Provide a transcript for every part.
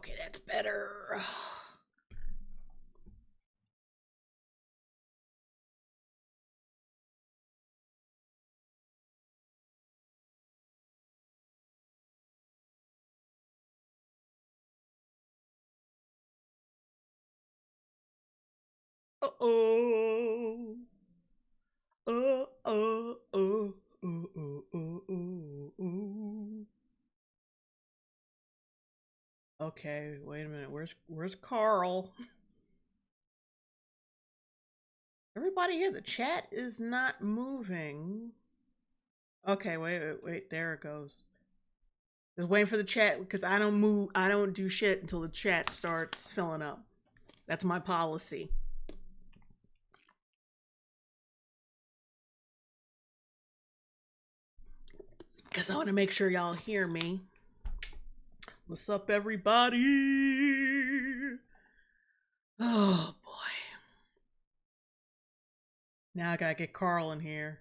Okay, that's better. Uh-oh. Uh-oh. Okay, wait a minute. Where's Carl? Everybody here, the chat is not moving. Okay, wait. There it goes. Just waiting for the chat because I don't move. I don't do shit until the chat starts filling up. That's my policy. Because I want to make sure y'all hear me. What's up, everybody? Oh boy. Now I gotta get Carl in here.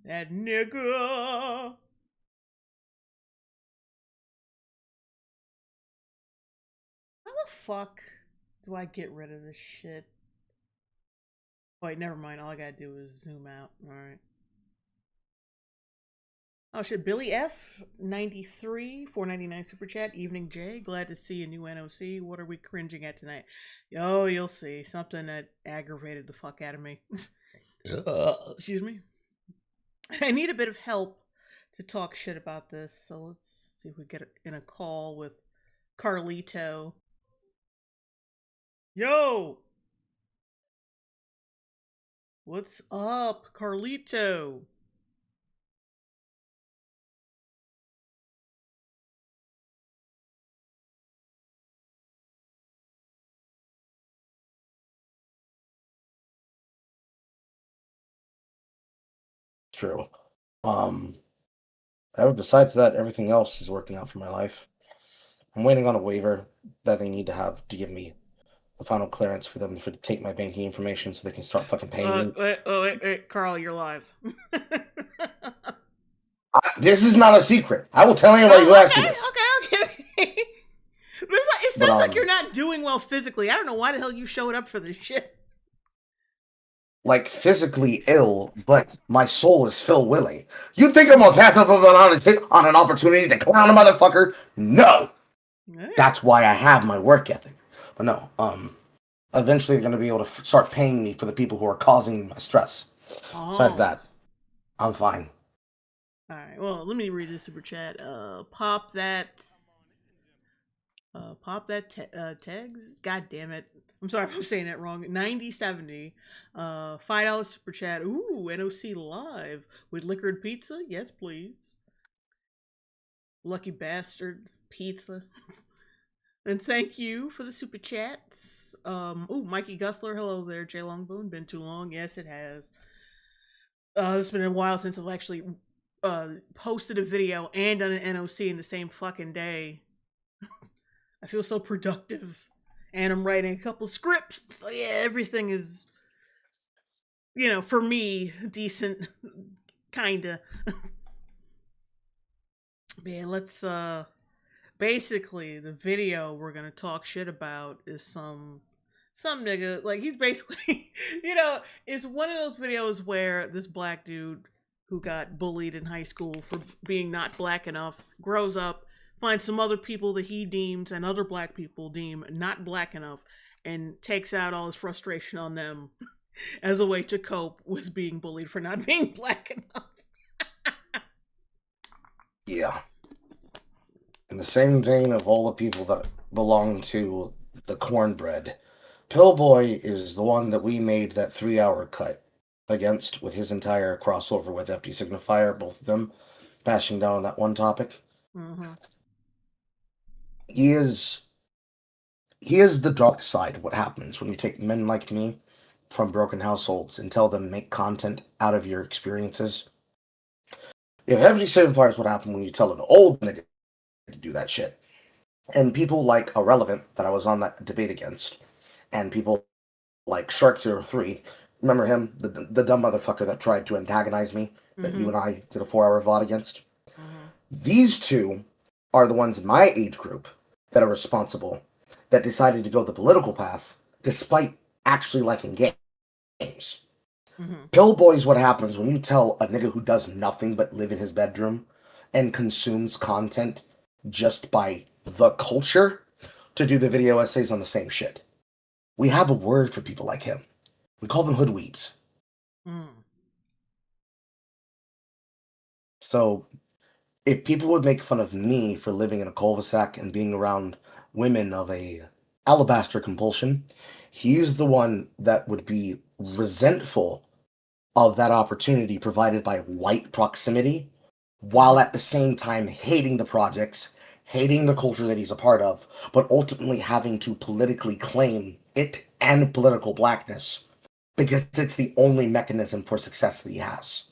That nigga. How the fuck do I get rid of this shit? Wait, never mind. All I gotta do is zoom out. Alright. Oh shit, Billy F 93 499 super chat. Evening Jay, glad to see a new NOC. What are we cringing at tonight? Yo, you'll see something that aggravated the fuck out of me. Excuse me. I need a bit of help to talk shit about this, so let's see if we get in a call with Carlito. Yo, what's up, Carlito? True. Besides that, everything else is working out for my life. I'm waiting on a waiver that they need to have to give me the final clearance for them to take my banking information so they can start fucking paying me. Wait, Carl, you're live. This is not a secret. I will tell anybody who asks me this. Okay. It sounds like you're not doing well physically. I don't know why the hell you showed up for this shit. Like, physically ill, but my soul is Phil Willing. You think I'm gonna pass up on an opportunity to clown a motherfucker? No! Right. That's why I have my work ethic. But no, eventually they're gonna be able to start paying me for the people who are causing my stress. Oh. Besides that, I'm fine. Alright, well, let me read this super chat. Pop that tags. God damn it! I'm sorry if I'm saying that wrong. 9070. $5 super chat. Ooh, NOC live with liquored pizza. Yes, please. Lucky bastard pizza. And thank you for the super chats. Ooh, Mikey Gusler. Hello there, Jay Longbone. Been too long. Yes, it has. It's been a while since I've actually posted a video and done an NOC in the same fucking day. I feel so productive. And I'm writing a couple scripts. So yeah, everything is, for me, decent. Kinda. Man, let's basically the video we're gonna talk shit about is some nigga, like, he's basically it's one of those videos where this black dude who got bullied in high school for being not black enough grows up, finds some other people that he deems and other black people deem not black enough, and takes out all his frustration on them as a way to cope with being bullied for not being black enough. Yeah. In the same vein of all the people that belong to the cornbread, Pillboy is the one that we made that 3-hour cut against with his entire crossover with FD Signifier, both of them bashing down on that one topic. Mm-hmm. He is the dark side of what happens when you take men like me from broken households and tell them make content out of your experiences. If FD Signifier is what happened when you tell an old nigga to do that shit. And people like Irrelevant that I was on that debate against, and people like Shark03, remember him? The dumb motherfucker that tried to antagonize me, that you and I did a 4-hour VOD against? These two are the ones in my age group that are responsible, that decided to go the political path despite actually liking games. Mm-hmm. Pillboy is what happens when you tell a nigga who does nothing but live in his bedroom and consumes content just by the culture to do the video essays on the same shit. We have a word for people like him. We call them hoodweebs. Mm. So if people would make fun of me for living in a cul-de-sac and being around women of a alabaster compulsion, he's the one that would be resentful of that opportunity provided by white proximity, while Mm-hmm. at the same time hating the projects, hating the culture that he's a part of, but ultimately having to politically claim it and political blackness because it's the only mechanism for success that he has.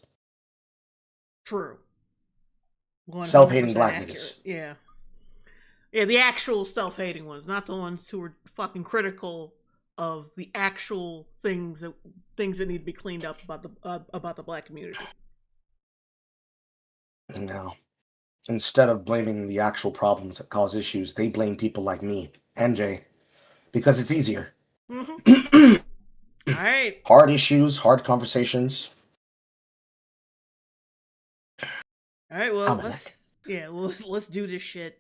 True. Self-hating 100% black accurate. niggas. Yeah. Yeah, the actual self-hating ones, not the ones who were fucking critical of the actual things that need to be cleaned up about the black community. Now, instead of blaming the actual problems that cause issues, they blame people like me and Jay because it's easier. Mm-hmm. All right. Hard issues, hard conversations. All right. Well, I'm a neck. let's do this shit.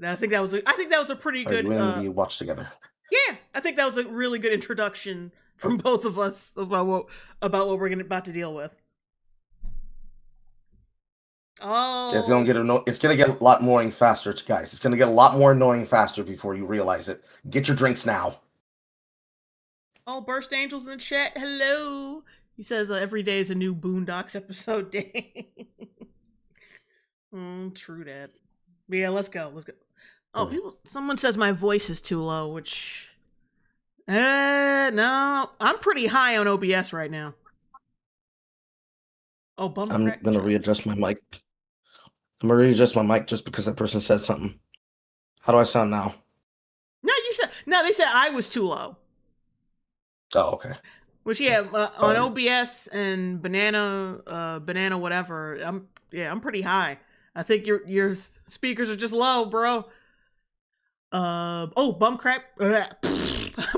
I think that was a pretty Are you good. in the watch together? Yeah, I think that was a really good introduction from both of us about what we're about to deal with. Oh, It's gonna get a lot more annoying faster, guys. It's gonna get a lot more annoying faster before you realize it. Get your drinks now. oh, Burst Angels in the chat. Hello. He says every day is a new Boondocks episode day. True that. But yeah, let's go. Let's go. Oh, Mm. people. Someone says my voice is too low, which. No, I'm pretty high on OBS right now. Oh, bum I'm crack gonna Jones. readjust my mic. I'm gonna readjust my mic just because that person said something. How do I sound now? No, you said no. They said I was too low. Oh, okay. Which yeah, on Um, OBS and banana whatever. I'm pretty high. I think your speakers are just low, bro. Bum crack,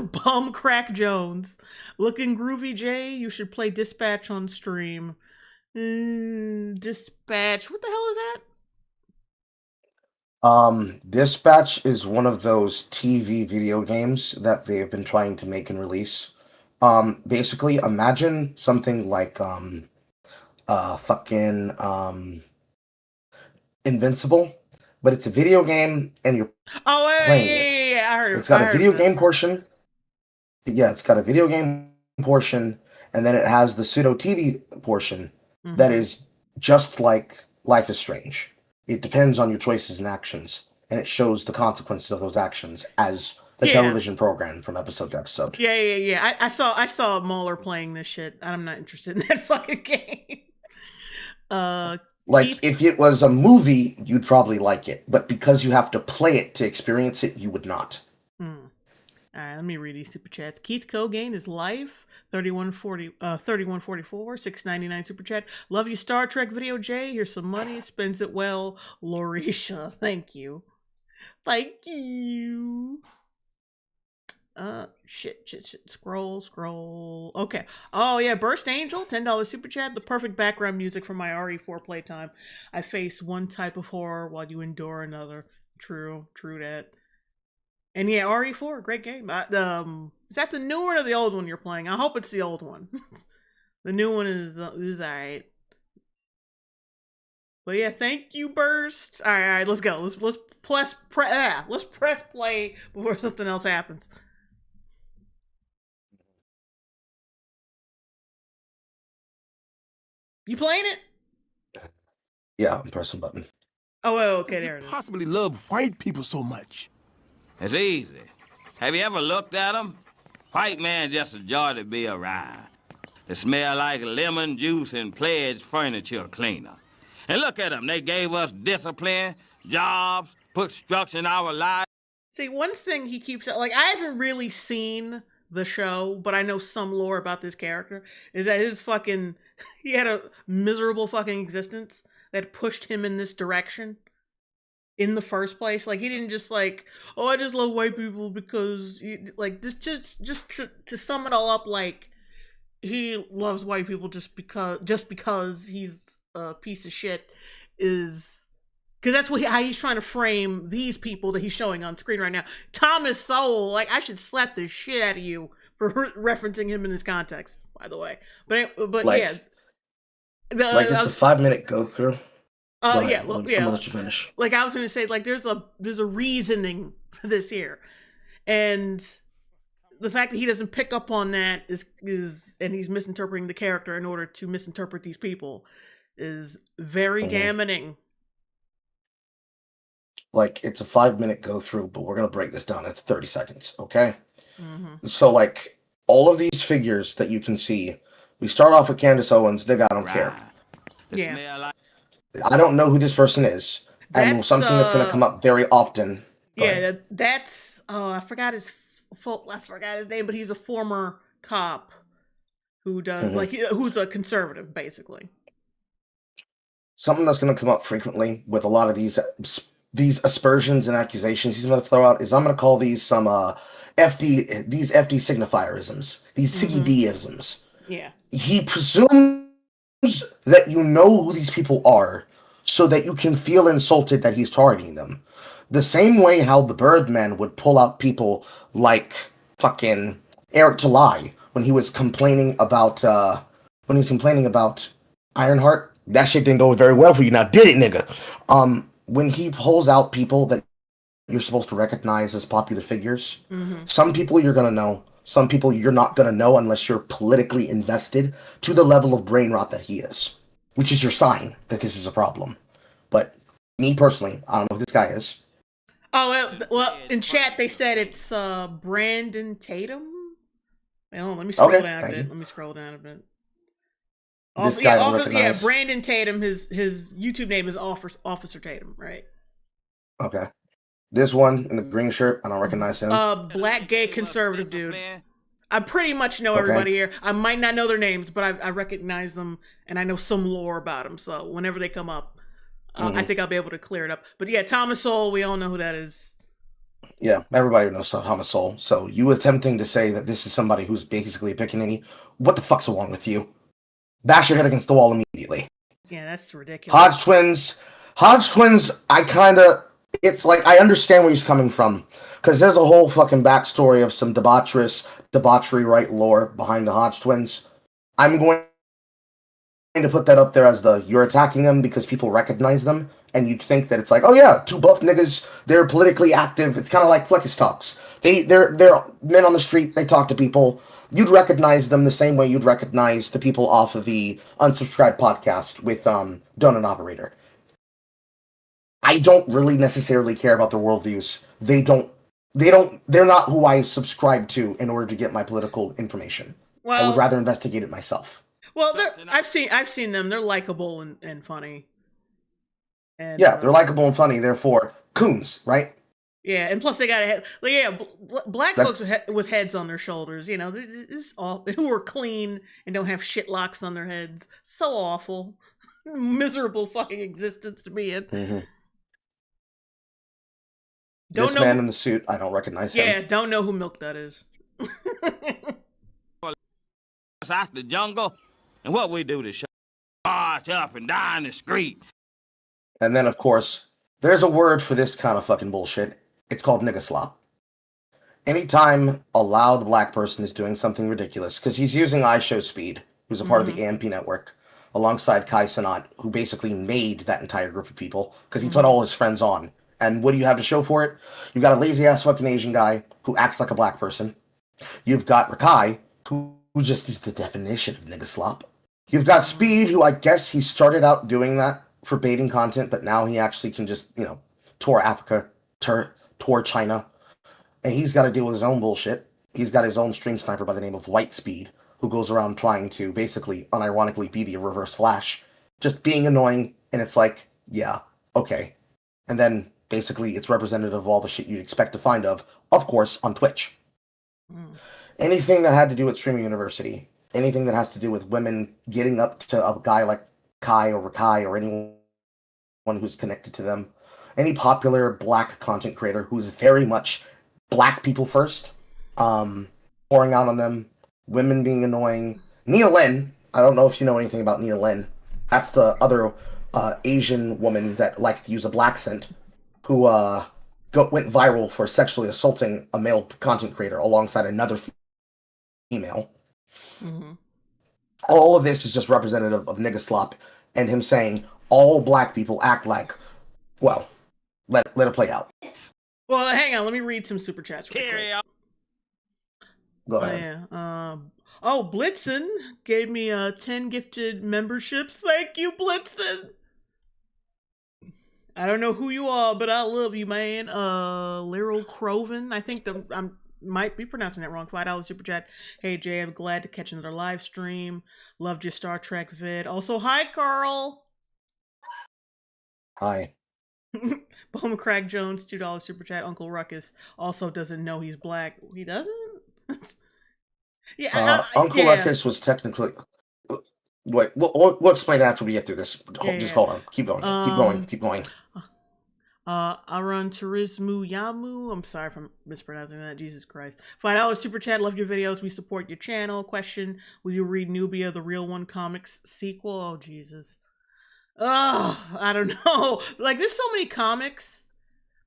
bum crack Jones, looking groovy. Jay, you should play Dispatch on stream. Dispatch, what the hell is that? Dispatch is one of those TV video games that they have been trying to make and release. Basically, imagine something like fucking Invincible, but it's a video game and you're Oh playing it. yeah. It's I got a heard of video game this. portion. Yeah, it's got a video game portion, and then it has the pseudo TV portion that Mm-hmm. is just like Life is Strange. It depends on your choices and actions, and it shows the consequences of those actions as the Yeah, television program from episode to episode. yeah. I saw Mauler playing this shit. I'm not interested in that fucking game. Uh, Like, Keith. if it was a movie, you'd probably like it, but because you have to play it to experience it, you would not. Hmm. All right, let me read these super chats. Keith Cogain is life 3144 699 super chat. Love you Star Trek video Jay. Here's some money. Spends it well. Lorisha, thank you. Thank you. Shit. Scroll. Okay. Oh yeah, Burst Angel, $10 super chat. The perfect background music for my RE4 playtime. I face one type of horror while you endure another. True that. And yeah, RE4, great game. Is that the new one or the old one you're playing? I hope it's the old one. The new one is alright. But yeah, thank you, Burst. All right, let's go. Let's press play before something else happens. You playing it? Yeah, I'm pressing button. Oh, okay, You there it is. possibly love white people so much. It's easy. Have you ever looked at them? White man just a joy to be around. They smell like lemon juice and pledge furniture cleaner. And look at them. They gave us discipline, jobs, put structure in our lives. See, one thing he keeps like I haven't really seen the show, but I know some lore about this character is that his fucking he had a miserable fucking existence that pushed him in this direction. in the first place. Like, he didn't just like, oh, I just love white people because, like, this just to sum it all up, like, he loves white people just because he's a piece of shit is because that's how he's trying to frame these people that he's showing on screen right now. Thomas Sowell, like, I should slap the shit out of you for referencing him in this context, by the way. But Like, yeah, it's a 5-minute go through. Yeah, well, I'm gonna let you finish. Like, I was gonna say, like, there's a reasoning for this here, and the fact that he doesn't pick up on that is and he's misinterpreting the character in order to misinterpret these people is very damning. Like, it's a 5-minute go through, but we're gonna break this down into 30 seconds, okay? So, like, all of these figures that you can see, we start off with Candace Owens. Nigga, I don't care. Yeah. I don't know who this person is, and something that's gonna come up very often. Yeah, that's I forgot his name, but he's a former cop who does like who's a conservative, basically. Something that's gonna come up frequently with a lot of these aspersions and accusations he's gonna throw out is I'm gonna call these some FD signifierisms, these CDisms. Yeah. He presumes that you know who these people are so that you can feel insulted that he's targeting them. The same way how the Birdman would pull out people like fucking Eric July when he was complaining about Ironheart. That shit didn't go very well for you now, did it, nigga? When he pulls out people that you're supposed to recognize as popular figures, some people you're gonna know, some people you're not gonna know unless you're politically invested to the level of brain rot that he is, which is your sign that this is a problem. But me personally, I don't know who this guy is. Oh, well, in chat they said it's Brandon Tatum. Well, let me scroll down a bit. Let me scroll down a bit. This guy yeah, Brandon Tatum. His YouTube name is Officer Tatum, right? Okay. This one in the green shirt, I don't recognize him. Black gay conservative dude. I pretty much know everybody here. I might not know their names, but I recognize them, and I know some lore about them. So whenever they come up, I think I'll be able to clear it up. But yeah, Thomas Sowell, we all know who that is. Yeah, everybody knows Thomas Sowell. So you attempting to say that this is somebody who's basically a pickaninny, what the fuck's wrong with you? Bash your head against the wall immediately. Yeah, that's ridiculous. Hodge twins, it's like, I understand where he's coming from. Because there's a whole fucking backstory of some debauchery right lore behind the Hodge twins. I'm going to put that up there as you're attacking them because people recognize them, and you'd think that it's like, oh yeah, two buff niggas, they're politically active. It's kind of like Fleckus Talks. They're men on the street, they talk to people. You'd recognize them the same way you'd recognize the people off of the Unsubscribed podcast with Donut Operator. I don't really necessarily care about their worldviews. They're not who I subscribe to in order to get my political information. Well, I would rather investigate it myself. Well, I've seen them. They're likable and funny. And, yeah, they're likable and funny. Therefore, coons, right? Yeah, and plus they got a head. Like, yeah, black folks with heads on their shoulders. You know, who are clean and don't have shit locks on their heads. So awful, miserable fucking existence to be in. This man in the suit, I don't recognize him. Yeah, don't know who Milk Dud is. Out the jungle, and what we do to march up and down the street. And then, of course, there's a word for this kind of fucking bullshit. It's called nigga slop. Anytime a loud black person is doing something ridiculous, because he's using iShowSpeed, who's a part of the AMP network, alongside Kai Cenat, who basically made that entire group of people, because he put all his friends on. And what do you have to show for it? You've got a lazy-ass fucking Asian guy who acts like a black person. You've got Rakai, who just is the definition of nigga slop. You've got Speed, who I guess he started out doing that for baiting content, but now he actually can just, tour Africa, tour China. And he's got to deal with his own bullshit. He's got his own stream sniper by the name of White Speed, who goes around trying to basically, unironically, be the reverse Flash. Just being annoying, and it's like, yeah, okay. And then, basically, it's representative of all the shit you'd expect to find of course, on Twitch. Anything that had to do with Streaming University, anything that has to do with women getting up to a guy like Kai or Rakai or anyone who's connected to them any popular black content creator who's very much black people first, pouring out on them, women being annoying. Nia Lin, I don't know if you know anything about Nia Lin. That's the other Asian woman that likes to use a black accent, who went viral for sexually assaulting a male content creator alongside another female. Mm-hmm. All of this is just representative of nigga slop and him saying all black people act like, well, let it play out. Well, hang on. Let me read some super chats. Carry on. Go Oh, ahead. yeah. Blitzen gave me 10 gifted memberships. Thank you, Blitzen. I don't know who you are, but I love you, man. Lyral Croven. I think I'm might be pronouncing it wrong. $5 super chat. Hey Jay, I'm glad to catch another live stream. Loved your Star Trek vid. Also, hi Carl. Hi. Bowman Craig Jones, $2 super chat. Uncle Ruckus also doesn't know he's black. He doesn't? Yeah, Uncle Ruckus was technically. Wait, we'll explain it after we get through this. Just hold on. Keep going. Keep going. Aran Turismu Yamu. I'm sorry if I'm mispronouncing that. Jesus Christ. $5 super chat. Love your videos. We support your channel. Question: will you read Nubia, the Real One comics sequel? Oh Jesus. I don't know. Like, there's so many comics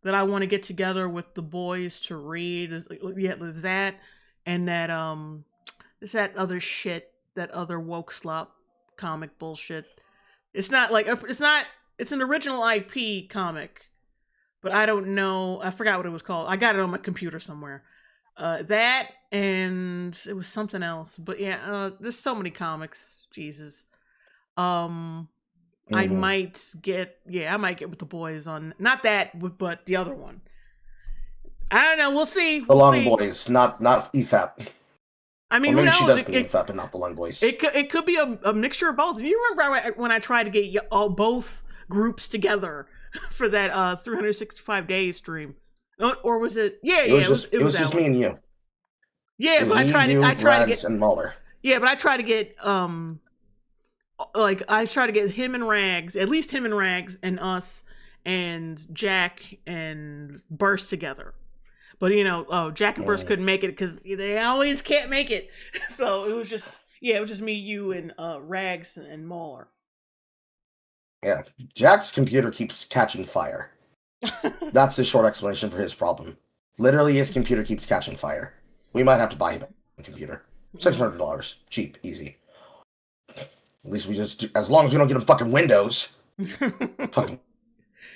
that I want to get together with the boys to read. There's that, and that there's that other shit, that other woke slop comic bullshit. It's an original IP comic, but I don't know. I forgot what it was called. I got it on my computer somewhere. That, and it was something else. But yeah, there's so many comics. Jesus. I might get with the boys on, not that, but the other one. I don't know. We'll see. The Long Boys, not EFAP. I mean, or maybe who knows? She does mean EFAP and not the Long Boys. It could be a mixture of both. You remember when I tried to get both groups together for that 365 days stream, or was it? Yeah, it was just me and you. Yeah, but I tried to get and Muller. Yeah, but I tried to get I try to get him and Rags, at least him and Rags, and us and Jack and Burst together. But Jack and Burst couldn't make it because they always can't make it. So it was just me, you, and Rags and Mauler. Yeah, Jack's computer keeps catching fire. That's the short explanation for his problem. Literally, his computer keeps catching fire. We might have to buy him a computer. $600, cheap, easy. At least as long as we don't get him fucking Windows. Fucking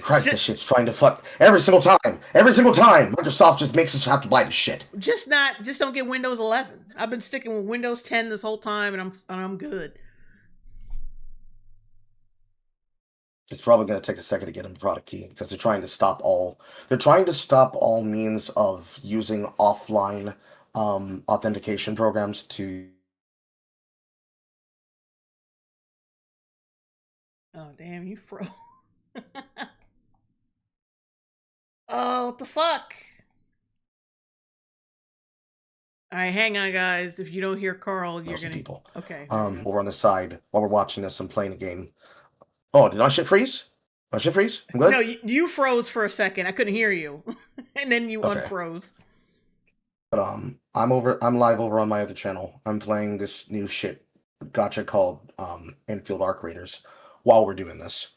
Christ, this shit's trying to fuck every single time. Every single time, Microsoft just makes us have to buy the shit. Just don't get Windows 11. I've been sticking with Windows 10 this whole time, and I'm good. It's probably going to take a second to get him the product key because they're trying to stop all means of using offline authentication programs to. Oh damn, you froze. Oh, what the fuck? Alright, hang on guys. If you don't hear Carl, you're gonna people. Okay. Over on the side while we're watching this and playing a game. Oh, did my shit freeze? My shit freeze? I'm good? No, you froze for a second. I couldn't hear you. And then you unfroze. But I'm live over on my other channel. I'm playing this new shit gotcha called Enfield Arc Raiders while we're doing this.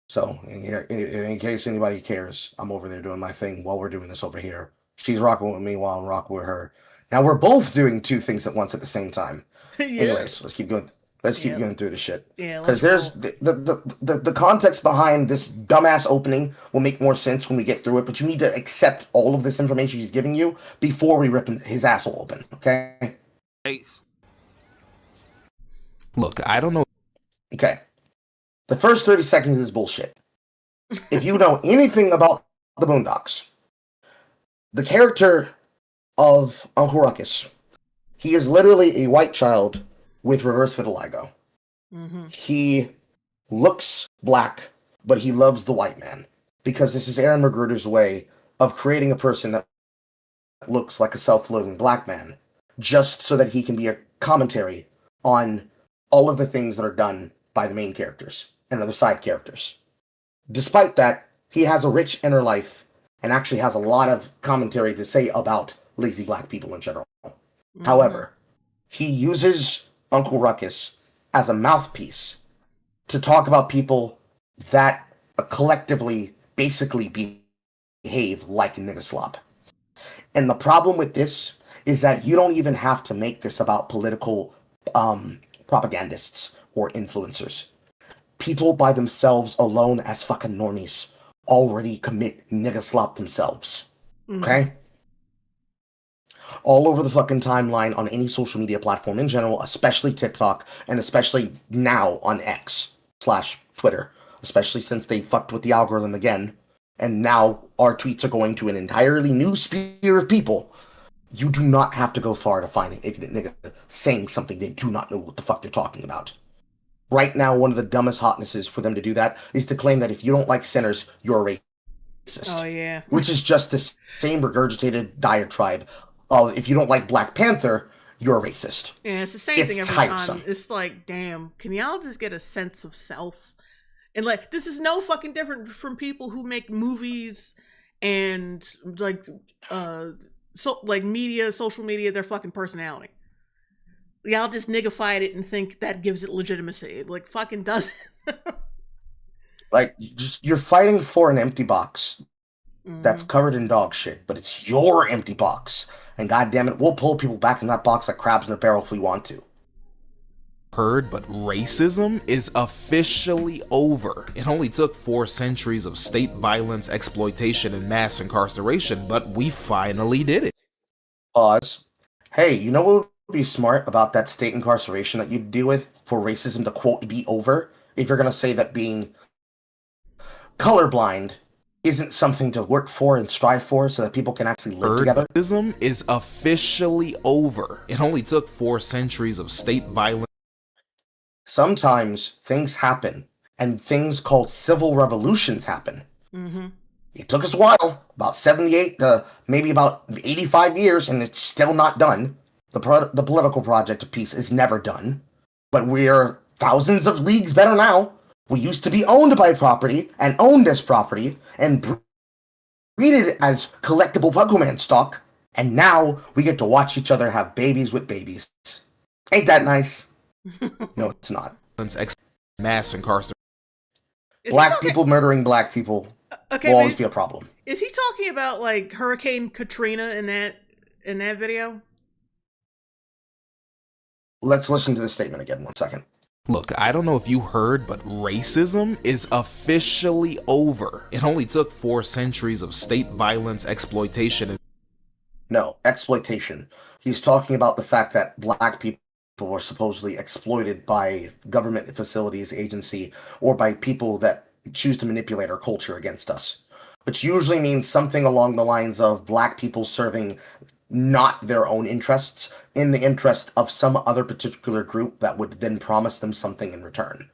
So in case anybody cares, I'm over there doing my thing while we're doing this over here. She's rocking with me while I'm rocking with her. Now we're both doing two things at once at the same time. Yeah. Anyways, let's keep going. Let's keep going through the shit. Yeah, because there's the context behind this dumbass opening will make more sense when we get through it. But you need to accept all of this information he's giving you before we rip his asshole open. Okay. Look, I don't know. Okay. The first 30 seconds is bullshit. If you know anything about the Boondocks, the character of Uncle Ruckus, he is literally a white child with reverse vitiligo. Mm-hmm. He looks black, but he loves the white man. Because this is Aaron Magruder's way of creating a person that looks like a self-loathing black man, just so that he can be a commentary on all of the things that are done by the main characters and other side characters. Despite that, he has a rich inner life and actually has a lot of commentary to say about lazy black people in general. Mhm. However, he uses Uncle Ruckus as a mouthpiece to talk about people that collectively basically behave like nigga slop. And the problem with this is that you don't even have to make this about political propagandists or influencers. People by themselves alone as fucking normies already commit nigga slop themselves. Okay? All over the fucking timeline on any social media platform in general, especially TikTok, and especially now on X/Twitter, especially since they fucked with the algorithm again, and now our tweets are going to an entirely new sphere of people. You do not have to go far to find an ignorant nigga saying something they do not know what the fuck they're talking about. Right now, one of the dumbest hotnesses for them to do that is to claim that if you don't like sinners, you're a racist. Oh yeah. Which is just the same regurgitated diatribe of if you don't like Black Panther, you're a racist. Yeah, it's the same It's thing every tiresome. time. It's like, damn, can y'all just get a sense of self? And like, this is no fucking different from people who make movies and like, so like media, social media, their fucking personality. Y'all just niggified it and think that gives it legitimacy. It, like, fucking doesn't. Like, you're fighting for an empty box that's covered in dog shit, but it's your empty box. And goddamn it, we'll pull people back in that box like crabs in a barrel if we want to. Heard, but racism is officially over. It only took 4 centuries of state violence, exploitation, and mass incarceration, but we finally did it. Pause. Hey, you know what would be smart about that state incarceration that you'd deal with for racism to, quote, be over? If you're going to say that being colorblind isn't something to work for and strive for so that people can actually live together. Racism is officially over. It only took 4 centuries of state violence. Sometimes things happen, and things called civil revolutions happen. It took us a while, about 78 to maybe about 85 years, and it's still not done. The political project of peace is never done. But we're thousands of leagues better now. We used to be owned by property, and owned as property, and treated as collectible Pokemon stock, and now we get to watch each other have babies with babies. Ain't that nice? No, it's not. Mass incarceration. Black people murdering black people will always be a problem. Is he talking about like Hurricane Katrina in that video? Let's listen to the statement again. 1 second. Look, I don't know if you heard, but racism is officially over. It only took 4 centuries of state violence, exploitation, and... No, exploitation. He's talking about the fact that black people were supposedly exploited by government facilities, agency, or by people that choose to manipulate our culture against us. Which usually means something along the lines of black people serving not their own interests in the interest of some other particular group that would then promise them something in return.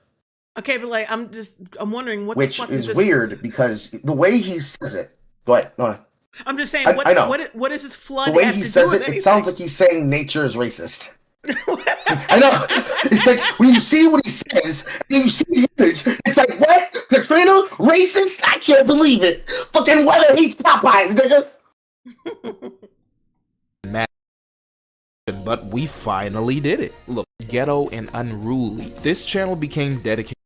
Okay, but like, I'm wondering what Which the fuck is this... weird because the way he says it. Go ahead. No. I'm just saying, I know. What is this flood? The way he says it, it sounds like he's saying nature is racist. I know. It's like when you see what he says, and you see the image, it's like, what? Katrina? Racist? I can't believe it. Fucking weather hates Popeyes, nigga. But we finally did it. Look, ghetto and unruly. This channel became dedicated.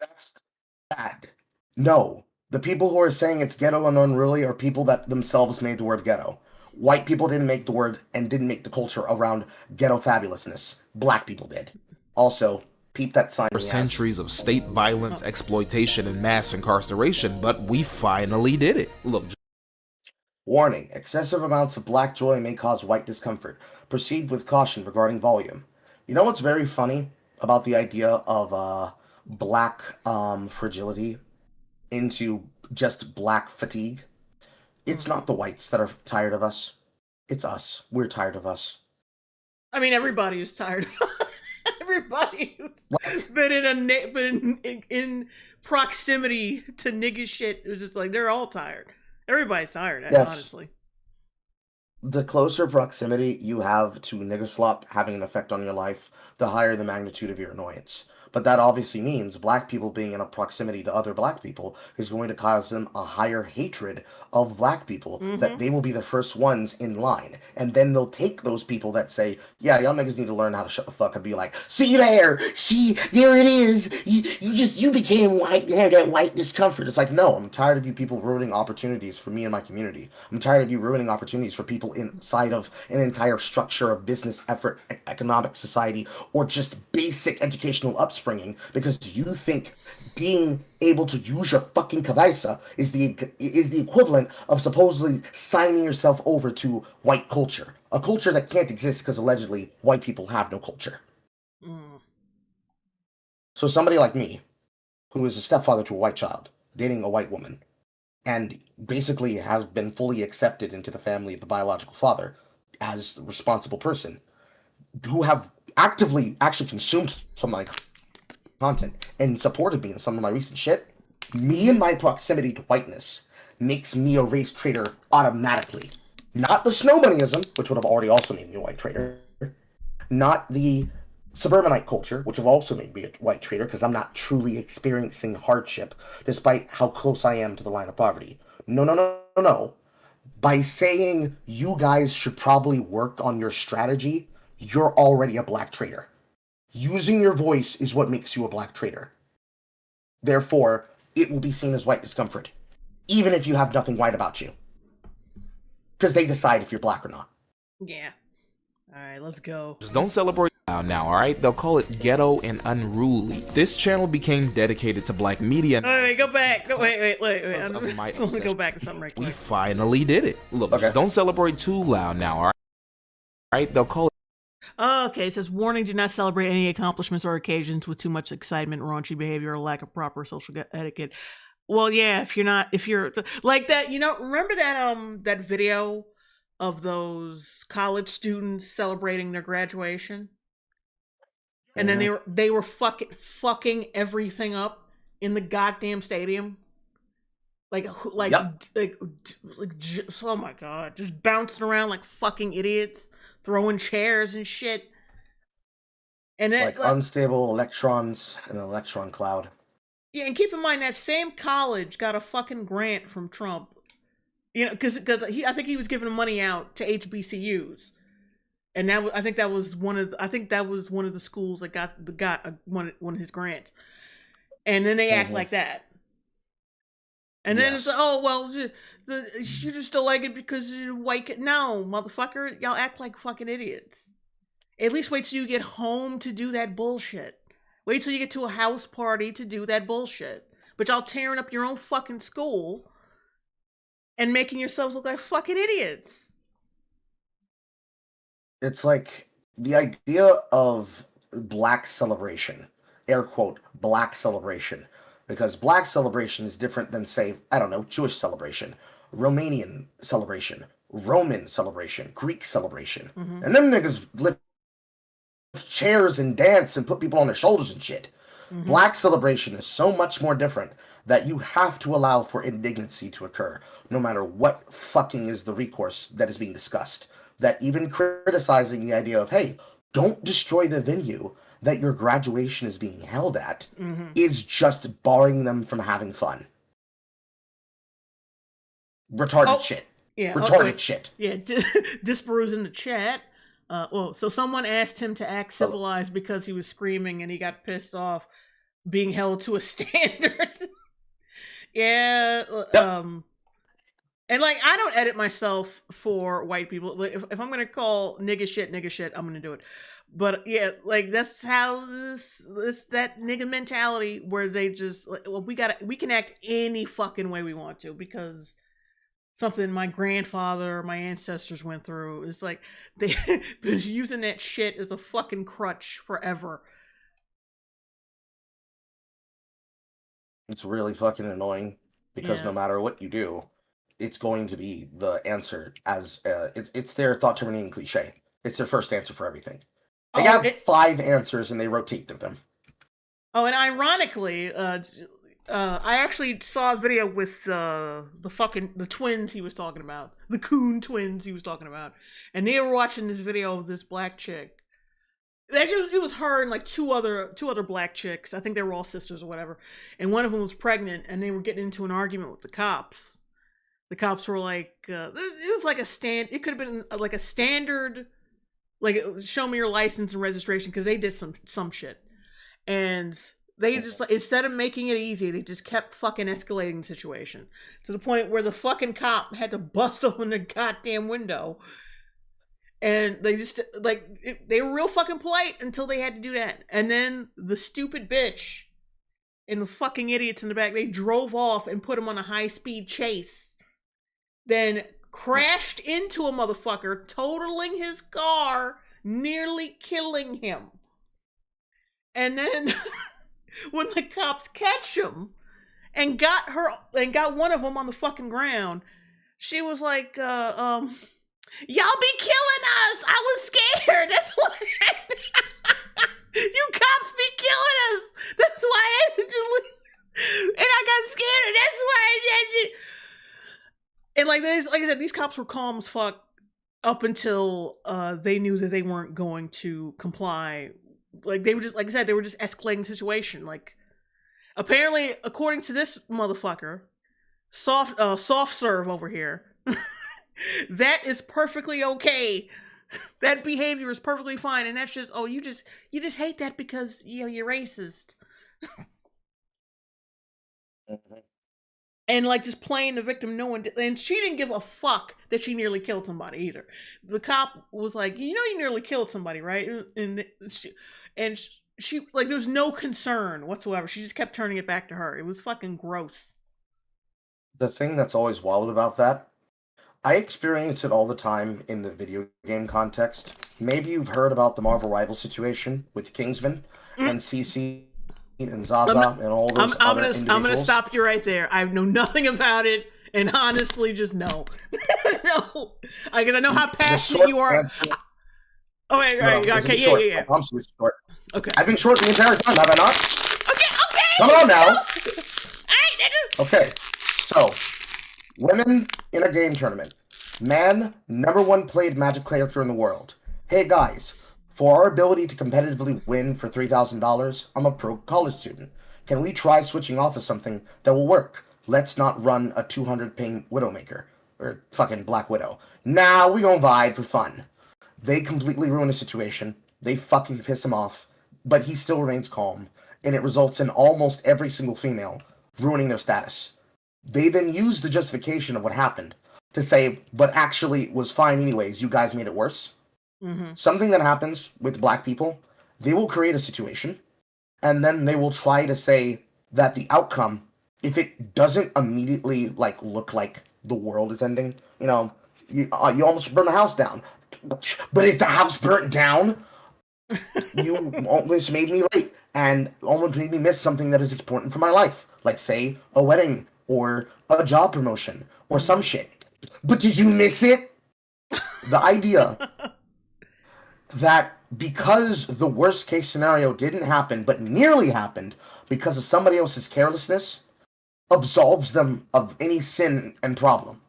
That's bad. No. The people who are saying it's ghetto and unruly are people that themselves made the word ghetto. White people didn't make the word and didn't make the culture around ghetto fabulousness. Black people did. Also, peep that sign. For centuries of state violence, exploitation, and mass incarceration, but we finally did it. Look. Warning, excessive amounts of black joy may cause white discomfort. Proceed with caution regarding volume. You know what's very funny about the idea of black fragility into just black fatigue? It's not the whites that are tired of us. It's us. We're tired of us. I mean, everybody is tired of us. Everybody who's been in proximity to nigga shit is just like, they're all tired. Everybody's tired, yes. Honestly. The closer proximity you have to nigga slop having an effect on your life, the higher the magnitude of your annoyance. But that obviously means black people being in a proximity to other black people is going to cause them a higher hatred of black people, that they will be the first ones in line. And then they'll take those people that say, yeah, y'all niggas need to learn how to shut the fuck up and be like, see there, see, there it is. You became white, you have that white discomfort. It's like, no, I'm tired of you people ruining opportunities for me and my community. I'm tired of you ruining opportunities for people inside of an entire structure of business effort, economic society, or just basic educational upbringing, because you think being able to use your fucking cabeza is the equivalent of supposedly signing yourself over to white culture, a culture that can't exist because allegedly white people have no culture. So somebody like me, who is a stepfather to a white child, dating a white woman, and basically has been fully accepted into the family of the biological father as a responsible person, who have actively actually consumed some of my content and supported me in some of my recent shit, me and my proximity to whiteness makes me a race traitor automatically. Not the snowbunnyism, which would have already also made me a white traitor. Not the suburbanite culture, which have also made me a white traitor because I'm not truly experiencing hardship despite how close I am to the line of poverty. No. By saying you guys should probably work on your strategy, you're already a black traitor. Using your voice is what makes you a black traitor. Therefore, it will be seen as white discomfort, even if you have nothing white about you. Because they decide if you're black or not. Yeah. Alright, let's go. Just don't celebrate now, alright? They'll call it ghetto and unruly. This channel became dedicated to black media. Wait, go back. Wait. Because I'm of my just want to go obsession. back to something right We quick. finally did it. Look, Okay. just don't celebrate too loud now, alright? They'll call it Okay, it says, warning, do not celebrate any accomplishments or occasions with too much excitement, raunchy behavior, or lack of proper social etiquette. Well, yeah, if you're like that, remember that video of those college students celebrating their graduation? And then they were fucking everything up in the goddamn stadium. Yep. Oh my god, just bouncing around like fucking idiots, throwing chairs and shit. And then, like unstable electrons in an electron cloud. yeah, and keep in mind that same college got a fucking grant from Trump. Because I think he was giving money out to HBCUs, and I think that was one of the schools that got one of his grants. And then they act like that. And then it's Yes. oh well, you just don't like it because you're white. No, motherfucker, y'all act like fucking idiots. At least wait till you get home to do that bullshit. Wait till you get to a house party to do that bullshit. But y'all tearing up your own fucking school and making yourselves look like fucking idiots. It's like the idea of black celebration, air quote, black celebration, because black celebration is different than, say, I don't know, Jewish celebration, Romanian celebration, Roman celebration, Greek celebration. And them niggas lift chairs and dance and put people on their shoulders and shit. Black celebration is so much more different that you have to allow for indignancy to occur, no matter what fucking is the recourse that is being discussed. That even criticizing the idea of, hey, don't destroy the venue that your graduation is being held at is just barring them from having fun. Retarded shit. Yeah, retarded shit. Yeah, Disparu's in the chat. So someone asked him to act civilized because he was screaming and he got pissed off being held to a standard. Yeah. Yep. And like, I don't edit myself for white people. If I'm gonna call nigga shit, I'm gonna do it. But yeah, like that's how that nigga mentality where they just well, we can act any fucking way we want to because something my grandfather or my ancestors went through. It's like they've been using that shit as a fucking crutch forever. It's really fucking annoying because no matter what you do, it's going to be the answer as it's their thought terminating cliche. It's their first answer for everything. They have 5 answers and they rotate through them. Oh, and ironically, I actually saw a video with the twins he was talking about, the Coon twins he was talking about, and they were watching this video of this black chick It was her and like two other black chicks. I think they were all sisters or whatever. And one of them was pregnant, and they were getting into an argument with the cops. The cops were like, it was like it could have been like a standard, like, show me your license and registration, because they did some shit. And they just, like, instead of making it easy, they just kept fucking escalating the situation to the point where the fucking cop had to bust open the goddamn window. And they just, like, they were real fucking polite until they had to do that. And then the stupid bitch and the fucking idiots in the back, they drove off and put him on a high-speed chase. Then crashed into a motherfucker, totaling his car, nearly killing him. And then when the cops catch him and got one of them on the fucking ground, she was like, y'all be killing us. I was scared. That's why you cops be killing us. That's why I had to leave. And I got scared. And that's why I had to. And like I said, these cops were calm as fuck up until they knew that they weren't going to comply. Like, they were just, like I said, they were just escalating the situation. Like, apparently, according to this motherfucker, soft serve over here, that is perfectly okay. That behavior is perfectly fine, and that's just, oh, you just hate that because, you know, you're racist. And, like, just playing the victim, and she didn't give a fuck that she nearly killed somebody either. The cop was like, you know, you nearly killed somebody, right? And she like, there was no concern whatsoever. She just kept turning it back to her. It was fucking gross. The thing that's always wild about that, I experience it all the time in the video game context. Maybe you've heard about the Marvel Rival situation with Kingsman and CC and Zaza and all those other individuals. I'm gonna stop you right there. I know nothing about it, and honestly, just no. No, because I know how passionate you are. Okay, yeah. I'm so short. Okay, I've been short the entire time, have I not? Okay. Come on now. All right, nigga. Okay, so women in a game tournament. Man, #1 played Magic character in the world. Hey guys, for our ability to competitively win for $3,000, I'm a pro college student. Can we try switching off of something that will work? Let's not run a 200 ping Widowmaker. Or fucking Black Widow. Now we gon' vibe for fun. They completely ruin the situation. They fucking piss him off. But he still remains calm. And it results in almost every single female ruining their status. They then use the justification of what happened to say, but actually it was fine anyways, you guys made it worse. Mm-hmm. Something that happens with black people, they will create a situation, and then they will try to say that the outcome, if it doesn't immediately like look like the world is ending, you know, you almost burned the house down, but if the house burnt down, you almost made me late and almost made me miss something that is important for my life, like say a wedding or a job promotion or some shit. But did you miss it? The idea that because the worst case scenario didn't happen, but nearly happened because of somebody else's carelessness, absolves them of any sin and problem.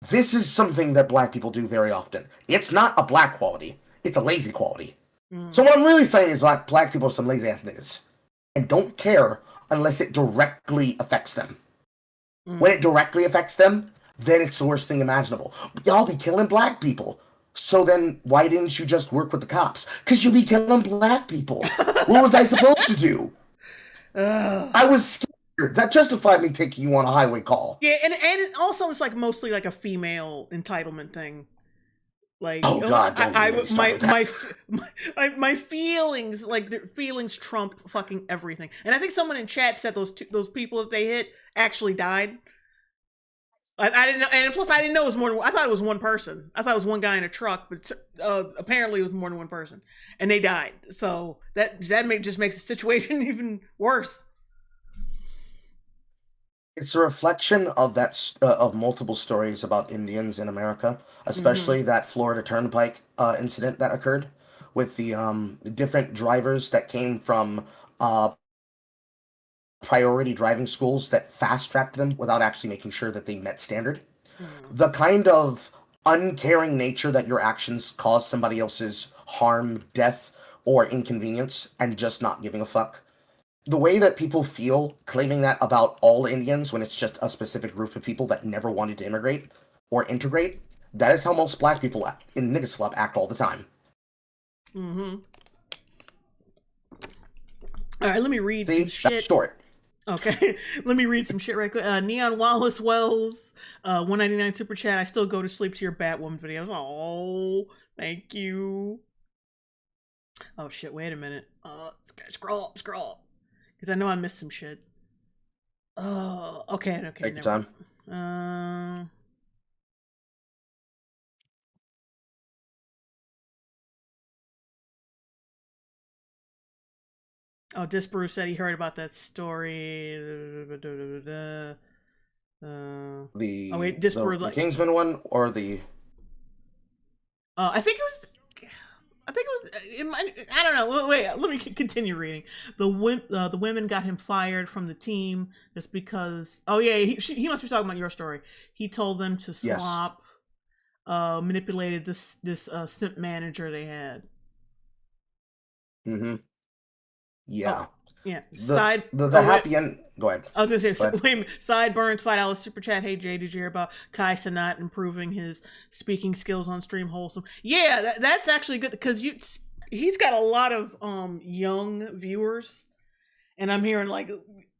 This is something that black people do very often. It's not a black quality, it's a lazy quality. So what I'm really saying is black people are some lazy ass niggas and don't care unless it directly affects them. When it directly affects them, then it's the worst thing imaginable. Y'all be killing black people. So then why didn't you just work with the cops? Because you be killing black people. What was I supposed to do? I was scared. That justified me taking you on a highway call. Yeah, and also it's like mostly like a female entitlement thing. Like, oh God, my feelings, like, the feelings trump fucking everything. And I think someone in chat said those people that they hit actually died. I didn't know, and plus I didn't know it was more than, I thought it was one person. I thought it was one guy in a truck, but apparently it was more than one person, and they died. So that just makes the situation even worse. It's a reflection of of multiple stories about Indians in America, especially that Florida Turnpike incident that occurred with the different drivers that came from priority driving schools that fast-tracked them without actually making sure that they met standard. The kind of uncaring nature that your actions cause somebody else's harm, death, or inconvenience and just not giving a fuck. The way that people feel claiming that about all Indians when it's just a specific group of people that never wanted to immigrate or integrate, that is how most black people in Niggaslup act all the time. Mm-hmm. All right, let me read some shit. That's short. Okay, let me read some shit right quick. Neon Wallace Wells, 199 super chat. I still go to sleep to your Batwoman videos. Oh, thank you. Oh shit, wait a minute. Scroll up, because I know I missed some shit. Oh, okay. Take your time. Oh, Disbrew said he heard about that story. The Kingsman one or the? I think it was. I don't know. Wait, let me continue reading. The women got him fired from the team just because. Oh yeah, he must be talking about your story. He told them to swap. Yes. Manipulated this simp manager they had. Mm-hmm. Yeah. Oh, yeah. The happy end. Go ahead. I was gonna say, wait, Sideburns $5 super chat. Hey Jay, did you hear about Kai Cenat improving his speaking skills on stream? Wholesome. Yeah, that's actually good because he's got a lot of young viewers, and I'm hearing like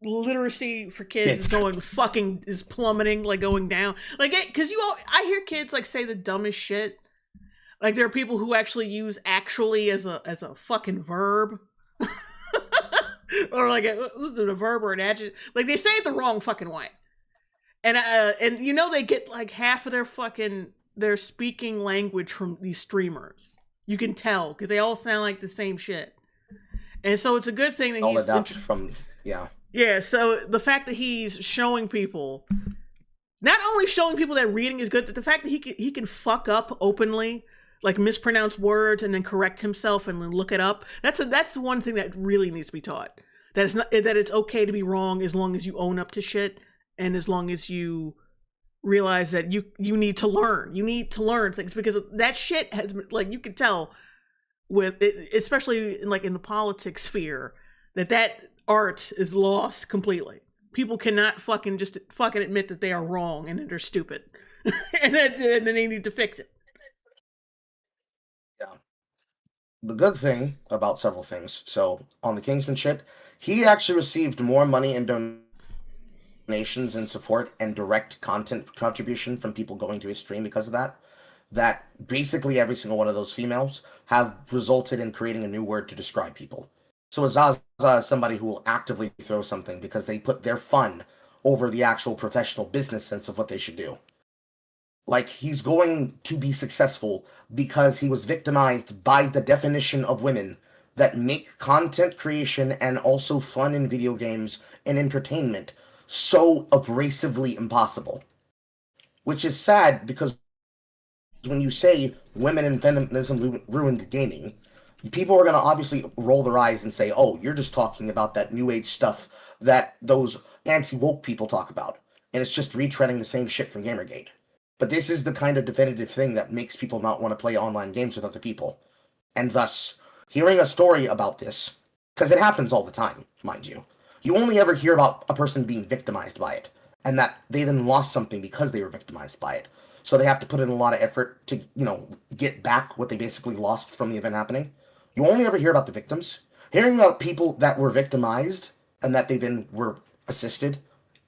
literacy for kids is plummeting, like going down, like because I hear kids like say the dumbest shit. Like there are people who actually use actually as a fucking verb. Or like was it a verb or an adjective? Like they say it the wrong fucking way, and they get like half of their speaking language from these streamers. You can tell because they all sound like the same shit, and so it's a good thing that he's adapted from yeah. So the fact that he's showing people, not only showing people that reading is good, but the fact that he can fuck up openly. Like mispronounce words and then correct himself and then look it up. That's the one thing that really needs to be taught. That it's okay to be wrong as long as you own up to shit and as long as you realize that you need to learn. You need to learn things because that shit has like you can tell with it, especially in the politics sphere that art is lost completely. People cannot fucking admit that they are wrong and that they're stupid, and then they need to fix it. Yeah. The good thing about several things. So on the Kingsman shit, he actually received more money in donations and support and direct content contribution from people going to his stream because of that. That basically every single one of those females have resulted in creating a new word to describe people. So Azaza is somebody who will actively throw something because they put their fun over the actual professional business sense of what they should do. Like, he's going to be successful because he was victimized by the definition of women that make content creation and also fun in video games and entertainment so abrasively impossible. Which is sad because when you say women and feminism ruined gaming, people are going to obviously roll their eyes and say, oh, you're just talking about that new age stuff that those anti-woke people talk about. And it's just retreading the same shit from Gamergate. But this is the kind of definitive thing that makes people not want to play online games with other people. And thus, hearing a story about this, because it happens all the time, mind you, you only ever hear about a person being victimized by it, and that they then lost something because they were victimized by it. So they have to put in a lot of effort to, get back what they basically lost from the event happening. You only ever hear about the victims. Hearing about people that were victimized, and that they then were assisted,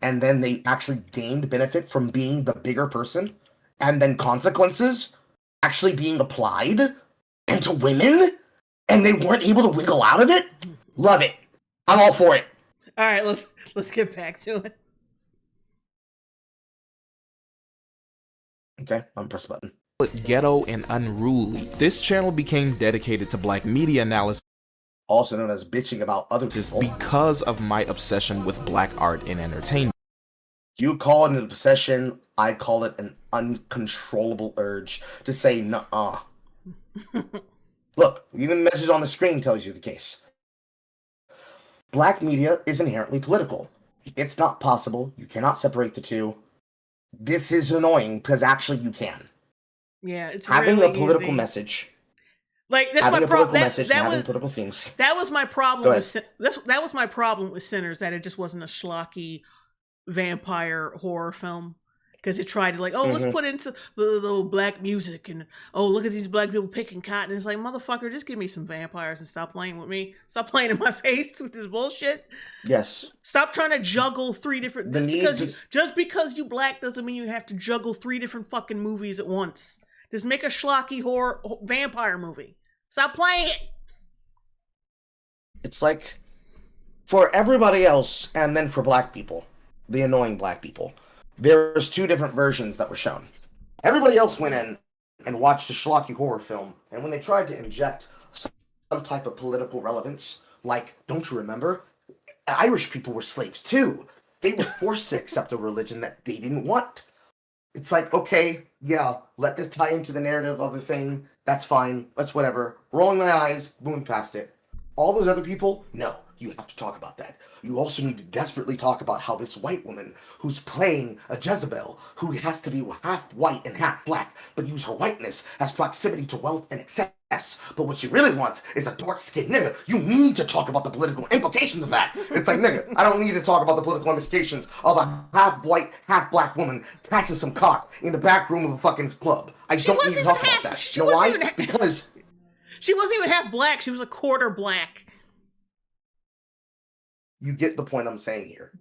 and then they actually gained benefit from being the bigger person, and then consequences actually being applied into women, and they weren't able to wiggle out of it. Love it. I'm all for it. All right, let's get back to it. Okay, I'm press button. Ghetto and unruly. This channel became dedicated to black media analysis, also known as bitching about other people, because of my obsession with black art and entertainment. You call it an obsession, I call it an uncontrollable urge to say nuh-uh. Look, even the message on the screen tells you the case. Black media is inherently political. It's not possible. You cannot separate the two. This is annoying because actually you can. Yeah, it's having really a political easy. message. Like that's having my a political problem. message and having political themes. That was my Go problem ahead. with that was my problem with Sinners, that it just wasn't a schlocky vampire horror film, because it tried to like, oh, let's Mhm. put into the black music, and oh, look at these black people picking cotton. And it's like, motherfucker, just give me some vampires and stop playing with me. Stop playing in my face with this bullshit. Yes. Stop trying to juggle three different. The need to- Just because you black doesn't mean you have to juggle three different fucking movies at once. Just make a schlocky horror vampire movie. Stop playing it. It's like, for everybody else, and then for black people, the annoying black people, there's two different versions that were shown. Everybody else went in and watched a schlocky horror film, and when they tried to inject some type of political relevance, like, don't you remember? Irish people were slaves too. They were forced to accept a religion that they didn't want. It's like, okay, yeah, let this tie into the narrative of the thing. That's fine. That's whatever. Rolling my eyes, moving past it. All those other people, no, you have to talk about that. You also need to desperately talk about how this white woman who's playing a Jezebel, who has to be half white and half black, but use her whiteness as proximity to wealth and excess. But what she really wants is a dark-skinned nigga. You need to talk about the political implications of that. It's like, nigga, I don't need to talk about the political implications of a half-white, half-black woman catching some cock in the back room of a fucking club. I don't need to talk about that. You know why? Because she wasn't even half black. She was a quarter black. you get the point I'm saying here.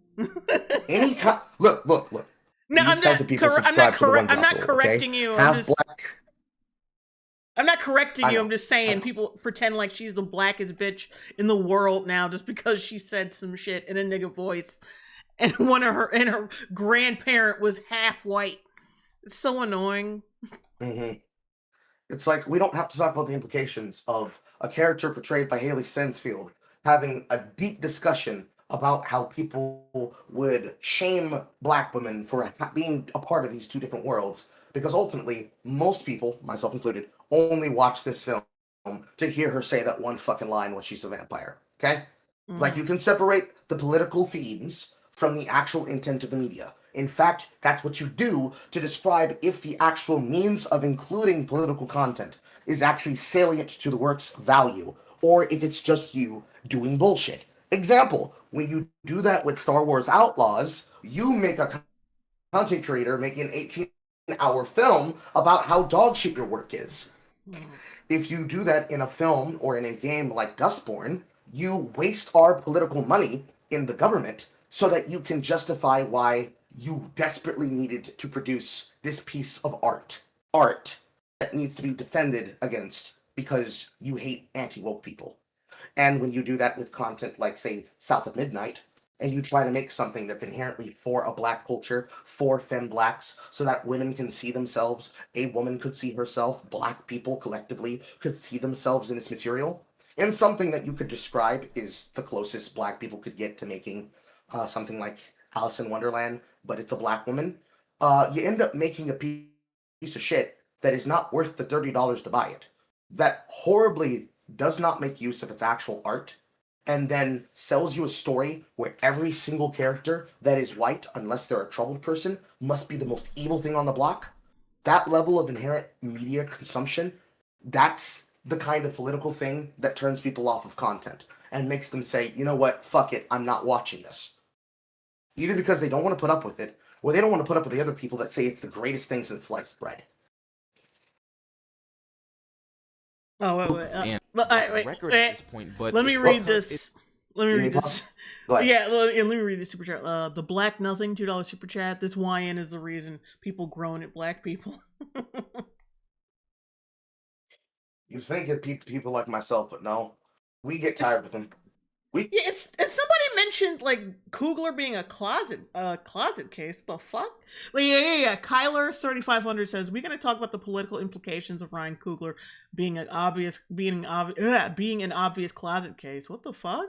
Look. No, These kinds of people subscribe to the one I'm not drop rule, correcting okay? you. Half black. I'm not correcting you. know, I'm just saying people pretend like she's the blackest bitch in the world now just because she said some shit in a nigga voice, and her grandparent was half white. It's so annoying. Mm-hmm. It's like, we don't have to talk about the implications of a character portrayed by Haley Stansfield having a deep discussion about how people would shame black women for being a part of these two different worlds. Because ultimately, most people, myself included, only watch this film to hear her say that one fucking line when she's a vampire. Okay? Like, you can separate the political themes from the actual intent of the media. In fact, that's what you do to describe if the actual means of including political content is actually salient to the work's value, or if it's just you doing bullshit. Example, when you do that with Star Wars Outlaws, you make a content creator making an 18-hour film about how dog shit your work is. If you do that in a film or in a game like Dustborn, you waste our political money in the government so that you can justify why you desperately needed to produce this piece of art that needs to be defended against because you hate anti-woke people. And when you do that with content like, say, South of Midnight, and you try to make something that's inherently for a black culture, for femme blacks, so that women can see themselves, a woman could see herself, black people collectively could see themselves in this material, and something that you could describe is the closest black people could get to making something like Alice in Wonderland, but it's a black woman, you end up making a piece of shit that is not worth the $30 to buy it. That horribly does not make use of its actual art, and then sells you a story where every single character that is white, unless they're a troubled person, must be the most evil thing on the block. That level of inherent media consumption, that's the kind of political thing that turns people off of content and makes them say, you know what, fuck it, I'm not watching this. Either because they don't want to put up with it, or they don't want to put up with the other people that say it's the greatest thing since sliced bread. Oh, wait. And Wait, record at this point, but let me read this. Let me read this. Go ahead. Yeah, let me read this super chat. The Black Nothing $2 super chat. This YN is the reason people groan at black people. You think it people like myself, but no. We get tired with them. Yeah, it's somebody mentioned like Coogler being a closet case. The fuck? Like, yeah. Kyler 3500 says we're gonna talk about the political implications of Ryan Coogler being an obvious closet case. What the fuck?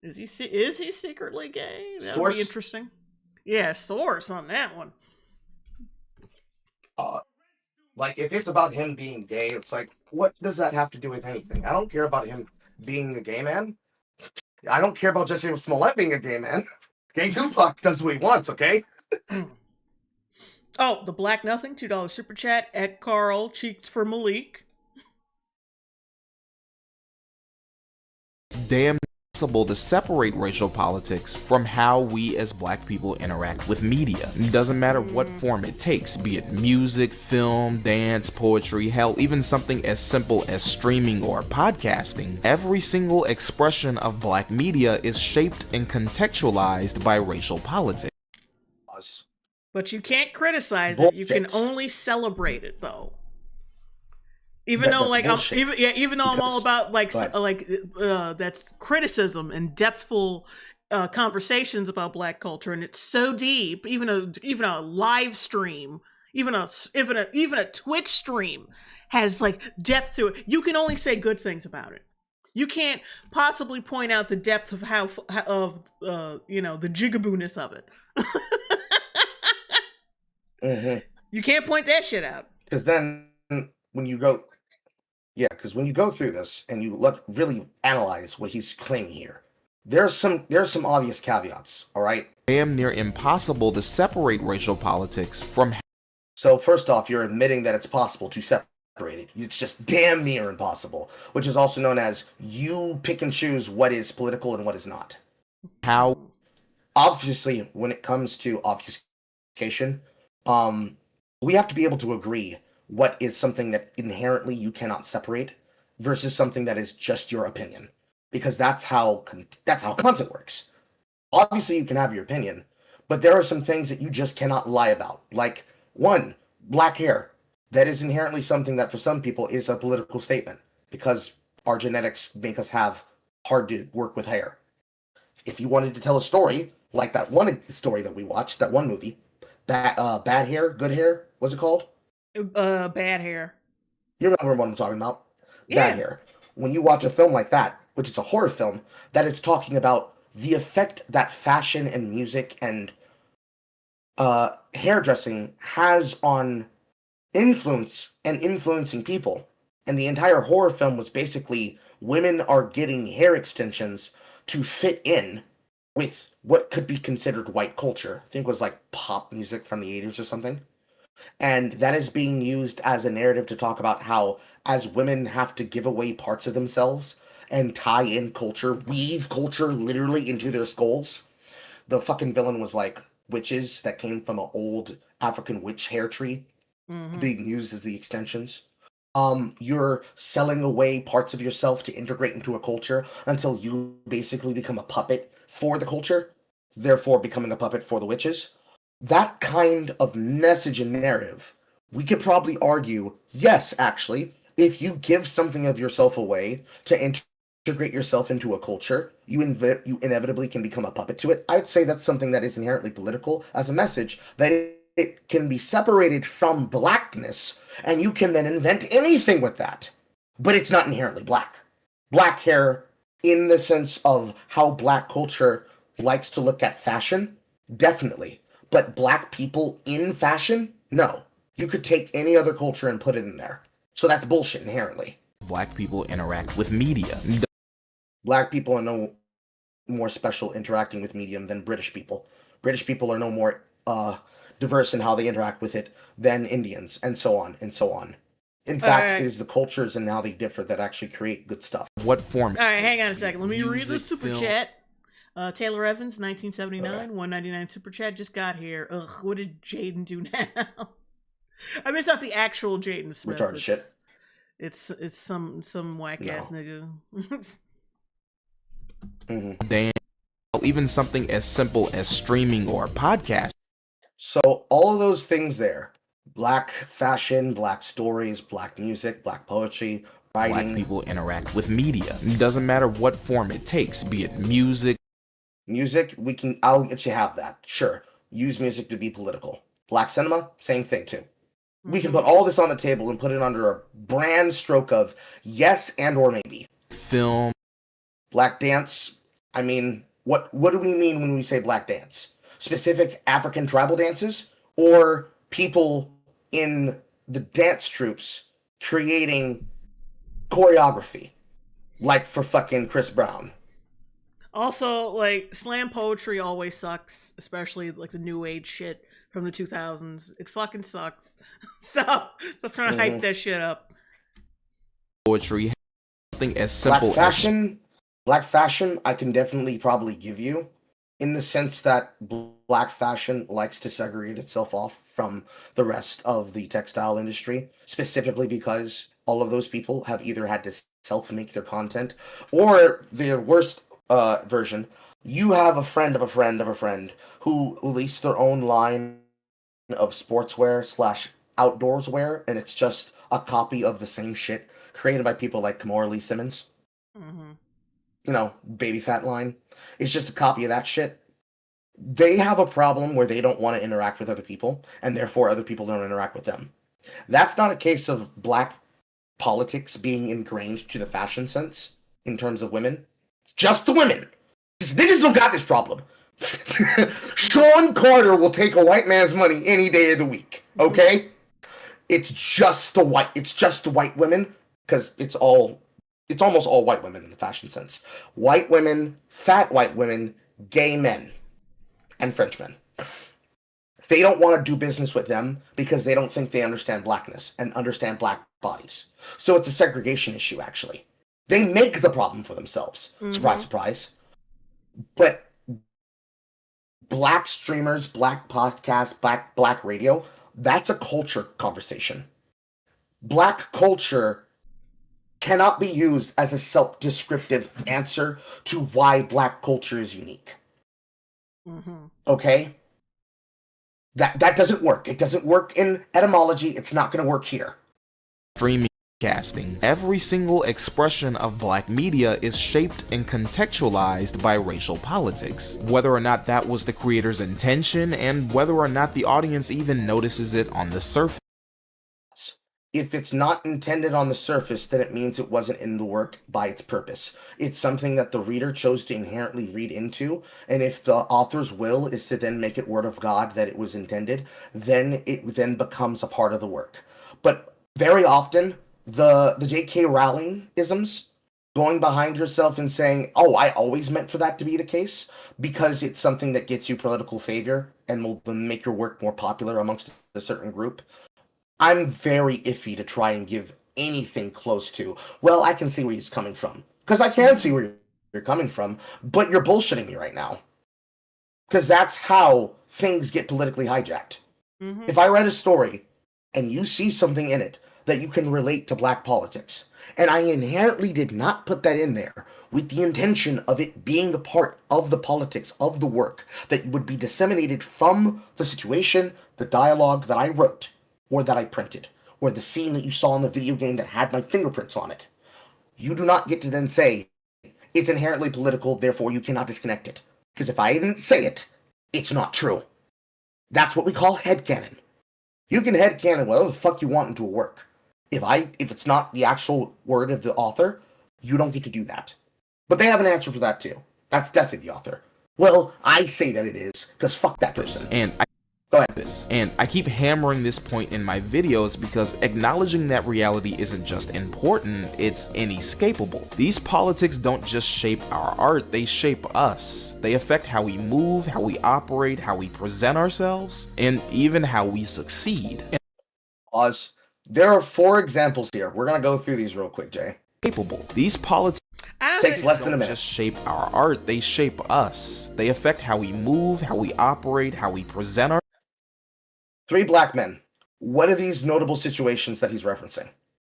Is he secretly gay? That would be interesting. Yeah, source on that one. Like, if it's about him being gay, it's like, what does that have to do with anything? I don't care about him being a gay man. I don't care about Jesse Smollett being a gay man. Gay Tupac does what he wants, okay? Oh, the Black Nothing $2 super chat at Carl Cheeks for Malik. damn impossible to separate racial politics from how we as black people interact with media. It doesn't matter what form it takes, be it music, film, dance, poetry, hell, even something as simple as streaming or podcasting. Every single expression of black media is shaped and contextualized by racial politics. But you can't criticize it. You can Bullshit. only celebrate it, though. Even though, like, even though I'm all about that's criticism and depthful conversations about Black culture, and it's so deep. Even a live stream, even a Twitch stream has like depth to it. You can only say good things about it. You can't possibly point out the depth of the jigaboo-ness of it. Mm-hmm. You can't point that shit out. Because then when you go through this and you really analyze what he's claiming here, there's some obvious caveats, all right? Damn near impossible to separate racial politics from. So first off, you're admitting that it's possible to separate it. It's just damn near impossible, which is also known as you pick and choose what is political and what is not. How? Obviously, when it comes to obfuscation, we have to be able to agree what is something that inherently you cannot separate versus something that is just your opinion, because that's how content works. Obviously, you can have your opinion, but there are some things that you just cannot lie about. Like, one, black hair. That is inherently something that for some people is a political statement because our genetics make us have hard to work with hair. If you wanted to tell a story like that one story that we watched, that one movie, that Bad Hair, Good Hair, what's it called? Bad Hair. You remember what I'm talking about? Yeah. Bad Hair. When you watch a film like that, which is a horror film, that is talking about the effect that fashion and music and hairdressing has on influence and influencing people. And the entire horror film was basically women are getting hair extensions to fit in with what could be considered white culture. I think it was like pop music from the 80s or something. And that is being used as a narrative to talk about how, as women have to give away parts of themselves and tie in culture, weave culture literally into their skulls. The fucking villain was like witches that came from an old African witch hair tree being used as the extensions. You're selling away parts of yourself to integrate into a culture until you basically become a puppet for the culture, therefore becoming a puppet for the witches. That kind of message and narrative, we could probably argue, yes, actually, if you give something of yourself away to integrate yourself into a culture, you inevitably can become a puppet to it. I'd say that's something that is inherently political as a message, that it can be separated from blackness, and you can then invent anything with that. But it's not inherently black. Black hair, in the sense of how black culture likes to look at fashion, definitely. But black people in fashion, no. You could take any other culture and put it in there. So that's bullshit inherently. Black people interact with media. Black people are no more special interacting with media than British people. British people are no more diverse in how they interact with it than Indians, and so on and so on. In fact, it is the cultures and how they differ that actually create good stuff. What form? All right, hang on a second. Let me read the Music, super film. chat. Taylor Evans, 1979, 199 super chat just got here. Ugh, what did Jaden do now? I mean, it's not the actual Jaden Smith. Retarded shit. It's some whack ass nigga. Damn. Even something as simple as streaming or podcast. So all of those things there, black fashion, black stories, black music, black poetry, writing. Black people interact with media. It doesn't matter what form it takes, be it music. Music, I'll let you have that. Sure. Use music to be political. Black cinema, same thing too. We can put all this on the table and put it under a brand stroke of yes and or maybe. Film. Black dance, I mean, what do we mean when we say black dance? Specific African tribal dances, or people in the dance troops creating choreography, like for fucking Chris Brown. Also, like, slam poetry always sucks, especially like the new age shit from the 2000s. It fucking sucks. Stop trying to hype that shit up. Poetry. Something as simple Black fashion, Black fashion, I can definitely probably give you, in the sense that black fashion likes to segregate itself off from the rest of the textile industry, specifically because all of those people have either had to self-make their content, or the worst version, you have a friend of a friend of a friend who released their own line of sportswear slash outdoors wear, and it's just a copy of the same shit created by people like Kamora Lee Simmons. Mm-hmm. You know, baby fat line. It's just a copy of that shit. They have a problem where they don't want to interact with other people, and therefore other people don't interact with them. That's not a case of black politics being ingrained to the fashion sense in terms of women. Just the women. These niggas don't got this problem. Sean Carter will take a white man's money any day of the week. Okay? It's just the white women, because it's almost all white women in the fashion sense. White women, fat white women, gay men, and French men. They don't want to do business with them because they don't think they understand blackness and understand black bodies. So it's a segregation issue, actually. They make the problem for themselves. Mm-hmm. Surprise, surprise. But black streamers, black podcasts, black radio, that's a culture conversation. Black culture cannot be used as a self-descriptive answer to why black culture is unique. Mm-hmm. Okay? That doesn't work. It doesn't work in etymology. It's not going to work here. Streaming casting. Every single expression of black media is shaped and contextualized by racial politics. Whether or not that was the creator's intention, and whether or not the audience even notices it on the surface. If it's not intended on the surface, then it means it wasn't in the work by its purpose. It's something that the reader chose to inherently read into, and if the author's will is to then make it word of God that it was intended, then it then becomes a part of the work. But very often, the J.K. Rowling isms, going behind yourself and saying, oh, I always meant for that to be the case, because it's something that gets you political favor and will then make your work more popular amongst a certain group. I'm very iffy to try and give anything close to, well, I can see where he's coming from. Because I can see where you're coming from, but you're bullshitting me right now. Because that's how things get politically hijacked. Mm-hmm. If I read a story and you see something in it that you can relate to black politics, and I inherently did not put that in there with the intention of it being a part of the politics of the work that would be disseminated from the situation, the dialogue that I wrote, or that I printed, or the scene that you saw in the video game that had my fingerprints on it. You do not get to then say, it's inherently political, therefore you cannot disconnect it. Because if I didn't say it, it's not true. That's what we call headcanon. You can headcanon whatever the fuck you want into a work. If it's not the actual word of the author, you don't get to do that. But they have an answer for that too. That's definitely the author. Well, I say that it is, because fuck that person. Go ahead. And I keep hammering this point in my videos because acknowledging that reality isn't just important, it's inescapable. These politics don't just shape our art, they shape us. They affect how we move, how we operate, how we present ourselves, and even how we succeed. Pause. There are 4 examples here. We're gonna go through these real quick, Jay. Capable. These politics takes less than a minute. Just shape our art, they shape us. They affect how we move, how we operate, how we present ourselves. 3 black men. What are these notable situations that he's referencing?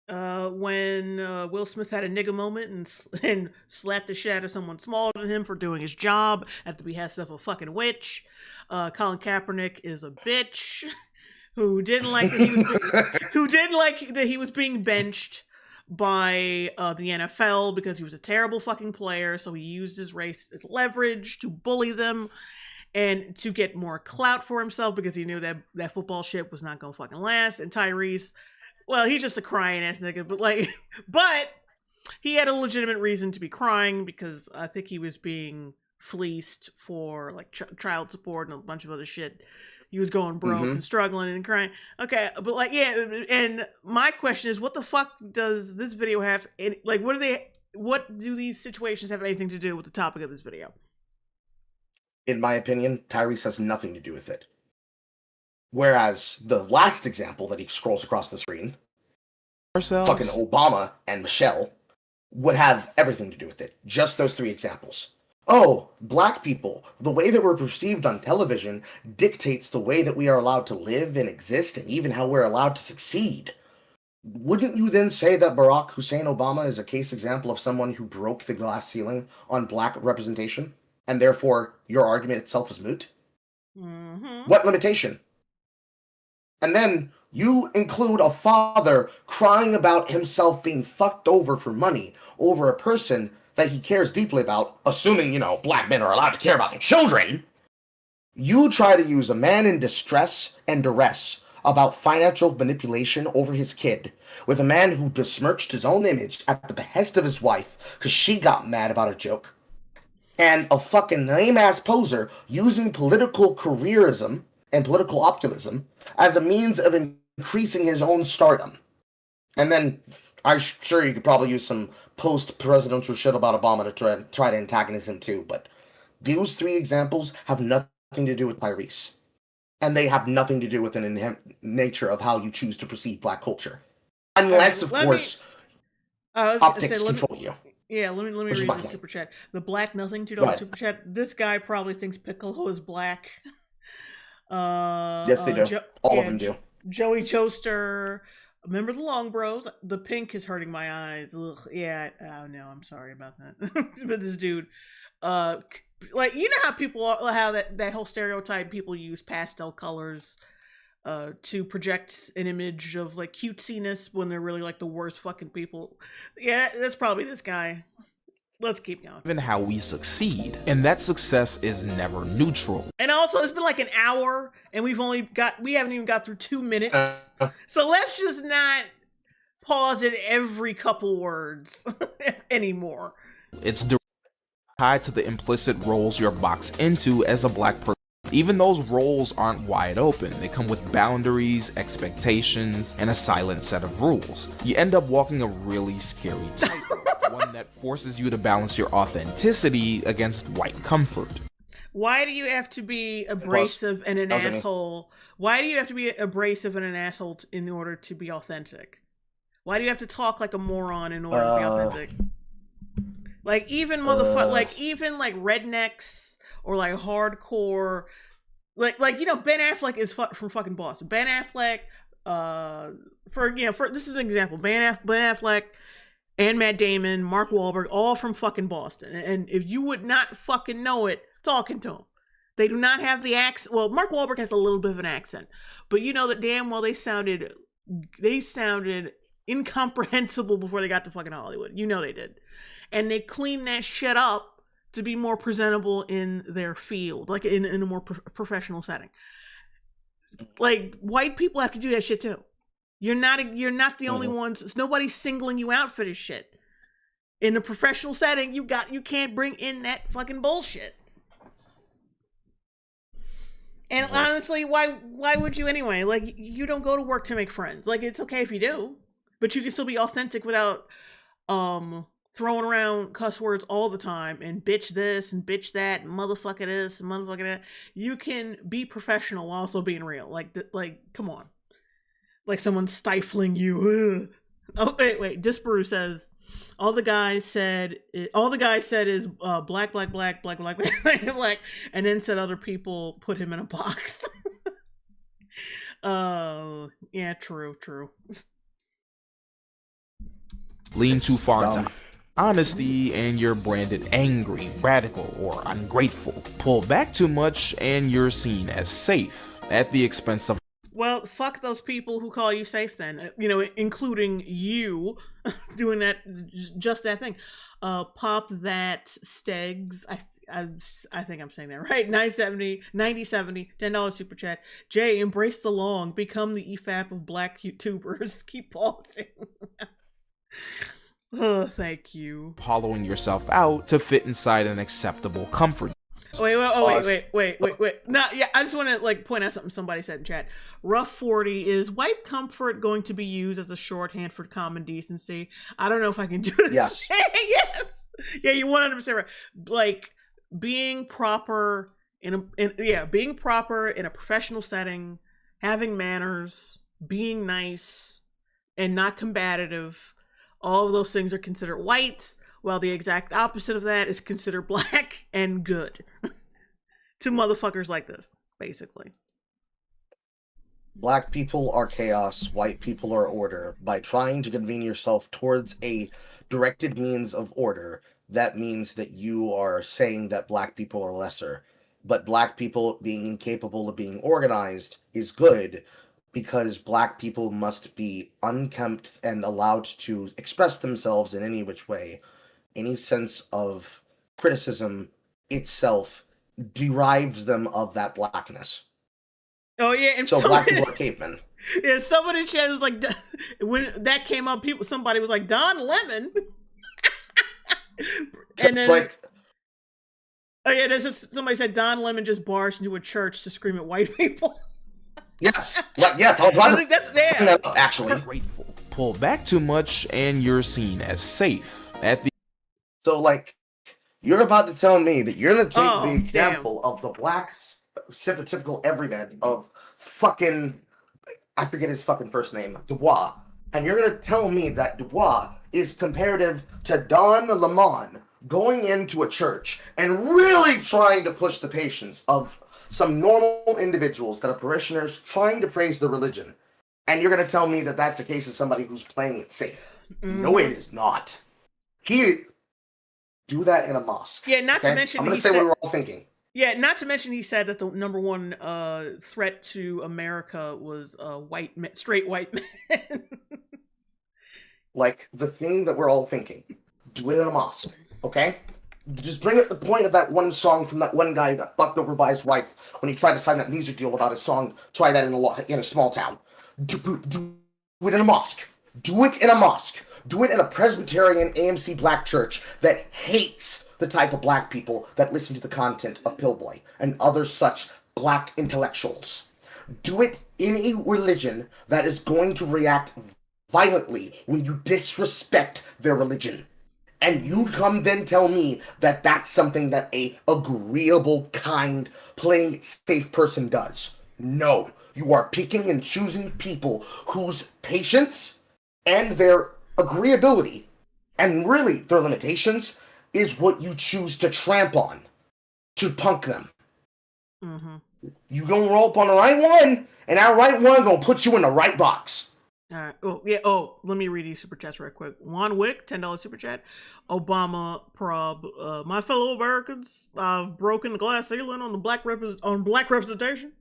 When Will Smith had a nigga moment and slapped the shit out of someone smaller than him for doing his job at the behest of a fucking witch. Colin Kaepernick is a bitch who didn't like that he was being benched by the NFL because he was a terrible fucking player. So he used his race as leverage to bully them and to get more clout for himself because he knew that football shit was not gonna fucking last. And Tyrese, well, he's just a crying ass nigga, but he had a legitimate reason to be crying because I think he was being fleeced for like child support and a bunch of other shit. He was going broke and struggling and crying. Okay, but and my question is, what the fuck does this video have? What do these situations have anything to do with the topic of this video? In my opinion, Tyrese has nothing to do with it. Whereas the last example that he scrolls across the screen, fucking Obama and Michelle, would have everything to do with it. Just those 3 examples. Oh, black people, the way that we're perceived on television dictates the way that we are allowed to live and exist and even how we're allowed to succeed. Wouldn't you then say that Barack Hussein Obama is a case example of someone who broke the glass ceiling on black representation? And therefore, your argument itself is moot? Mm-hmm. What limitation? And then you include a father crying about himself being fucked over for money over a person that he cares deeply about, assuming, black men are allowed to care about their children. You try to use a man in distress and duress about financial manipulation over his kid with a man who besmirched his own image at the behest of his wife because she got mad about a joke, and a fucking lame-ass poser using political careerism and political optimism as a means of increasing his own stardom. And then I'm sure you could probably use some post-presidential shit about Obama to try to antagonize him too, but those 3 examples have nothing to do with Tyrese. And they have nothing to do with the inherent nature of how you choose to perceive black culture. Unless, of course, optics control you. Yeah, let me read the super chat. The Black Nothing $2 super chat. This guy probably thinks Piccolo is black. Yes, they do. All of them do. Joey Choster. Remember the Long Bros? The pink is hurting my eyes. Ugh, yeah. Oh no, I'm sorry about that. But this dude, like, you know how people how that whole stereotype, people use pastel colors to project an image of like cutesiness when they're really like the worst fucking people. Yeah, that's probably this guy. Let's keep going. Even how we succeed, and that success is never neutral. And also, it's been like an hour, and we haven't even got through 2 minutes. So let's just not pause at every couple words anymore. It's tied to the implicit roles you're boxed into as a black person. Even those roles aren't wide open. They come with boundaries, expectations, and a silent set of rules. You end up walking a really scary tightrope, one that forces you to balance your authenticity against white comfort. Why do you have to be abrasive and an asshole? Why do you have to be abrasive and an asshole in order to be authentic? Why do you have to talk like a moron in order to be authentic? Like even even like rednecks or like hardcore, like Ben Affleck is from fucking Boston. Ben Affleck, for this is an example. Ben Affleck and Matt Damon, Mark Wahlberg, all from fucking Boston. And if you would not fucking know it, talking to them, they do not have the accent. Well, Mark Wahlberg has a little bit of an accent, but you know that damn well they sounded incomprehensible before they got to fucking Hollywood. You know they did. And they cleaned that shit up to be more presentable in their field, like in a more professional setting. Like white people have to do that shit too. You're not the only ones. It's nobody's singling you out for this shit. In a professional setting, you can't bring in that fucking bullshit. And honestly, why would you anyway? Like, you don't go to work to make friends. Like, it's okay if you do, but you can still be authentic without throwing around cuss words all the time and bitch this and bitch that and motherfucker this and motherfucker that. You can be professional while also being real. Like, come on. Like someone's stifling you. Oh, wait. Disparu says, all the guys said is black, and then said other people put him in a box. Yeah, true. Lean too far into honesty and you're branded angry, radical, or ungrateful. Pull back too much and you're seen as safe at the expense of. Well, fuck those people who call you safe then, including you doing just that thing. Pop that Stegs, I think I'm saying that right. 9070, $10 super chat. Jay, embrace the long, become the EFAP of black YouTubers. Keep pausing. Oh, thank you. Hollowing yourself out to fit inside an acceptable comfort. Wait. No, yeah, I just want to point out something somebody said in chat. Rough 40, is white comfort going to be used as a shorthand for common decency? I don't know if I can do this. Yes. Yes. Yeah, you're 100% right. Like, being proper being proper in a professional setting, having manners, being nice, and not combative. all of those things are considered white, while the exact opposite of that is considered black and good. To motherfuckers like this, basically. Black people are chaos, white people are order. By trying to convene yourself towards a directed means of order, that means that you are saying that black people are lesser. But black people being incapable of being organized is good, because black people must be unkempt and allowed to express themselves in any which way. Any sense of criticism itself derives them of that blackness. Oh yeah, and So black people are cavemen. Yeah, somebody in chat was like, when that came up, somebody was like, Don Lemon. And then, like, oh yeah, somebody said Don Lemon just barged into a church to scream at white people. yes, yes, I think that's there. That up, actually. Grateful. Pull back too much, and you're seen as safe. At the So, like, you're about to tell me that you're gonna take the example of the black stereotypical everyman of fucking, I forget his fucking first name, Dubois, and you're gonna tell me that Dubois is comparative to Don Lemon going into a church and really trying to push the patience of some normal individuals that are parishioners trying to praise the religion, and you're gonna tell me that that's a case of somebody who's playing it safe? No, it is not. He do that in a mosque. Yeah, not to mention I'm gonna say what we're all thinking. Yeah, not to mention he said that the number one threat to America was straight white men. Like, the thing that we're all thinking. Do it in a mosque, okay? Just bring up the point of that one song from that one guy who got fucked over by his wife when he tried to sign that music deal about his song. Try that in a small town. Do it in a mosque. Do it in a mosque. Do it in a Presbyterian AMC black church that hates the type of black people that listen to the content of Pillboy and other such black intellectuals. Do it in a religion that is going to react violently when you disrespect their religion. And you come then tell me that that's something that a agreeable, kind, playing it safe person does. No, you are picking and choosing people whose patience and their agreeability, and really their limitations, is what you choose to tramp on, to punk them. Mm-hmm. You gonna roll up on the right one, and that right one gonna put you in the right box. All right. Oh, yeah. Oh, let me read these super chats right quick. Juan Wick, $10 super chat. Obama prob. My fellow Americans, I've broken the glass ceiling on the black representation.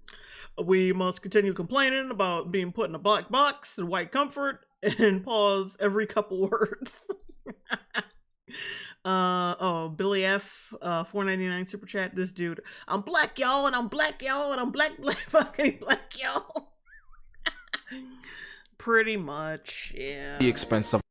We must continue complaining about being put in a black box and white comfort, and pause every couple words. Billy F, $4.99 super chat. This dude, I'm black, y'all, and I'm black, y'all, and I'm fucking black, y'all. Pretty much, yeah. The expense of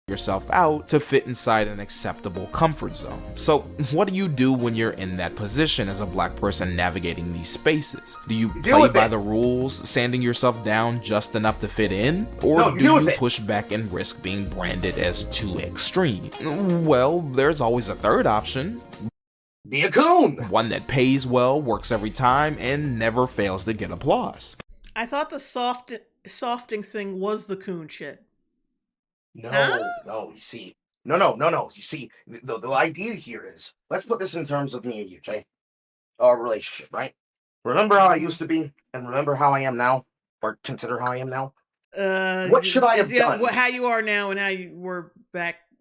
yourself out to fit inside an acceptable comfort zone. So what do you do when you're in that position as a black person navigating these spaces? Do you play by the rules, sanding yourself down just enough to fit in? Or do you push back and risk being branded as too extreme? Well, there's always a third option. Be a coon! One that pays well, works every time, and never fails to get applause. I thought the softing thing was the coon shit. No, you see. No. You see, the idea here is, let's put this in terms of me and you, okay? Our relationship, right? Remember how I used to be, and remember how I am now? Or consider how I am now? What should I have done? How you are now and how you were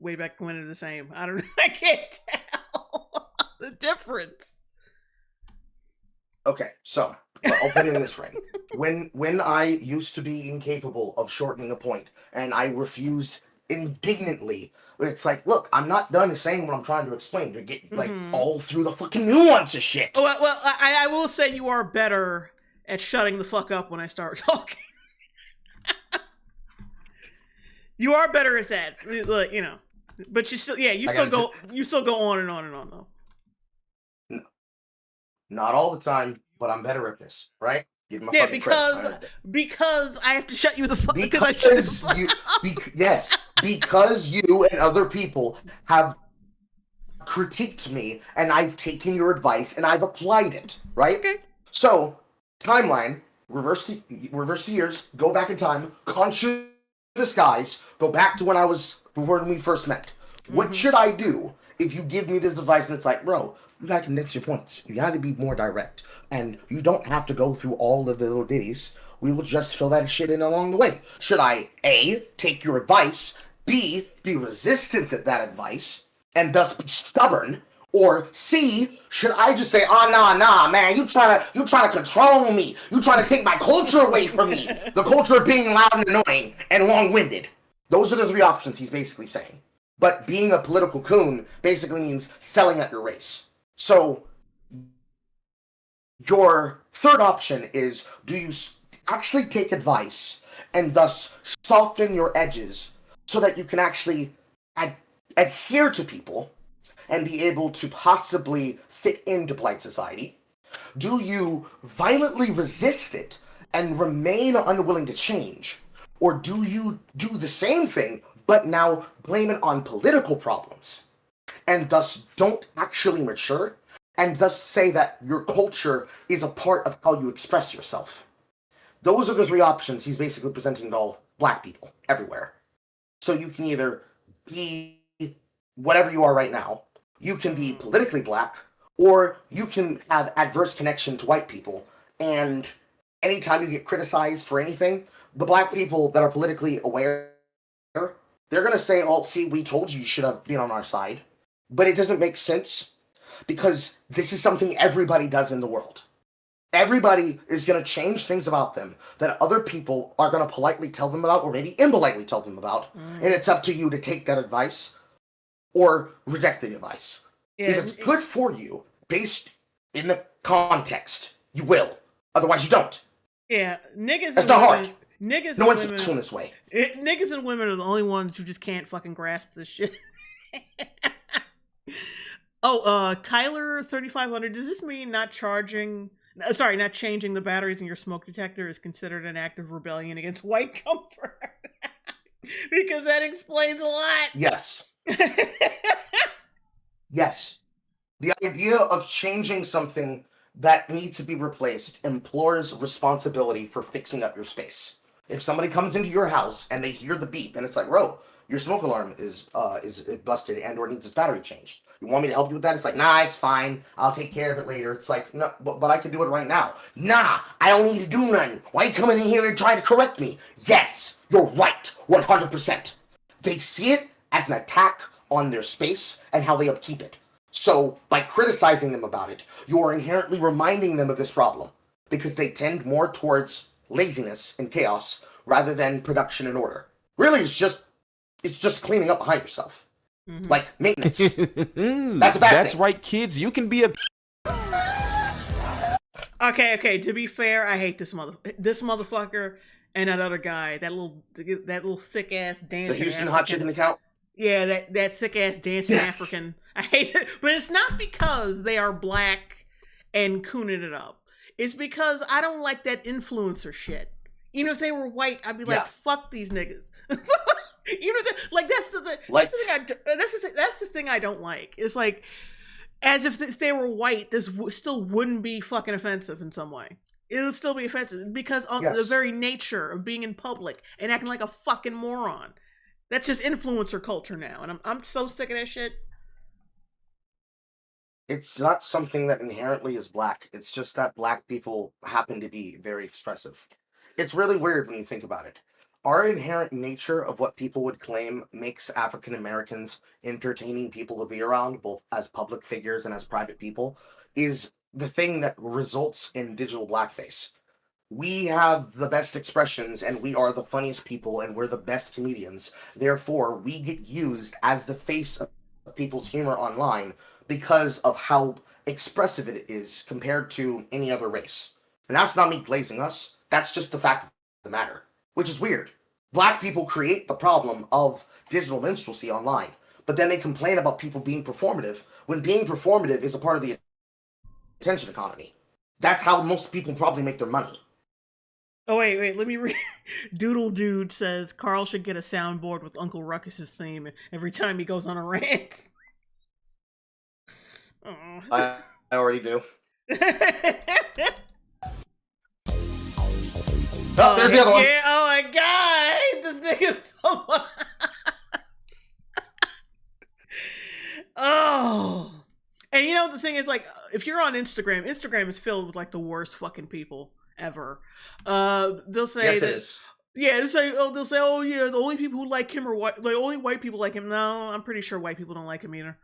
way back when are the same. I don't know. I can't tell the difference. Okay, so I'll put it in this frame. When I used to be incapable of shortening a point, and I refused indignantly, it's like, look, I'm not done saying what I'm trying to explain. You're getting like all through the fucking nuance of shit. Well, I will say you are better at shutting the fuck up when I start talking. You are better at that, you know. But you still, you still go on and on and on though. No. Not all the time, but I'm better at this, right? Give my because I have to shut you the fuck up. Yes, because you and other people have critiqued me, and I've taken your advice and I've applied it, right? Okay. So, timeline, reverse the years, go back in time, conscious disguise, go back to when I was when we first met. What should I do if you give me this advice and it's like, bro, you gotta condense your points. You gotta be more direct. And you don't have to go through all of the little ditties. We will just fill that shit in along the way. Should I, A, take your advice, B, be resistant to that advice, and thus be stubborn, or C, should I just say, oh, nah, man, you trying to control me. You trying to take my culture away from me. The culture of being loud and annoying and long-winded. Those are the three options he's basically saying. But being a political coon basically means selling out your race. So your third option is, do you actually take advice and thus soften your edges so that you can actually adhere to people and be able to possibly fit into polite society? Do you violently resist it and remain unwilling to change? Or do you do the same thing, but now blame it on political problems, and thus don't actually mature, and thus say that your culture is a part of how you express yourself? Those are the three options he's basically presenting to all black people everywhere. So you can either be whatever you are right now, you can be politically black, or you can have adverse connection to white people, and anytime you get criticized for anything, the black people that are politically aware, they're going to say, oh, see, we told you should have been on our side. But it doesn't make sense, because this is something everybody does in the world. Everybody is going to change things about them that other people are going to politely tell them about, or maybe impolitely tell them about, and it's up to you to take that advice or reject the advice. Yeah, if it's good for you, based in the context, you will. Otherwise, you don't. Yeah, niggas. That's not hard. Niggas. No one's and women, special in this way. Niggas and women are the only ones who just can't fucking grasp this shit. Kyler 3500. Does this mean not changing the batteries in your smoke detector is considered an act of rebellion against white comfort? Because that explains a lot. Yes. Yes. The idea of changing something that needs to be replaced implores responsibility for fixing up your space. If somebody comes into your house and they hear the beep and it's like, bro, your smoke alarm is busted and or needs its battery changed. You want me to help you with that? It's like, nah, it's fine. I'll take care of it later. It's like, no, but I can do it right now. Nah, I don't need to do nothing. Why you coming in here and trying to correct me? Yes, you're right, 100%. They see it as an attack on their space and how they upkeep it. So, by criticizing them about it, you are inherently reminding them of this problem, because they tend more towards laziness and chaos rather than production and order. Really, it's just cleaning up behind yourself. Mm-hmm. Like maintenance. That's a bad That's thing. right, kids. You can be a... Okay, to be fair, I hate this motherfucker and that other guy, that little thick ass dancing. The Houston African. Hot Chicken account? Yeah, that thick ass dancing African. I hate it. But it's not because they are black and cooning it up. It's because I don't like that influencer shit. Even if they were white, I'd be like, fuck these niggas. You know, that's the thing I don't like. It's like, as if they were white, this still wouldn't be fucking offensive in some way. It would still be offensive because of the very nature of being in public and acting like a fucking moron. That's just influencer culture now, and I'm so sick of that shit. It's not something that inherently is black. It's just that black people happen to be very expressive. It's really weird when you think about it. Our inherent nature of what people would claim makes African Americans entertaining people to be around, both as public figures and as private people, is the thing that results in digital blackface. We have the best expressions, and we are the funniest people, and we're the best comedians. Therefore, we get used as the face of people's humor online because of how expressive it is compared to any other race. And that's not me glazing us. That's just the fact of the matter, which is weird. Black people create the problem of digital minstrelsy online, but then they complain about people being performative when being performative is a part of the attention economy. That's how most people probably make their money. Oh, wait, let me read. Doodle Dude says Carl should get a soundboard with Uncle Ruckus's theme every time he goes on a rant. I already do. Oh, there's the other one. Yeah, oh my god, I hate this nigga so much. Oh. And you know the thing is, like, if you're on Instagram, Instagram is filled with like the worst fucking people ever. They'll say Yes, it that. is. Yeah, they'll say, oh yeah, the only people who like him are white. Like only white people like him. No, I'm pretty sure white people don't like him either.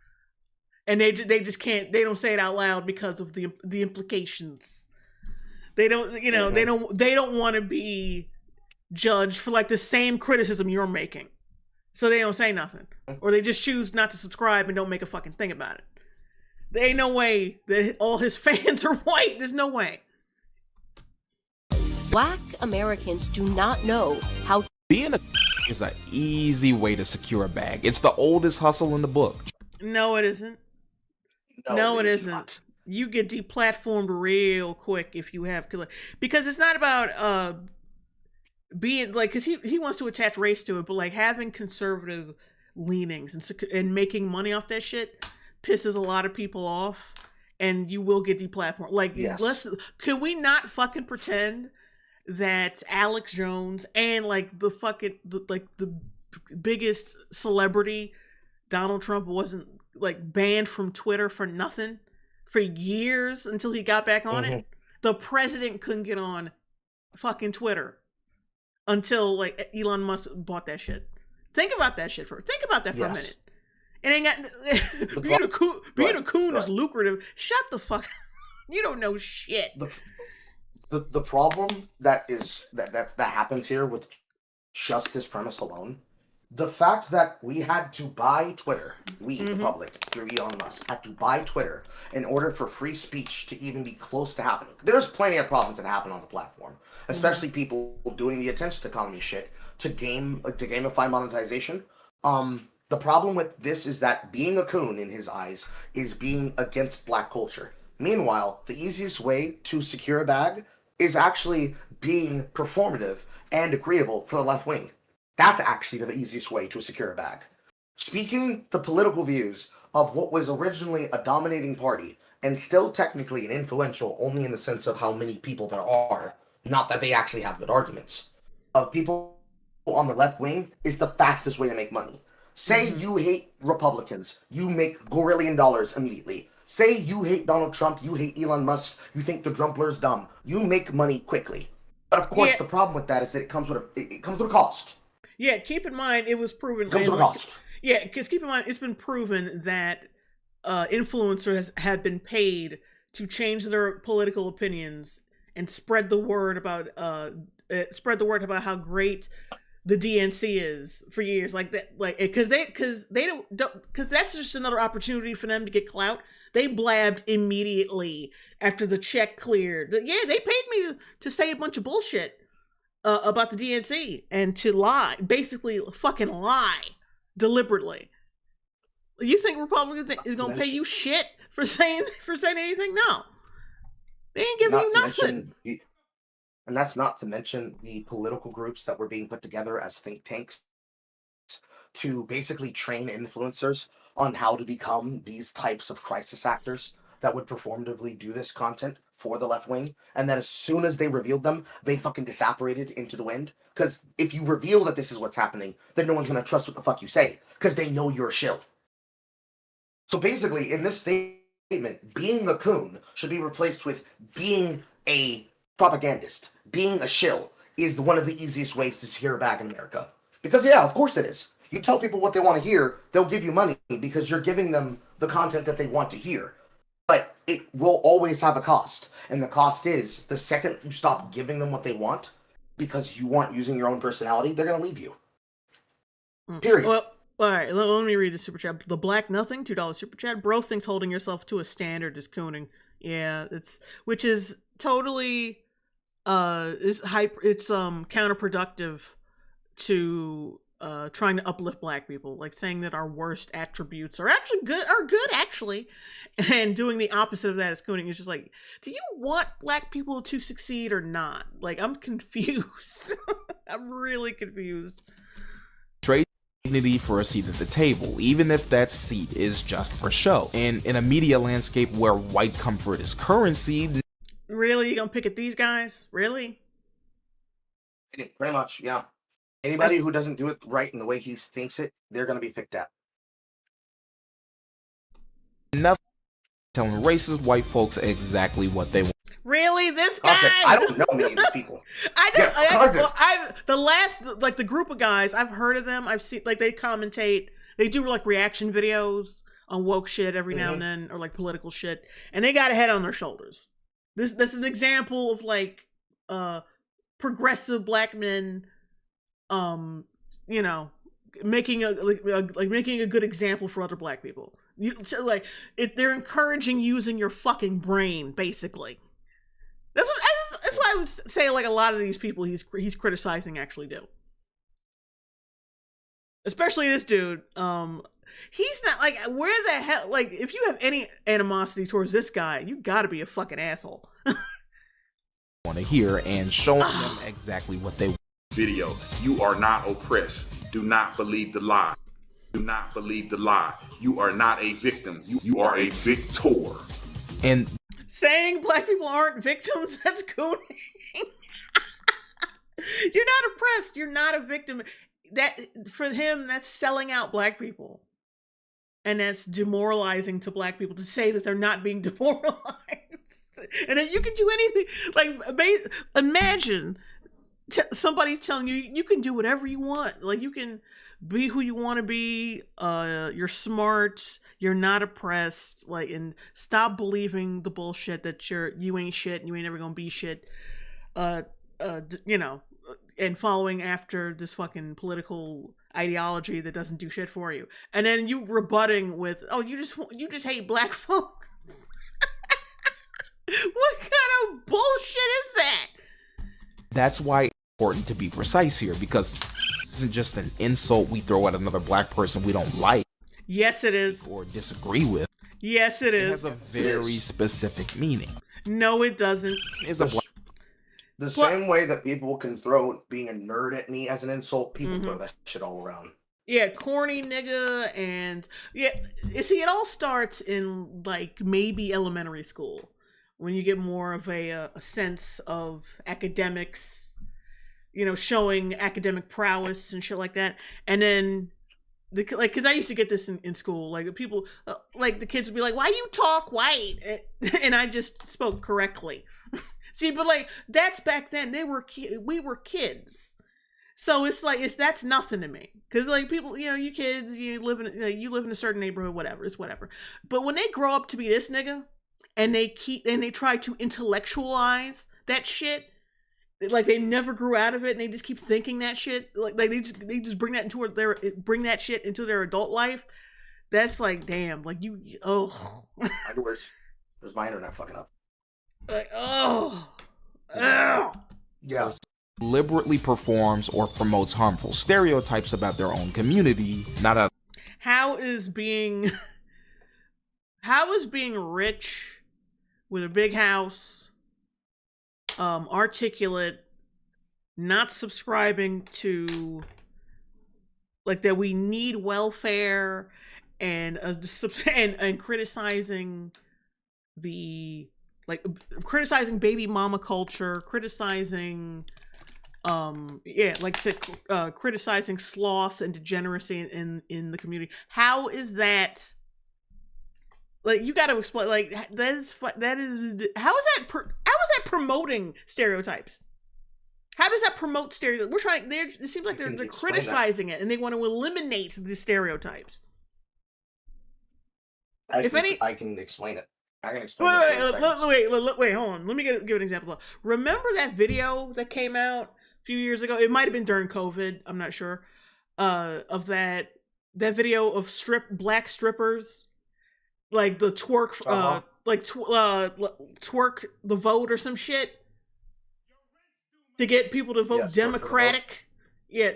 And they just can't. They don't say it out loud because of the implications. They don't. You know, they don't want to be judged for like the same criticism you're making. So they don't say nothing. Or they just choose not to subscribe and don't make a fucking thing about it. There ain't no way that all his fans are white. There's no way. Black Americans do not know how Being a is an easy way to secure a bag. It's the oldest hustle in the book. No, it isn't. No, it isn't. Not. You get deplatformed real quick if you have, because it's not about being like, because he wants to attach race to it, but like having conservative leanings and making money off that shit pisses a lot of people off, and you will get deplatformed. Like, Yes. can we not fucking pretend that Alex Jones and like the biggest celebrity Donald Trump wasn't like banned from Twitter for nothing for years until he got back on it? The president couldn't get on fucking Twitter until like Elon Musk bought that shit. Think about that shit for a minute. It ain't got being a coon is lucrative. Shut the fuck. You don't know shit. The problem that happens here with just this premise alone, the fact that we had to buy Twitter, the public, through Elon Musk, had to buy Twitter in order for free speech to even be close to happening. There's plenty of problems that happen on the platform, especially people doing the attention economy shit to gamify monetization. The problem with this is that being a coon, in his eyes, is being against black culture. Meanwhile, the easiest way to secure a bag is actually being performative and agreeable for the left wing. That's actually the easiest way to secure a bag. Speaking the political views of what was originally a dominating party, and still technically an influential only in the sense of how many people there are, not that they actually have good arguments, of people on the left wing is the fastest way to make money. Say you hate Republicans, you make $1 billion immediately. Say you hate Donald Trump, you hate Elon Musk, you think the Drumpler's dumb. You make money quickly. But of course, the problem with that is that it comes with a cost. Yeah, keep in mind it was proven. It comes with a cost. Yeah, because keep in mind it's been proven that influencers have been paid to change their political opinions and spread the word about how great the DNC is for years, like that, like because that's just another opportunity for them to get clout. They blabbed immediately after the check cleared. Yeah, they paid me to say a bunch of bullshit about the DNC and to lie, basically fucking lie deliberately. You think Republicans is gonna pay you shit for saying anything? No, they ain't giving you nothing. And that's not to mention the political groups that were being put together as think tanks to basically train influencers on how to become these types of crisis actors that would performatively do this content for the left wing. And that as soon as they revealed them, they fucking disapparated into the wind. Because if you reveal that this is what's happening, then no one's going to trust what the fuck you say, because they know you're a shill. So basically, in this statement, being a coon should be replaced with being a propagandist. Being a shill is one of the easiest ways to secure a bag in America. Because yeah, of course it is. You tell people what they want to hear, they'll give you money because you're giving them the content that they want to hear. But it will always have a cost. And the cost is, the second you stop giving them what they want, because you aren't using your own personality, they're going to leave you. Period. Well, all right, let me read the super chat. The Black Nothing, $2 super chat. Bro thinks holding yourself to a standard is cooning. Yeah, which is totally it's counterproductive to trying to uplift black people, like saying that our worst attributes are actually good actually, and doing the opposite of that is cooning. It's just like, do you want black people to succeed or not? Like, I'm confused. I'm really confused. Trade dignity for a seat at the table, even if that seat is just for show. And in a media landscape where white comfort is currency, really, you gonna pick at these guys? Really? Pretty much, yeah. Anybody who doesn't do it right in the way he thinks it, they're going to be picked at. Enough telling racist white folks exactly what they want. Really, this guy? Context. I don't know many of these people. I don't. Yeah, context. The group of guys, I've heard of them. I've seen, like, they commentate. They do like reaction videos on woke shit every now and then, or like political shit, and they got a head on their shoulders. That's an example of like progressive black men, you know, making making a good example for other black people. They're encouraging using your fucking brain, basically. That's why I would say like a lot of these people he's criticizing actually do. Especially this dude. He's not like, where the hell, like, if you have any animosity towards this guy, you gotta be a fucking asshole. Want to hear and showing them exactly what they want. Video, you are not oppressed. Do not believe the lie. Do not believe the lie. You are not a victim. You are a victor. And saying black people aren't victims, that's cool. You're not oppressed. You're not a victim. That, for him, that's selling out black people. And that's demoralizing to black people to say that they're not being demoralized. And that you can do anything. Like, imagine somebody telling you, you can do whatever you want. Like, you can be who you want to be. You're smart. You're not oppressed. Like, and stop believing the bullshit that you ain't shit and you ain't ever gonna be shit. You know, and following after this fucking political ideology that doesn't do shit for you. And then you rebutting with, oh, you just hate black folks. What kind of bullshit is that? that's why it's important to be precise here, because it isn't just an insult we throw at another black person we don't like. Yes, it is. Or disagree with. Yes, it is. It has a very specific meaning. No, it doesn't. It's a the same way that people can throw being a nerd at me as an insult, people throw that shit all around. Yeah, corny nigga, and yeah, see, it all starts in like maybe elementary school when you get more of a sense of academics, you know, showing academic prowess and shit like that, and then because I used to get this in school, like people, like the kids would be like, "Why you talk white?" and I just spoke correctly. See, but like that's back then. We were kids. So it's like that's nothing to me, because like people, you know, you kids, you live in a certain neighborhood, whatever, it's whatever. But when they grow up to be this nigga, and they try to intellectualize that shit, like they never grew out of it, and they just keep thinking that shit, like they just bring that shit into their adult life. That's like, damn, like There's my internet fucking up. Like Yeah. Deliberately performs or promotes harmful stereotypes about their own community, not a. How is being rich with a big house, articulate, not subscribing to like that we need welfare, and criticizing criticizing baby mama culture, criticizing criticizing sloth and degeneracy in the community. How is that? Like, you got to explain. Like, how is that promoting stereotypes? How does that promote stereotypes? It seems like they're criticizing it, and they want to eliminate the stereotypes. I can explain it. I can explain it. Wait, hold on. Let me give an example. Remember that video that came out a few years ago? It might have been during COVID. I'm not sure. Of that video of black strippers, like the twerk, twerk the vote or some shit to get people to vote Democratic. Yeah,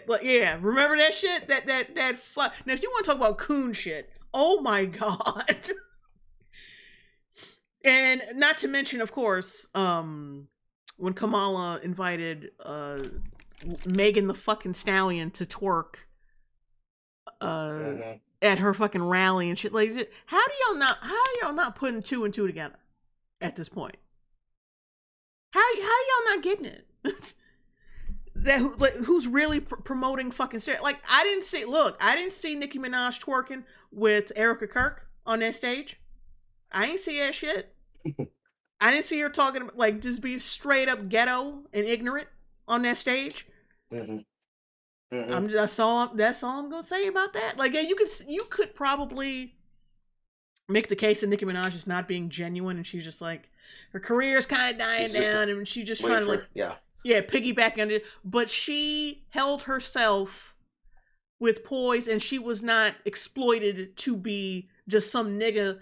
Remember that shit? That fuck. Now, if you want to talk about coon shit, oh my god. And not to mention, of course, when Kamala invited Megan the fucking Stallion to twerk at her fucking rally and shit, like, how are y'all not putting two and two together at this point? How are y'all not getting it? Who's really promoting fucking like, I didn't see Nicki Minaj twerking with Erica Kirk on that stage. I ain't see that shit. I didn't see her talking about, like, just be straight up ghetto and ignorant on that stage. Mm-hmm. Mm-hmm. That's all I'm gonna say about that. Like, yeah, you could probably make the case that Nicki Minaj is not being genuine, and she's just like, her career is kind of dying down, and she's just trying to, like, yeah, piggyback on it. But she held herself with poise, and she was not exploited to be just some nigga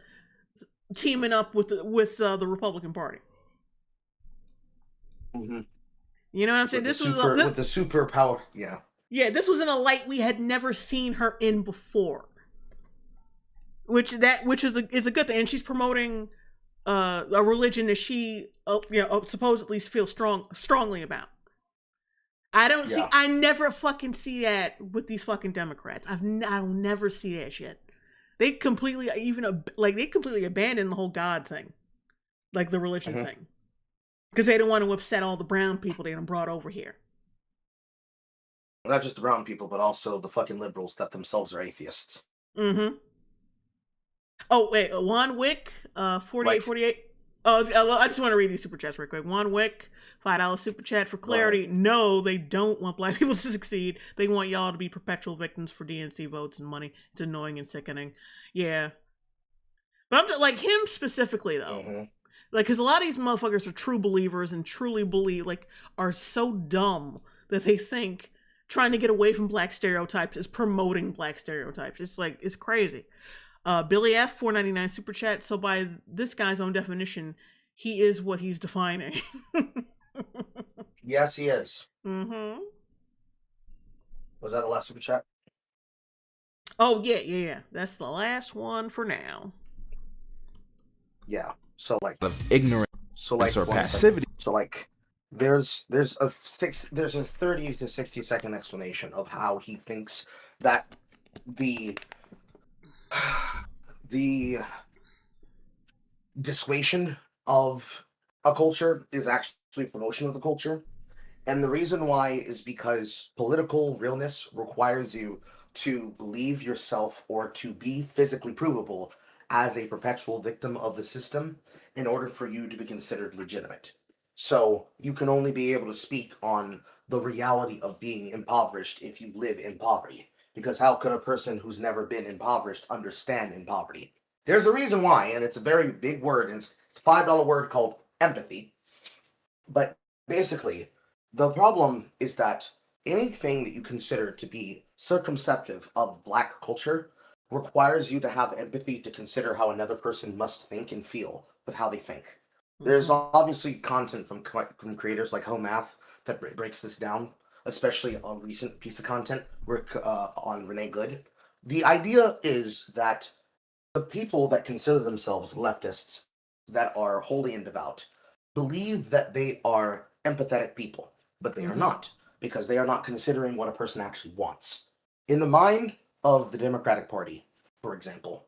teaming up with the Republican Party. Mm-hmm. You know what I'm saying? With the superpower, yeah. Yeah, this was in a light we had never seen her in before. Which is a good thing, and she's promoting a religion that she supposedly feels strongly about. I never fucking see that with these fucking Democrats. I'll never see that shit. They completely abandon the whole God thing, like the religion thing, because they don't want to upset all the brown people they done brought over here. Not just the brown people, but also the fucking liberals that themselves are atheists. Mm-hmm. Oh, wait, Juan Wick, 4848. Oh, I just want to read these super chats real quick. Juan Wick, $5 super chat for clarity. Right. No, they don't want black people to succeed. They want y'all to be perpetual victims for DNC votes and money. It's annoying and sickening. Yeah. But I'm just, like, him specifically, though. Mm-hmm. Like, because a lot of these motherfuckers are true believers and truly believe, like, are so dumb that they think trying to get away from black stereotypes is promoting black stereotypes. It's like, it's crazy. Billy F, $4.99 super chat. So by this guy's own definition, he is what he's defining. Yes, he is. Mm-hmm. Was that the last super chat? Oh, yeah. That's the last one for now. Yeah. So, like, ignorance, or passivity. So, like, there's a 30 to 60 second explanation of how he thinks that the dissuasion of a culture is actually promotion of the culture. And the reason why is because political realness requires you to believe yourself or to be physically provable as a perpetual victim of the system in order for you to be considered legitimate. So you can only be able to speak on the reality of being impoverished if you live in poverty. Because how can a person who's never been impoverished understand in poverty? There's a reason why, and it's a very big word, and it's a $5 word called empathy. But basically, the problem is that anything that you consider to be circumspective of black culture requires you to have empathy to consider how another person must think and feel with how they think. Mm-hmm. There's obviously content from creators like Home Math that breaks this down, especially a recent piece of content on Renee Good. The idea is that the people that consider themselves leftists that are holy and devout believe that they are empathetic people, but they are not, because they are not considering what a person actually wants. In the mind of the Democratic Party, for example,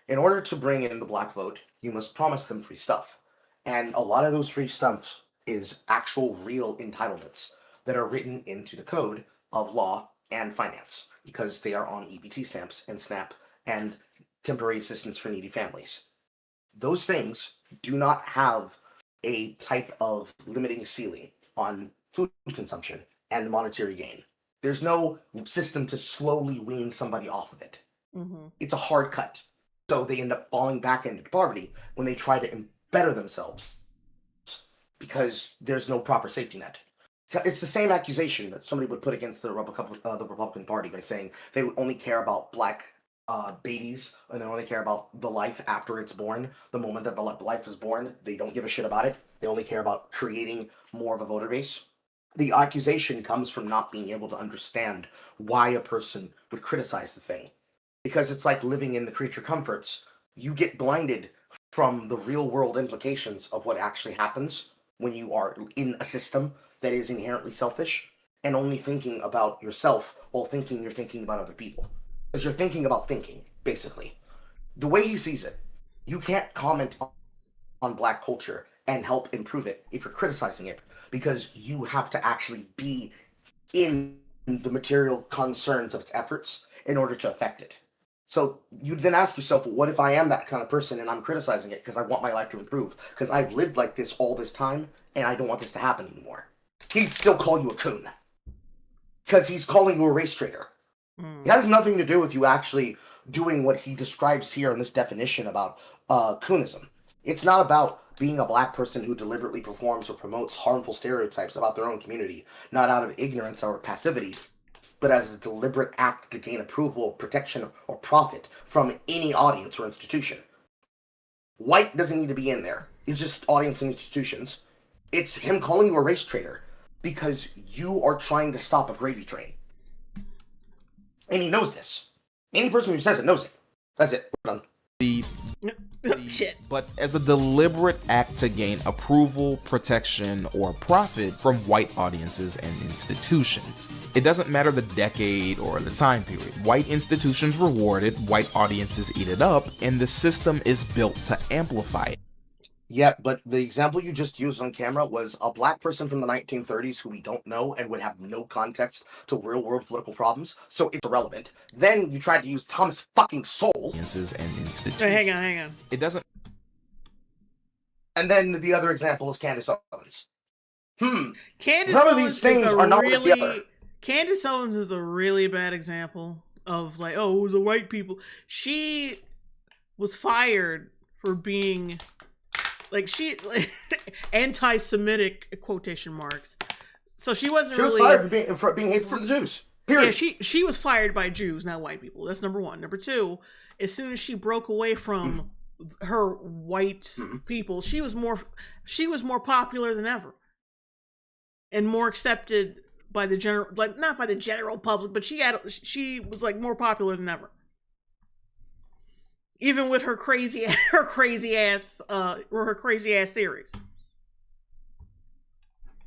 in order to bring in the black vote, you must promise them free stuff. And a lot of those free stuff is actual real entitlements that are written into the code of law and finance, because they are on EBT stamps and SNAP and temporary assistance for needy families. Those things do not have a type of limiting ceiling on food consumption and monetary gain. There's no system to slowly wean somebody off of it. Mm-hmm. It's a hard cut. So they end up falling back into poverty when they try to better themselves because there's no proper safety net. It's the same accusation that somebody would put against the Republican Party by saying they would only care about black babies and they only care about the life after it's born. The moment that the life is born, they don't give a shit about it. They only care about creating more of a voter base. The accusation comes from not being able to understand why a person would criticize the thing. Because it's like living in the creature comforts. You get blinded from the real world implications of what actually happens when you are in a system that is inherently selfish and only thinking about yourself while thinking you're thinking about other people. Because you're thinking about thinking, basically. The way he sees it, you can't comment on black culture and help improve it if you're criticizing it, because you have to actually be in the material concerns of its efforts in order to affect it. So you then ask yourself, well, what if I am that kind of person and I'm criticizing it because I want my life to improve? Because I've lived like this all this time and I don't want this to happen anymore. He'd still call you a coon. Because he's calling you a race traitor. It has nothing to do with you actually doing what he describes here in this definition about coonism. It's not about being a black person who deliberately performs or promotes harmful stereotypes about their own community, not out of ignorance or passivity, but as a deliberate act to gain approval, protection, or profit from any audience or institution. White doesn't need to be in there. It's just audience and institutions. It's him calling you a race traitor because you are trying to stop a gravy train. And he knows this. Any person who says it knows it. That's it. We're done. Shit. But as a deliberate act to gain approval, protection, or profit from white audiences and institutions. It doesn't matter the decade or the time period. White institutions reward it, white audiences eat it up, and the system is built to amplify it. Yeah, but the example you just used on camera was a black person from the 1930s who we don't know and would have no context to real-world political problems, so it's irrelevant. Then you tried to use Thomas fucking Sowell. Audiences and institutions. Hang on. It doesn't. And then the other example is Candace Owens. Candace None of Owens these things is a are not really, like the other. Candace Owens is a really bad example of like, oh, the white people. She was fired for being anti-Semitic quotation marks. So she wasn't really. She was fired for being hateful to the Jews. Period. Yeah, she was fired by Jews, not white people. That's number one. Number two, as soon as she broke away from her white people, she was more popular than ever, and more accepted by the general, like not by the general public, but she was like more popular than ever. Even with her crazy ass theories.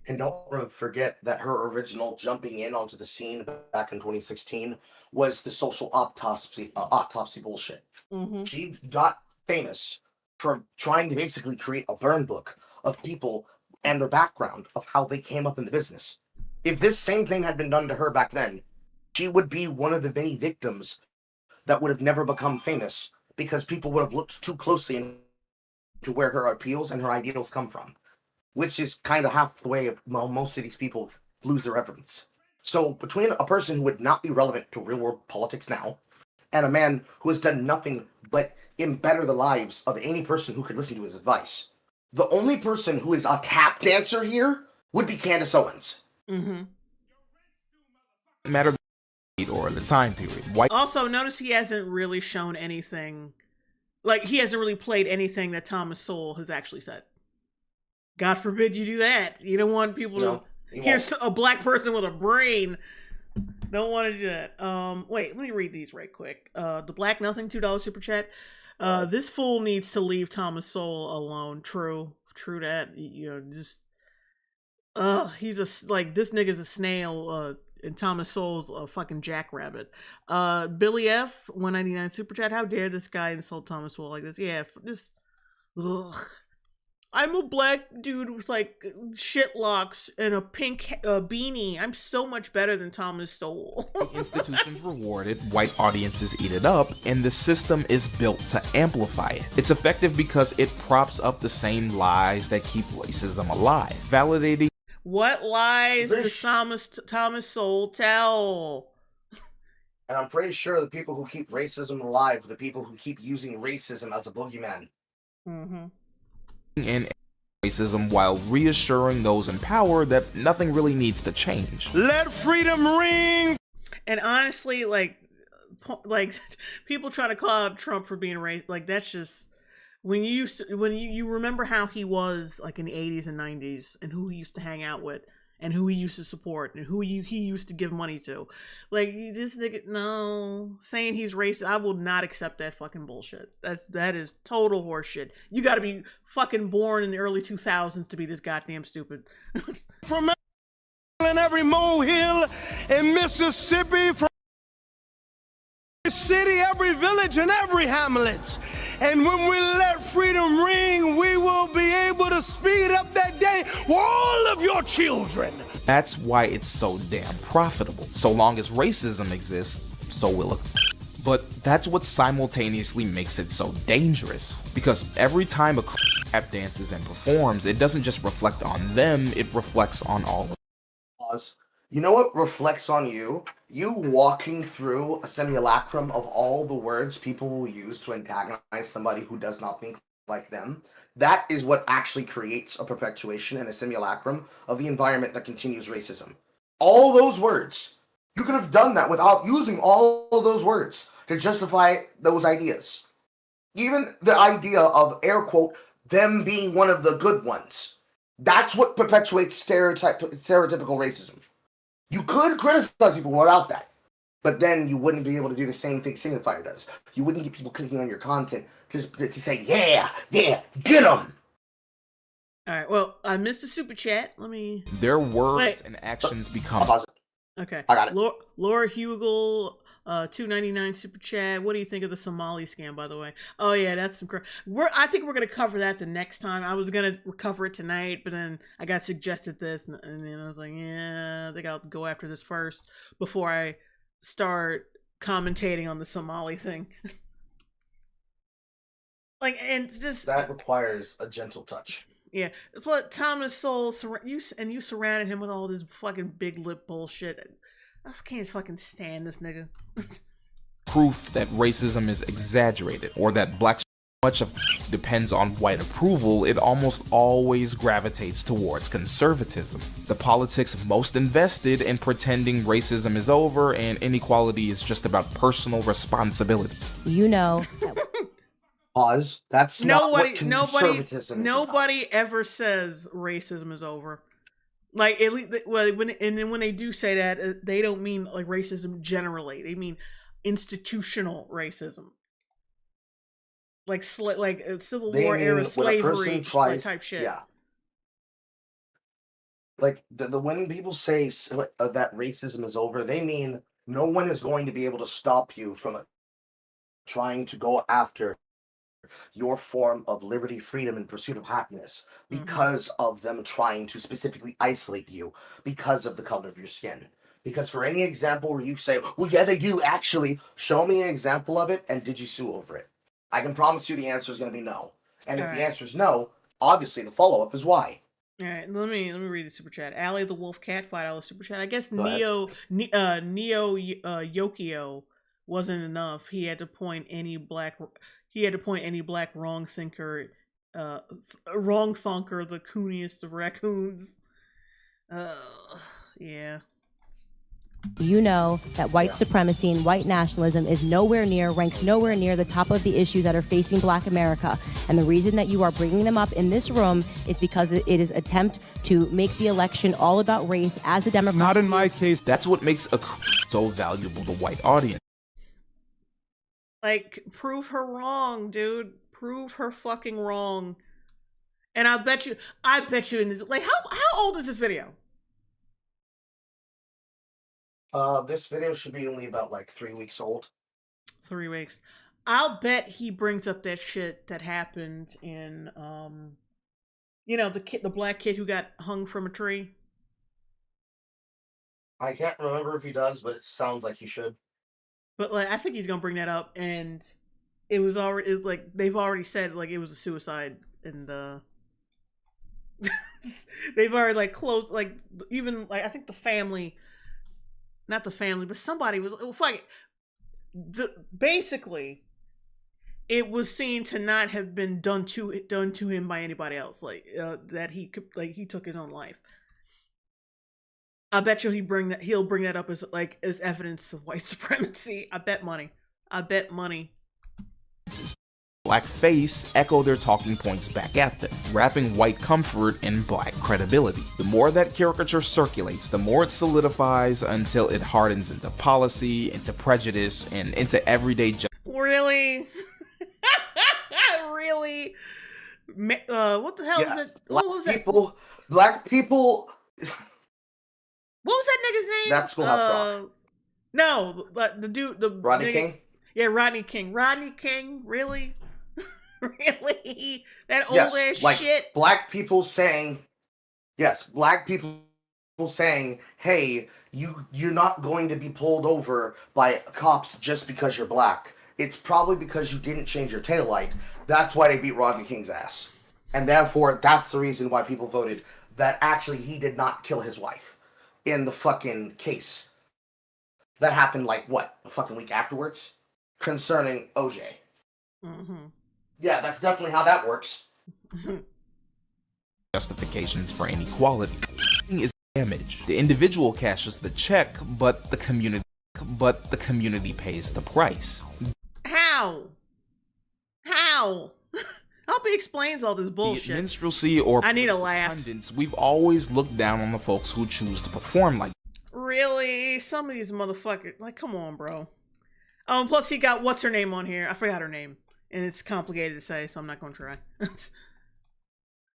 And don't forget that her original jumping in onto the scene back in 2016 was the social autopsy bullshit. She got famous for trying to basically create a burn book of people and their background of how they came up in the business. If this same thing had been done to her back then, she would be one of the many victims that would have never become famous because people would have looked too closely into where her appeals and her ideals come from, which is kind of half the way of most of these people lose their reverence. So between a person who would not be relevant to real world politics now and a man who has done nothing but embetter the lives of any person who could listen to his advice, the only person who is a tap dancer here would be Candace Owens. Matter or the time period. White. Also, notice he hasn't really shown anything, like he hasn't really played anything that Thomas Sowell has actually said. God forbid you do that. You don't want people to hear a black person with a brain. Don't want to do that. Wait, let me read these right quick. The Black Nothing $2 super chat. This fool needs to leave Thomas Sowell alone. True that. You know, just he's this nigga's a snail. And Thomas Sowell's a fucking jackrabbit. Billy F 199 super chat. How dare this guy insult Thomas Sowell like this? Yeah, just ugh. I'm a black dude with like shit locks and a pink beanie. I'm so much better than Thomas Sowell. Institutions reward it, white audiences eat it up, and the system is built to amplify it. It's effective because it props up the same lies that keep racism alive, validating. What lies does Thomas Sowell tell? And I'm pretty sure the people who keep racism alive are the people who keep using racism as a boogeyman. And racism while reassuring those in power that nothing really needs to change. Let freedom ring! And honestly, like people try to call out Trump for being racist. Like that's just when you remember how he was like in the 80s and 90s and who he used to hang out with and who he used to support and who he used to give money to. Like this nigga, no, saying he's racist, I will not accept that fucking bullshit. That is total horseshit. You got to be fucking born in the early 2000s to be this goddamn stupid. From every molehill in Mississippi, from every city, every village, and every hamlet. And when we let freedom ring, we will be able to speed up that day for all of your children. That's why it's so damn profitable. So long as racism exists, so will it. But that's what simultaneously makes it so dangerous. Because every time a tap dances and performs, it doesn't just reflect on them, it reflects on all of them. Pause. You know what reflects on you? You walking through a simulacrum of all the words people will use to antagonize somebody who does not think like them. That is what actually creates a perpetuation and a simulacrum of the environment that continues racism. All those words. You could have done that without using all of those words to justify those ideas. Even the idea of, air quote, them being one of the good ones. That's what perpetuates stereotypical racism. You could criticize people without that, but then you wouldn't be able to do the same thing Signifier does. You wouldn't get people clicking on your content to say, yeah, get them. All right. Well, I missed the super chat. Let me. Their words and actions become. Pause it. Okay. I got it. Laura Hugel, $2.99 super chat. What do you think of the Somali scam, by the way? Oh yeah, that's some. I think we're gonna cover that the next time. I was gonna cover it tonight, but then I got suggested this, and then I was like, yeah, I think I'll go after this first before I start commentating on the Somali thing. Like, and it's just that requires a gentle touch. Yeah, but Thomas Sowell, you surrounded him with all this fucking big lip bullshit. I can't fucking stand this nigga. Proof that racism is exaggerated, or that black much of depends on white approval, it almost always gravitates towards conservatism. The politics most invested in pretending racism is over and inequality is just about personal responsibility. You know. Pause. That's not what conservatism is nobody about. Ever says racism is over. Like, at least, when they do say that, they don't mean like racism generally. They mean institutional racism, like Civil War era slavery type shit. Yeah. Like when people say that racism is over, they mean no one is going to be able to stop you from trying to go after your form of liberty, freedom, and pursuit of happiness because of them trying to specifically isolate you because of the color of your skin. Because for any example where you say, well, yeah, they do actually, show me an example of it, and did you sue over it? I can promise you the answer is going to be no. And if the answer is no, obviously the follow-up is why. All right, let me read the super chat. Allie the Wolf Cat, $5 super chat. I guess Neo Yokio wasn't enough. He had to point any black wrong thonker, the cooniest of raccoons. Yeah. You know that white supremacy and white nationalism ranks nowhere near the top of the issues that are facing Black America. And the reason that you are bringing them up in this room is because it is attempt to make the election all about race as the Democrats. Not in my case. That's what makes a so valuable to white audience. Like, prove her wrong, dude. Prove her fucking wrong. And I bet you in this, like, how old is this video? This video should be only about like 3 weeks old. 3 weeks. I'll bet he brings up that shit that happened in, the black kid who got hung from a tree. I can't remember if he does, but it sounds like he should. But like, I think he's gonna bring that up, and it was already like they've already said like it was a suicide, and they've already like closed, like, even like I think the family. Not the family, but somebody was like, basically, it was seen to not have been done to him by anybody else. Like that he took his own life. I bet you he'll bring that up as evidence of white supremacy. I bet money. Blackface echo their talking points back at them, wrapping white comfort in black credibility. The more that caricature circulates, the more it solidifies until it hardens into policy, into prejudice, and into everyday Really? Really? What the hell is it? What was that? Black people. What was that nigga's name? That's Schoolhouse Rock. No, the dude, the Rodney King. Yeah, Rodney King. Rodney King, really? Really? That old ass like shit? Black people saying, hey, you're not going to be pulled over by cops just because you're black. It's probably because you didn't change your taillight. That's why they beat Rodney King's ass. And therefore, that's the reason why people voted that actually he did not kill his wife in the fucking case. That happened like, what, a fucking week afterwards? Concerning OJ. Mm-hmm. Yeah, that's definitely how that works. Justifications for inequality is damage. The individual cashes the check, but the community pays the price. How? I hope he explains all this Be it bullshit. minstrelsy or I need a laugh. pundits, we've always looked down on the folks who choose to perform like Really? Some of these motherfuckers, like, come on, bro. Plus he got what's her name on here. I forgot her name, and it's complicated to say, so I'm not gonna try.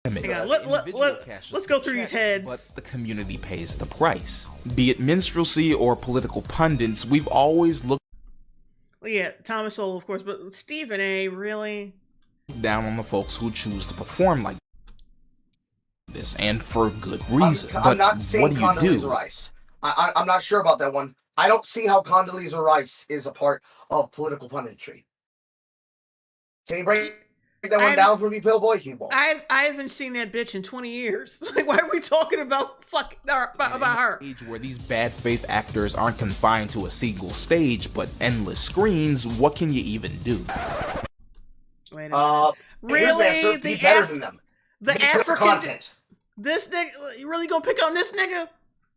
damage. Hang on, let's go through these heads. But the community pays the price. Be it minstrelsy or political pundits, we've always looked Well, yeah, Thomas Sowell, of course, but Stephen A. Really? down on the folks who choose to perform like this, and for good reason. I'm not saying what do you Condoleezza do? Rice. I'm not sure about that one. I don't see how Condoleezza Rice is a part of political punditry. Can you break that one down for me, Pillboy? He won't. I haven't seen that bitch in 20 years. Like, why are we talking about about her? Age where these bad faith actors aren't confined to a single stage, but endless screens, what can you even do? Wait a minute. Really? Really? Be better than them. The Make better African content. This nigga, you really gonna pick on this nigga?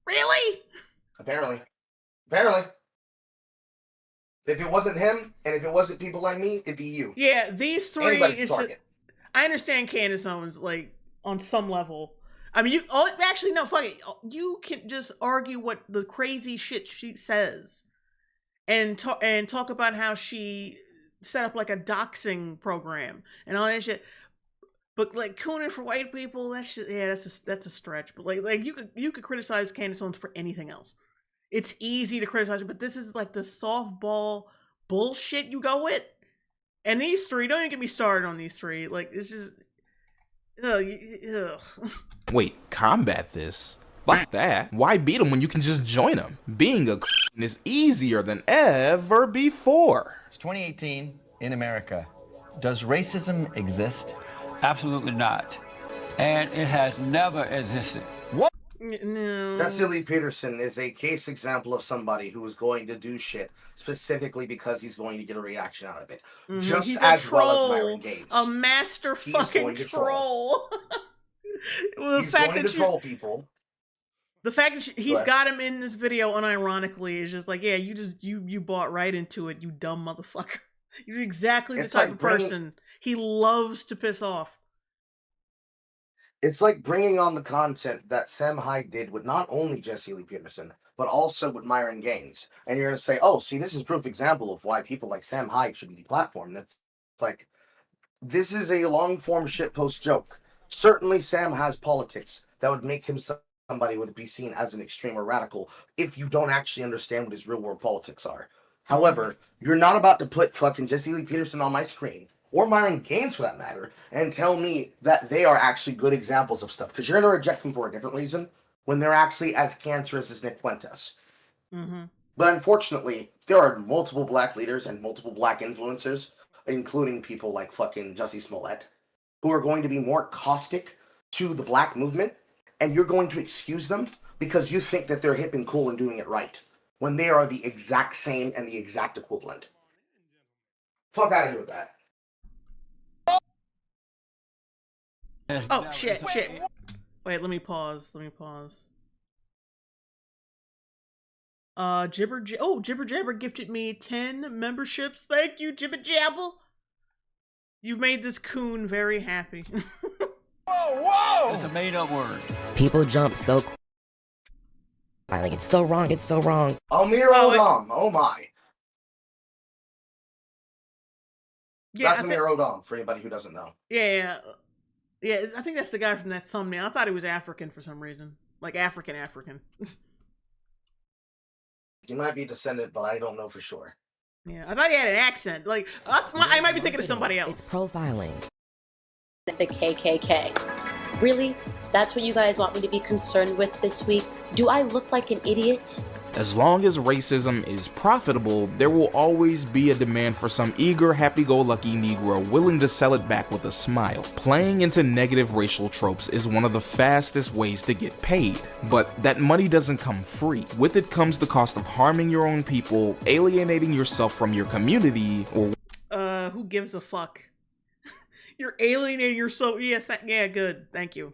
Really? Apparently. If it wasn't him, and if it wasn't people like me, it'd be you. Yeah, these three. Anybody's It's target. I understand Candace Owens, like, on some level. I mean, actually, no, fuck it. You can just argue what the crazy shit she says, and talk about how she set up like a doxing program and all that shit. But like cooning for white people, that's a stretch. But like you could criticize Candace Owens for anything else. It's easy to criticize her, but this is like the softball bullshit you go with. And these three, don't even get me started on these three. Like, it's just, ugh. Wait, combat this? Like that? Why beat them when you can just join them? Being a is easier than ever before. It's 2018 in America. Does racism exist? Absolutely not. And it has never existed. No. Jesse Lee Peterson is a case example of somebody who is going to do shit specifically because he's going to get a reaction out of it. Just He's as a well troll, as Myron Gaines. a master He's fucking going to troll. Well, He's going to troll people. The fact that he's Right. got him in this video unironically is just like, yeah, you bought right into it, you dumb motherfucker. You're exactly the It's type like of person he loves to piss off. It's like bringing on the content that Sam Hyde did with not only Jesse Lee Peterson, but also with Myron Gaines. And you're going to say, oh, see, this is proof example of why people like Sam Hyde should be deplatformed. It's like, this is a long-form shitpost joke. Certainly Sam has politics that would make him somebody who would be seen as an extreme or radical if you don't actually understand what his real-world politics are. However, you're not about to put fucking Jesse Lee Peterson on my screen, or Myron Gaines for that matter, and tell me that they are actually good examples of stuff, because you're going to reject them for a different reason when they're actually as cancerous as Nick Fuentes. Mm-hmm. But unfortunately, there are multiple black leaders and multiple black influencers, including people like fucking Jussie Smollett, who are going to be more caustic to the black movement, and you're going to excuse them because you think that they're hip and cool and doing it right, when they are the exact same and the exact equivalent. Fuck out of here with that. Oh, shit. Wait, let me pause. Jibber Jabber gifted me 10 memberships. Thank you, Jibber Jabber. You've made this coon very happy. Whoa! It's a made-up word. People jump so quick. Like, it's so wrong, it's so wrong. Amir Odom, oh my. Yeah, That's Amir Odom, for anybody who doesn't know. Yeah, I think that's the guy from that thumbnail. I thought he was African for some reason. Like African. He might be descendant, but I don't know for sure. Yeah, I thought he had an accent. Like, I might be thinking of somebody else. It's profiling. The KKK. Really? That's what you guys want me to be concerned with this week? Do I look like an idiot? As long as racism is profitable, there will always be a demand for some eager, happy-go-lucky Negro willing to sell it back with a smile. Playing into negative racial tropes is one of the fastest ways to get paid, but that money doesn't come free. With it comes the cost of harming your own people, alienating yourself from your community, or who gives a fuck? You're alienating yourself. Yeah, good. Thank you.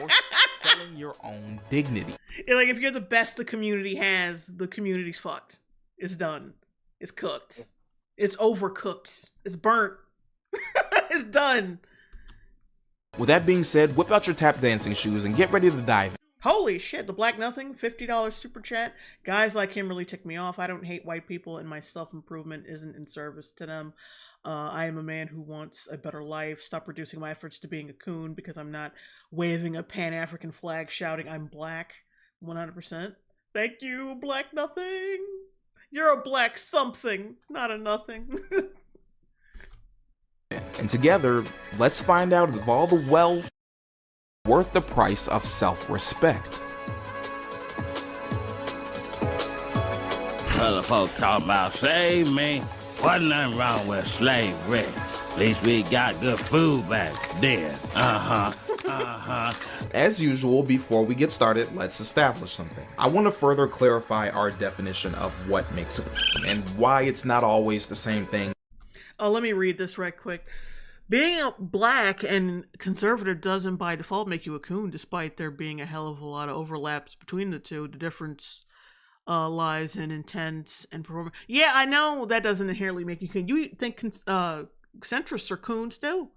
or selling your own dignity. Like, if you're the best the community has, the community's fucked. It's done. It's cooked. It's overcooked. It's burnt. It's done. With that being said, whip out your tap dancing shoes and get ready to dive in. Holy shit, the Black Nothing, $50 super chat. Guys like him really tick me off. I don't hate white people, and my self-improvement isn't in service to them. I am a man who wants a better life. Stop reducing my efforts to being a coon because I'm not waving a Pan-African flag shouting I'm black. 100%. Thank you, Black Nothing. You're a black something, not a nothing. And together, let's find out if all the wealth worth the price of self-respect. Other folks talking about save me. Wasn't nothing wrong with slavery. At least we got good food back then. As usual, before we get started, let's establish something. I want to further clarify our definition of what makes a coon and why it's not always the same thing. Let me read this right quick. Being a black and conservative doesn't by default make you a coon, despite there being a hell of a lot of overlaps between the two. The difference lies in intent and performance. Yeah, I know that doesn't inherently make you coon. You think centrists are coons too?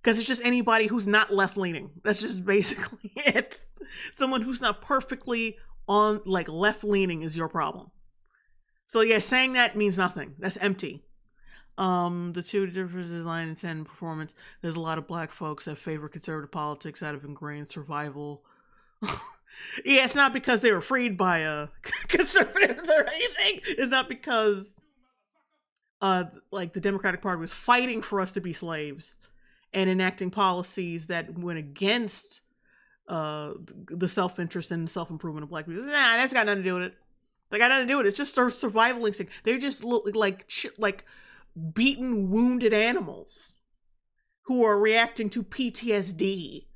Because it's just anybody who's not left-leaning. That's just basically it. Someone who's not perfectly on, like, left-leaning is your problem. So yeah, saying that means nothing. That's empty. The two differences lie in intent and performance. There's a lot of black folks that favor conservative politics out of ingrained survival. Yeah, it's not because they were freed by conservatives or anything. It's not because like the Democratic Party was fighting for us to be slaves and enacting policies that went against the self-interest and self-improvement of black people. Nah, that's got nothing to do with it. They got nothing to do with it. It's just their survival instinct. They just look like beaten, wounded animals who are reacting to PTSD.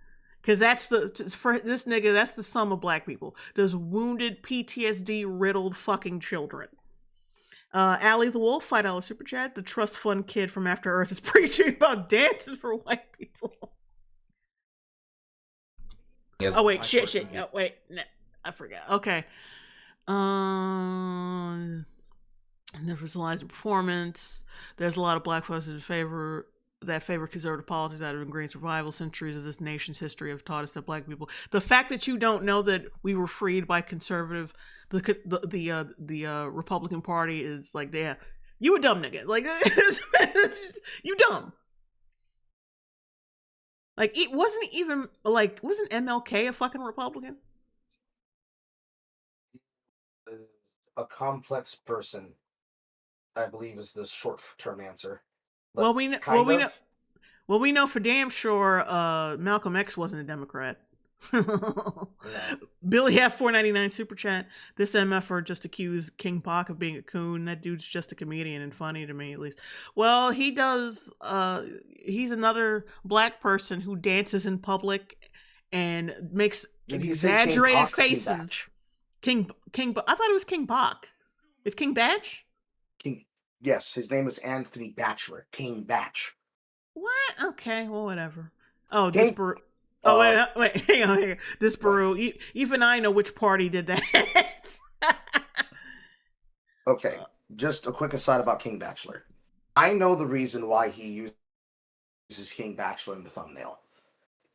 Because that's for this nigga, that's the sum of black people. Those wounded, PTSD-riddled fucking children. Allie the Wolf, $5 super chat. The trust fund kid from After Earth is preaching about dancing for white people. Yes, oh, wait, shit. Oh, wait, nah, I forgot. Okay. Difference lies in performance. There's a lot of black folks that favor conservative politics out of ingrained survival. Centuries of this nation's history have taught us that black people. The fact that you don't know that we were freed by conservative, the Republican Party is like, yeah, you a dumb nigga. Like, you dumb. Like, it wasn't even like, wasn't MLK a fucking Republican? A complex person, I believe, is the short-term answer. But Well, we know for damn sure Malcolm X wasn't a Democrat. Billy F 499 super chat. This MFer just accused King Bach of being a coon. That dude's just a comedian and funny to me, at least. Well, he does. He's another black person who dances in public and makes exaggerated faces. King. I thought it was King Bach. It's King Batch. Yes, his name is Anthony Batchelor. King Batch. What? Okay, well, whatever. Oh, this Baru. Oh, wait, hang on. This Baru. Even I know which party did that. Okay, just a quick aside about King Batchelor. I know the reason why he uses King Batchelor in the thumbnail.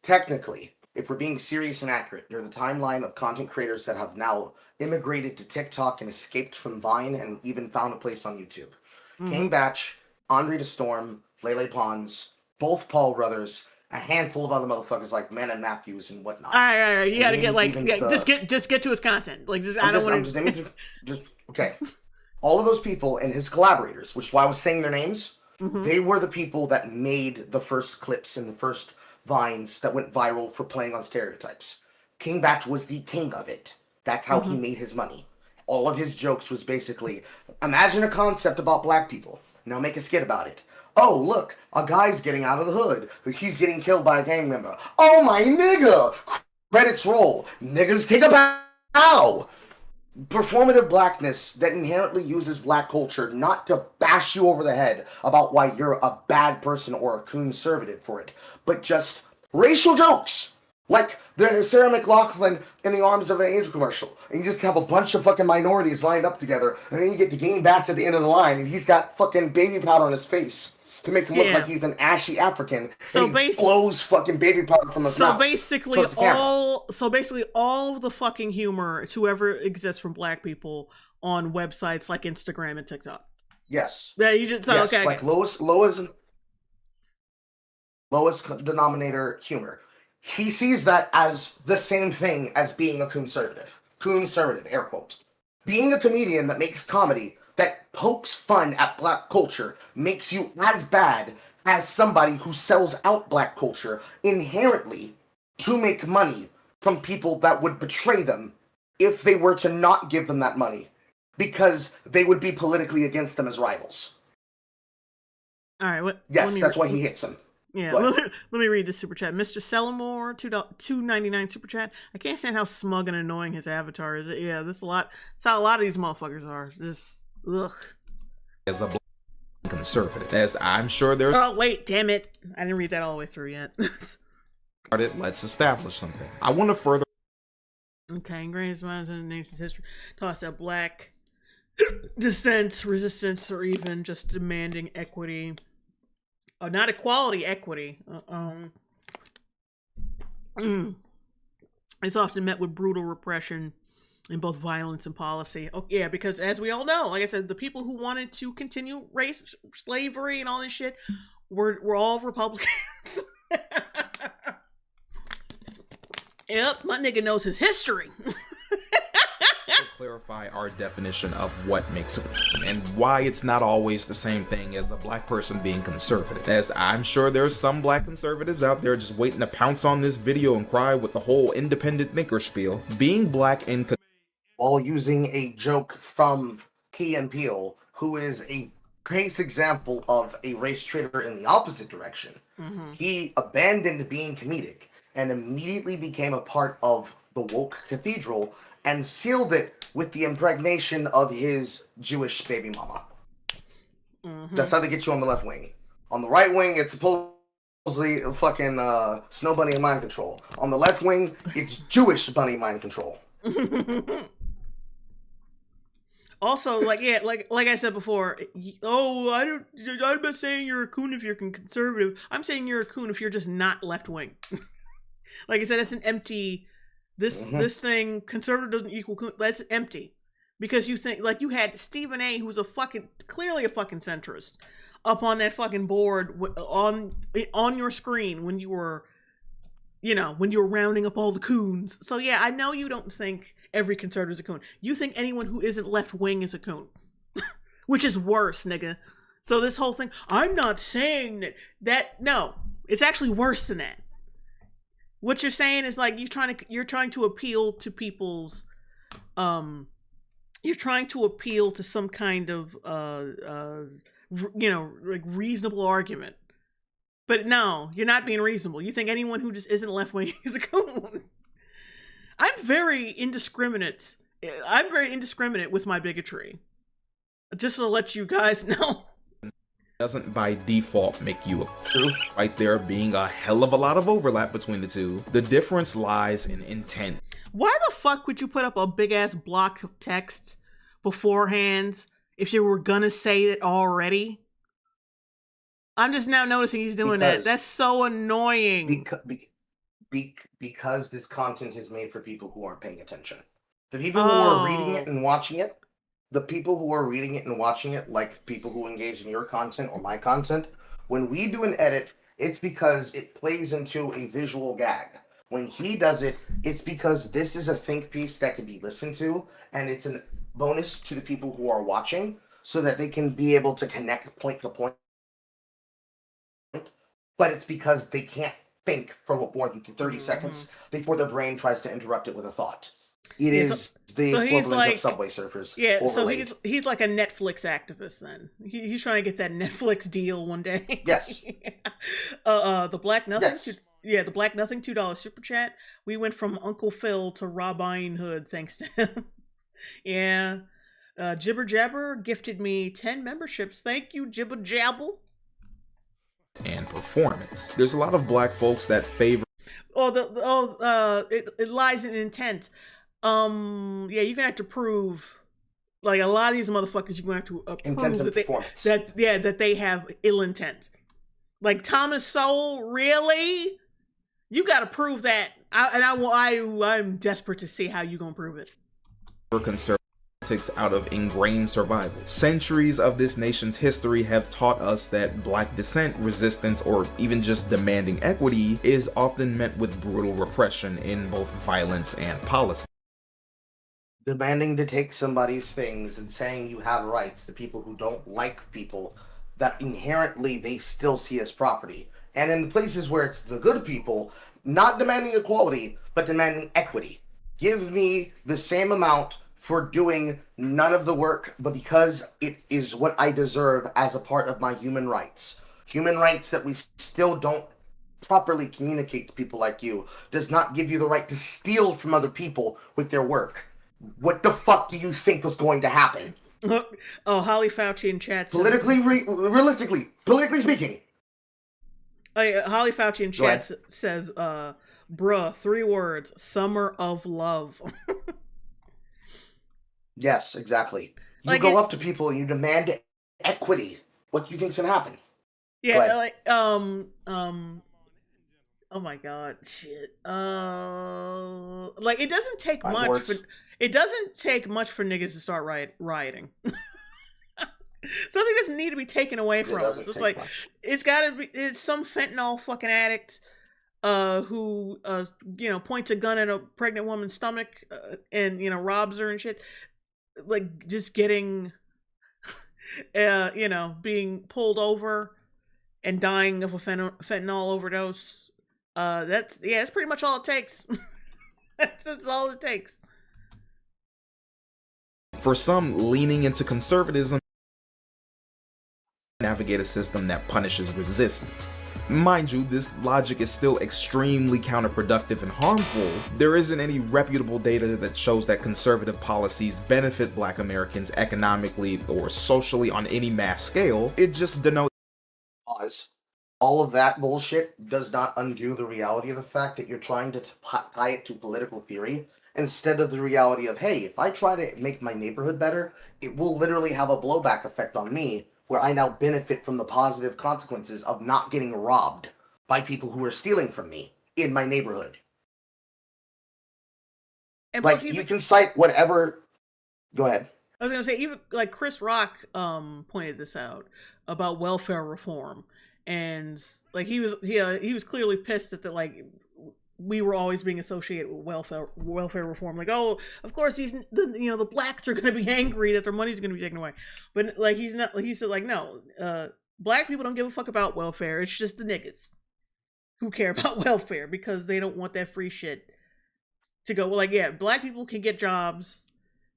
Technically, if we're being serious and accurate, near the timeline of content creators that have now immigrated to TikTok and escaped from Vine and even found a place on YouTube. King Batch, Andre the Storm, Lele Pons, both Paul brothers, a handful of other motherfuckers like Men and Matthews and whatnot. All right. You gotta get like, just get to his content. Like, okay. All of those people and his collaborators, which is why I was saying their names, they were the people that made the first clips and the first vines that went viral for playing on stereotypes. King Batch was the king of it. That's how he made his money. All of his jokes was basically, imagine a concept about black people. Now make a skit about it. Oh, look, a guy's getting out of the hood. He's getting killed by a gang member. Oh, my nigga! Credits roll. Niggas take a bow. Performative blackness that inherently uses black culture not to bash you over the head about why you're a bad person or a conservative for it, but just racial jokes. Like the Sarah McLachlan in the Arms of an Angel commercial. And you just have a bunch of fucking minorities lined up together, and then you get to Game Batch at the end of the line, and he's got fucking baby powder on his face to make him look like he's an ashy African. So basically, blows fucking baby powder from his mouth. So basically all the fucking humor to ever exist from black people on websites like Instagram and TikTok. Yes. Yeah, you just okay. Like lowest denominator humor. He sees that as the same thing as being a conservative. Conservative, air quotes. Being a comedian that makes comedy that pokes fun at black culture makes you as bad as somebody who sells out black culture inherently to make money from people that would betray them if they were to not give them that money because they would be politically against them as rivals. All right. That's why he hits them. Yeah, let me read this super chat. Mr. Sellamore, $2.99 super chat. I can't stand how smug and annoying his avatar is. Yeah, this a lot. That's how a lot of these motherfuckers are. Just ugh. As a black conservative, as I'm sure there's. Oh wait, damn it! I didn't read that all the way through yet. Let's establish something. I want to further. Okay, ingrained in the nation's history. Toss out black dissent, resistance, or even just demanding equity. Not equality, equity. It's often met with brutal repression in both violence and policy. Oh, yeah, because as we all know, like I said, the people who wanted to continue race slavery and all this shit were all Republicans. Yep, my nigga knows his history. Clarify our definition of what makes it and why it's not always the same thing as a black person being conservative, as I'm sure there's some black conservatives out there just waiting to pounce on this video and cry with the whole independent thinker spiel. Being black and while using a joke from Key and Peele, who is a case example of a race traitor in the opposite direction. He abandoned being comedic and immediately became a part of the woke cathedral and sealed it with the impregnation of his Jewish baby mama. That's how they get you on the left wing. On the right wing, it's supposedly fucking Snow Bunny and mind control. On the left wing, it's Jewish bunny mind control. Also, like I said before, I'm not saying you're a coon if you're conservative. I'm saying you're a coon if you're just not left wing. Like I said, that's an empty. This thing, conservative doesn't equal coon. That's empty, because you think like you had Stephen A, who's clearly a fucking centrist, up on that fucking board on your screen when you were rounding up all the coons. So yeah, I know you don't think every conservative is a coon. You think anyone who isn't left wing is a coon, which is worse, nigga. So this whole thing, I'm not saying that. No, it's actually worse than that. What you're saying is like you're trying to appeal to people's you're trying to appeal to some kind of like reasonable argument. But no, you're not being reasonable. You think anyone who just isn't left wing is a coon. I'm very indiscriminate with my bigotry. Just to let you guys know. Doesn't by default make you a coon, right there being a hell of a lot of overlap between the two. The difference lies in intent. Why the fuck would you put up a big ass block of text beforehand if you were gonna say it already? I'm just now noticing he's doing that. That's so annoying. Because this content is made for people who aren't paying attention. The people who are reading it and watching it, like people who engage in your content or my content, when we do an edit, it's because it plays into a visual gag. When he does it, it's because this is a think piece that can be listened to, and it's a bonus to the people who are watching so that they can be able to connect point to point. But it's because they can't think for more than 30 seconds before their brain tries to interrupt it with a thought. It Yeah, is the so he's equivalent like- of Subway Surfers. Yeah, so overlaid. he's like a Netflix activist then. He's trying to get that Netflix deal one day. Yes. The Black Nothing. Yes. The Black Nothing $2 super chat. We went from Uncle Phil to Robin Hood thanks to him. Yeah. Jibber Jabber gifted me 10 memberships. Thank you, Jibber Jabber. And performance. There's a lot of black folks that favor It lies in intent. Yeah, you're gonna have to prove, like, a lot of these motherfuckers, you're gonna have to Intent prove and that they, performance. that they have ill intent. Like Thomas Sowell, really? You gotta prove that. I'm desperate to see how you gonna prove it. conservative politics out of ingrained survival. Centuries of this nation's history have taught us that black dissent, resistance, or even just demanding equity is often met with brutal repression in both violence and policy. Demanding to take somebody's things and saying you have rights to people who don't like people that inherently they still see as property. And in the places where it's the good people, not demanding equality, but demanding equity. Give me the same amount for doing none of the work, but because it is what I deserve as a part of my human rights. Human rights that we still don't properly communicate to people like you does not give you the right to steal from other people with their work. What the fuck do you think was going to happen? Oh, Holly Fauci in chat says, Realistically, politically speaking. Holly Fauci in Go ahead. chat says, bruh, 3 words, summer of love. Yes, exactly. You Like go it- up to people and you demand equity. What do you think's gonna happen? Yeah, Go ahead. like, oh my god, shit. Like, it doesn't take Five much words. for, it doesn't take much for niggas to start rioting. Something doesn't need to be taken away from us. doesn't It's take like, much. it's gotta be, it's some fentanyl fucking addict, who, points a gun at a pregnant woman's stomach, and, robs her and shit. Like, just getting, being pulled over and dying of a fentanyl overdose. That's pretty much all it takes. That's all it takes. For some, leaning into conservatism navigate a system that punishes resistance. Mind you, this logic is still extremely counterproductive and harmful. There isn't any reputable data that shows that conservative policies benefit black Americans economically or socially on any mass scale. It just denotes Pause. All of that bullshit does not undo the reality of the fact that you're trying to tie it to political theory instead of the reality of, hey, if I try to make my neighborhood better, it will literally have a blowback effect on me where I now benefit from the positive consequences of not getting robbed by people who are stealing from me in my neighborhood. And Like, plus, you can cite whatever... Go ahead. I was gonna say, even like Chris Rock pointed this out about welfare reform, and like he was clearly pissed that we were always being associated with welfare reform. Like, oh, of course the blacks are gonna be angry that their money's gonna be taken away, but like he said like, no, black people don't give a fuck about welfare. It's just the niggas who care about welfare because they don't want that free shit to go. Well, like, yeah, black people can get jobs,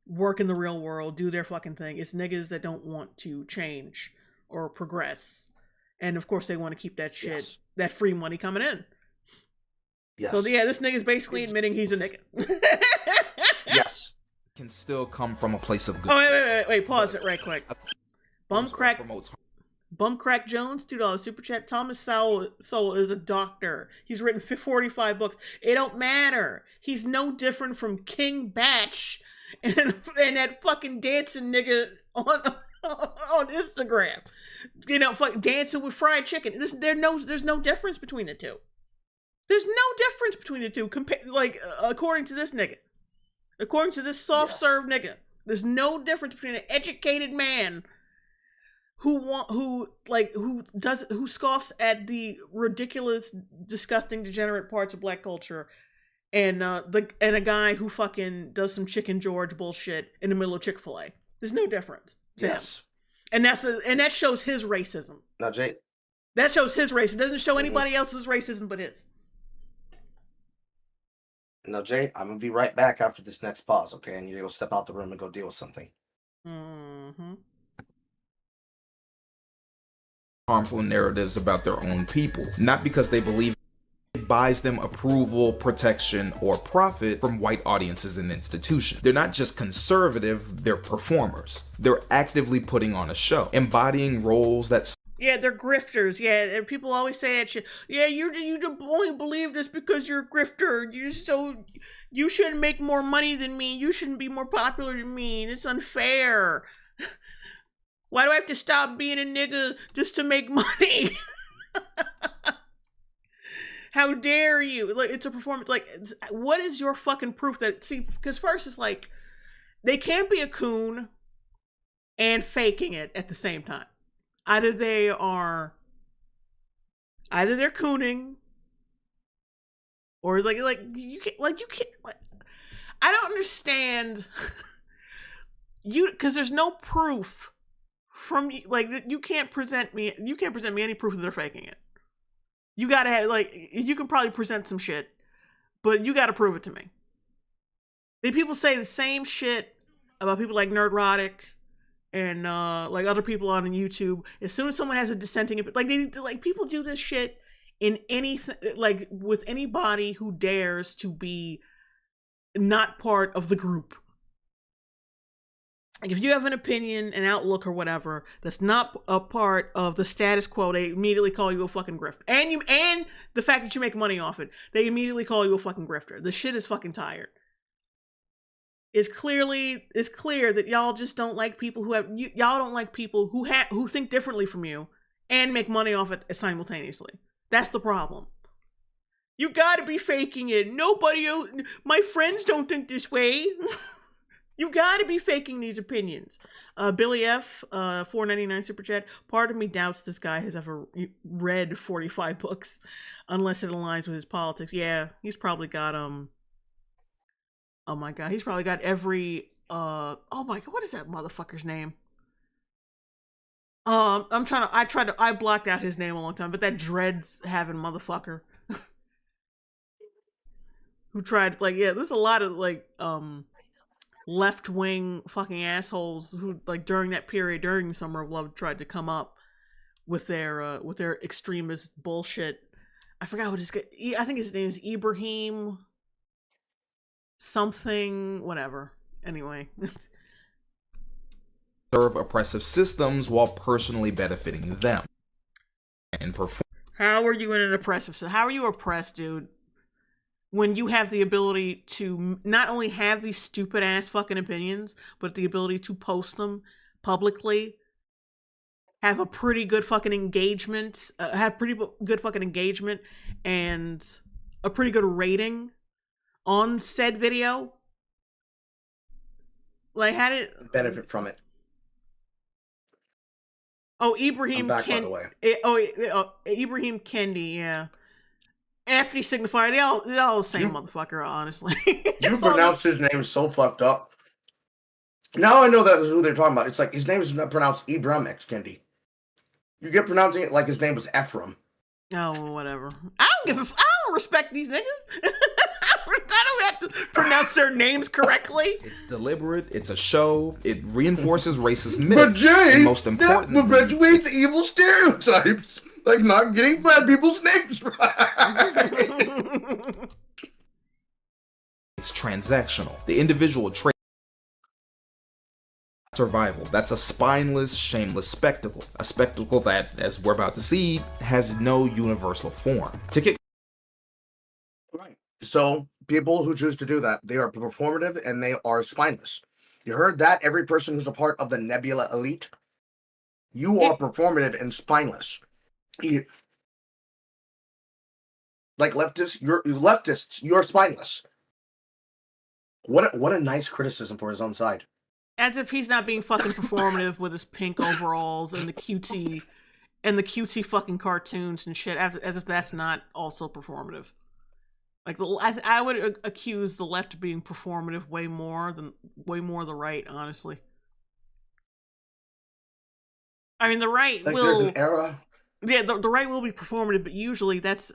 work in the real world, do their fucking thing. It's niggas that don't want to change or progress. And of course they want to keep that shit, Yes. that free money coming in. Yes. So yeah, this nigga's basically admitting he's a nigga. Yes. can still come from a place of good. Oh, wait, pause it right quick. Bumcrack promotes Bumcrack Jones, $2 super chat. Thomas Sowell is a doctor. He's written 45 books. It don't matter. He's no different from King Batch and that fucking dancing nigga on Instagram. Fucking dancing with fried chicken. There's no difference between the two. There's no difference between the two. According to this nigga. According to this soft-serve nigga. There's no difference between an educated man who scoffs at the ridiculous, disgusting, degenerate parts of black culture, and a guy who fucking does some Chicken George bullshit in the middle of Chick-fil-A. There's no difference to him. And that shows his racism. Now, Jay. That shows his racism. It doesn't show anybody else's racism but his. No, Jay, I'm gonna be right back after this next pause, okay? I need to go step out the room and go deal with something. Mm-hmm. Harmful narratives about their own people, not because they believe it buys them approval, protection, or profit from white audiences and institutions. They're not just conservative, they're performers. They're actively putting on a show, embodying roles that... Yeah, they're grifters. Yeah, and people always say that shit. Yeah, you only believe this because you're a grifter. You shouldn't make more money than me. You shouldn't be more popular than me. It's unfair. Why do I have to stop being a nigga just to make money? How dare you? Like, it's a performance. Like, what is your fucking proof that... See, because first it's like, they can't be a coon and faking it at the same time. Either they're cooning, or like you can't I don't understand you, because there's no proof from you. Like, you can't present me any proof that they're faking it. You gotta have, like, you can probably present some shit, but you gotta prove it to me. People say the same shit about people like Nerdrotic and like other people on YouTube. As soon as someone has a dissenting, like people do this shit in anything, like with anybody who dares to be not part of the group. Like, if you have an opinion, an outlook, or whatever that's not a part of the status quo, they immediately call you a fucking grifter. And the fact that you make money off it, they immediately call you a fucking grifter. The shit is fucking tired. It's clear that y'all just don't like people y'all don't like people who think differently from you and make money off it simultaneously. That's the problem. You gotta be faking it. Nobody else, my friends don't think this way. You gotta be faking these opinions. Billy F, $4.99 super chat. Part of me doubts this guy has ever read 45 books, unless it aligns with his politics. Yeah, he's probably got oh my god, he's probably got every oh my god, what is that motherfucker's name? I blocked out his name a long time, but that dreads having motherfucker who tried, like, yeah, there's a lot of like left-wing fucking assholes who, like, during that period, during the Summer of Love, tried to come up with their extremist bullshit. I forgot what I think his name is Ibrahim something, whatever. Anyway. Serve oppressive systems while personally benefiting them. And how are you in an oppressive system? How are you oppressed, dude? When you have the ability to not only have these stupid ass fucking opinions, but the ability to post them publicly, have a pretty good fucking engagement, and a pretty good rating on said video. Like, how did benefit from it? Oh, Ibrahim I'm back, by the way. Ibrahim Kendi, yeah. FD signifier, they all the same motherfucker, honestly. You pronounced his name so fucked up. Now I know that is who they're talking about. It's like his name is pronounced Ibrahim X Kendi. You get pronouncing it like his name was Ephraim. Oh, well, whatever. I don't respect these niggas. I don't have to pronounce their names correctly. It's deliberate. It's a show. It reinforces racist myths. But Jay, and most important, that perpetuates evil stereotypes, like not getting black people's names right. It's transactional. The individual trait survival. That's a spineless, shameless spectacle. A spectacle that, as we're about to see, has no universal form. To get right. So people who choose to do that, they are performative and they are spineless. You heard that? Every person who's a part of the Nebula elite, you are performative and spineless. Like leftists, you're spineless. What a nice criticism for his own side. As if he's not being fucking performative with his pink overalls and the cutesy fucking cartoons and shit. As if that's not also performative. Like, I would accuse the left of being performative way more than the right, honestly. I mean, the right like will. There's an era. Yeah, the right will be performative, but usually that's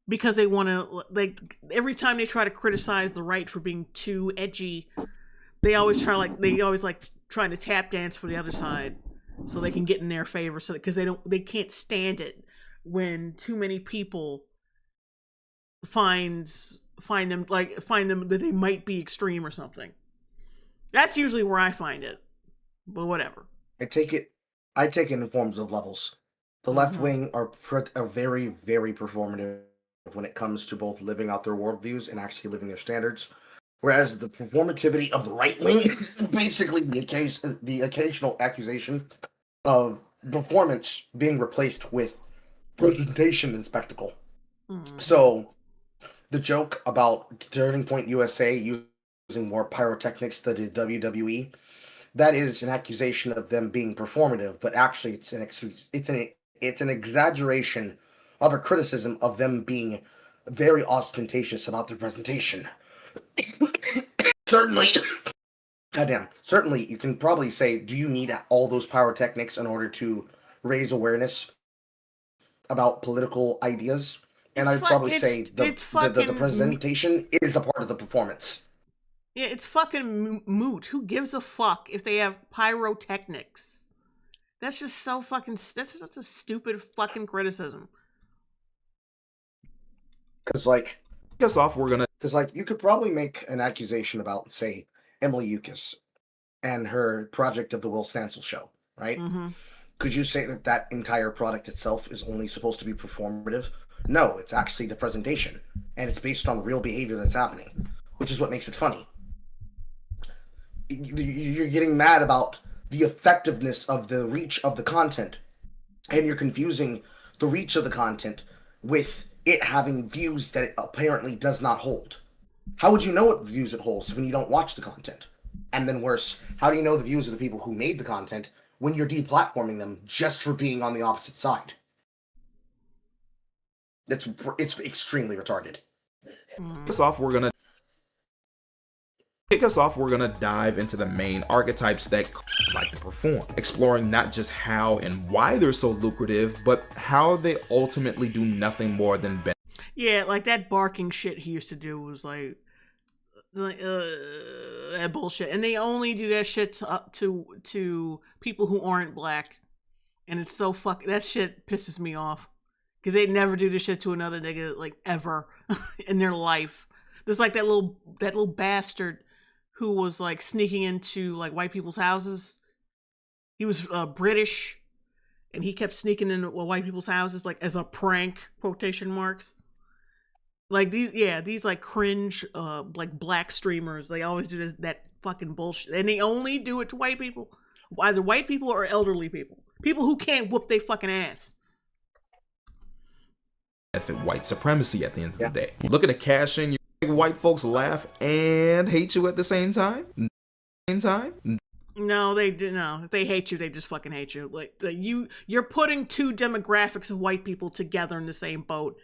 because they want to, like, every time they try to criticize the right for being too edgy, they always trying to tap dance for the other side so they can get in their favor, so because they can't stand it when too many people find them that they might be extreme or something. That's usually where I find it, but whatever. I take it in forms of levels. The left wing are very, very performative when it comes to both living out their worldviews and actually living their standards. Whereas the performativity of the right wing is basically the occasional accusation of performance being replaced with presentation and spectacle. So the joke about Turning Point USA using more pyrotechnics than the WWE, that is an accusation of them being performative, but actually it's an exaggeration of a criticism of them being very ostentatious about their presentation. Certainly, you can probably say, do you need all those pyrotechnics in order to raise awareness about political ideas? And I'd probably say the presentation is a part of the performance. Yeah, it's fucking moot. Who gives a fuck if they have pyrotechnics? That's just so fucking... That's such a stupid fucking criticism. Because, like... Because, like, you could probably make an accusation about, say, Emily Eucas and her project of the Will Stancil show, right? Could you say that entire product itself is only supposed to be performative? No, it's actually the presentation. And it's based on real behavior that's happening, which is what makes it funny. You're getting mad about the effectiveness of the reach of the content, and you're confusing the reach of the content with it having views that it apparently does not hold. How would you know what views it holds when you don't watch the content? And then worse, how do you know the views of the people who made the content when you're deplatforming them just for being on the opposite side? It's extremely retarded. Kick us off, we're gonna dive into the main archetypes that like to perform, exploring not just how and why they're so lucrative, but how they ultimately do nothing more than Yeah, like that barking shit he used to do was like that bullshit, and they only do that shit to people who aren't black, and it's so that shit pisses me off because they'd never do this shit to another nigga like ever in their life. There's like that little bastard who was like sneaking into like white people's houses. He was British, and he kept sneaking into white people's houses like as a prank, quotation marks. Like these like cringe like black streamers, they always do that fucking bullshit, and they only do it to white people, either white people or elderly people who can't whoop their fucking ass. White supremacy at the end of the day. You look at the cash in, white folks laugh and hate you at the same time. No, they do. No, if they hate you, they just fucking hate you. Like you're putting two demographics of white people together in the same boat.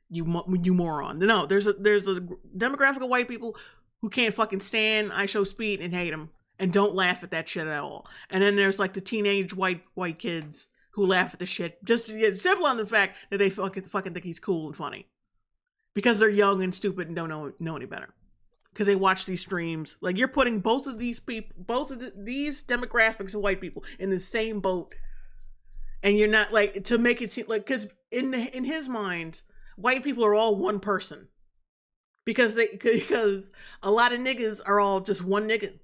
You moron. No, there's a demographic of white people who can't fucking stand I Show Speed and hate him and don't laugh at that shit at all. And then there's like the teenage white kids who laugh at the shit just simple on the fact that they fucking think he's cool and funny because they're young and stupid and don't know any better because they watch these streams. Like you're putting both of these demographics of white people in the same boat, and you're not like to make it seem like because in his mind, white people are all one person because a lot of niggas are all just one nigga.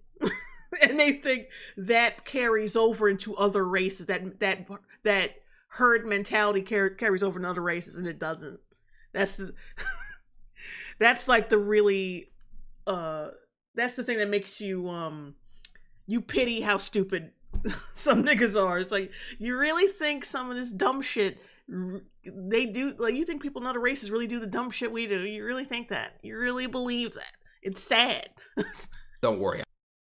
And they think that carries over into other races, that herd mentality carries over in other races, and it doesn't. That's like the really that's the thing that makes you you pity how stupid some niggas are. It's like you really think some of this dumb shit they do, like you think people in other races really do the dumb shit we do. You really think that? You really believe that? It's sad. Don't worry,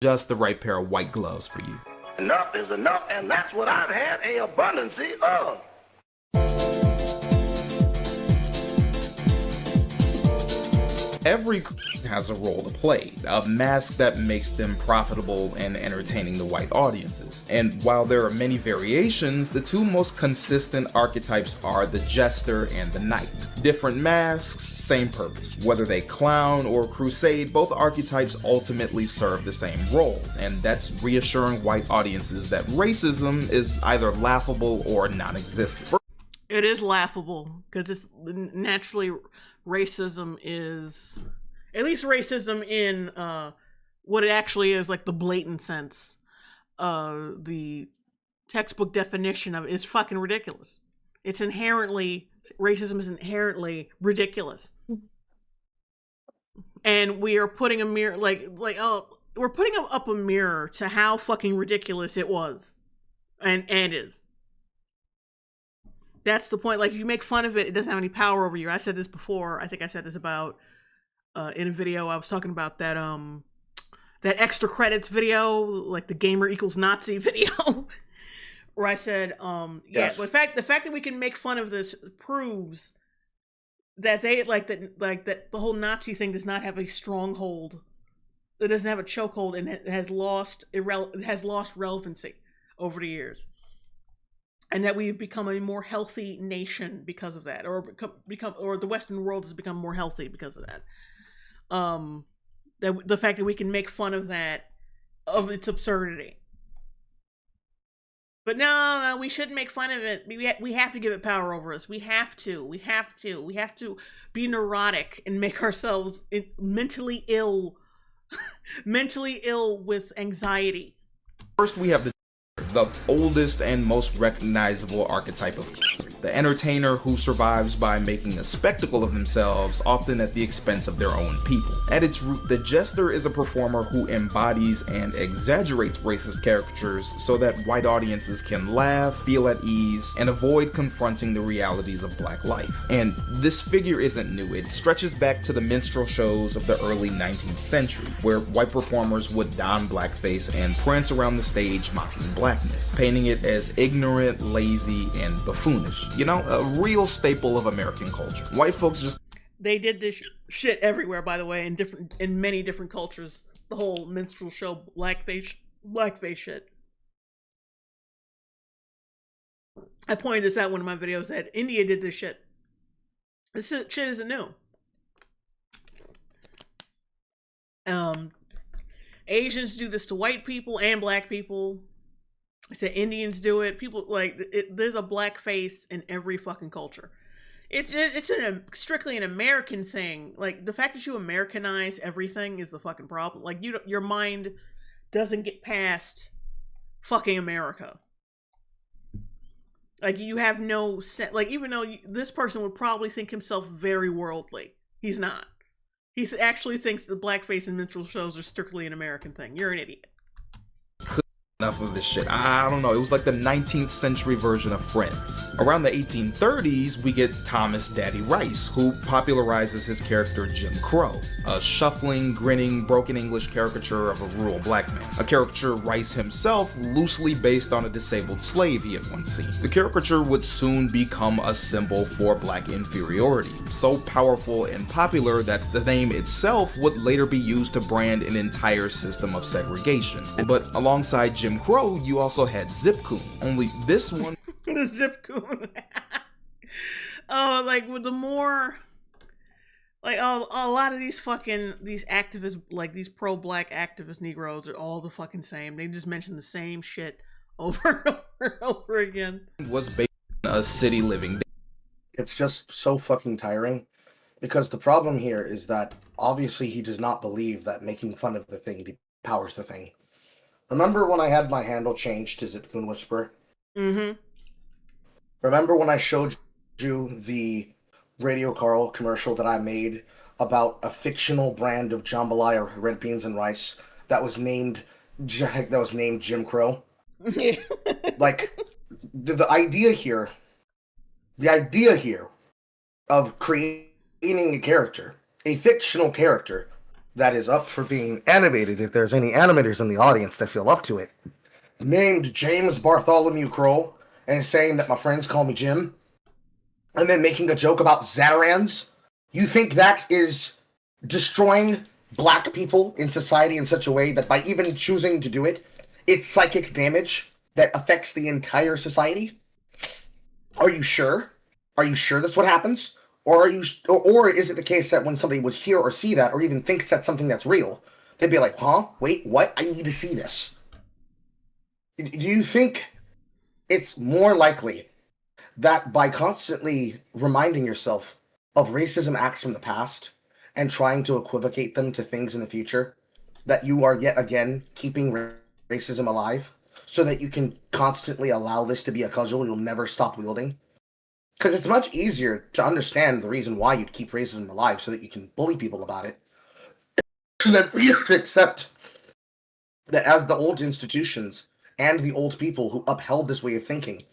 just the right pair of white gloves for you. Enough is enough, and that's what I've had a abundance of. Every has a role to play, a mask that makes them profitable and entertaining to white audiences. And while there are many variations, the two most consistent archetypes are the jester and the knight. Different masks, same purpose. Whether they clown or crusade, both archetypes ultimately serve the same role, and that's reassuring white audiences that racism is either laughable or non-existent. It is laughable, because it's naturally racism is, at least racism in what it actually is, like the blatant sense. The textbook definition of it is fucking ridiculous. It's inherently, racism is inherently ridiculous. And we are putting a mirror, we're putting up a mirror to how fucking ridiculous it was. And is. That's the point. Like, if you make fun of it, it doesn't have any power over you. I said this before. I think I said this about in a video. I was talking about that that extra credits video, like the gamer equals Nazi video, where I said, yes. The fact that we can make fun of this proves that they that the whole Nazi thing does not have a stronghold. It doesn't have a chokehold, and it has lost relevancy over the years. And that we've become a more healthy nation because of that, or the Western world has become more healthy because of that. That the fact that we can make fun of that, of its absurdity. But no, we shouldn't make fun of it. We have to give it power over us. We have to be neurotic and make ourselves mentally ill, mentally ill with anxiety. First, we have the oldest and most recognizable archetype of the entertainer who survives by making a spectacle of themselves, often at the expense of their own people. At its root, the jester is a performer who embodies and exaggerates racist caricatures so that white audiences can laugh, feel at ease, and avoid confronting the realities of black life. And this figure isn't new. It stretches back to the minstrel shows of the early 19th century, where white performers would don blackface and prance around the stage mocking blackness, painting it as ignorant, lazy, and buffoonish. You know, a real staple of American culture. White folks just... They did this shit everywhere, by the way, in many different cultures. The whole minstrel show blackface shit. I pointed this out in one of my videos that India did this shit. This shit isn't new. Asians do this to white people and black people. I said Indians do it. People there's a black face in every fucking culture. It's strictly an American thing. Like, the fact that you Americanize everything is the fucking problem. Like, your mind doesn't get past fucking America. Like, you have no sense. Like, even though this person would probably think himself very worldly, he's not. He actually thinks that blackface and minstrel shows are strictly an American thing. You're an idiot. Enough of this shit. I don't know. It was like the 19th century version of Friends. Around the 1830s, we get Thomas Daddy Rice, who popularizes his character Jim Crow, a shuffling, grinning, broken English caricature of a rural black man. A caricature Rice himself loosely based on a disabled slave he had once seen. The caricature would soon become a symbol for black inferiority, so powerful and popular that the name itself would later be used to brand an entire system of segregation. But alongside Jim Crow, you also had Zip Coon, only this one... The Zip Coon. Oh, like, with the more... Like, a lot of these activists, like, these pro-black activist Negroes are all the fucking same. They just mention the same shit over and over and over again. Was based on a city living... It's just so fucking tiring, because the problem here is that, obviously, he does not believe that making fun of the thing powers the thing. Remember when I had my handle changed to Zipcoon Whisperer? Mm-hmm. Remember when I showed you the Radio Carl commercial that I made about a fictional brand of jambalaya, red beans and rice, that was named Jim Crow? Like, the idea here of creating a character, a fictional character, that is up for being animated, if there's any animators in the audience that feel up to it, named James Bartholomew Crow, and saying that my friends call me Jim, and then making a joke about Zarans. You think that is destroying black people in society in such a way that by even choosing to do it, it's psychic damage that affects the entire society? Are you sure? Are you sure that's what happens? Or is it the case that when somebody would hear or see that, or even thinks that's something that's real, they'd be like, huh? Wait, what? I need to see this. Do you think it's more likely that by constantly reminding yourself of racism acts from the past and trying to equivocate them to things in the future, that you are yet again keeping racism alive so that you can constantly allow this to be a cudgel you'll never stop wielding? Because it's much easier to understand the reason why you'd keep racism alive so that you can bully people about it than for you to accept that as the old institutions and the old people who upheld this way of thinking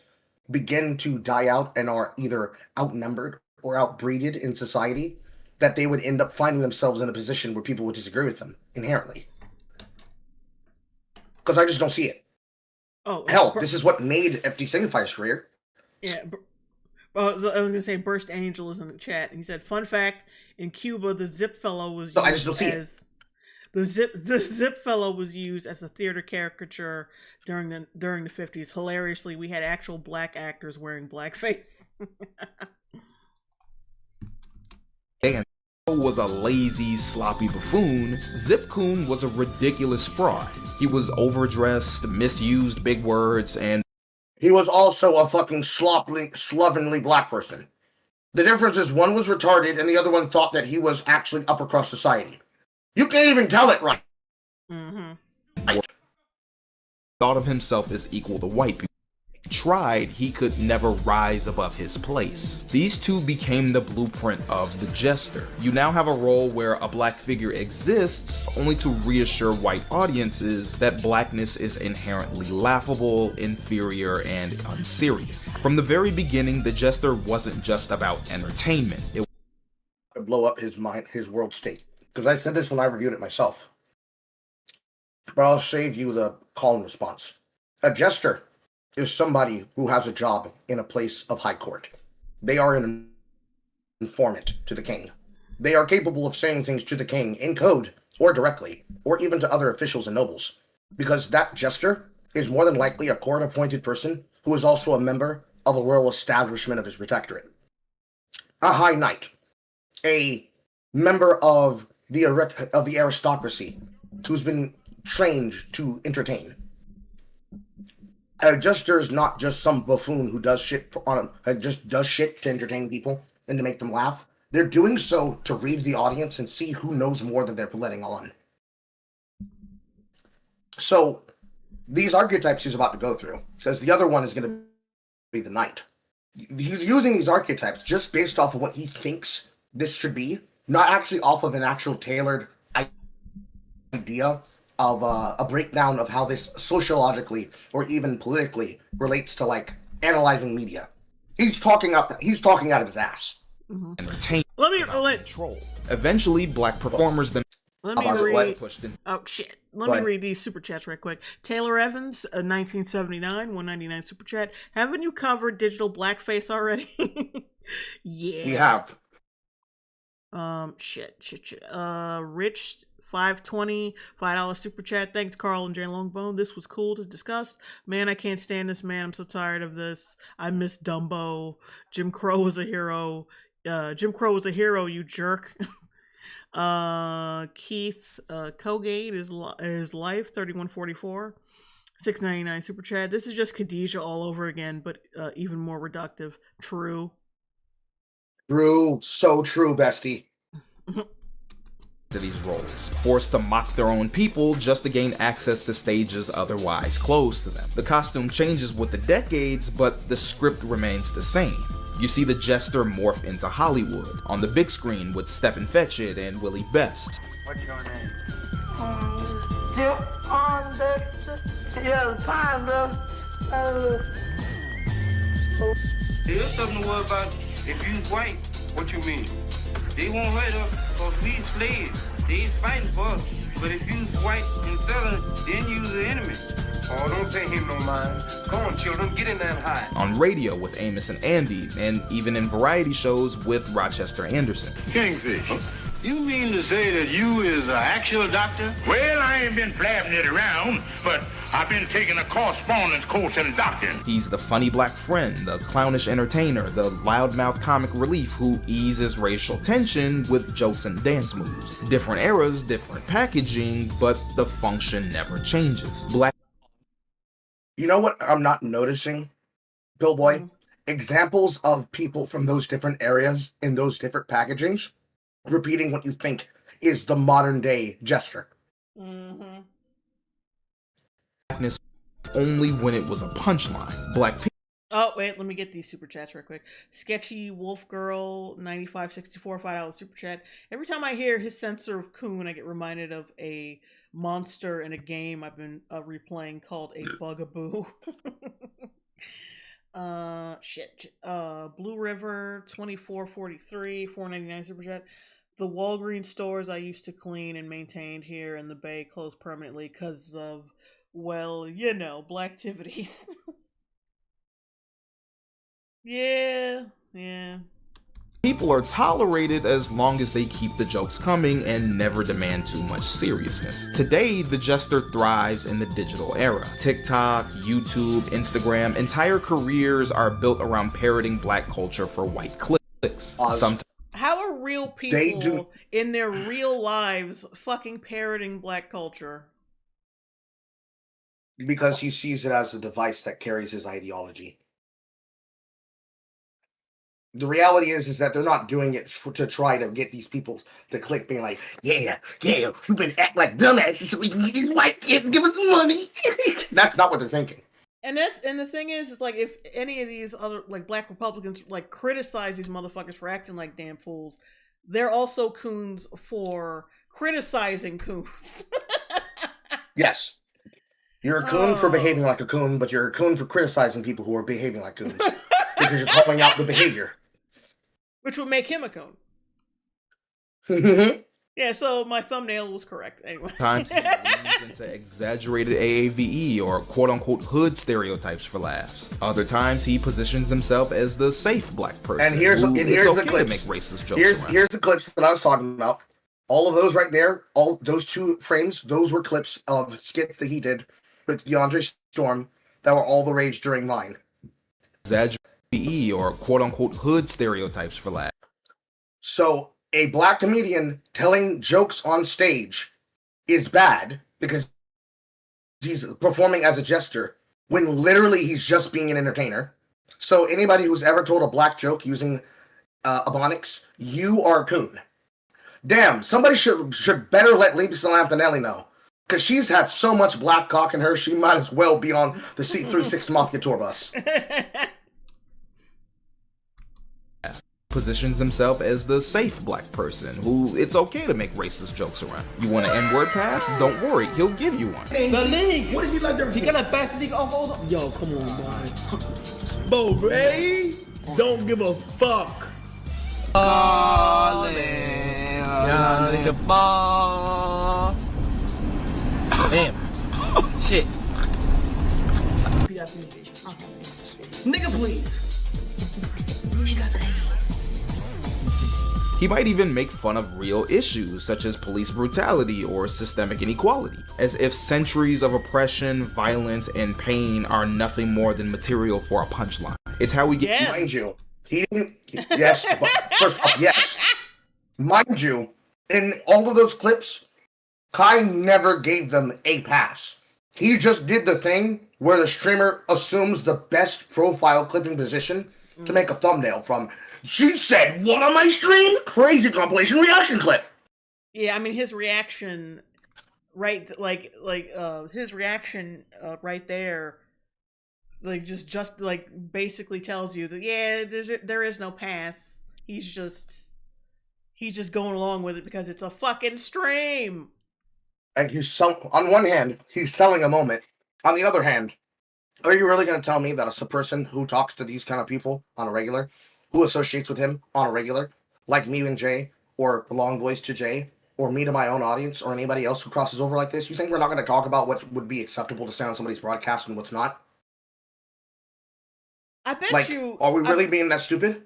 begin to die out and are either outnumbered or outbreeded in society, that they would end up finding themselves in a position where people would disagree with them inherently. Because I just don't see it. Oh, hell, this is what made FD Signifier's career. Yeah, I was going to say Burst Angel is in the chat. He said, fun fact, in Cuba, the Zip Fellow was used I just don't see it. The Zip Fellow was used as a theater caricature during the 50s. Hilariously, we had actual black actors wearing blackface. Dan was a lazy, sloppy buffoon. Zip Coon was a ridiculous fraud. He was overdressed, misused big words, and he was also a fucking slovenly black person. The difference is one was retarded and the other one thought that he was actually upper crust society. You can't even tell it right. Mm-hmm. Thought of himself as equal to white people. Tried, he could never rise above his place. These two became the blueprint of the jester. You now have a role where a black figure exists only to reassure white audiences that blackness is inherently laughable, inferior, and unserious. From the very beginning, the jester wasn't just about entertainment. It would blow up his mind, his world state. Because I said this when I reviewed it myself. But I'll save you the call and response. A jester is somebody who has a job in a place of high court. They are an informant to the king. They are capable of saying things to the king in code, or directly, or even to other officials and nobles. Because that jester is more than likely a court-appointed person who is also a member of a royal establishment of his protectorate. A high knight. A member of the aristocracy who's been trained to entertain. A jester is not just some buffoon who does shit just does shit to entertain people and to make them laugh. They're doing so to read the audience and see who knows more than they're letting on. So these archetypes he's about to go through, because the other one is going to be the knight. He's using these archetypes just based off of what he thinks this should be, not actually off of an actual tailored idea of a breakdown of how this sociologically or even politically relates to like analyzing media. He's talking out of his ass. Mm-hmm. Entertain. Let me control. Eventually, black performers then. Let me read. Oh shit! Let me read these super chats right quick. Taylor Evans, 1979, 199 super chat. Haven't you covered digital blackface already? Yeah. We have. Shit. Rich 520, $5 super chat. Thanks, Carl and Jay Longbone. This was cool to discuss. Man, I can't stand this, man. I'm so tired of this. I miss Dumbo. Jim Crow was a hero. Jim Crow was a hero, you jerk. Keith Cogate is life 3144. $6.99 super chat. This is just Khadijah all over again, but even more reductive. True. True. So true, bestie. To these roles, forced to mock their own people just to gain access to stages otherwise closed to them. The costume changes with the decades, but the script remains the same. You see the jester morph into Hollywood, on the big screen with Stepin Fetchit and Willie Best. What's your name? Still on the time, There's something to worry about. If you white, what you mean? They won't hurt us because we slaves. They's fighting for us. But if you's white and southern, then you's the enemy. Oh, don't pay him no mind. Come on, children, get in there and hide. On radio with Amos and Andy, and even in variety shows with Rochester Anderson. Kingfish. You mean to say that you is an actual doctor? Well, I ain't been blabbing it around, but I've been taking a correspondence course in doctoring. He's the funny black friend, the clownish entertainer, the loudmouth comic relief who eases racial tension with jokes and dance moves. Different eras, different packaging, but the function never changes. You know what I'm not noticing, Pillboy? Examples of people from those different areas in those different packagings repeating what you think is the modern day jester. Mm-hmm. Blackness only when it was a punchline. Black people. Oh, wait, let me get these super chats real quick. Sketchy Wolf Girl 9564 $5 super chat. Every time I hear his censor of coon, I get reminded of a monster in a game I've been replaying called A Bugaboo. Blue River 2443 $4.99 super chat. The Walgreens stores I used to clean and maintained here in the Bay closed permanently because of, well, you know, black activities. Yeah. People are tolerated as long as they keep the jokes coming and never demand too much seriousness. Today, the jester thrives in the digital era. TikTok, YouTube, Instagram, entire careers are built around parroting black culture for white clicks. Sometimes How are real people in their real lives fucking parroting black culture? Because he sees it as a device that carries his ideology. The reality is that they're not doing it to try to get these people to click, being like, yeah, we've been acting like dumbasses so we can get these white kids to give us money. That's not what they're thinking. And the thing is like, if any of these other like black Republicans like criticize these motherfuckers for acting like damn fools, they're also coons for criticizing coons. Yes. You're a coon for behaving like a coon, but you're a coon for criticizing people who are behaving like coons. Because you're calling out the behavior. Which would make him a coon. Yeah, so my thumbnail was correct. Anyway. Sometimes he leans into exaggerated AAVE or quote-unquote hood stereotypes for laughs. Other times he positions himself as the safe black person. And here's okay the clips. To make racist jokes here's the clips that I was talking about. All of those right there, all those two frames, those were clips of skits that he did with DeAndre Storm that were all the rage during Vine. Exaggerated AAVE or quote-unquote hood stereotypes for laughs. So a black comedian telling jokes on stage is bad because he's performing as a jester when literally he's just being an entertainer. So anybody who's ever told a black joke using Ebonics, you are a coon. Damn, somebody should better let Lisa Lampanelli know. Because she's had so much black cock in her, she might as well be on the C36 Mafia tour bus. Positions himself as the safe black person who it's okay to make racist jokes around. You want an N-word pass? Don't worry, he'll give you one. The league. What is he like there? He got a best league of all. Yo, come on, boy. Bo Ray, don't give a fuck. Damn. Shit. Nigga, please. He might even make fun of real issues such as police brutality or systemic inequality, as if centuries of oppression, violence, and pain are nothing more than material for a punchline. It's how we get. Mind you, he didn't. Yes, but first off, yes. Mind you, in all of those clips, Kai never gave them a pass. He just did the thing where the streamer assumes the best profile clipping position to make a thumbnail from. She said, "What on my stream? Crazy compilation reaction clip." Yeah, I mean his reaction, right? His reaction right there, like just like basically tells you that there is no pass. He's just going along with it because it's a fucking stream. And on one hand, he's selling a moment. On the other hand, are you really going to tell me that a person who talks to these kind of people on a regular, who associates with him on a regular, like me and Jay, or the Long Boys to Jay, or me to my own audience, or anybody else who crosses over like this, you think we're not going to talk about what would be acceptable to say on somebody's broadcast and what's not? I bet you... Are we really being that stupid?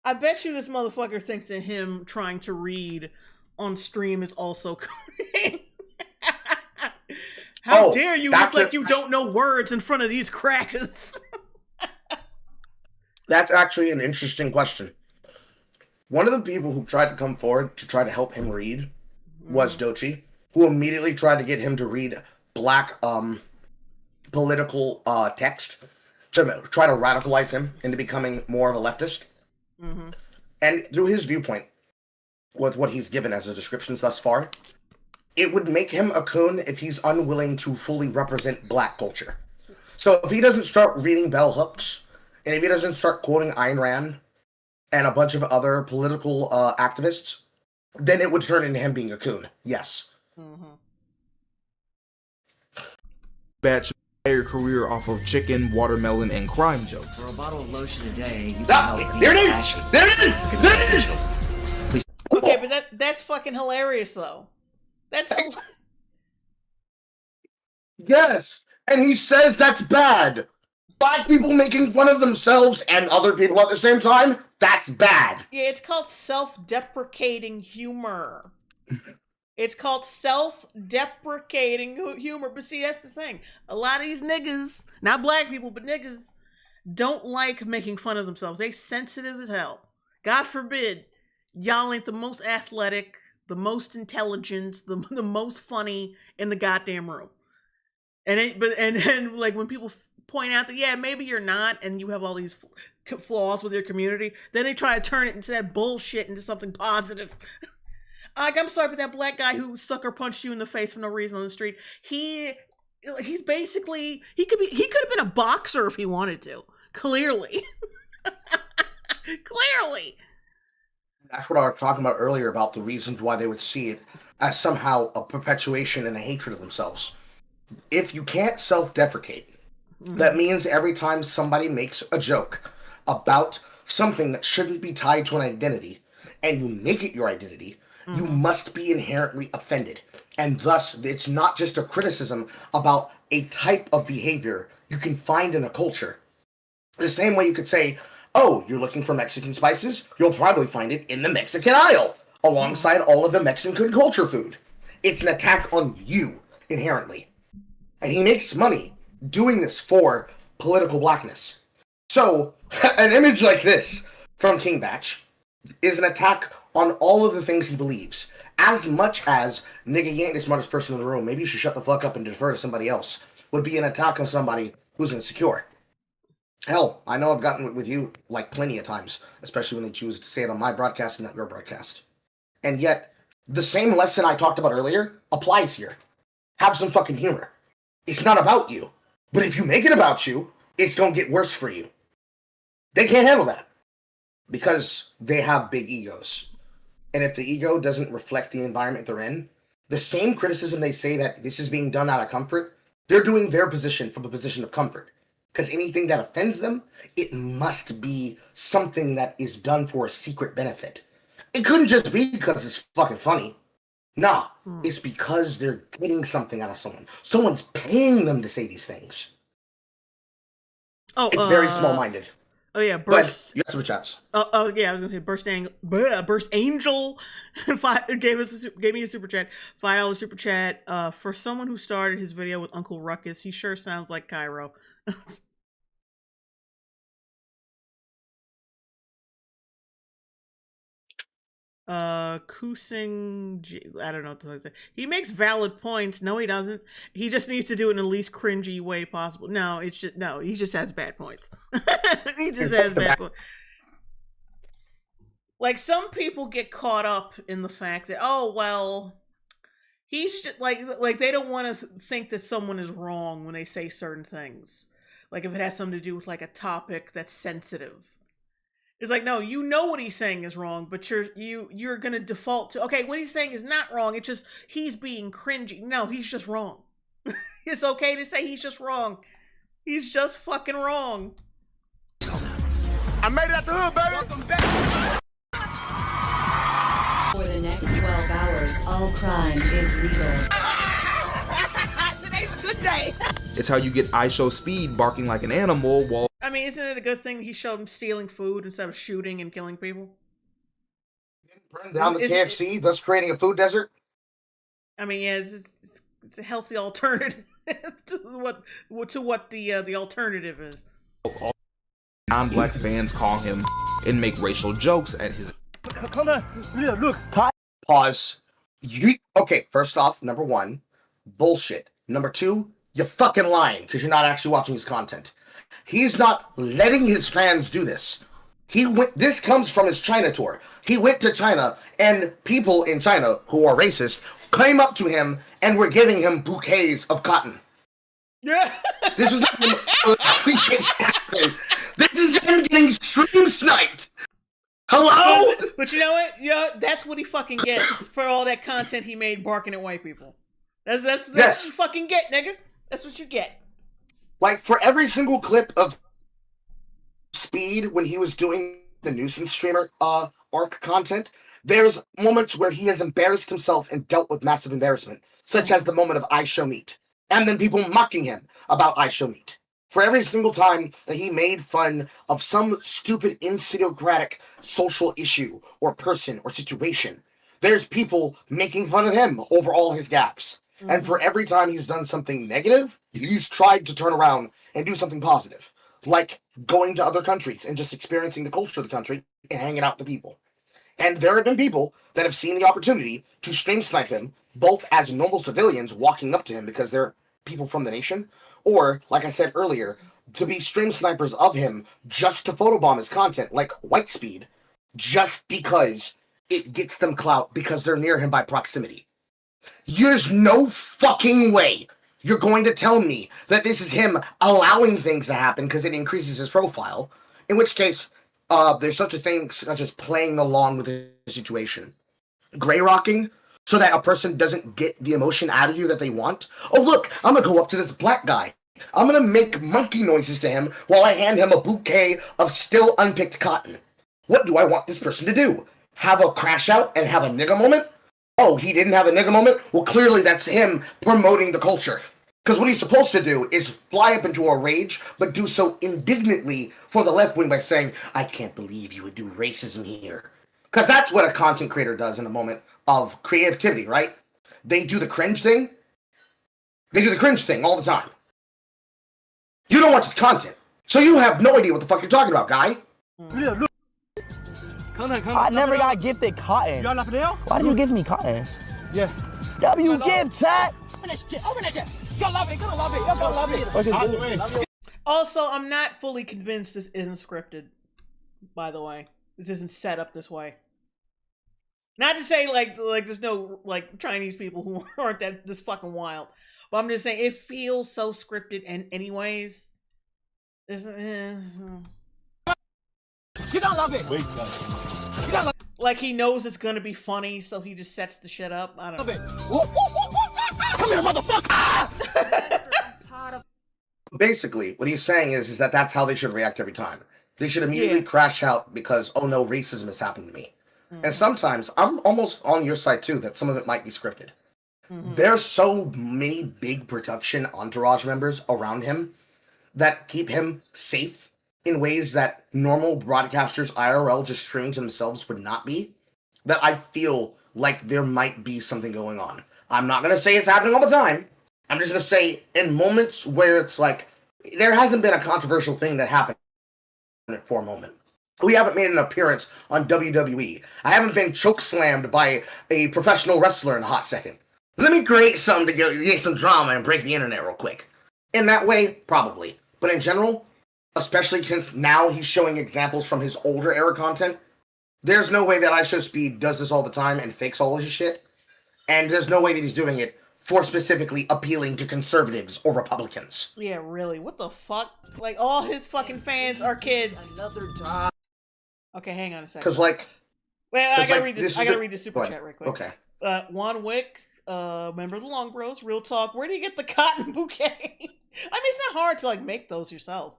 I bet you this motherfucker thinks that him trying to read on stream is also cooning. How dare you look like you don't know words in front of these crackers? That's actually an interesting question. One of the people who tried to come forward to try to help him read was Dochi, who immediately tried to get him to read black political text to try to radicalize him into becoming more of a leftist. Mm-hmm. And through his viewpoint, with what he's given as a descriptions thus far, it would make him a coon if he's unwilling to fully represent black culture. So if he doesn't start reading bell hooks, and if he doesn't start quoting Ayn Rand and a bunch of other political activists, then it would turn into him being a coon. Yes. Mm-hmm. Batch your career off of chicken, watermelon, and crime jokes. For a bottle of lotion a day, you can there it is! There it is! There it is! Please. Okay, but that's fucking hilarious, though. That's Yes, and he says that's bad. Black people making fun of themselves and other people at the same time, that's bad. Yeah, it's called self-deprecating humor. It's called self-deprecating humor. But see, that's the thing. A lot of these niggas, not black people, but niggas, don't like making fun of themselves. They sensitive as hell. God forbid, y'all ain't the most athletic, the most intelligent, the most funny in the goddamn room. And like when people point out that, yeah, maybe you're not, and you have all these flaws with your community, then they try to turn it into that bullshit into something positive. Like, I'm sorry, but that black guy who sucker punched you in the face for no reason on the street, he's basically, he could have been a boxer if he wanted to. Clearly. Clearly. That's what I was talking about earlier about the reasons why they would see it as somehow a perpetuation and a hatred of themselves. If you can't self-deprecate, that means every time somebody makes a joke about something that shouldn't be tied to an identity, and you make it your identity, you must be inherently offended. And thus, it's not just a criticism about a type of behavior you can find in a culture. The same way you could say, oh, you're looking for Mexican spices? You'll probably find it in the Mexican aisle, alongside all of the Mexican culture food. It's an attack on you, inherently. And he makes money doing this for political blackness. So, an image like this from King Batch is an attack on all of the things he believes. As much as, nigga, you ain't the smartest person in the room, maybe you should shut the fuck up and defer to somebody else, would be an attack on somebody who's insecure. Hell, I know I've gotten it with you, like, plenty of times, especially when they choose to say it on my broadcast and not your broadcast. And yet, the same lesson I talked about earlier applies here. Have some fucking humor. It's not about you. But if you make it about you, it's gonna get worse for you. They can't handle that. Because they have big egos. And if the ego doesn't reflect the environment they're in, the same criticism they say that this is being done out of comfort, they're doing their position from a position of comfort. Because anything that offends them, it must be something that is done for a secret benefit. It couldn't just be because it's fucking funny. Nah, it's because they're getting something out of someone. Someone's paying them to say these things. Oh, it's very small-minded. Oh yeah, Burst. But you got super chats. Oh yeah, I was gonna say Burst Angel gave me a super chat, $5 super chat. For someone who started his video with Uncle Ruckus, he sure sounds like Cairo. Kusing, I don't know what to say. He makes valid points. No, he doesn't. He just needs to do it in the least cringy way possible. No, it's just he just has bad points. He just has bad points. Like, some people get caught up in the fact that, oh well, he's just like they don't want to think that someone is wrong when they say certain things. Like if it has something to do with like a topic that's sensitive. It's like, no, you know what he's saying is wrong, but you're gonna default to, okay, what he's saying is not wrong, it's just he's being cringy. No, he's just wrong. It's okay to say he's just wrong. He's just fucking wrong. I made it out the hood, baby. Welcome back. For the next 12 hours, all crime is legal. Today's a good day. It's how you get ISO Speed barking like an animal while... I mean, isn't it a good thing he showed him stealing food instead of shooting and killing people? Burn down the KFC, thus creating a food desert. I mean, yeah, it's a healthy alternative to what the alternative is. Non-black fans call him and make racial jokes at his. Look. Pause. Okay, first off, number one, bullshit. Number two, you're fucking lying because you're not actually watching his content. He's not letting his fans do this. This comes from his China tour. He went to China, and people in China who are racist came up to him and were giving him bouquets of cotton. Yeah. This is not allowing it to happen. This is him getting stream sniped. Hello? But you know what? Yeah, that's what he fucking gets for all that content he made barking at white people. That's what you fucking get, nigga. That's what you get. Like, for every single clip of Speed when he was doing the nuisance streamer arc content, there's moments where he has embarrassed himself and dealt with massive embarrassment, such as the moment of I Show Meat, and then people mocking him about I Show Meat. For every single time that he made fun of some stupid idiosyncratic social issue or person or situation, there's people making fun of him over all his gaffes. And for every time he's done something negative, he's tried to turn around and do something positive, like going to other countries and just experiencing the culture of the country and hanging out with people. And there have been people that have seen the opportunity to stream snipe him, both as normal civilians walking up to him because they're people from the nation, or, like I said earlier, to be stream snipers of him just to photobomb his content, like White Speed, just because it gets them clout because they're near him by proximity. There's no fucking way you're going to tell me that this is him allowing things to happen because it increases his profile, in which case, there's such a thing such as playing along with the situation. Gray rocking, so that a person doesn't get the emotion out of you that they want. Oh, look, I'm gonna go up to this black guy. I'm gonna make monkey noises to him while I hand him a bouquet of still unpicked cotton. What do I want this person to do? Have a crash out and have a nigga moment? Oh, he didn't have a nigga moment? Well, clearly that's him promoting the culture. Because what he's supposed to do is fly up into a rage, but do so indignantly for the left wing by saying, I can't believe you would do racism here. Because that's what a content creator does in a moment of creativity, right? They do the cringe thing. They do the cringe thing all the time. You don't watch his content, so you have no idea what the fuck you're talking about, guy. Yeah, look. I never got gifted cotton. Why did you give me cotton? Yeah. W give chat. Open that shit. You'll love it. You're gonna love it. You're gonna love it. Also, I'm not fully convinced this isn't scripted. By the way, this isn't set up this way. Not to say like there's no like Chinese people who aren't this fucking wild, but I'm just saying it feels so scripted. And anyways, you're gonna love it. Wait, you gonna love it. Like he knows it's gonna be funny, so he just sets the shit up. I don't know. Come here, motherfucker! Basically, what he's saying is that that's how they should react every time. They should immediately crash out because, oh no, racism has happened to me. And sometimes, I'm almost on your side too, that some of it might be scripted. There's so many big production entourage members around him that keep him safe in ways that normal broadcasters IRL just streaming to themselves would not be, that I feel like there might be something going on. I'm not going to say it's happening all the time. I'm just going to say in moments where it's like, there hasn't been a controversial thing that happened for a moment. We haven't made an appearance on WWE. I haven't been chokeslammed by a professional wrestler in a hot second. Let me create something to get some drama and break the internet real quick. In that way, probably. But in general, especially since now he's showing examples from his older era content, there's no way that I Show Speed does this all the time and fakes all his shit. And there's no way that he's doing it for specifically appealing to conservatives or Republicans. Yeah, really. What the fuck? Like, all his fucking fans are kids. Another job. Okay, hang on a second. Because, like... Wait, I gotta read this. I gotta read the super chat right quick. Okay. Juan Wick, member of the Long Bros, real talk. Where do you get the cotton bouquet? I mean, it's not hard to, like, make those yourself.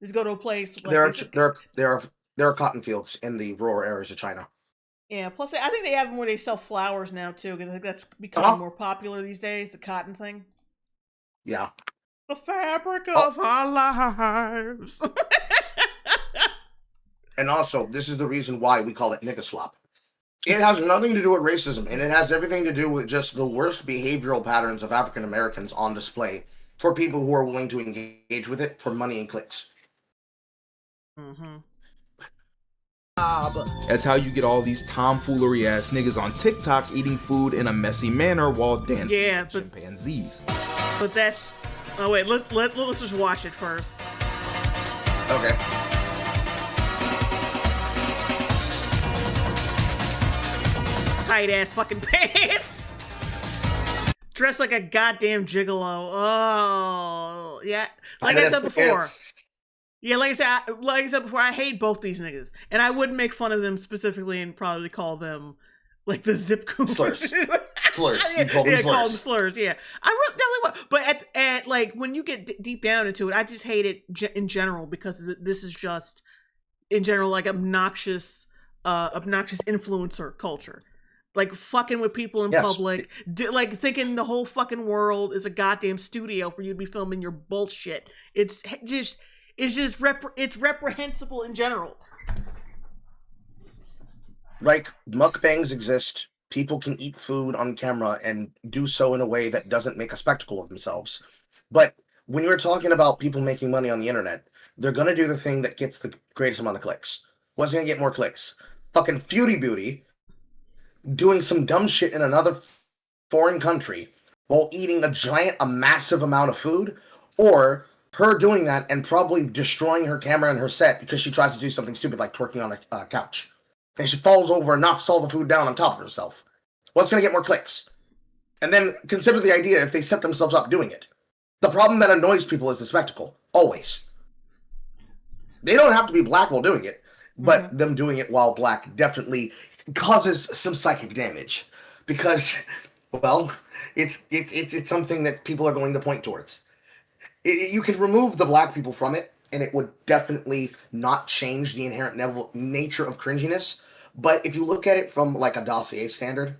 Just go to a place... Like, there are cotton fields in the rural areas of China. Yeah, plus I think they have them where they sell flowers now, too, because I think that's becoming more popular these days, the cotton thing. Yeah. The fabric of our lives. And also, this is the reason why we call it nigga slop. It has nothing to do with racism, and it has everything to do with just the worst behavioral patterns of African Americans on display for people who are willing to engage with it for money and clicks. Mm-hmm. That's how you get all these tomfoolery ass niggas on TikTok eating food in a messy manner while dancing but chimpanzees. But that's... Oh wait, let's just watch it first. Okay. Tight ass fucking pants. Dressed like a goddamn gigolo. Oh yeah. Like I said before. Yeah, like I said before, I hate both these niggas, and I would make fun of them specifically and probably call them like the zip code slurs. Slurs. Yeah, You call them slurs. Call them slurs. Yeah, I definitely would. But at like when you get deep down into it, I just hate it in general because this is just in general like obnoxious influencer culture. Like fucking with people in public, like thinking the whole fucking world is a goddamn studio for you to be filming your bullshit. It's reprehensible in general. Like, mukbangs exist. People can eat food on camera and do so in a way that doesn't make a spectacle of themselves. But when you're talking about people making money on the internet, they're going to do the thing that gets the greatest amount of clicks. What's going to get more clicks? Fucking Feudy Beauty doing some dumb shit in another foreign country while eating a massive amount of food, or her doing that and probably destroying her camera and her set because she tries to do something stupid like twerking on a couch. And she falls over and knocks all the food down on top of herself. What's going to get more clicks? And then consider the idea if they set themselves up doing it. The problem that annoys people is the spectacle. Always. They don't have to be black while doing it, but them doing it while black definitely causes some psychic damage. Because, well, it's something that people are going to point towards. You could remove the black people from it, and it would definitely not change the inherent nature of cringiness. But if you look at it from like a dossier standard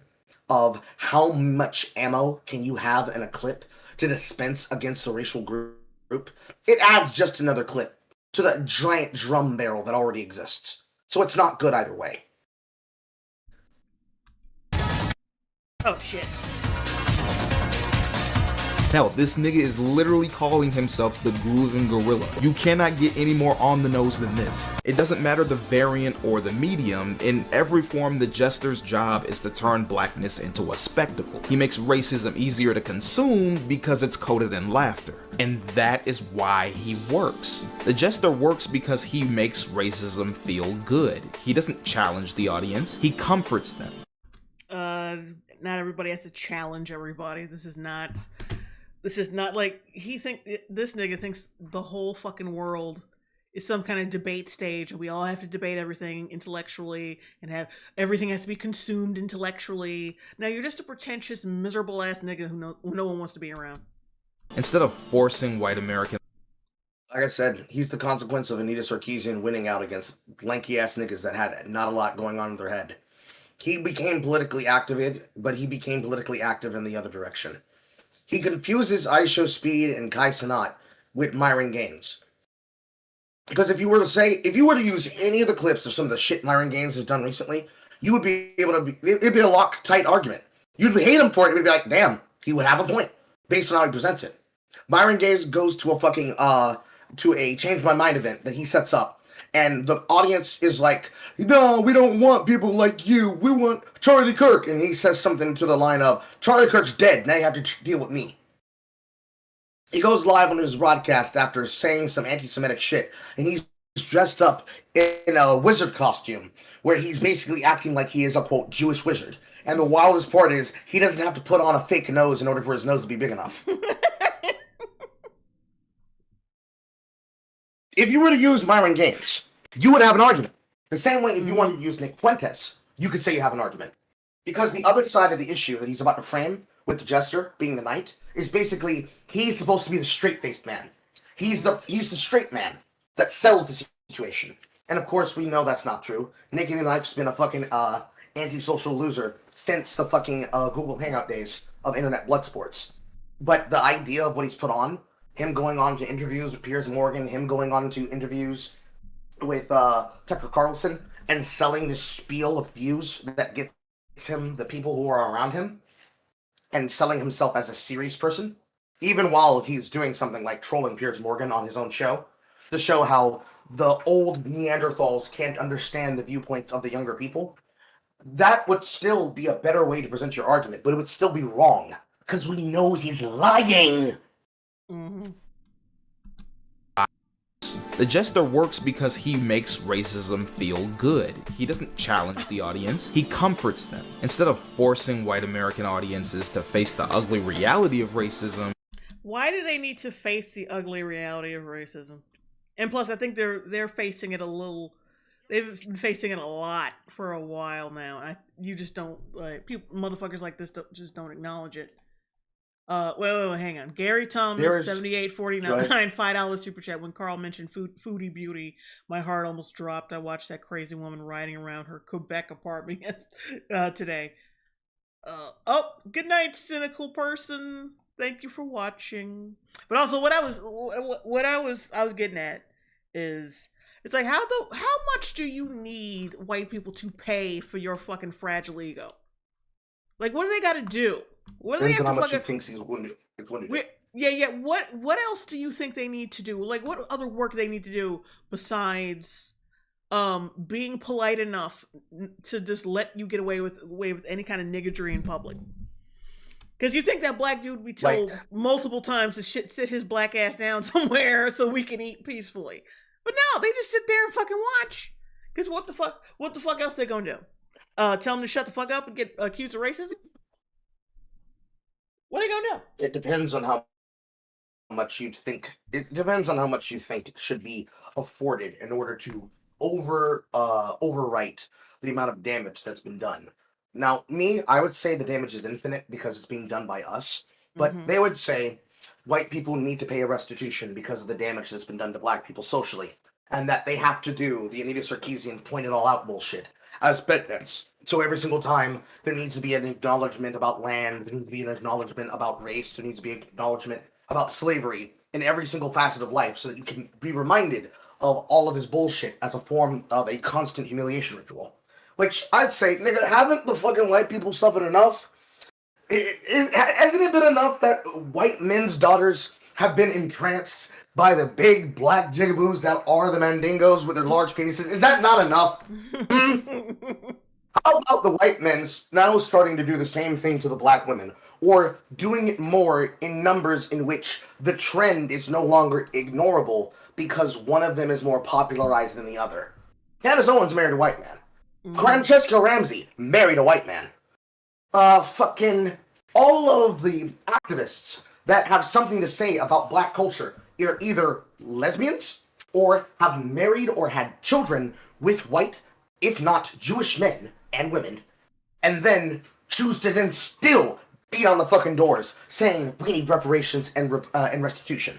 of how much ammo can you have in a clip to dispense against a racial group, it adds just another clip to that giant drum barrel that already exists. So it's not good either way. Oh shit. Hell, this nigga is literally calling himself the Groovin' Gorilla. You cannot get any more on the nose than this. It doesn't matter the variant or the medium, in every form the jester's job is to turn blackness into a spectacle. He makes racism easier to consume because it's coated in laughter. And that is why he works. The jester works because he makes racism feel good. He doesn't challenge the audience, he comforts them. Not everybody has to challenge everybody. This is not like this nigga thinks the whole fucking world is some kind of debate stage and we all have to debate everything intellectually and have everything has to be consumed intellectually. Now you're just a pretentious, miserable ass nigga who no one wants to be around. Instead of forcing white American, like I said, he's the consequence of Anita Sarkeesian winning out against lanky ass niggas that had not a lot going on in their head. He became politically active, but he became politically active in the other direction. He confuses Aisho Speed and Kai Cenat with Myron Gaines. Because if you were to use any of the clips of some of the shit Myron Gaines has done recently, you would be able to it'd be a lock-tight argument. You'd hate him for it, you'd be like, damn, he would have a point, based on how he presents it. Myron Gaines goes to a Change My Mind event that he sets up, and the audience is like, no, we don't want people like you. We want Charlie Kirk. And he says something to the line of, Charlie Kirk's dead. Now you have to deal with me. He goes live on his broadcast after saying some anti-Semitic shit. And he's dressed up in a wizard costume, where he's basically acting like he is a, quote, Jewish wizard. And the wildest part is, he doesn't have to put on a fake nose in order for his nose to be big enough. If you were to use Myron Gaines, you would have an argument. The same way if you wanted to use Nick Fuentes, you could say you have an argument. Because the other side of the issue that he's about to frame with the jester being the knight is basically he's supposed to be the straight-faced man. He's the straight man that sells the situation. And of course we know that's not true. Nicky the Knife's been a fucking antisocial loser since the fucking Google Hangout days of internet blood sports. But the idea of what he's put on, him going on to interviews with Piers Morgan, him going on to interviews with Tucker Carlson, and selling this spiel of views that gets him the people who are around him, and selling himself as a serious person, even while he's doing something like trolling Piers Morgan on his own show, to show how the old Neanderthals can't understand the viewpoints of the younger people. That would still be a better way to present your argument, but it would still be wrong, because we know he's lying. Mm-hmm. The jester works because he makes racism feel good. He doesn't challenge the audience, he comforts them. Instead of forcing white American audiences to face the ugly reality of racism. Why do they need to face the ugly reality of racism? And plus, I think they're facing it a little. They've been facing it a lot for a while now. You just don't like people, motherfuckers like this just don't acknowledge it. Wait, hang on. Gary Thomas, 7849, $5 super chat. When Carl mentioned Foodie Beauty, my heart almost dropped. I watched that crazy woman riding around her Quebec apartment today. Good night, cynical person. Thank you for watching. But also, what I was getting at is, it's like, how much do you need white people to pay for your fucking fragile ego? Like, what do they got to do? What do they have to how much fucking... he thinks he's going to do. Yeah. What else do you think they need to do? Like, what other work they need to do besides being polite enough to just let you get away with any kind of niggardry in public? Because you think that black dude would be told multiple times to sit his black ass down somewhere so we can eat peacefully. But no, they just sit there and fucking watch. Because what the fuck else they gonna do? Tell them to shut the fuck up and get accused of racism? What are they gonna do? It depends on how much you think. It depends on how much you think should be afforded in order to overwrite the amount of damage that's been done. Now, I would say the damage is infinite because it's being done by us. But they would say white people need to pay a restitution because of the damage that's been done to black people socially, and that they have to do the Anita Sarkeesian point it all out bullshit as bed nets. So every single time there needs to be an acknowledgement about land, there needs to be an acknowledgement about race, there needs to be an acknowledgement about slavery in every single facet of life, so that you can be reminded of all of this bullshit as a form of a constant humiliation ritual. Which I'd say, nigga, haven't the fucking white people suffered enough? Hasn't it been enough that white men's daughters have been entranced by the big black jigaboos that are the Mandingos with their large penises? Is that not enough? How about the white men's now starting to do the same thing to the black women? Or doing it more in numbers in which the trend is no longer ignorable because one of them is more popularized than the other? Candace Owens married a white man. Francesca Ramsey married a white man. Fucking all of the activists that have something to say about black culture are either lesbians or have married or had children with white, if not Jewish men and women, and then choose to then still beat on the fucking doors saying we need reparations and restitution.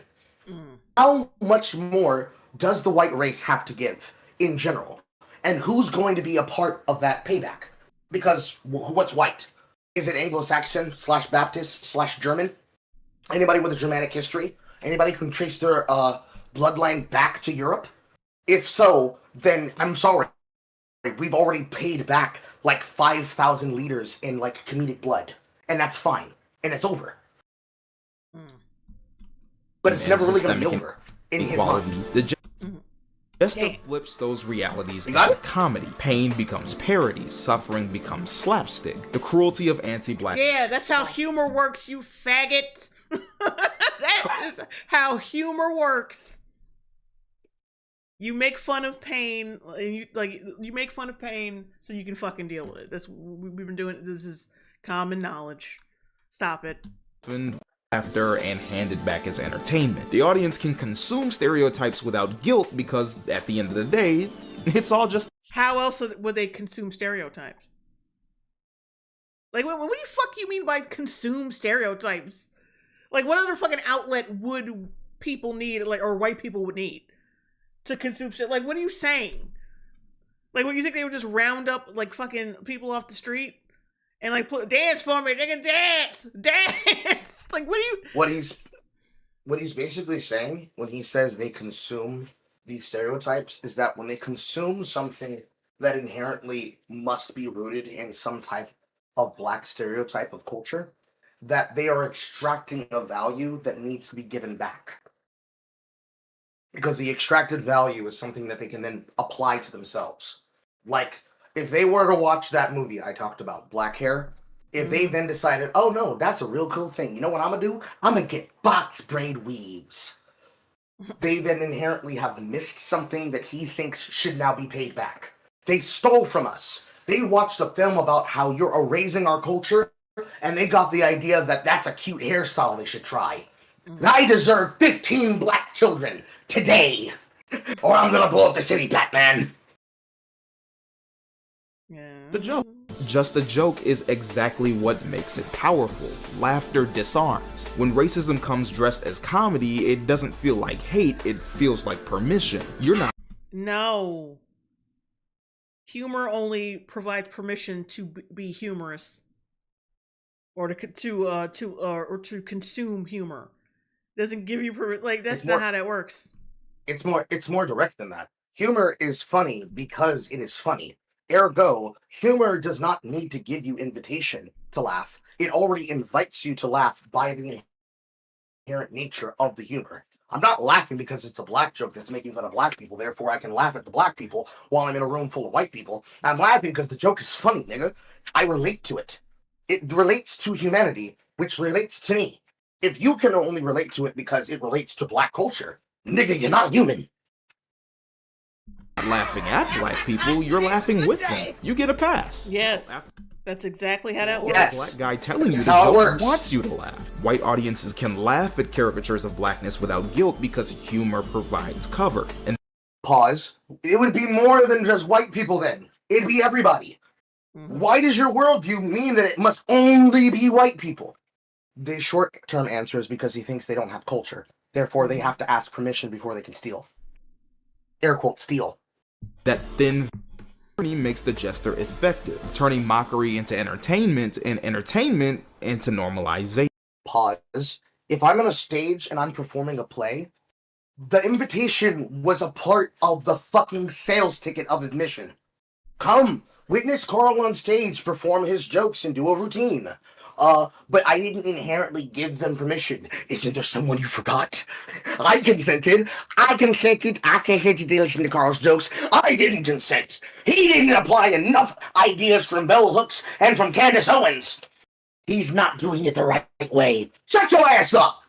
How much more does the white race have to give in general? And who's going to be a part of that payback? Because what's white? Is it Anglo-Saxon / Baptist / German? Anybody with a Germanic history? Anybody who can trace their bloodline back to Europe? If so, then I'm sorry. We've already paid back like 5,000 liters in like comedic blood. And that's fine. And it's over. But it's never really going to be over. In his mind. The jester flips those realities into comedy. Pain becomes parody. Suffering becomes slapstick. The cruelty of anti-black... Yeah, that's how humor works, you faggot. That is how humor works. You make fun of pain, you make fun of pain so you can fucking deal with it. That's we've been doing. This is common knowledge. Stop it. Laughter and handed back as entertainment. The audience can consume stereotypes without guilt because, at the end of the day, it's all just... How else would they consume stereotypes? Like, what do you fuck you mean by consume stereotypes? Like, what other fucking outlet would people need, like, or white people would need to consume shit? Like, what are you saying? Like, what, you think they would just round up, like, fucking people off the street? And like, dance for me, nigga, dance. Like, what do you? What he's basically saying when he says they consume these stereotypes is that when they consume something that inherently must be rooted in some type of black stereotype of culture, that they are extracting a value that needs to be given back. Because the extracted value is something that they can then apply to themselves. Like, if they were to watch that movie I talked about, Black Hair, if they then decided, oh no, that's a real cool thing, you know what I'm gonna do? I'm gonna get box braid weaves. They then inherently have missed something that he thinks should now be paid back. They stole from us. They watched a film about how you're erasing our culture, and they got the idea that that's a cute hairstyle they should try. I deserve 15 black children today, or I'm gonna blow up the city, Batman. The joke. Just the joke is exactly what makes it powerful. Laughter disarms. When racism comes dressed as comedy, it doesn't feel like hate, it feels like permission. You're not. No. Humor only provides permission to be humorous, or to consume humor. Doesn't give you like that's not how that works. It's more direct than that. Humor is funny because it is funny. Ergo, humor does not need to give you invitation to laugh. It already invites you to laugh by the inherent nature of the humor. I'm not laughing because it's a black joke that's making fun of black people, therefore I can laugh at the black people while I'm in a room full of white people. I'm laughing because the joke is funny, nigga. I relate to it. It relates to humanity, which relates to me. If you can only relate to it because it relates to black culture, nigga, you're not human. Laughing at black people, you're laughing with them. You get a pass. Yes. That's exactly how that works. Yes. Black guy telling you the joke wants you to laugh. White audiences can laugh at caricatures of blackness without guilt because humor provides cover. And pause. It would be more than just white people then. It'd be everybody. Why does your worldview mean that it must only be white people? The short-term answer is because he thinks they don't have culture. Therefore, they have to ask permission before they can steal. Air quote, steal. That thin makes the jester effective, turning mockery into entertainment and entertainment into normalization. Pause. If I'm on a stage and I'm performing a play, the invitation was a part of the fucking sales ticket of admission. Come, witness Carl on stage perform his jokes and do a routine. But I didn't inherently give them permission. Isn't there someone you forgot? I consented to listen to Carl's jokes. I didn't consent. He didn't apply enough ideas from Bell Hooks and from Candace Owens. He's not doing it the right way. Shut your ass up!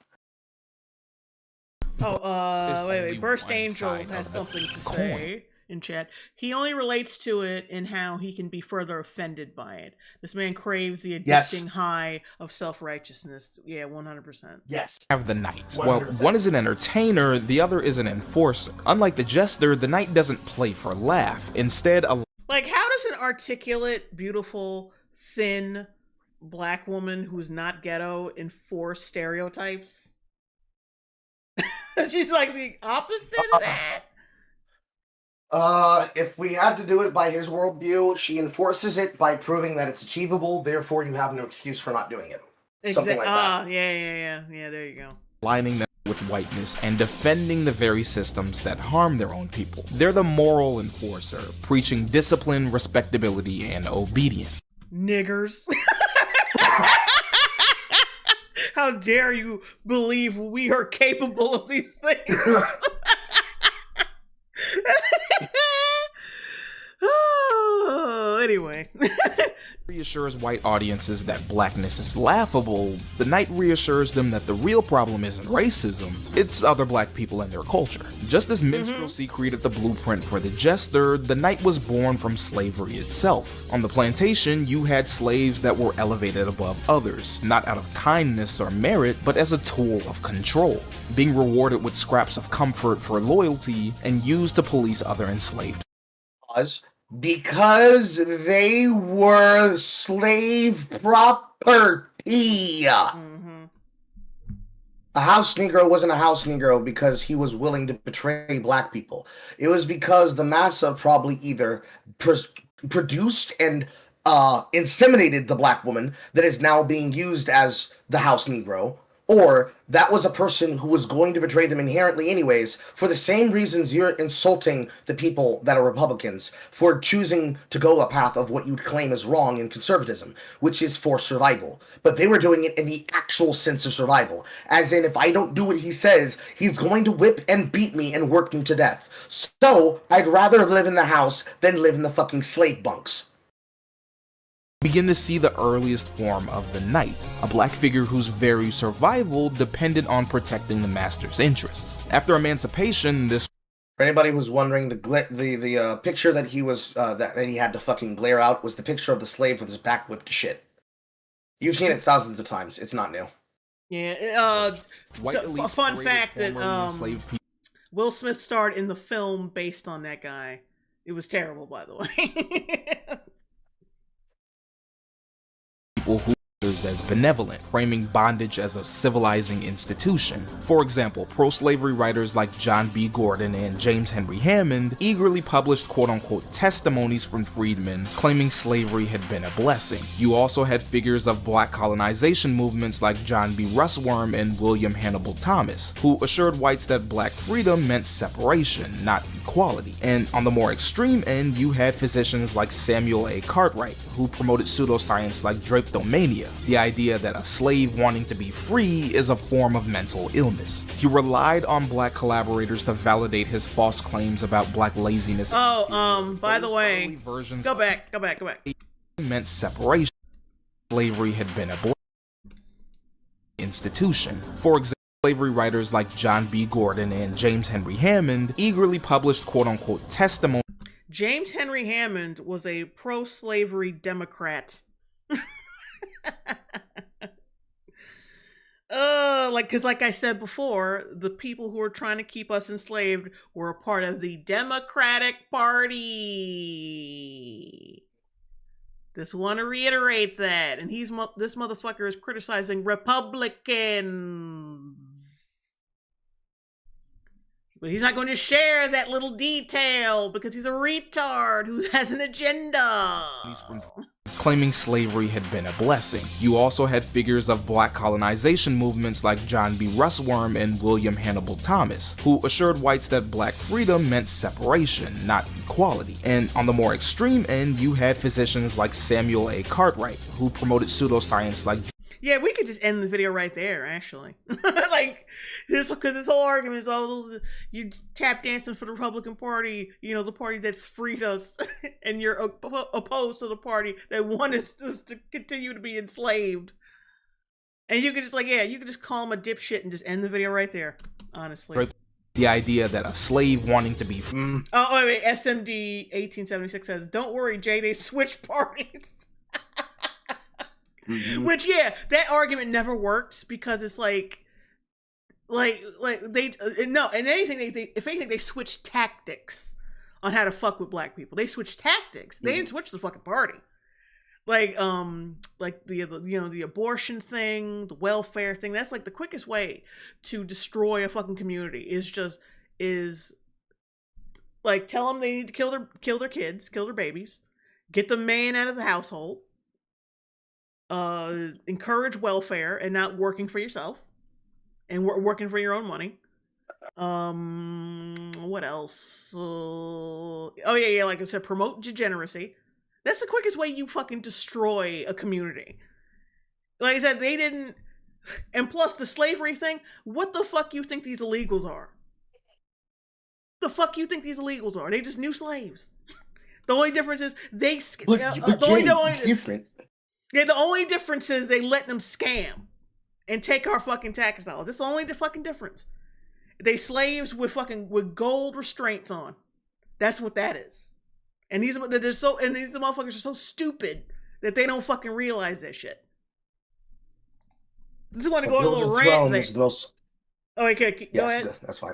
Wait. Burst Angel has something to say in chat. He only relates to it in how he can be further offended by it. This man craves the addicting high of self-righteousness. Yeah, 100%. Yes. Have the knight. Well, one is an entertainer, the other is an enforcer. Unlike the jester, the knight doesn't play for laugh. Instead, like, how does an articulate, beautiful, thin black woman who's not ghetto enforce stereotypes? She's like the opposite of that. If we had to do it by his worldview, she enforces it by proving that it's achievable, therefore you have no excuse for not doing it. Something like that. Yeah, there you go. Aligning them with whiteness and defending the very systems that harm their own people. They're the moral enforcer, preaching discipline, respectability, and obedience. Niggers. How dare you believe we are capable of these things? Anyway. Reassures white audiences that blackness is laughable. The knight reassures them that the real problem isn't racism, it's other black people and their culture. Just as minstrelsy created the blueprint for the jester, the knight was born from slavery itself. On the plantation, you had slaves that were elevated above others, not out of kindness or merit, but as a tool of control, being rewarded with scraps of comfort for loyalty and used to police other enslaved. Because they were slave property. A house Negro wasn't a house Negro because he was willing to betray black people. It was because the massa probably either produced and inseminated the black woman that is now being used as the house Negro, or that was a person who was going to betray them inherently anyways, for the same reasons you're insulting the people that are Republicans for choosing to go a path of what you'd claim is wrong in conservatism, which is for survival. But they were doing it in the actual sense of survival, as in, if I don't do what he says, he's going to whip and beat me and work me to death. So I'd rather live in the house than live in the fucking slave bunks. Begin to see the earliest form of the knight, a black figure whose very survival depended on protecting the master's interests. After emancipation, this For anybody who's wondering, the picture that he was that he had to fucking glare out was the picture of the slave with his back whipped to shit. You've seen it thousands of times. It's not new. Yeah. A fun fact that Will Smith starred in the film based on that guy. It was terrible, by the way. people who as benevolent, framing bondage as a civilizing institution. For example, pro-slavery writers like John B. Gordon and James Henry Hammond eagerly published quote-unquote testimonies from freedmen claiming slavery had been a blessing. You also had figures of black colonization movements like John B. Russwurm and William Hannibal Thomas, who assured whites that black freedom meant separation, not equality. And on the more extreme end, you had physicians like Samuel A. Cartwright, who promoted pseudoscience like drapetomania, the idea that a slave wanting to be free is a form of mental illness. He relied on black collaborators to validate his false claims about black laziness. By the way, go back. Meant separation. Slavery had been a institution. For example, slavery writers like John B. Gordon and James Henry Hammond eagerly published quote-unquote testimony. James Henry Hammond was a pro-slavery Democrat. Because like I said before, the people who were trying to keep us enslaved were a part of the Democratic Party. Just want to reiterate that. And this motherfucker is criticizing Republicans. But he's not going to share that little detail because he's a retard who has an agenda. Claiming slavery had been a blessing. You also had figures of black colonization movements like John B. Russwurm and William Hannibal Thomas, who assured whites that black freedom meant separation, not equality. And on the more extreme end, you had physicians like Samuel A. Cartwright, who promoted pseudoscience like yeah, we could just end the video right there, actually. Like, because this whole argument is all you tap dancing for the Republican Party, you know, the party that freed us, and you're opposed to the party that wanted us to continue to be enslaved. And you could just, you could just call him a dipshit and just end the video right there, honestly. the idea that a slave wanting to be... Oh, wait, SMD 1876 says, don't worry, Jay, they switched parties. Which, yeah, that argument never worked because it's if anything, they switched tactics on how to fuck with black people. They switched tactics. They didn't switch the fucking party. The abortion thing, the welfare thing. That's like the quickest way to destroy a fucking community is tell them they need to kill their kids, kill their babies, get the man out of the household. Encourage welfare and not working for yourself and working for your own money. What else? Like I said, promote degeneracy. That's the quickest way you fucking destroy a community. Like I said, they didn't... And plus, the slavery thing, what the fuck you think these illegals are? The fuck you think these illegals are? They just new slaves. The only difference is different. Yeah, the only difference is they let them scam and take our fucking tax dollars. That's the only fucking difference. They slaves with gold restraints on. That's what that is. And these motherfuckers are so stupid that they don't fucking realize that shit. I just want to go on a little rant there. Okay, go ahead. That's fine.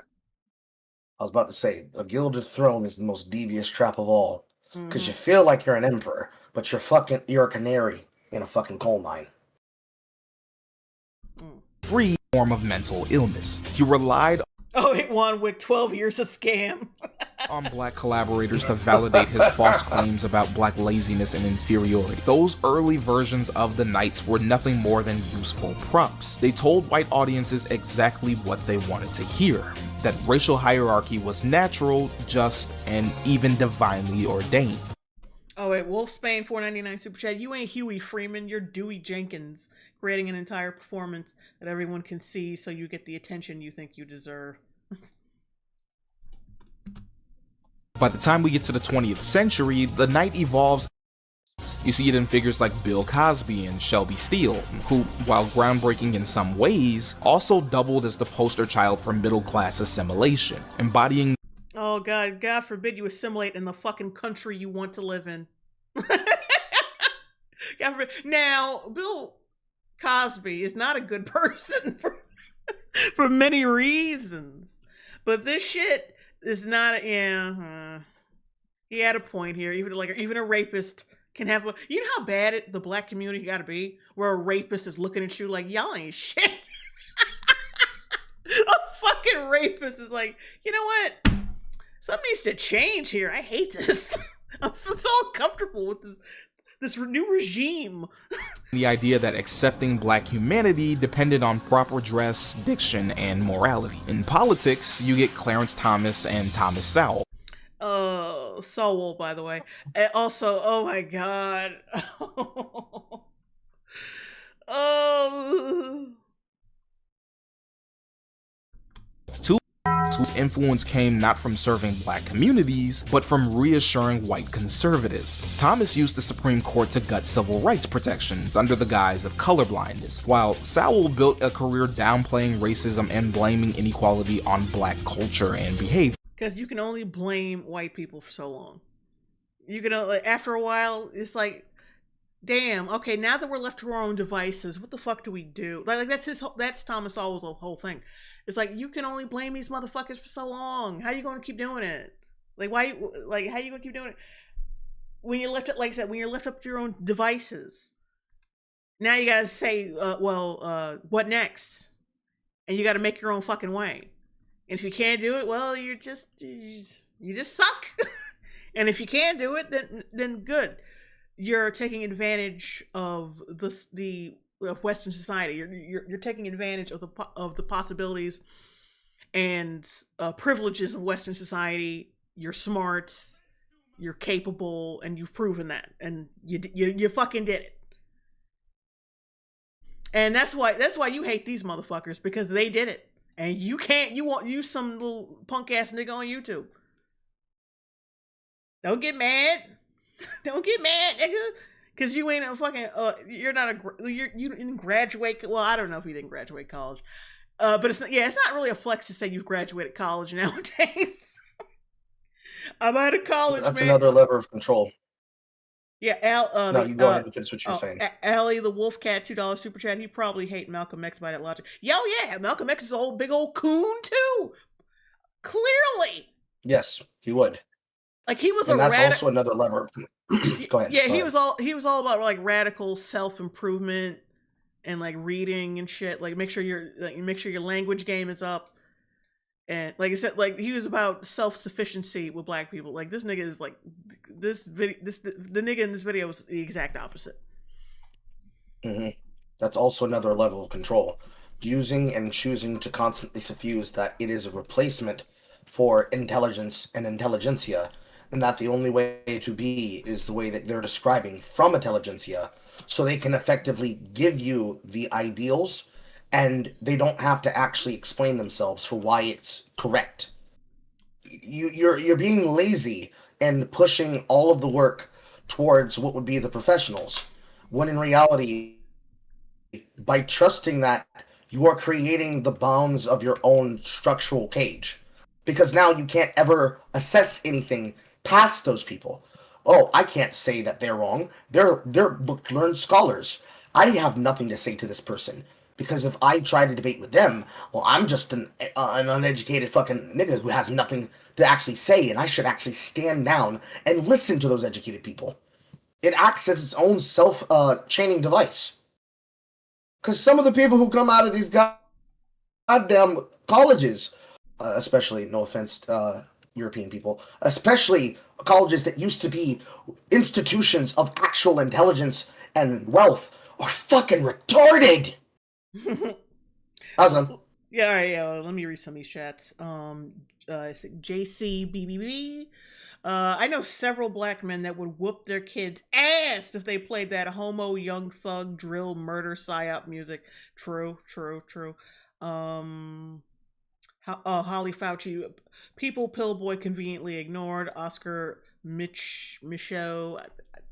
I was about to say, a gilded throne is the most devious trap of all. Because you feel like you're an emperor, but you're a canary in a fucking coal mine. Free form of mental illness. He relied on... Oh, it won with 12 years of scam. on black collaborators to validate his false claims about black laziness and inferiority. Those early versions of the Knights were nothing more than useful props. They told white audiences exactly what they wanted to hear. That racial hierarchy was natural, just, and even divinely ordained. Oh wait, Wolfsbane 499 Super Chat. You ain't Huey Freeman, you're Dewey Jenkins, creating an entire performance that everyone can see so you get the attention you think you deserve. By the time we get to the 20th century, the Knight evolves. You see it in figures like Bill Cosby and Shelby Steele, who, while groundbreaking in some ways, also doubled as the poster child for middle-class assimilation, embodying Oh God, God forbid you assimilate in the fucking country you want to live in. God forbid. Now, Bill Cosby is not a good person for many reasons, but this shit is not. He had a point here. Even a rapist can have a. You know how bad the black community got to be, where a rapist is looking at you like y'all ain't shit. A fucking rapist is like, you know what? Something needs to change here. I hate this. I'm so uncomfortable with this new regime. The idea that accepting black humanity depended on proper dress, diction, and morality. In politics, you get Clarence Thomas and Thomas Sowell. Sowell, by the way. And also, oh my God. Oh. Whose influence came not from serving black communities, but from reassuring white conservatives. Thomas used the Supreme Court to gut civil rights protections under the guise of colorblindness, while Sowell built a career downplaying racism and blaming inequality on black culture and behavior. Because you can only blame white people for so long. You can, after a while, it's like, damn, okay, now that we're left to our own devices, what the fuck do we do? Like that's Thomas Sowell's whole thing. It's like, you can only blame these motherfuckers for so long. How you going to keep doing it? Like, why? Like, how you going to keep doing it? When you're left, like I said, when you're left up to your own devices, now you got to say, what next? And you got to make your own fucking way. And if you can't do it, well, you just suck. And if you can do it, then good. You're taking advantage of of Western society. You're taking advantage of the possibilities and privileges of Western society. You're smart, you're capable, and you've proven that, and you fucking did it. And that's why you hate these motherfuckers, because they did it, and you can't. You won't use some little punk ass nigga on YouTube. Don't get mad. Don't get mad, nigga. Because you ain't a fucking, you didn't graduate. Well, I don't know if you didn't graduate college. But it's not really a flex to say you've graduated college nowadays. I'm out of college, That's man. another lever of control. Yeah, Al. No, you go ahead and finish what you're saying. Allie the Wolfcat, $2 super chat. He probably hate Malcolm X by that logic. Yo, yeah, Malcolm X is a big old coon too. Clearly. Yes, he would. Like he was and that's also another lever. Go ahead. Yeah, go he ahead. he was all about like radical self-improvement and like reading and shit. Like make sure your language game is up. And like I said, like he was about self-sufficiency with black people. Like this nigga is like the nigga in this video was the exact opposite. Mm-hmm. That's also another level of control. Using and choosing to constantly suffuse that it is a replacement for intelligence and intelligentsia, and that the only way to be is the way that they're describing from intelligentsia, so they can effectively give you the ideals, and they don't have to actually explain themselves for why it's correct. You're being lazy and pushing all of the work towards what would be the professionals, when in reality, by trusting that, you are creating the bounds of your own structural cage. Because now you can't ever assess anything past those people. Oh, I can't say that they're wrong. They're book-learned scholars. I have nothing to say to this person. Because if I try to debate with them, well, I'm just an uneducated fucking nigga who has nothing to actually say, and I should actually stand down and listen to those educated people. It acts as its own self-chaining device. Because some of the people who come out of these goddamn colleges, especially, no offense, European people, especially colleges that used to be institutions of actual intelligence and wealth, are fucking retarded. Awesome. Yeah, all right, yeah. Let me read some of these chats. JCBBB. I know several black men that would whoop their kids' ass if they played that homo, young thug, drill, murder, psyop music. True. Holly Fauci. People Pillboy conveniently ignored. Oscar Michaud.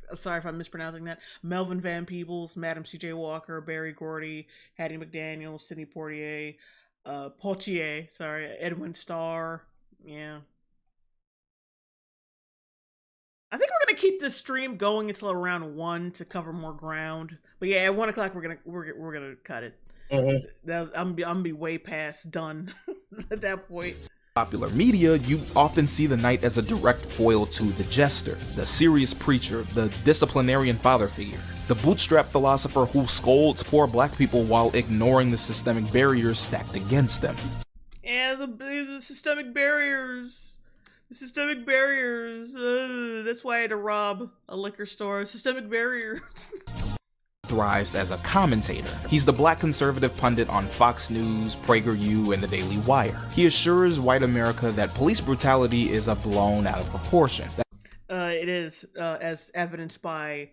I'm sorry if I'm mispronouncing that. Melvin Van Peebles, Madam C.J. Walker, Barry Gordy, Hattie McDaniel, Sidney Poitier, Edwin Starr. Yeah. I think we're gonna keep this stream going until around 1 to cover more ground. But yeah, at 1 o'clock we're gonna cut it. I'm gonna be way past done at that point. Popular media, you often see the knight as a direct foil to the jester, the serious preacher, the disciplinarian father figure, the bootstrap philosopher who scolds poor black people while ignoring the systemic barriers stacked against them. Yeah, the systemic barriers. The systemic barriers. That's why I had to rob a liquor store. Systemic barriers. Thrives as a commentator. He's the black conservative pundit on Fox News, PragerU, and the Daily Wire. He assures white America that police brutality is blown out of proportion. It is, as evidenced by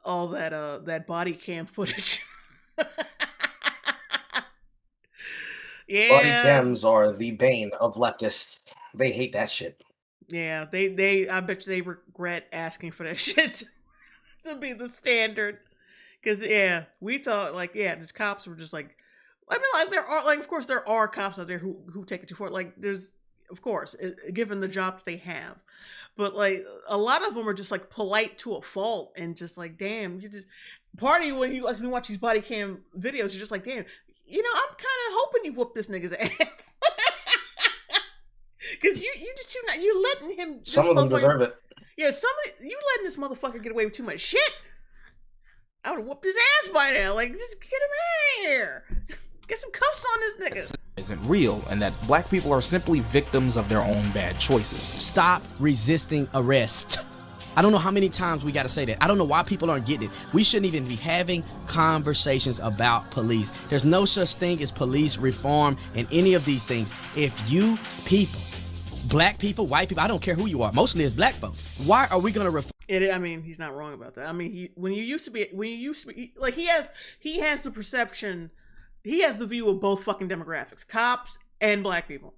all that body cam footage. Yeah. Body cams are the bane of leftists. They hate that shit. Yeah, I bet you they regret asking for that shit to be the standard. Because, yeah, we thought, like, yeah, these cops were just like, I mean, like, of course, there are cops out there who take it too far. Like, there's, of course, given the job that they have. But, like, a lot of them are just, like, polite to a fault and just, like, damn, you just, part of you, when you watch these body cam videos, you're just like, damn, you know, I'm kind of hoping you whoop this nigga's ass. Because you letting him. Some of them deserve it. Yeah, you letting this motherfucker get away with too much shit. I would have whooped his ass by now. Like, just get him out of here. Get some cuffs on this nigga. Isn't real, and that black people are simply victims of their own bad choices. Stop resisting arrest. I don't know how many times we got to say that. I don't know why people aren't getting it. We shouldn't even be having conversations about police. There's no such thing as police reform and any of these things. If you people, black people, white people, I don't care who you are, mostly it's black folks, why are we going to reform? I mean, he's not wrong about that. I mean, when you used to be, like, he has the perception, he has the view of both fucking demographics, cops and black people.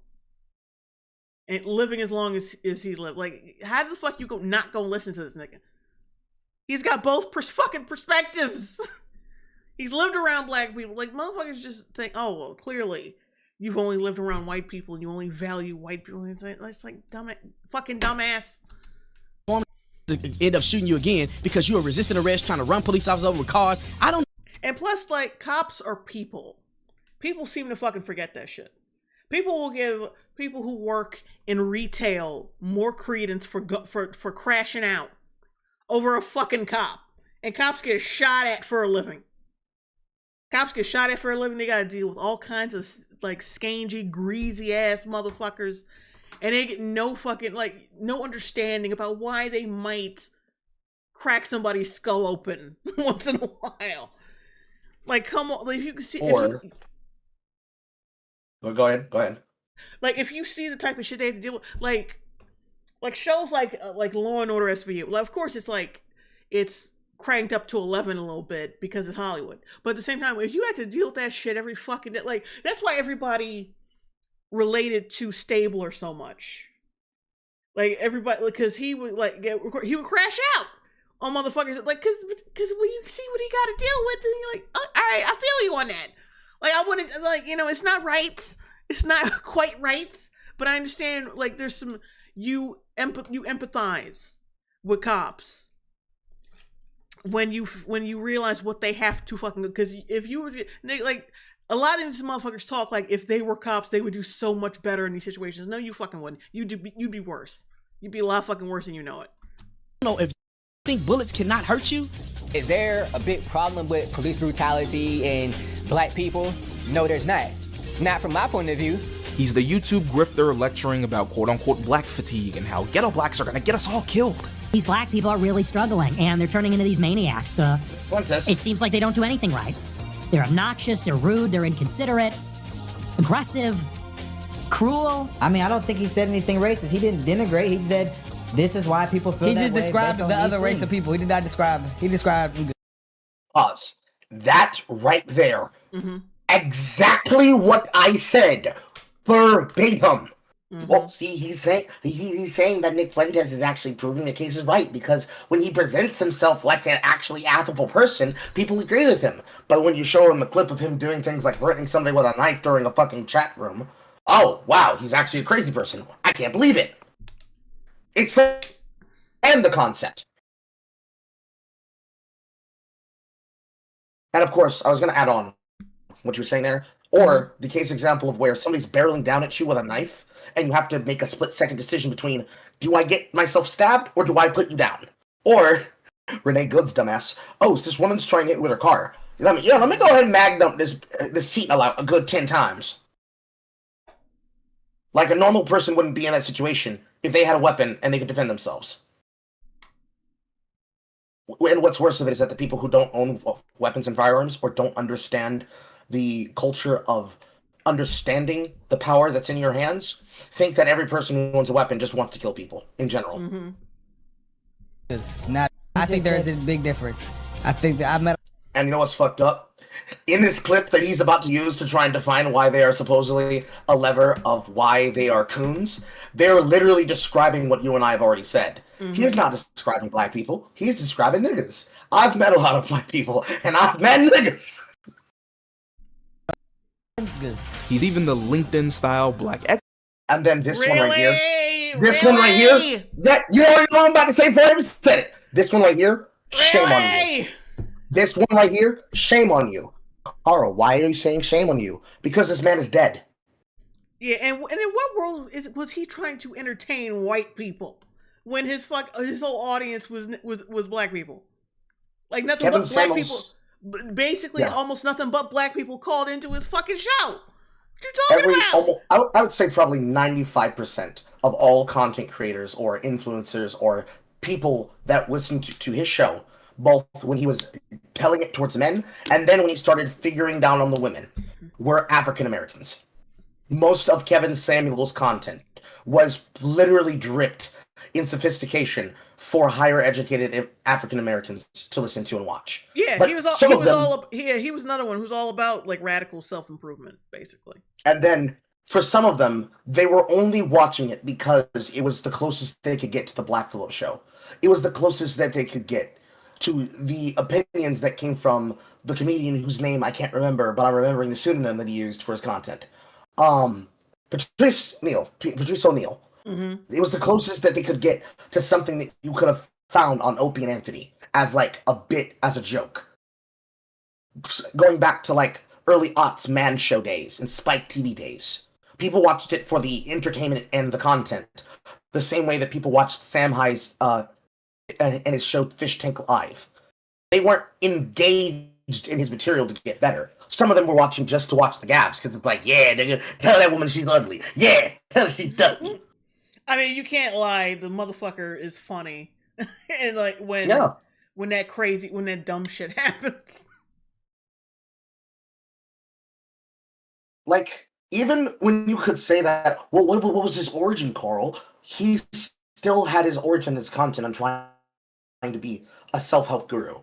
And living as long as he's lived. Like, how the fuck you not go listen to this nigga? He's got both fucking perspectives. He's lived around black people. Like, motherfuckers just think, oh, well, clearly you've only lived around white people and you only value white people. It's like fucking dumbass. To end up shooting you again because you were resisting arrest, trying to run police officers over with cars. I don't. And plus, like, cops are people. People seem to fucking forget that shit. People will give people who work in retail more credence for crashing out over a fucking cop. And cops get shot at for a living. Cops get shot at for a living. They gotta deal with all kinds of, like, scangy, greasy ass motherfuckers. And they get no fucking, like, no understanding about why they might crack somebody's skull open once in a while. Like, come on, like, if you can see. Or, go ahead. Like, if you see the type of shit they have to deal with, like shows like Law and Order SVU. Well, of course, it's cranked up to 11 a little bit because it's Hollywood. But at the same time, if you had to deal with that shit every fucking day, like, that's why everybody related to Stabler so much. Like, everybody, because he would crash out on motherfuckers, like, because when you see what he got to deal with, then you're like, oh, all right, I feel you on that. Like, I wouldn't, like, you know, it's not right, it's not quite right, but I understand, like, there's some, you empathize with cops when you realize what they have to fucking, because if you were to, like, a lot of these motherfuckers talk like if they were cops, they would do so much better in these situations. No, you fucking wouldn't. You'd be worse. You'd be a lot fucking worse than you know it. No, if you think bullets cannot hurt you, is there a big problem with police brutality and black people? No, there's not. Not from my point of view. He's the YouTube grifter lecturing about quote-unquote black fatigue and how ghetto blacks are gonna get us all killed. These black people are really struggling, and they're turning into these maniacs. It seems like they don't do anything right. They're obnoxious, they're rude, they're inconsiderate, aggressive, cruel. I mean, I don't think he said anything racist. He didn't denigrate. He said, this is why people feel He that just way described based the on other these race of things. people. He did not describe. He described. Pause. That right there. Exactly what I said. Verbatim. Well, see, he's saying that Nick Fuentes is actually proving the case is right, because when he presents himself like an actually affable person, people agree with him. But when you show him a clip of him doing things like threatening somebody with a knife during a fucking chat room, oh, wow, he's actually a crazy person. I can't believe it. It's and the concept. And of course, I was going to add on what you were saying there, or the case example of where somebody's barreling down at you with a knife, and you have to make a split-second decision between, do I get myself stabbed, or do I put you down? Or, Renee Good's dumbass, oh, so this woman's trying to hit with her car. Let me go ahead and magnum this seat a good 10 times. Like a normal person wouldn't be in that situation if they had a weapon and they could defend themselves. And what's worse of it is that the people who don't own weapons and firearms, or don't understand the culture of understanding the power that's in your hands, think that every person who owns a weapon just wants to kill people in general. I think there is a big difference. I think that I've met. And you know what's fucked up? In this clip that he's about to use to try and define why they are supposedly a lever of why they are coons, they're literally describing what you and I have already said. He's not describing black people. He's describing niggas. I've met a lot of black people, and I've met niggas. He's even the LinkedIn-style black X. And then this one right here. This one right here. Yeah, you already know I'm about to say before I even said it. This one right here. Shame on you. This one right here. Shame on you. Carl, why are you saying shame on you? Because this man is dead. Yeah, and in what world was he trying to entertain white people when his whole audience was black people? Like nothing but black people. Basically, almost nothing but black people called into his fucking show. What you talking about? I would say probably 95% of all content creators or influencers or people that listen to his show, both when he was telling it towards men and then when he started figuring down on the women, were African Americans. Most of Kevin Samuel's content was literally dripped in sophistication for higher educated African Americans to listen to and watch. Yeah, but he was another one who's all about like radical self-improvement, basically. And then for some of them, they were only watching it because it was the closest they could get to the Black Phillip show. It was the closest that they could get to the opinions that came from the comedian whose name I can't remember, but I'm remembering the pseudonym that he used for his content. Patrice O'Neill. It was the closest that they could get to something that you could have found on Opie and Anthony as like a bit, as a joke. Going back to like early aughts Man Show days and Spike TV days. People watched it for the entertainment and the content. The same way that people watched Sam High's and his show Fish Tank Live. They weren't engaged in his material to get better. Some of them were watching just to watch the gaps because it's like, yeah, nigga, tell that woman she's ugly. Yeah, tell she's ugly. I mean, you can't lie. The motherfucker is funny, and like when that dumb shit happens. Like, even when you could say that, well, what was his origin, Carl? He still had his origin as content on trying to be a self-help guru.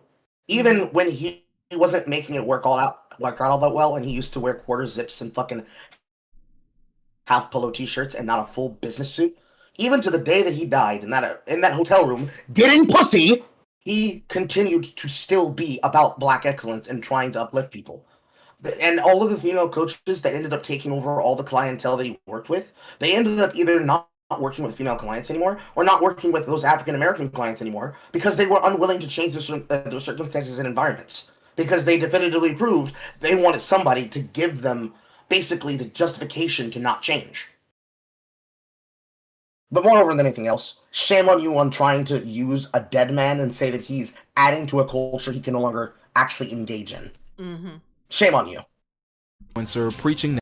Even when he wasn't making it work all that well, and he used to wear quarter zips and fucking half polo t-shirts and not a full business suit. Even to the day that he died in that hotel room getting pussy, he continued to still be about black excellence and trying to uplift people. And all of the female coaches that ended up taking over all the clientele that he worked with, they ended up either not working with female clients anymore or not working with those African American clients anymore because they were unwilling to change their circumstances and environments. Because they definitively proved they wanted somebody to give them basically the justification to not change. But moreover than anything else, shame on you on trying to use a dead man and say that he's adding to a culture he can no longer actually engage in. Shame on you. Influencer preaching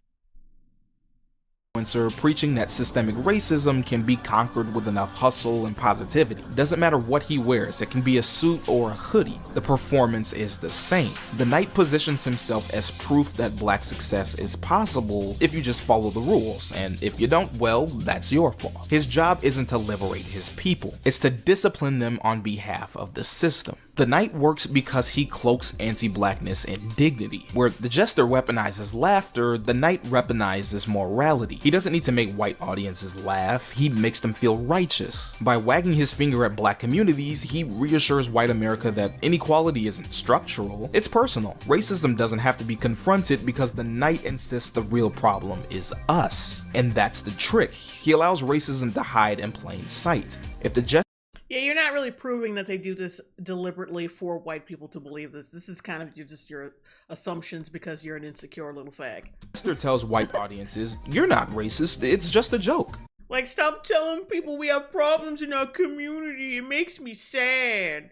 preaching that systemic racism can be conquered with enough hustle and positivity. Doesn't matter what he wears, it can be a suit or a hoodie. The performance is the same. The Knight positions himself as proof that black success is possible if you just follow the rules, and if you don't, well, that's your fault. His job isn't to liberate his people, it's to discipline them on behalf of the system. The Knight works because he cloaks anti-blackness in dignity. Where the Jester weaponizes laughter, the Knight weaponizes morality. He doesn't need to make white audiences laugh, he makes them feel righteous. By wagging his finger at black communities, he reassures white America that inequality isn't structural, it's personal. Racism doesn't have to be confronted because the Knight insists the real problem is us. And that's the trick. He allows racism to hide in plain sight. If the Jester Yeah, you're not really proving that they do this deliberately for white people to believe this. This is kind of just your assumptions because you're an insecure little fag. Jester tells white audiences, you're not racist, it's just a joke. Like, stop telling people we have problems in our community. It makes me sad.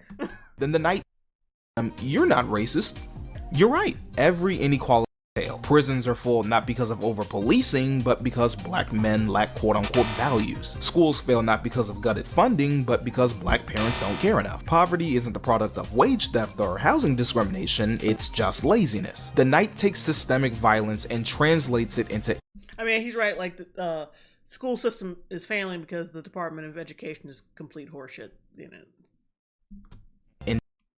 Then the Knight, you're not racist. You're right. Every inequality fail. Prisons are full not because of over-policing, but because black men lack quote-unquote values. Schools fail not because of gutted funding, but because black parents don't care enough. Poverty isn't the product of wage theft or housing discrimination, it's just laziness. The Knight takes systemic violence and translates it into... I mean, he's right, like, the school system is failing because the Department of Education is complete horseshit, you know.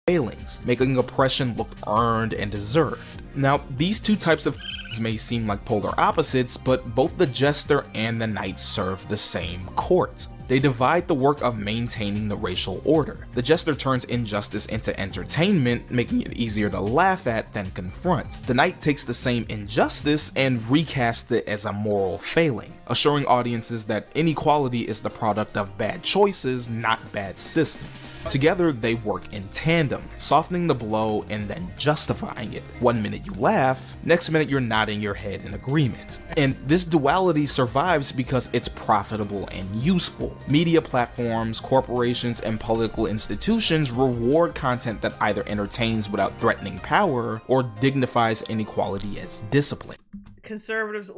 failings, making oppression look earned and deserved. Now, these two types of may seem like polar opposites, but both the Jester and the Knight serve the same court. They divide the work of maintaining the racial order. The Jester turns injustice into entertainment, making it easier to laugh at than confront. The Knight takes the same injustice and recasts it as a moral failing, assuring audiences that inequality is the product of bad choices, not bad systems. Together, they work in tandem, softening the blow and then justifying it. One minute you laugh, next minute you're nodding your head in agreement. And this duality survives because it's profitable and useful. Media platforms, corporations, and political institutions reward content that either entertains without threatening power or dignifies inequality as discipline. Conservatives,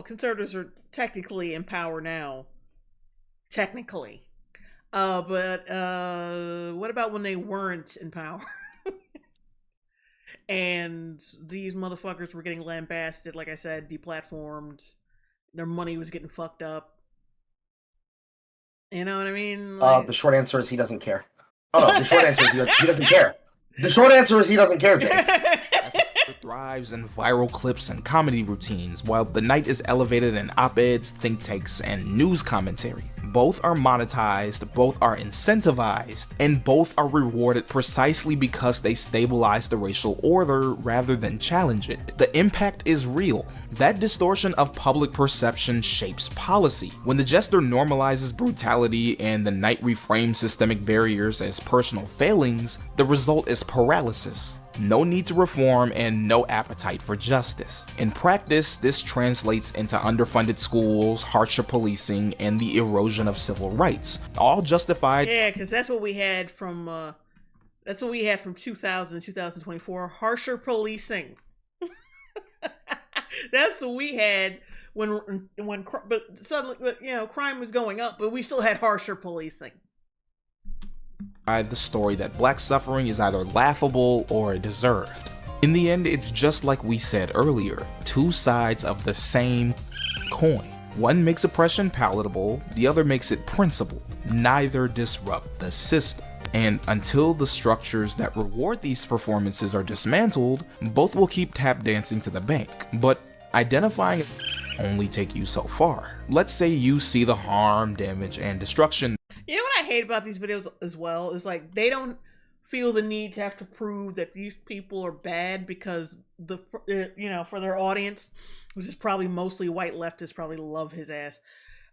conservatives are technically in power now. Technically. But what about when they weren't in power? And these motherfuckers were getting lambasted, like I said, deplatformed. Their money was getting fucked up. You know what I mean? The short answer is he doesn't care. Oh, the short answer is he doesn't care. The short answer is he doesn't care, Jay. Thrives in viral clips and comedy routines, while the Knight is elevated in op-eds, think tanks, and news commentary. Both are monetized, both are incentivized, and both are rewarded precisely because they stabilize the racial order rather than challenge it. The impact is real. That distortion of public perception shapes policy. When the Jester normalizes brutality and the Knight reframes systemic barriers as personal failings, the result is paralysis. No need to reform and no appetite for justice. In practice, this translates into underfunded schools, harsher policing, and the erosion of civil rights, all justified. Yeah, because that's what we had from 2000 to 2024, harsher policing. That's what we had but suddenly, crime was going up, but we still had harsher policing. The story that black suffering is either laughable or deserved. In the end, it's just like we said earlier, two sides of the same coin. One makes oppression palatable, the other makes it principled. Neither disrupt the system. And until the structures that reward these performances are dismantled, both will keep tap dancing to the bank. But identifying only take you so far. Let's say you see the harm, damage, and destruction. You know what I hate about these videos as well is like they don't feel the need to have to prove that these people are bad because for their audience, which is probably mostly white leftists, probably love his ass.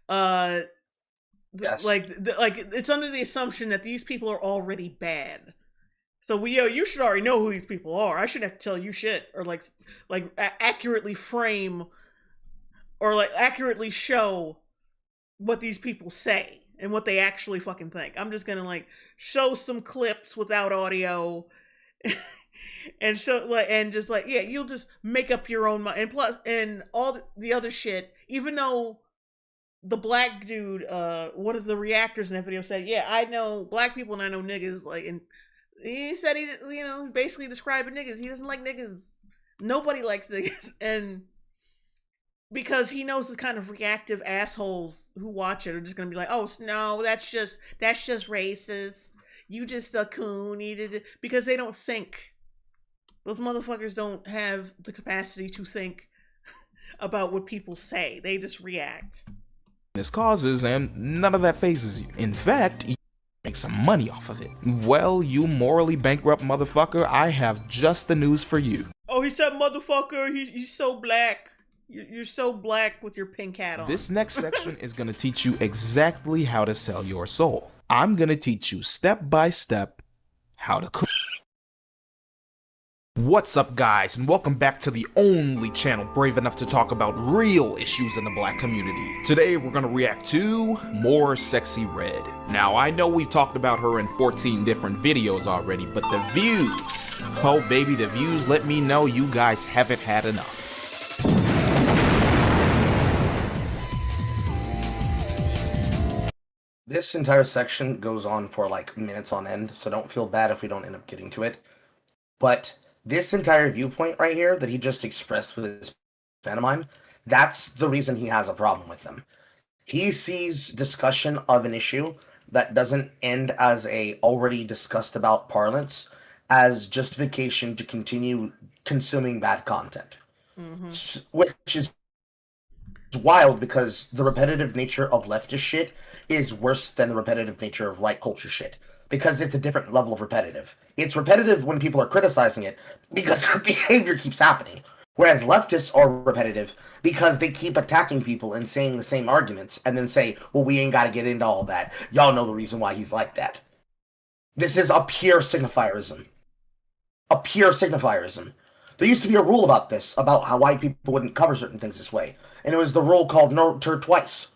Yes. Like it's under the assumption that these people are already bad. So you should already know who these people are. I shouldn't have to tell you shit or accurately frame or accurately show what these people say and what they actually fucking think. I'm just gonna show some clips without audio And so, like, and just like, yeah, you'll just make up your own mind. And plus, and all the other shit, even though the black dude, one of the reactors in that video said, yeah, I know black people and I know niggas, like, and he said he, you know, basically describing niggas. He doesn't like niggas. Nobody likes niggas. And because he knows the kind of reactive assholes who watch it are just gonna be like, oh no, that's just racist. You just a coon. Because they don't think. Those motherfuckers don't have the capacity to think about what people say. They just react. This causes, and none of that phases you. In fact, you make some money off of it. Well, you morally bankrupt motherfucker, I have just the news for you. Oh, he said motherfucker, he's so black. You're so black with your pink hat on. This next section is gonna teach you exactly how to sell your soul. I'm gonna teach you step by step how to cook. What's up, guys, and welcome back to the only channel brave enough to talk about real issues in the black community. Today we're gonna react to More Sexy Red. Now I know we've talked about her in 14 different videos already, but the views, oh baby, the views let me know you guys haven't had enough. This entire section goes on for like minutes on end, so don't feel bad if we don't end up getting to it. But this entire viewpoint right here that he just expressed with his pantomime, that's the reason he has a problem with them. He sees discussion of an issue that doesn't end as a already discussed about parlance as justification to continue consuming bad content. Which is wild because the repetitive nature of leftist shit is worse than the repetitive nature of right culture shit. Because it's a different level of repetitive. It's repetitive when people are criticizing it because the behavior keeps happening. Whereas leftists are repetitive because they keep attacking people and saying the same arguments and then say, well, we ain't got to get into all that. Y'all know the reason why he's like that. This is a pure signifierism. A pure signifierism. There used to be a rule about this, about how white people wouldn't cover certain things this way. And it was the rule called no turn twice.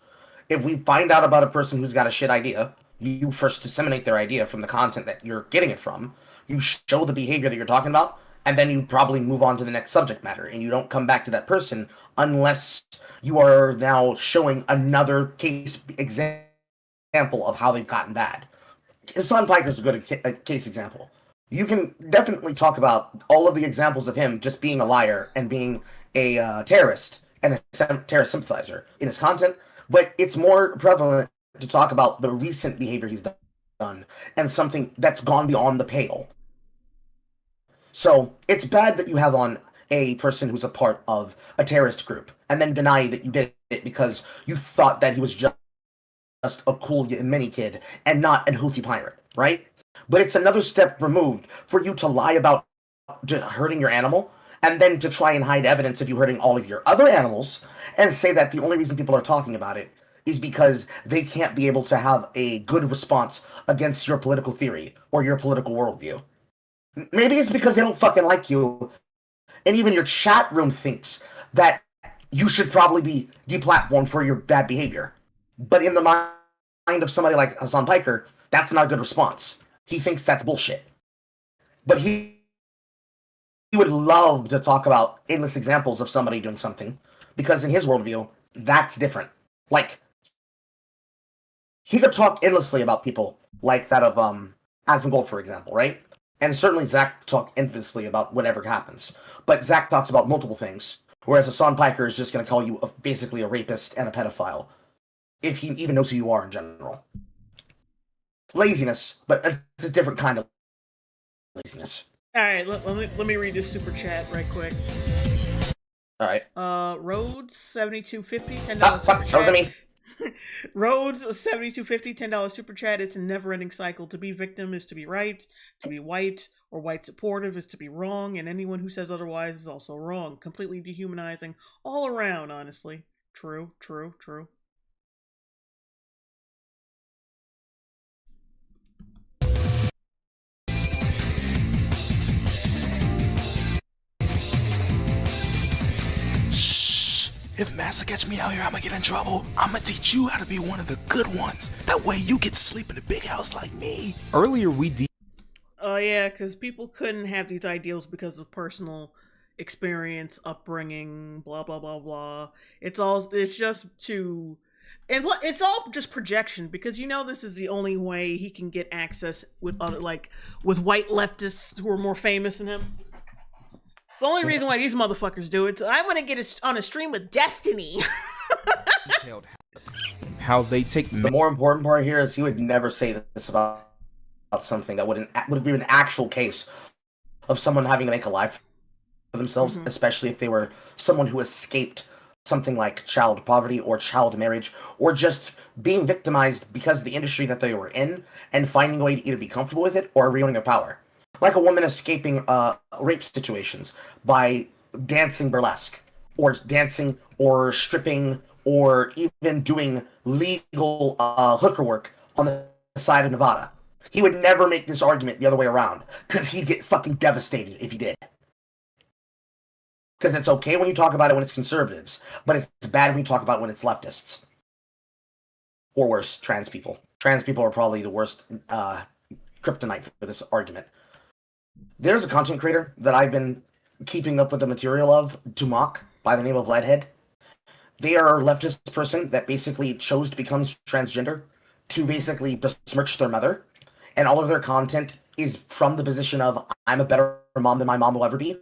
If we find out about a person who's got a shit idea, you first disseminate their idea from the content that you're getting it from, you show the behavior that you're talking about, and then you probably move on to the next subject matter, and you don't come back to that person unless you are now showing another case example of how they've gotten bad. Hassan Piker's a good case example. You can definitely talk about all of the examples of him just being a liar and being a terrorist and a terrorist sympathizer in his content, but it's more prevalent to talk about the recent behavior he's done and something that's gone beyond the pale. So it's bad that you have on a person who's a part of a terrorist group and then deny that you did it because you thought that he was just a cool mini kid and not a Houthi pirate, right? But it's another step removed for you to lie about hurting your animal and then to try and hide evidence of you hurting all of your other animals and say that the only reason people are talking about it is because they can't be able to have a good response against your political theory or your political worldview. Maybe it's because they don't fucking like you, and even your chat room thinks that you should probably be deplatformed for your bad behavior. But in the mind of somebody like Hassan Piker, that's not a good response. He thinks that's bullshit. But he would love to talk about endless examples of somebody doing something, because in his worldview, that's different. Like, he could talk endlessly about people like that of Asmongold, for example, right? And certainly Zach talked endlessly about whatever happens. But Zach talks about multiple things, whereas Hassan Piker is just going to call you basically a rapist and a pedophile, if he even knows who you are in general. Laziness, but it's a different kind of laziness. Alright, let me read this super chat right quick. Alright. Rhodes, $72.50, $10 super chat. That was me. Rhodes, $72.50, $10 super chat. It's a never-ending cycle. To be victim is to be right. To be white or white supportive is to be wrong. And anyone who says otherwise is also wrong. Completely dehumanizing all around, honestly. True, true, true. If Massa catch me out here, I'ma get in trouble. I'ma teach you how to be one of the good ones. That way you get to sleep in a big house like me. Earlier we yeah, because people couldn't have these ideals because of personal experience, upbringing, blah blah blah blah. It's just to, and it's all just projection because this is the only way he can get access with other with white leftists who are more famous than him. It's the only reason why these motherfuckers do it. So I want to get on a stream with Destiny. How they take the more important part here is he would never say this about something that would be an actual case of someone having to make a life for themselves, especially if they were someone who escaped something like child poverty or child marriage or just being victimized because of the industry that they were in and finding a way to either be comfortable with it or reowning their power. Like a woman escaping rape situations by dancing burlesque or dancing or stripping or even doing legal hooker work on the side of Nevada. He would never make this argument the other way around, because he'd get fucking devastated if he did. Because it's okay when you talk about it when it's conservatives, but it's bad when you talk about it when it's leftists. Or worse, trans people. Trans people are probably the worst kryptonite for this argument. There's a content creator that I've been keeping up with the material of, Dumoc, by the name of Leadhead. They are a leftist person that basically chose to become transgender to basically besmirch their mother. And all of their content is from the position of, I'm a better mom than my mom will ever be.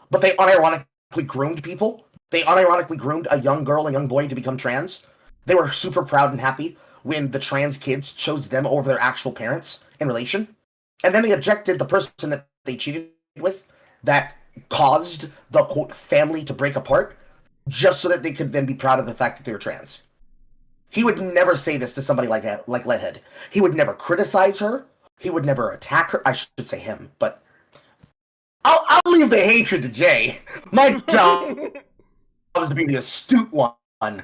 But they unironically groomed people. They unironically groomed a young girl and young boy to become trans. They were super proud and happy when the trans kids chose them over their actual parents in relation. And then they ejected the person that they cheated with that caused the, quote, family to break apart just so that they could then be proud of the fact that they were trans. He would never say this to somebody like that, like Leadhead. He would never criticize her. He would never attack her. I should say him, but I'll leave the hatred to Jay. My job was to be the astute one.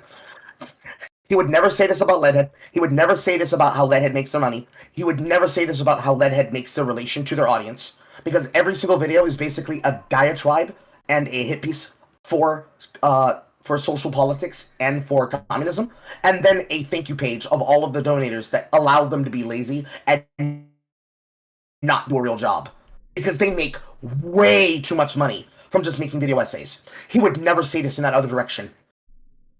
He would never say this about Leadhead. He would never say this about how Leadhead makes their money. He would never say this about how Leadhead makes their relation to their audience, because every single video is basically a diatribe and a hit piece for social politics and for communism, and then a thank you page of all of the donators that allow them to be lazy and not do a real job, because they make way too much money from just making video essays. He would never say this in that other direction,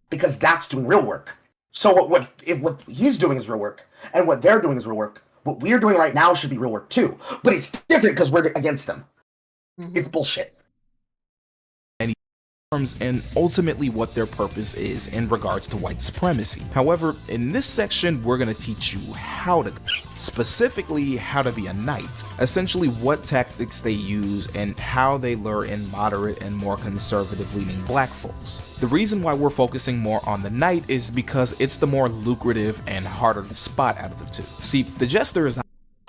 because that's doing real work. So what he's doing is real work, and what they're doing is real work. What we're doing right now should be real work too, but it's different because we're against them. It's bullshit. And ultimately what their purpose is in regards to white supremacy. However, in this section, we're going to teach you how to, specifically how to be a knight, essentially what tactics they use and how they lure in moderate and more conservative leaning black folks. The reason why we're focusing more on the knight is because it's the more lucrative and harder to spot out of the two. See, the jester is...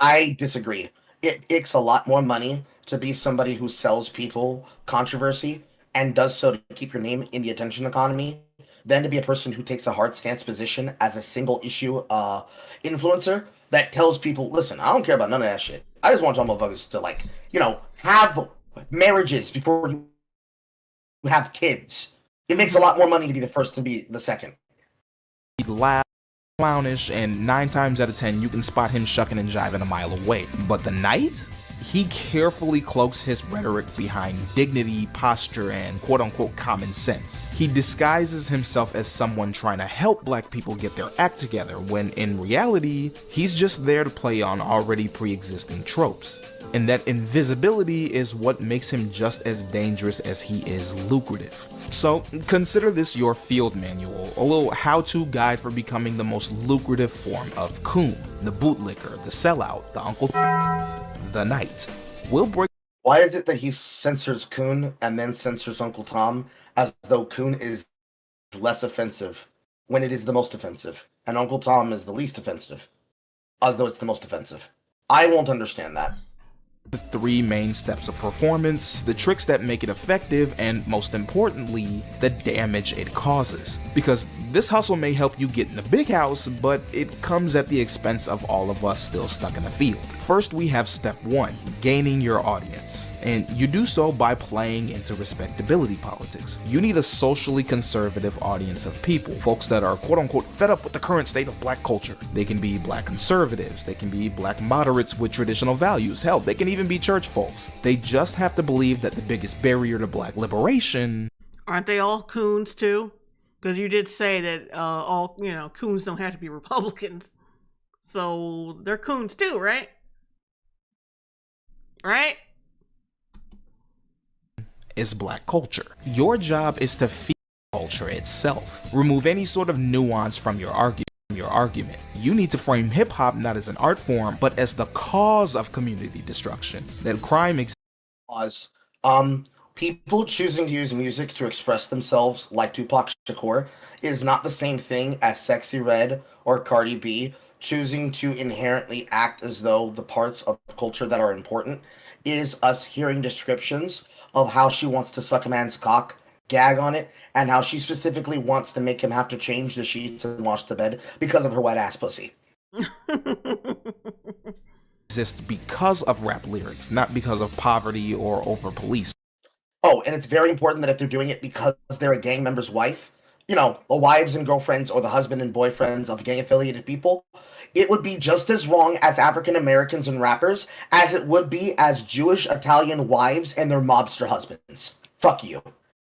I disagree. It takes a lot more money to be somebody who sells people controversy and does so to keep your name in the attention economy, than to be a person who takes a hard stance position as a single issue influencer that tells people, listen, I don't care about none of that shit. I just want y'all motherfuckers to, have marriages before you have kids. It makes a lot more money to be the first than be the second. He's loud, clownish, and 9 times out of 10 you can spot him shucking and jiving a mile away. But the knight? He carefully cloaks his rhetoric behind dignity, posture, and quote-unquote common sense. He disguises himself as someone trying to help black people get their act together, when in reality, he's just there to play on already pre-existing tropes. And that invisibility is what makes him just as dangerous as he is lucrative. So consider this your field manual, a little how-to guide for becoming the most lucrative form of coon, the bootlicker, the sellout, the uncle, the knight. We'll break. Why is it that he censors Coon and then censors Uncle Tom as though Coon is less offensive when it is the most offensive, and Uncle Tom is the least offensive as though it's the most offensive? I won't understand that. The 3 main steps of performance, the tricks that make it effective, and most importantly, the damage it causes. Because this hustle may help you get in the big house, but it comes at the expense of all of us still stuck in the field. First, we have step 1, gaining your audience. And you do so by playing into respectability politics. You need a socially conservative audience of people, folks that are quote-unquote fed up with the current state of black culture. They can be black conservatives, they can be black moderates with traditional values, hell, they can even be church folks. They just have to believe that the biggest barrier to black liberation... Aren't they all coons too? Because you did say that all, coons don't have to be Republicans. So they're coons too, right? Right? Is black culture. Your job is to feed culture itself. Remove any sort of nuance from your argument. You need to frame hip-hop not as an art form, but as the cause of community destruction. That crime exists. People choosing to use music to express themselves, like Tupac Shakur, is not the same thing as Sexy Red or Cardi B choosing to inherently act as though the parts of culture that are important is us hearing descriptions of how she wants to suck a man's cock, gag on it, and how she specifically wants to make him have to change the sheets and wash the bed because of her wet ass pussy. Exists because of rap lyrics, not because of poverty or over police. Oh, and it's very important that if they're doing it because they're a gang member's wife, the wives and girlfriends or the husband and boyfriends of gang-affiliated people, it would be just as wrong as African Americans and rappers as it would be as Jewish Italian wives and their mobster husbands. Fuck you.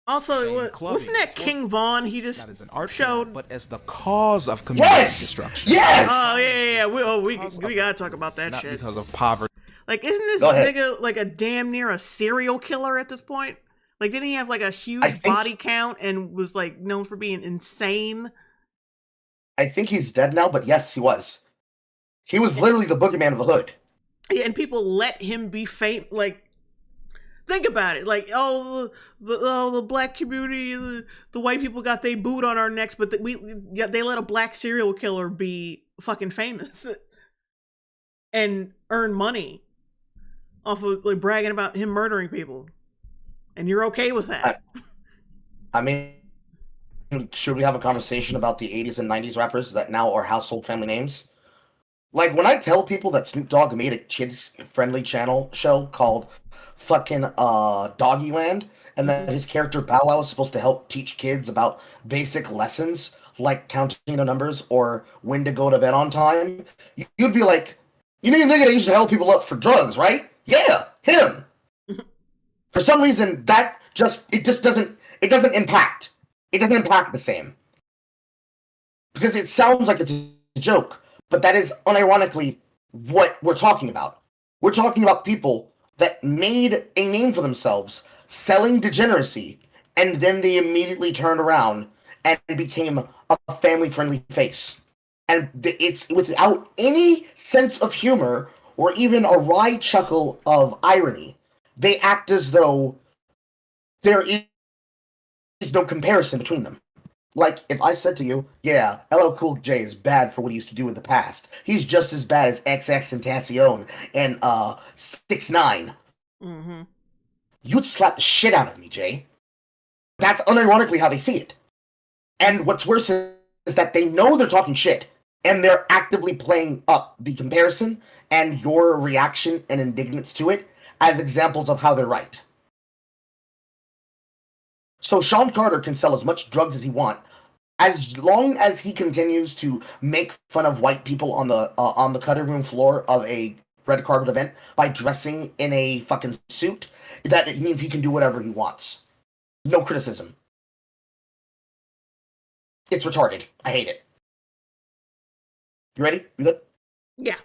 Also, wasn't that King Von? He just showed, but as the cause of community destruction. Yes. Oh yeah. We gotta talk about that not shit. Because of poverty. Like, isn't this nigga like a damn near a serial killer at this point? Like, didn't he have like a huge body count and was like known for being insane? I think he's dead now, but yes, he was. He was literally the boogeyman of the hood. Yeah, and people let him be famous. Like, think about it. Like, the black community, the white people got their boot on our necks, but they let a black serial killer be fucking famous and earn money off of like bragging about him murdering people, and you're okay with that. I mean, should we have a conversation about the 80s and 90s rappers that now are household family names? Like, when I tell people that Snoop Dogg made a kids-friendly channel show called fucking Doggyland, and that his character Bow Wow is supposed to help teach kids about basic lessons like counting the numbers or when to go to bed on time, you'd be like, you know, nigga that used to help people up for drugs, right? Yeah, him. For some reason, it doesn't impact. It doesn't impact the same. Because it sounds like it's a joke, but that is unironically what we're talking about. We're talking about people that made a name for themselves selling degeneracy, and then they immediately turned around and became a family-friendly face. And it's without any sense of humor or even a wry chuckle of irony. They act as though there is no comparison between them. Like, if I said to you, yeah, LL Cool J is bad for what he used to do in the past. He's just as bad as XX Tentacion and 6ix9ine. Mm-hmm. You'd slap the shit out of me, Jay. That's unironically how they see it. And what's worse is that they know they're talking shit, and they're actively playing up the comparison and your reaction and indignance to it as examples of how they're right. So Sean Carter can sell as much drugs as he wants, as long as he continues to make fun of white people on the cutting room floor of a red carpet event by dressing in a fucking suit. That it means he can do whatever he wants. No criticism. It's retarded. I hate it. You ready? You good? Yeah.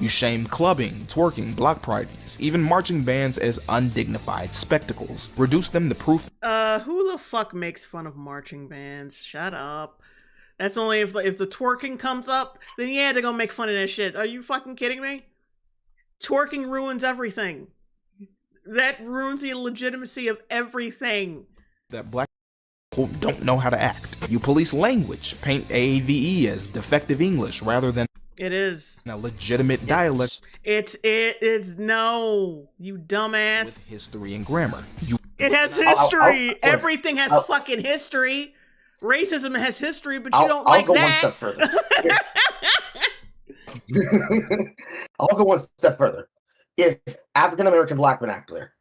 You shame clubbing, twerking, block parties, even marching bands as undignified spectacles. Reduce them to proof. Who the fuck makes fun of marching bands? Shut up. That's only if the twerking comes up, then yeah, they're gonna make fun of that shit. Are you fucking kidding me? Twerking ruins everything. That ruins the legitimacy of everything. That black people don't know how to act. You police language, paint AAVE as defective English rather than it is a legitimate dialect. It is no, you dumbass. With history and grammar. It has history. Everything has fucking history. Racism has history, but you don't like that. I'll go one step further. I'll go one step further. if African American black vernacular,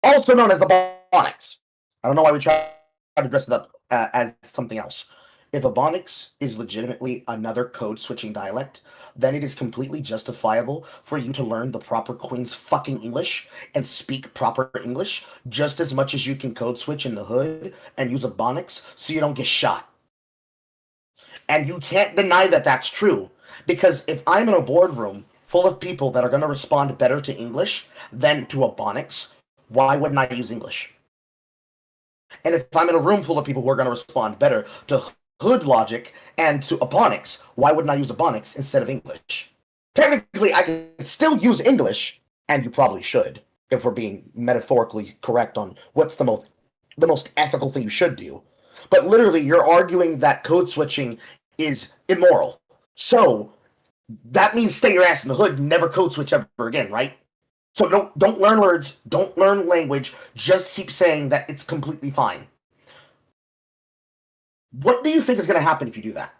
also known as the Ebonics, I don't know why we try to dress it up as something else. If Ebonics is legitimately another code switching dialect, then it is completely justifiable for you to learn the proper Queen's fucking English and speak proper English just as much as you can code switch in the hood and use Ebonics so you don't get shot. And you can't deny that that's true, because if I'm in a boardroom full of people that are going to respond better to English than to Ebonics, why wouldn't I use English? And if I'm in a room full of people who are going to respond better to hood logic and to Ebonics, why wouldn't I use Ebonics instead of English? Technically, I can still use English, and you probably should, if we're being metaphorically correct on what's the most ethical thing you should do. But literally, you're arguing that code switching is immoral. So that means stay your ass in the hood and never code switch ever again, right? So don't learn words, don't learn language, just keep saying that it's completely fine. What do you think is going to happen if you do that?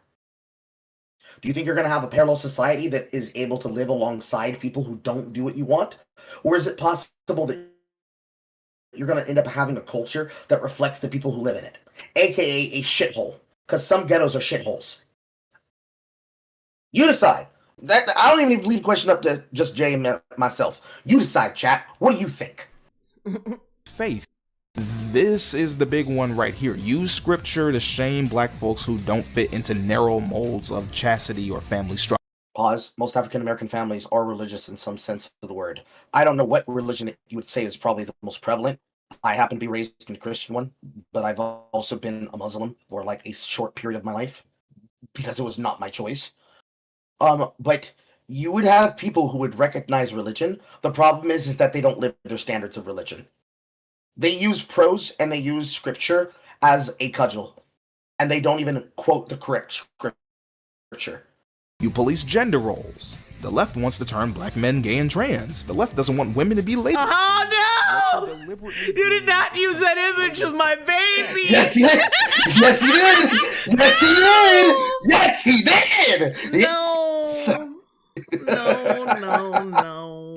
Do you think you're going to have a parallel society that is able to live alongside people who don't do what you want? Or is it possible that you're going to end up having a culture that reflects the people who live in it, aka a shithole? Because some ghettos are shitholes. You decide. I don't even leave the question up to just Jay and myself. You decide, chat. What do you think? Faith. This is the big one right here. Use scripture to shame black folks who don't fit into narrow molds of chastity or family structure. Pause. Most African American families are religious in some sense of the word. I don't know what religion you would say is probably the most prevalent. I happen to be raised in a Christian one, but I've also been a Muslim for like a short period of my life because it was not my choice. But you would have people who would recognize religion. The problem is that they don't live their standards of religion. They use prose and they use scripture as a cudgel, and they don't even quote the correct scripture. You police gender roles. The left wants to turn black men gay and trans. The left doesn't want women to be labeled. Oh no! You did not use that image of my baby! Yes, he did! Yes, he did! Yes, he did! Yes, he did! No! Yes. No.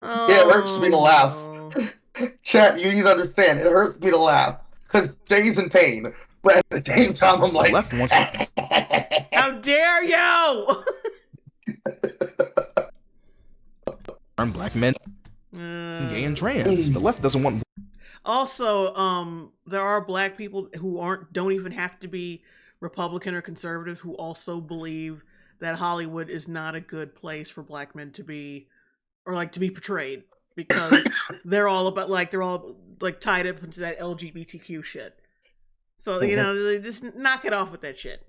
It hurts me to laugh. Chat, you need to understand, it hurts me to laugh. Because Jay's in pain. But at the same time, I'm like... left wants to... How dare you! Turn black men gay and trans. The left doesn't want... Also, there are black people who don't even have to be Republican or conservative who also believe that Hollywood is not a good place for black men to be, or like to be portrayed, because they're all tied up into that LGBTQ shit. So, you know, they just knock it off with that shit.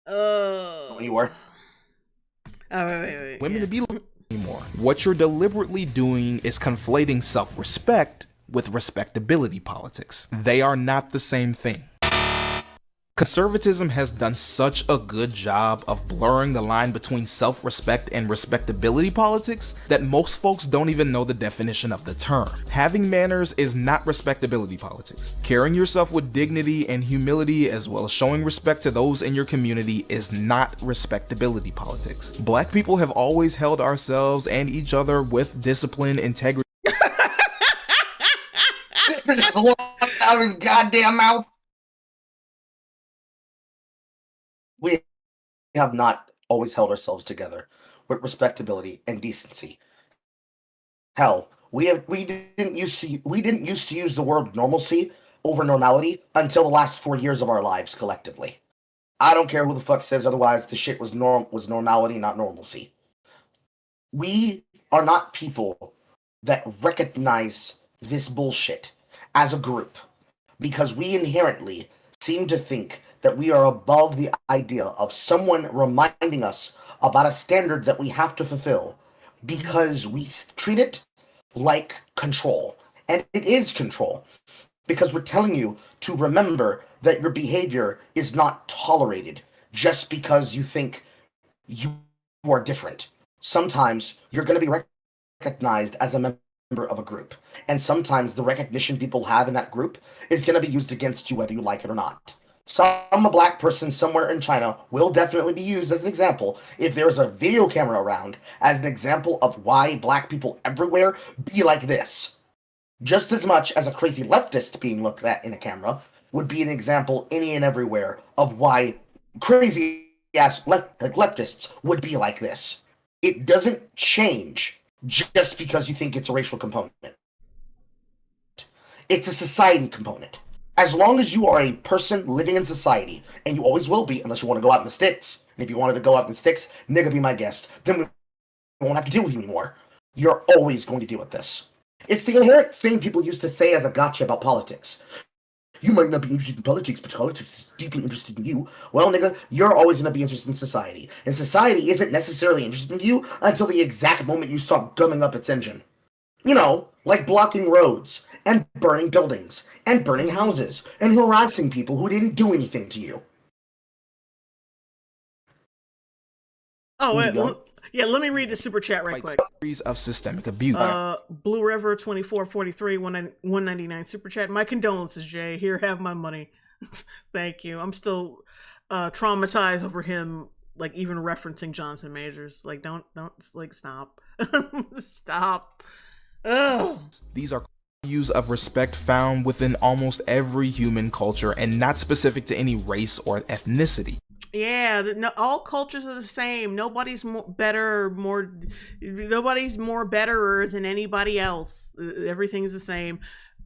You are. Oh, wait. Women to be anymore. What you're deliberately doing is conflating self-respect with respectability politics. They are not the same thing. Conservatism has done such a good job of blurring the line between self-respect and respectability politics that most folks don't even know the definition of the term. Having manners is not respectability politics. Carrying yourself with dignity and humility, as well as showing respect to those in your community, is not respectability politics. Black people have always held ourselves and each other with discipline, integrity. Just walk out of his goddamn mouth. We have not always held ourselves together with respectability and decency. Hell, we didn't used to use the word normalcy over normality until the last 4 years of our lives collectively. I don't care who the fuck says otherwise. The shit was normality, not normalcy. We are not people that recognize this bullshit as a group because we inherently seem to think that we are above the idea of someone reminding us about a standard that we have to fulfill because we treat it like control. And it is control because we're telling you to remember that your behavior is not tolerated just because you think you are different. Sometimes you're going to be recognized as a member of a group. And sometimes the recognition people have in that group is going to be used against you whether you like it or not. Some black person somewhere in China will definitely be used as an example if there's a video camera around as an example of why black people everywhere be like this. Just as much as a crazy leftist being looked at in a camera would be an example any and everywhere of why crazy ass leftists would be like this. It doesn't change just because you think it's a racial component. It's a society component. As long as you are a person living in society, and you always will be, unless you want to go out in the sticks, and if you wanted to go out in the sticks, nigga, be my guest, then we won't have to deal with you anymore. You're always going to deal with this. It's the inherent thing people used to say as a gotcha about politics. You might not be interested in politics, but politics is deeply interested in you. Well, nigga, you're always going to be interested in society. And society isn't necessarily interested in you until the exact moment you stop gumming up its engine. You know, like blocking roads, and burning buildings, and burning houses, and harassing people who didn't do anything to you. Oh, let me read the super chat right quick. Series of systemic abuse. Blue River 2443 199 super chat. My condolences, Jay. Here, have my money. Thank you. I'm still traumatized over him, like even referencing Jonathan Majors. Like, don't like stop, stop. Ugh. These are values of respect found within almost every human culture and not specific to any race or ethnicity. Yeah, all cultures are the same. Nobody's nobody's more betterer than anybody else. Everything's the same.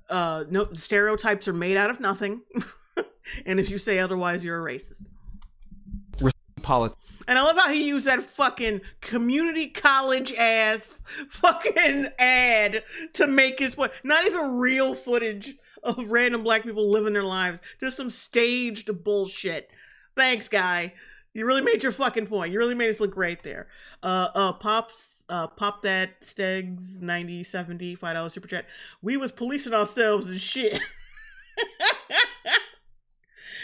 No stereotypes are made out of nothing. And if you say otherwise, you're a racist. And I love how he used that fucking community college ass fucking ad to make his point. Not even real footage of random black people living their lives. Just some staged bullshit. Thanks, guy. You really made your fucking point. You really made us look great there. Pop that Stegs 9070 $5 super chat. We was policing ourselves and shit.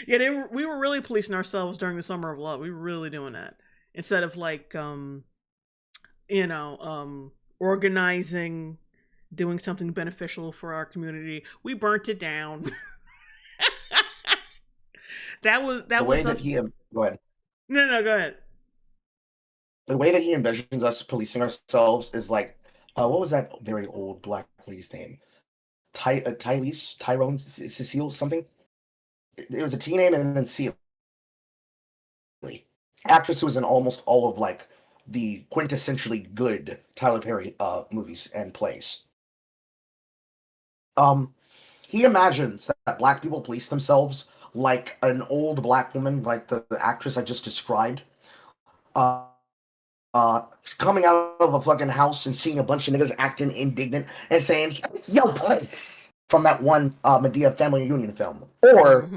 Yeah, we were really policing ourselves during the Summer of Love. We were really doing that. Instead of like, organizing, doing something beneficial for our community, we burnt it down. That was Go ahead. No, go ahead. The way that he envisions us policing ourselves is like, what was that very old black lady's name? Tyrone, Cecile, something? It was a T name and then Celie. Actress who was in almost all of like the quintessentially good Tyler Perry movies and plays. He imagines that black people police themselves like an old black woman, like the actress I just described, coming out of a fucking house and seeing a bunch of niggas acting indignant and saying, "Yo, place," from that one Medea Family Reunion film. Or,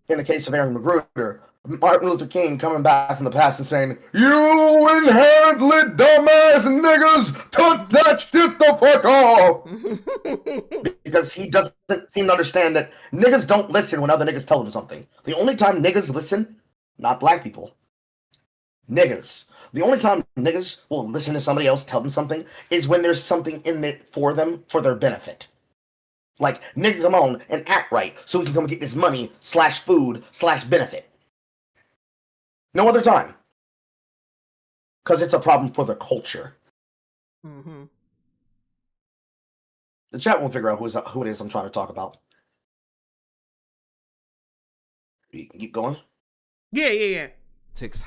in the case of Aaron McGruder, Martin Luther King coming back from the past and saying, "You inherently dumbass niggas, cut that shit the fuck off!" Because he doesn't seem to understand that niggas don't listen when other niggas tell them something. The only time niggas listen, not black people, niggas. The only time niggas will listen to somebody else tell them something is when there's something in it for them, for their benefit. Like, nigga, come on and act right so we can come get this money / food / benefit. No other time. Because it's a problem for the culture. Mm-hmm. The chat won't figure out who it is I'm trying to talk about. You can keep going? Yeah. Takes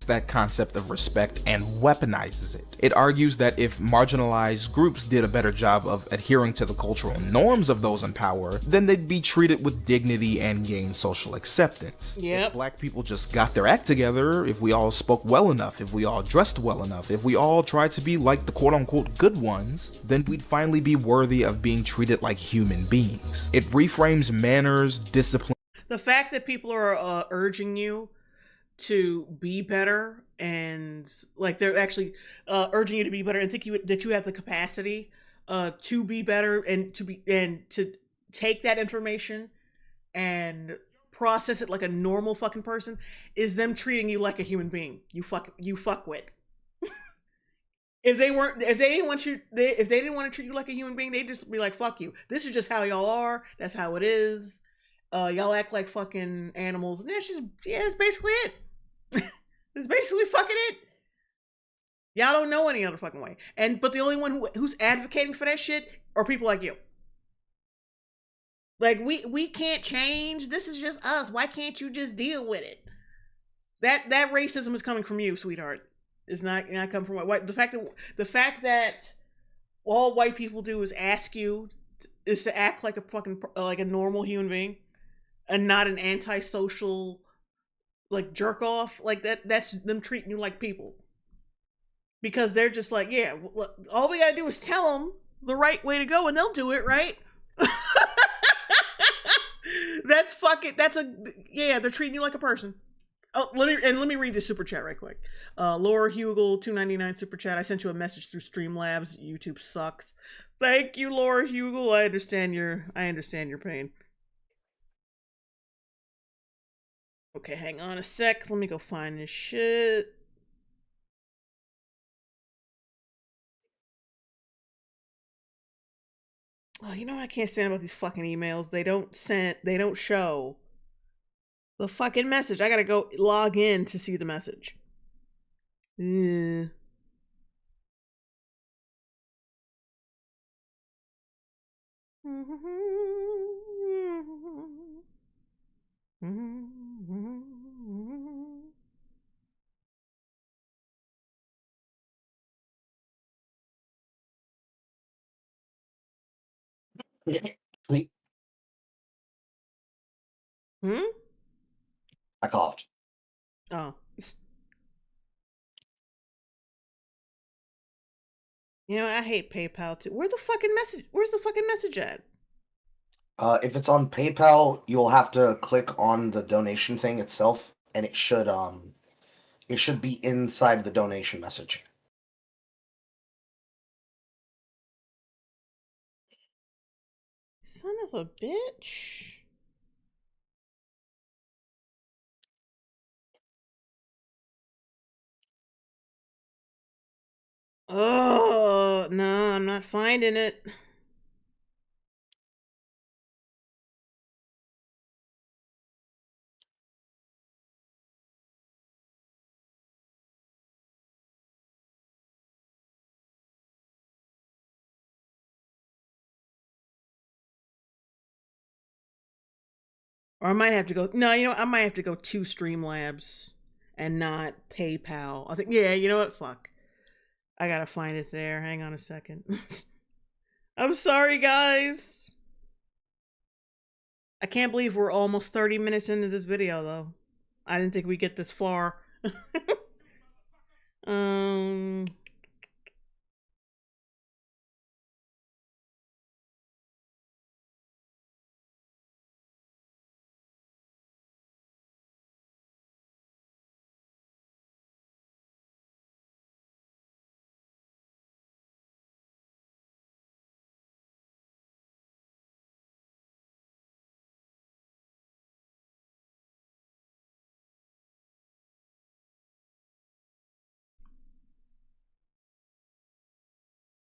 that concept of respect and weaponizes it. It argues that if marginalized groups did a better job of adhering to the cultural norms of those in power, then they'd be treated with dignity and gain social acceptance. Yep. If black people just got their act together, if we all spoke well enough, if we all dressed well enough, if we all tried to be like the quote-unquote good ones, then we'd finally be worthy of being treated like human beings. It reframes manners, discipline. The fact that people are urging you to be better, and like they're actually urging you to be better and think that you have the capacity to be better and to take that information and process it like a normal fucking person is them treating you like a human being. You fuck with. If they didn't want to treat you like a human being, they'd just be like, fuck you. This is just how y'all are. That's how it is. Y'all act like fucking animals, and that's just it's basically it. It's basically fucking it. Y'all don't know any other fucking way. But the only one who's advocating for that shit are people like you. Like we can't change. This is just us. Why can't you just deal with it? That racism is coming from you, sweetheart. It's not coming from white. The fact that all white people do is ask you is to act like a fucking like a normal human being, and not an antisocial like jerk off like that. That's them treating you like people. Because they're just like, yeah, all we gotta do is tell them the right way to go and they'll do it, right? They're treating you like a person. Oh, let me read this super chat right quick. Laura Hugel, $2.99 super chat. I sent you a message through Streamlabs. YouTube sucks. Thank you, Laura Hugel. I understand your pain. Okay, hang on a sec. Let me go find this shit. Oh, you know what I can't stand about these fucking emails? They don't show the fucking message. I gotta go log in to see the message. Wait. I coughed. Oh. You know, I hate PayPal too. Where's the fucking message at? If it's on PayPal, you'll have to click on the donation thing itself, and it should be inside the donation message. Son of a bitch. Oh, no, I'm not finding it. Or I might have to go. No, you know, I might have to go to Streamlabs and not PayPal. I think, yeah, you know what? Fuck. I gotta find it there. Hang on a second. I'm sorry, guys. I can't believe we're almost 30 minutes into this video, though. I didn't think we'd get this far.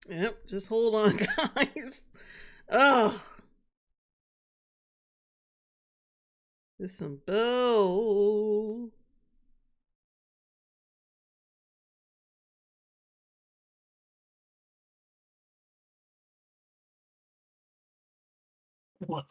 Yep, just hold on, guys. Ugh. This is some bull. What?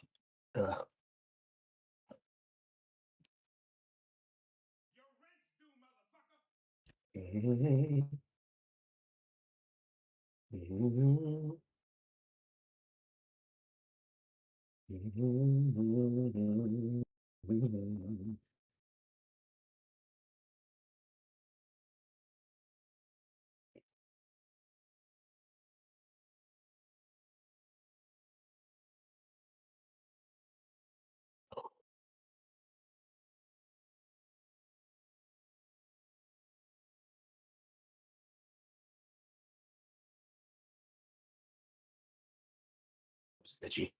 Itchy.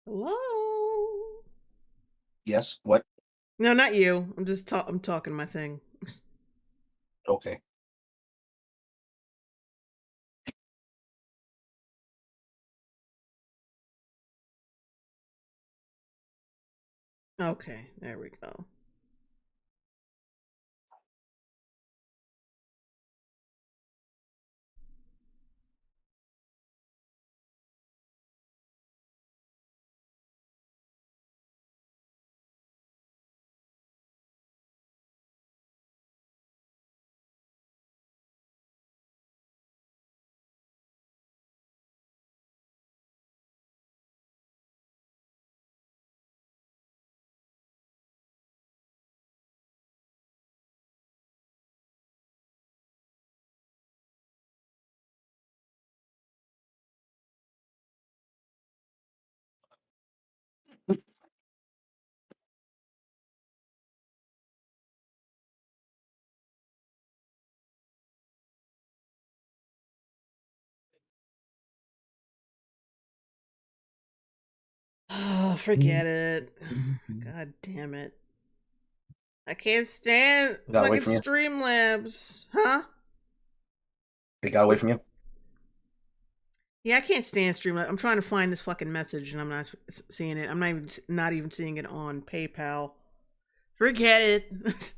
Hello? Yes, what? No, not you. I'm talking to my thing. Okay. Okay, there we go. Oh, forget it. God damn it. I can't stand Got away fucking from you? Streamlabs. Huh? They got away from you? Yeah, I can't stand Streamlabs. I'm trying to find this fucking message and I'm not seeing it. I'm not even seeing it on PayPal. Forget it.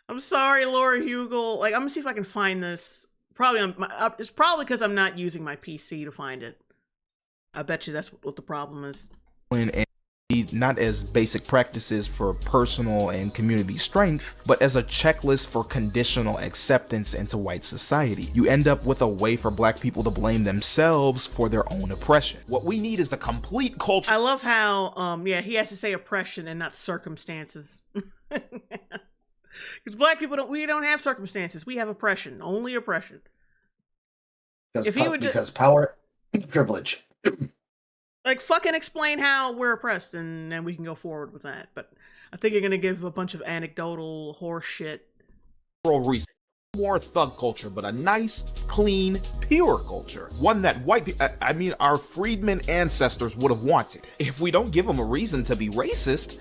I'm sorry, Laura Hugel. Like, I'm gonna see if I can find this. Probably it's probably because I'm not using my PC to find it. I bet you that's what the problem is. And not as basic practices for personal and community strength, but as a checklist for conditional acceptance into white society. You end up with a way for black people to blame themselves for their own oppression. What we need is a complete culture. I love how, yeah, he has to say oppression and not circumstances. Because black people we don't have circumstances. We have oppression, only oppression. Because power, privilege. Like, fucking explain how we're oppressed, and then we can go forward with that. But I think you're gonna give a bunch of anecdotal horse shit. Reason. More thug culture, but a nice, clean, pure culture. One that our freedmen ancestors would have wanted. If we don't give them a reason to be racist,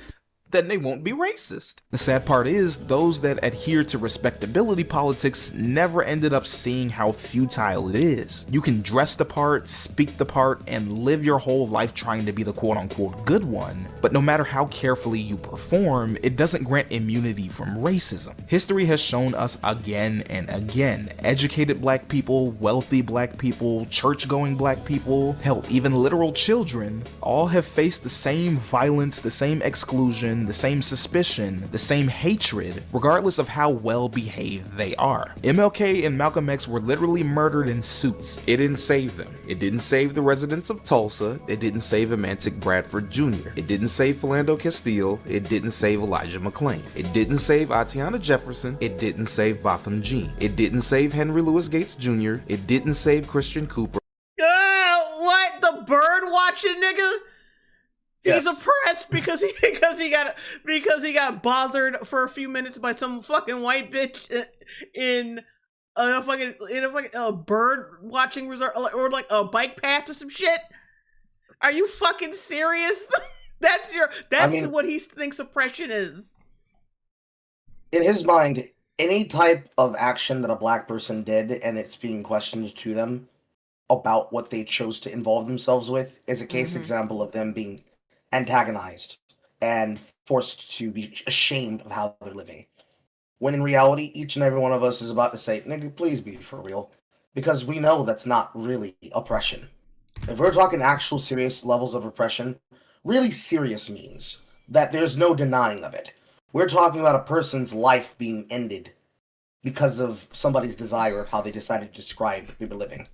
then they won't be racist. The sad part is, those that adhere to respectability politics never ended up seeing how futile it is. You can dress the part, speak the part, and live your whole life trying to be the quote-unquote good one, but no matter how carefully you perform, it doesn't grant immunity from racism. History has shown us again and again, educated black people, wealthy black people, church-going black people, hell, even literal children, all have faced the same violence, the same exclusion, the same suspicion, the same hatred, regardless of how well behaved they are. MLK and Malcolm X were literally murdered in suits. It didn't save them. It didn't save the residents of Tulsa. It didn't save Amantic Bradford Jr. It didn't save Philando Castile. It didn't save Elijah McClain. It didn't save Atiana Jefferson. It didn't save Botham Jean. It didn't save Henry Louis Gates Jr. It didn't save Christian Cooper. What? The bird watching nigga? He's oppressed because he got bothered for a few minutes by some fucking white bitch in a fucking bird watching resort or like a bike path or some shit. Are you fucking serious? That's what he thinks oppression is. In his mind, any type of action that a black person did and it's being questioned to them about what they chose to involve themselves with is a case example of them being antagonized and forced to be ashamed of how they're living. When in reality, each and every one of us is about to say, nigga, please be for real. Because we know that's not really oppression. If we're talking actual serious levels of oppression, really serious means that there's no denying of it. We're talking about a person's life being ended because of somebody's desire of how they decided to describe they were living.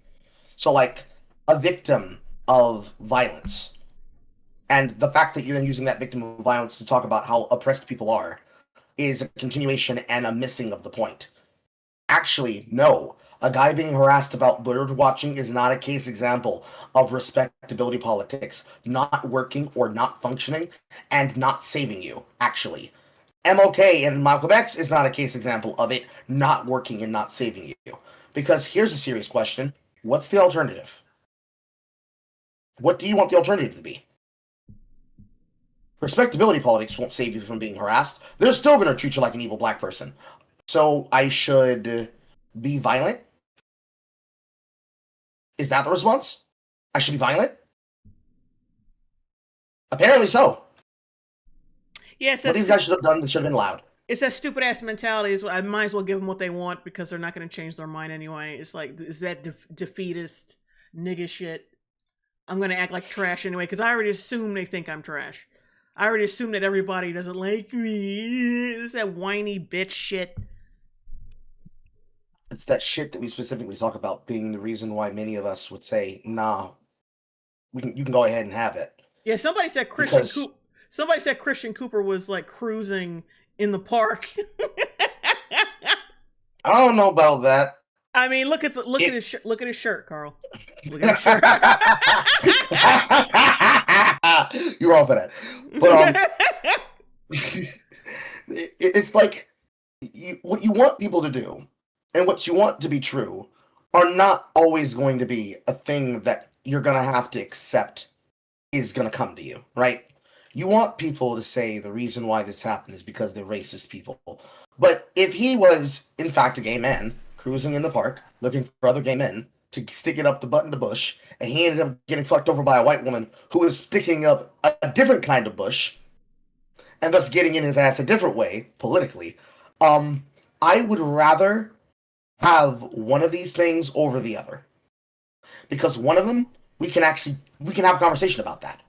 So, like, a victim of violence. And the fact that you're then using that victim of violence to talk about how oppressed people are is a continuation and a missing of the point. Actually, no. A guy being harassed about bird watching is not a case example of respectability politics not working or not functioning and not saving you, actually. MLK and Malcolm X is not a case example of it not working and not saving you. Because here's a serious question. What's the alternative? What do you want the alternative to be? Respectability politics won't save you from being harassed. They're still going to treat you like an evil black person. So I should be violent? Is that the response? I should be violent? Apparently so. Yes, what these guys should have done, they should have been loud. It's that stupid ass mentality. Is I might as well give them what they want because they're not going to change their mind anyway. It's like, is that defeatist nigga shit? I'm going to act like trash anyway because I already assume they think I'm trash. I already assume that everybody doesn't like me. It's that whiny bitch shit. It's that shit that we specifically talk about being the reason why many of us would say, nah, you can go ahead and have it. Yeah, somebody said Christian Cooper was like cruising in the park. I don't know about that. I mean, look at his shirt, Carl. Look at his shirt. You're wrong for that. But it's like what you want people to do and what you want to be true are not always going to be a thing that you're going to have to accept is going to come to you, right? You want people to say the reason why this happened is because they're racist people. But if he was, in fact, a gay man cruising in the park looking for other gay men to stick it up the butt in the bush, and he ended up getting fucked over by a white woman who was sticking up a different kind of bush, and thus getting in his ass a different way, politically, I would rather have one of these things over the other. Because one of them, we can have a conversation about that.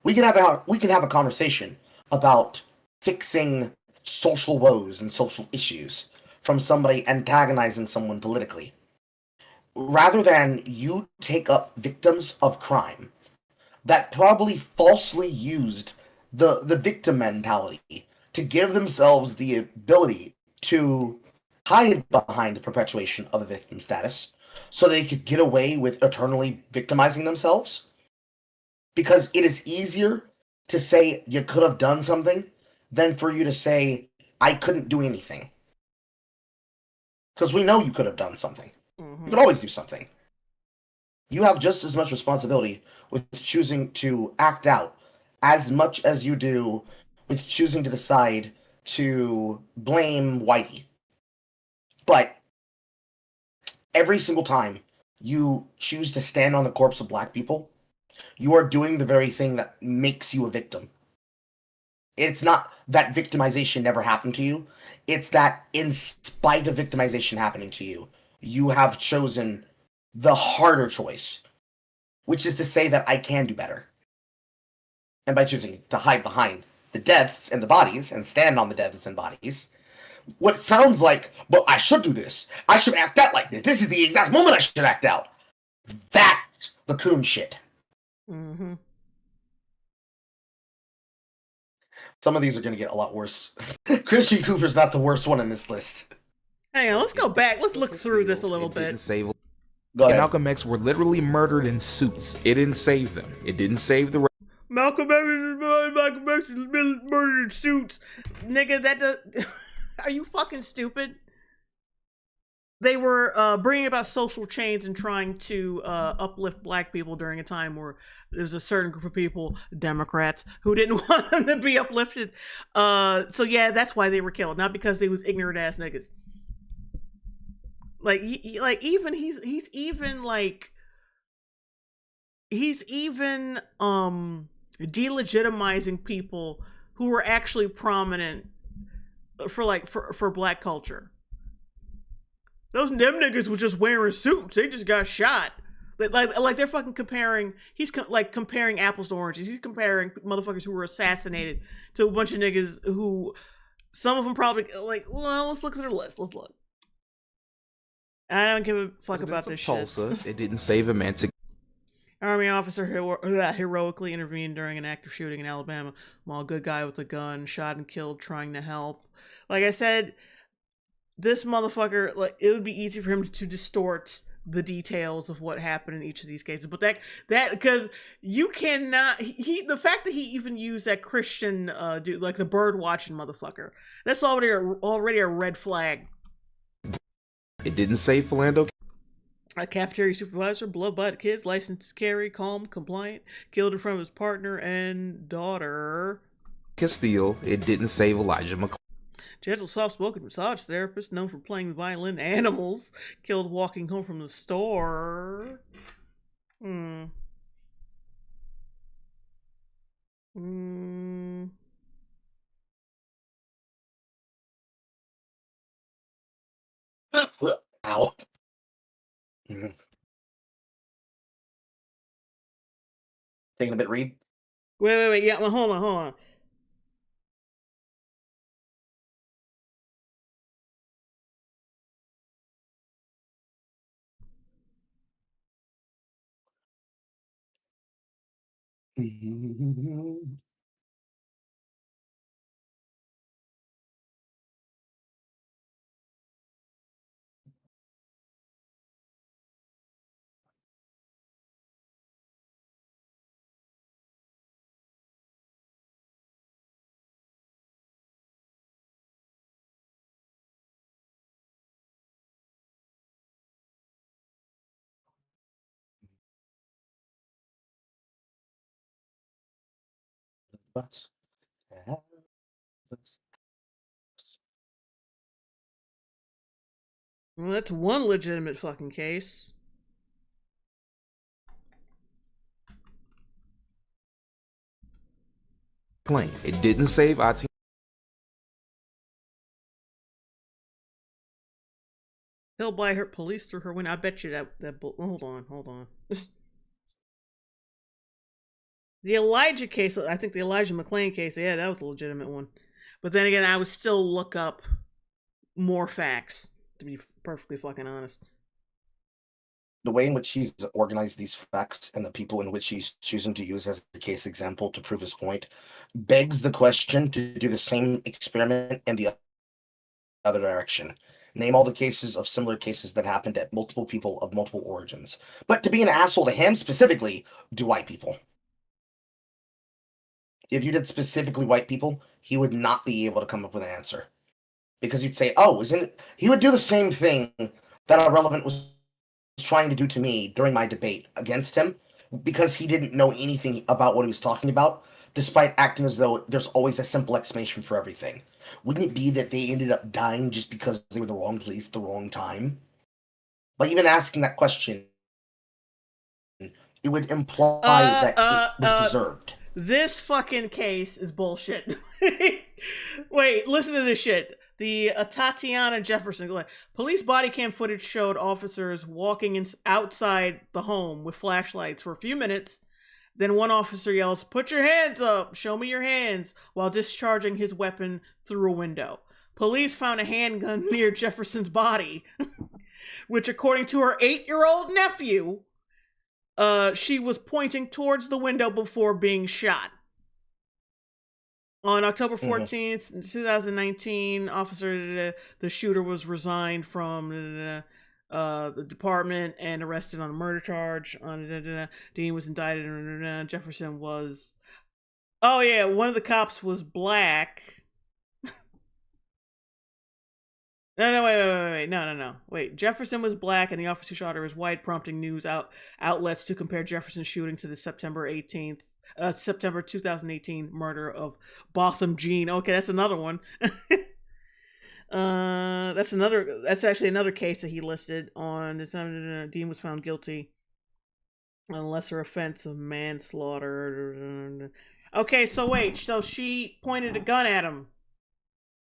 We can have a conversation about fixing social woes and social issues from somebody antagonizing someone politically. Rather than you take up victims of crime that probably falsely used the victim mentality to give themselves the ability to hide behind the perpetuation of a victim status so they could get away with eternally victimizing themselves. Because it is easier to say you could have done something than for you to say, I couldn't do anything. Because we know you could have done something. You could always do something. You have just as much responsibility with choosing to act out as much as you do with choosing to decide to blame Whitey. But every single time you choose to stand on the corpse of black people, you are doing the very thing that makes you a victim. It's not that victimization never happened to you. It's that in spite of victimization happening to you, you have chosen the harder choice, which is to say that I can do better. And by choosing to hide behind the deaths and the bodies and stand on the deaths and bodies, what sounds like, but I should do this. I should act out like this. This is the exact moment I should act out. That's the coon shit. Mm-hmm. Some of these are going to get a lot worse. Christian Cooper's not the worst one in this list. Hang on, let's go back. Let's look through this a little bit. Malcolm X were literally murdered in suits. It didn't save them. It didn't save the Malcolm X has been murdered in suits. Nigga, that does... Are you fucking stupid? They were bringing about social change and trying to uplift black people during a time where there's a certain group of people, Democrats, who didn't want them to be uplifted. So yeah, that's why they were killed, not because they was ignorant ass niggas. Like he's even delegitimizing people who were actually prominent for black culture. Them niggas was just wearing suits. They just got shot. Like they're fucking comparing. He's comparing apples to oranges. He's comparing motherfuckers who were assassinated to a bunch of niggas who, some of them probably well, let's look at their list. Let's look. I don't give a fuck about this Tulsa. shit. It didn't save a man to. Army officer heroically intervened during an active shooting in Alabama while a good guy with a gun shot and killed trying to help. Like I said, this motherfucker, it would be easy for him to distort the details of what happened in each of these cases. But that because you cannot, the fact that he even used that Christian dude, like the bird watching motherfucker, that's already a red flag. It didn't save Philando. A cafeteria supervisor, blood-bought kids, licensed to carry, calm, compliant, killed in front of his partner and daughter. Castile, it didn't save Elijah McClain. Gentle, soft-spoken massage therapist known for playing the violin. Animals killed walking home from the store. Ow. Mhm. Taking a bit, Reed. Wait. Yeah, well, hold on. Butts. Well, that's one legitimate fucking case. It didn't save IT. Hillbilly hurt police through her window. I bet you that hold on. The Elijah case, I think the Elijah McClain case, yeah, that was a legitimate one. But then again, I would still look up more facts, to be perfectly fucking honest. The way in which he's organized these facts and the people in which he's choosing to use as the case example to prove his point begs the question to do the same experiment in the other direction. Name all the cases of similar cases that happened at multiple people of multiple origins. But to be an asshole to him specifically, do white people. If you did specifically white people, he would not be able to come up with an answer. Because you'd say, oh, isn't it? He would do the same thing that Irrelevant was trying to do to me during my debate against him, because he didn't know anything about what he was talking about, despite acting as though there's always a simple explanation for everything. Wouldn't it be that they ended up dying just because they were the wrong place at the wrong time? By even asking that question, it would imply that it was deserved. This fucking case is bullshit. Wait, listen to this shit. The Tatiana Jefferson. Police body cam footage showed officers walking outside the home with flashlights for a few minutes. Then one officer yells, "Put your hands up! Show me your hands!" while discharging his weapon through a window. Police found a handgun near Jefferson's body, which, according to her 8-year-old nephew, she was pointing towards the window before being shot. On October 14th, 2019, the shooter was resigned from the department and arrested on a murder charge. Dean was indicted. Jefferson was... Oh, yeah, one of the cops was black. No, wait. No. Wait, Jefferson was black and the officer who shot her was white, prompting news outlets to compare Jefferson's shooting to the September 2018 murder of Botham Jean. Okay, that's another one. That's actually another case that he listed on this. Dean was found guilty on a lesser offense of manslaughter. Okay, so wait, so she pointed a gun at him,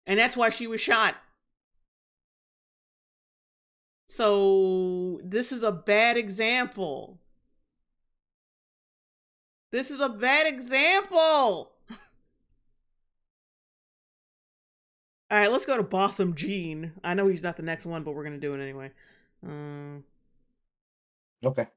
and that's why she was shot. So this is a bad example. All right, let's go to Botham Jean. I know he's not the next one, but we're going to do it anyway. Okay.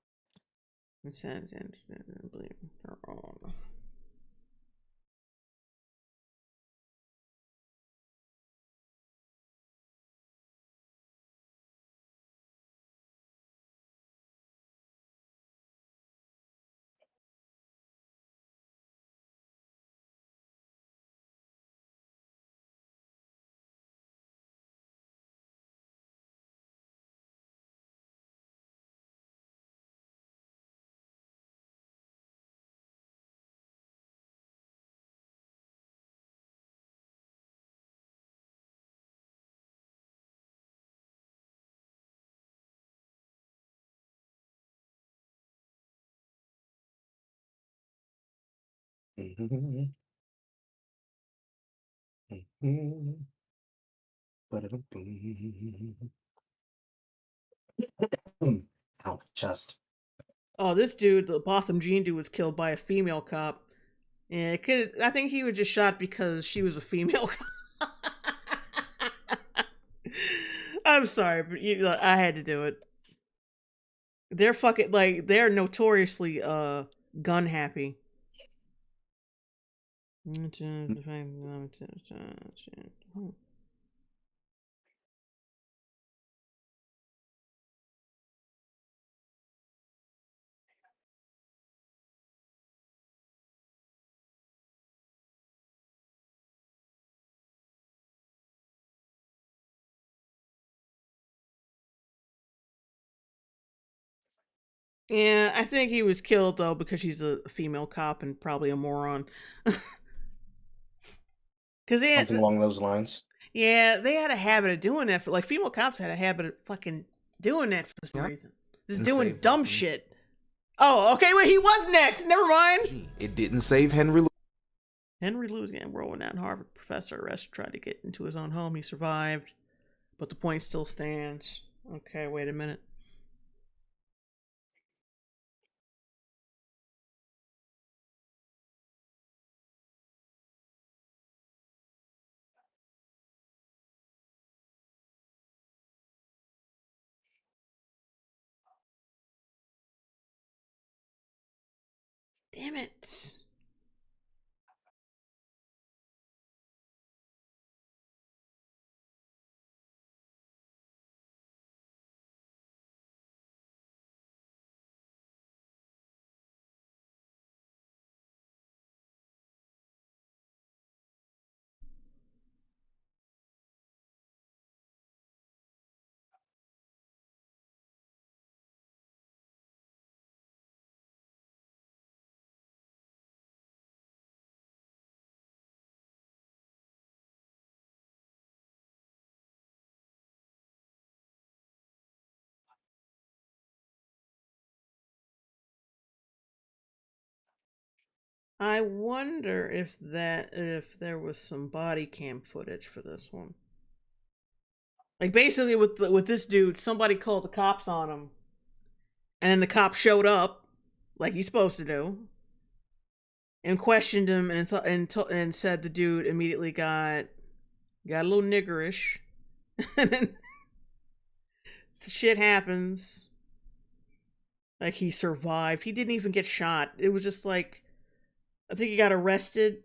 Mm-hmm. Mm-hmm. Ow, chest. Oh, this dude, the Botham Jean dude, was killed by a female cop. Yeah, it could. I think he was just shot because she was a female cop. I'm sorry, but I had to do it. They're fucking like they're notoriously gun happy. Yeah, I think he was killed though because she's a female cop and probably a moron. Something along those lines. Yeah, they had a habit of doing that. Like female cops had a habit of fucking doing that for some reason. Just doing dumb shit. Oh, okay. Wait, he was next. Never mind. It didn't save Henry Lou. Henry Lou is getting world-renowned Harvard professor arrested, tried to get into his own home. He survived, but the point still stands. Okay, wait a minute. Damn it. I wonder if there was some body cam footage for this one. Like basically with this dude, somebody called the cops on him, and then the cop showed up, like he's supposed to do, and questioned him and said the dude immediately got a little niggerish, and then shit happens. Like he survived. He didn't even get shot. It was just like I think he got arrested.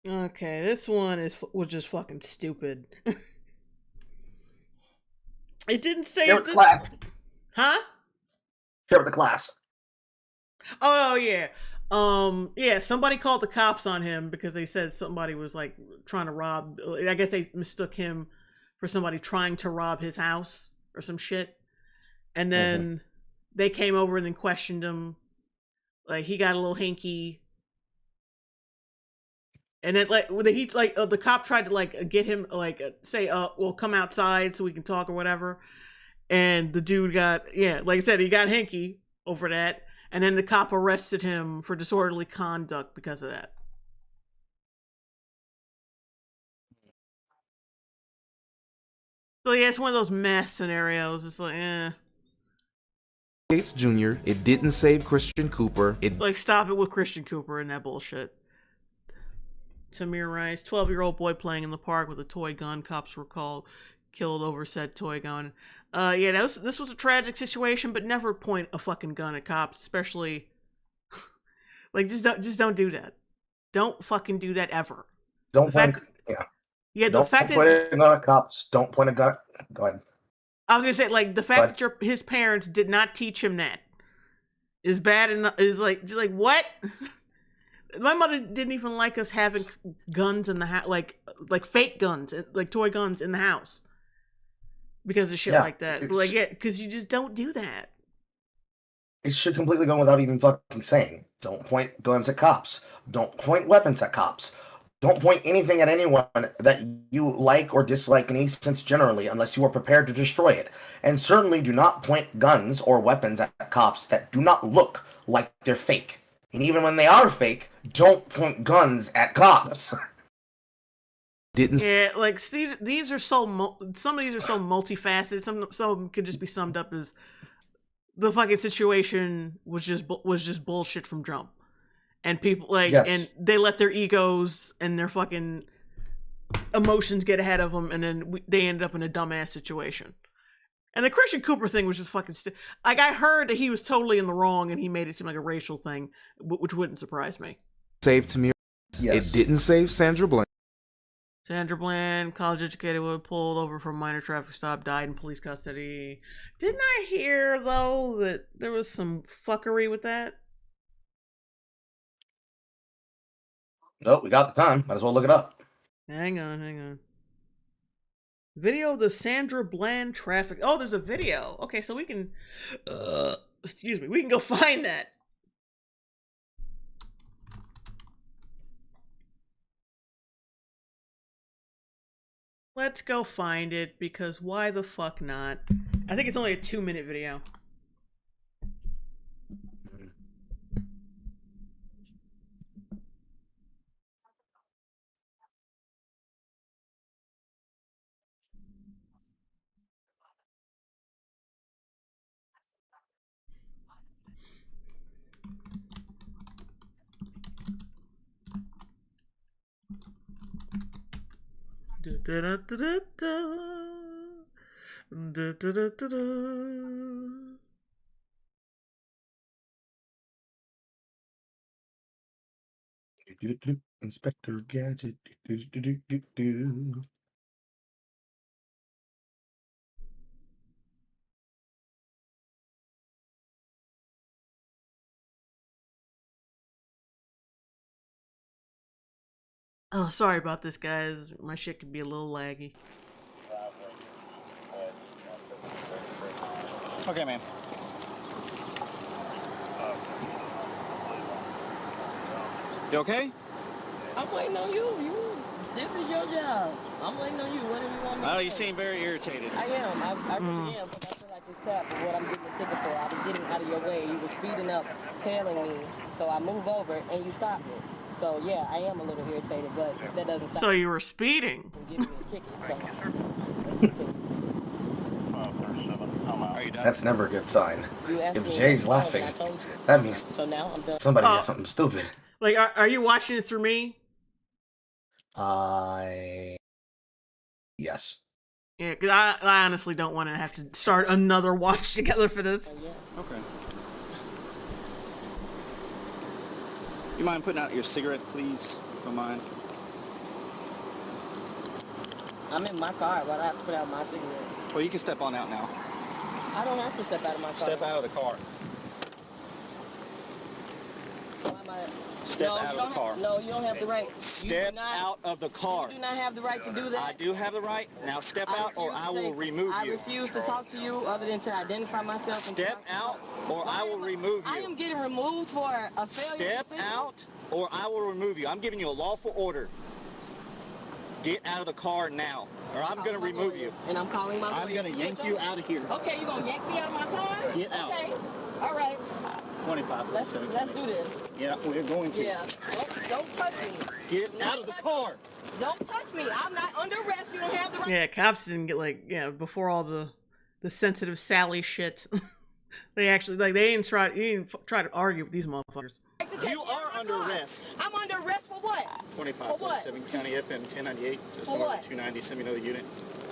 Okay, this one was just fucking stupid. It didn't say this. Huh? Share the class. Oh yeah. Yeah, somebody called the cops on him because they said somebody was like trying to rob. I guess they mistook him for somebody trying to rob his house or some shit. And then they came over and then questioned him. Like, he got a little hinky. And then, like, the cop tried to, like, get him, like, say, well, come outside so we can talk or whatever. And the dude got, like I said, he got hinky over that. And then the cop arrested him for disorderly conduct because of that. So, yeah, it's one of those mess scenarios. It's like, Gates Jr., it didn't save Christian Cooper. Like, stop it with Christian Cooper and that bullshit. Samir Rice, 12-year-old boy playing in the park with a toy gun. Cops were killed over said toy gun. This was a tragic situation, but never point a fucking gun at cops, especially like just don't do that. Don't fucking do that ever. Don't point. The fact point a gun at cops. Don't point a gun. Go ahead. I was gonna say, like, the fact that his parents did not teach him that is bad enough. Is like just like what. My mother didn't even like us having guns in the house, like fake guns, like toy guns in the house, because of shit like that. Like, because you just don't do that. It should completely go without even fucking saying. Don't point guns at cops. Don't point weapons at cops. Don't point anything at anyone that you like or dislike in any sense generally, unless you are prepared to destroy it. And certainly do not point guns or weapons at cops that do not look like they're fake. And even when they are fake, don't point guns at cops. Like, see, these are so some of these are so multifaceted. Some of them could just be summed up as the fucking situation was just bullshit from jump, and people and they let their egos and their fucking emotions get ahead of them, and then they ended up in a dumbass situation. And the Christian Cooper thing was just fucking like, I heard that he was totally in the wrong and he made it seem like a racial thing, which wouldn't surprise me. Saved Tamir. Yes. It didn't save Sandra Bland. Sandra Bland, college-educated woman, pulled over for a minor traffic stop, died in police custody. Didn't I hear, though, that there was some fuckery with that? Nope, we got the time. Might as well look it up. Hang on. Video of the Sandra Bland traffic. Oh, there's a video. Okay, so we can... excuse me. We can go find that. Let's go find it, because why the fuck not? I think it's only a 2-minute video. Inspector Gadget. Oh, sorry about this, guys. My shit could be a little laggy. Okay, man. You okay? I'm waiting on you. This is your job. I'm waiting on you. What do you want me to You seem very irritated. I am. I really am, because I feel like this cap is what I'm getting a ticket for. I was getting out of your way. You were speeding up, tailing me. So I move over, and you stopped me. So, yeah, I am a little irritated, but that doesn't stop. So you were speeding? Giving me a ticket, so... That's never a good sign. If Jay's laughing, that means somebody did something stupid. Like, are you watching it through me? Yes. Yeah, because I honestly don't want to have to start another watch together for this. Okay. You mind putting out your cigarette, please? If you don't mind. I'm in my car. Why do I have to put out my cigarette? Well, you can step on out now. I don't have to step out of my car. Step out of the car. Why am I... Step out of the car. No, you don't have the right. Step out of the car. You do not have the right to do that. I do have the right. Now step out or I will remove you. I refuse to talk to you other than to identify myself. Step out or I will remove you. I am getting removed for a failure. Step out or I will remove you. I'm giving you a lawful order. Get out of the car now, or I'm going to remove you. And I'm calling my lawyer. I'm going to yank you out of here. Okay, you're going to yank me out of my car? Get out. Okay, all right. 25. Let's do this. Yeah, we're going to. Yeah, don't touch me. Get out of the car. Don't touch me. I'm not under arrest. You don't have the right. Yeah, cops didn't get before all the sensitive Sally shit. They actually they didn't try to argue with these motherfuckers. You are under arrest. I'm under arrest for what? 2547 County FM 1098. Just For what? 290. Send me another unit.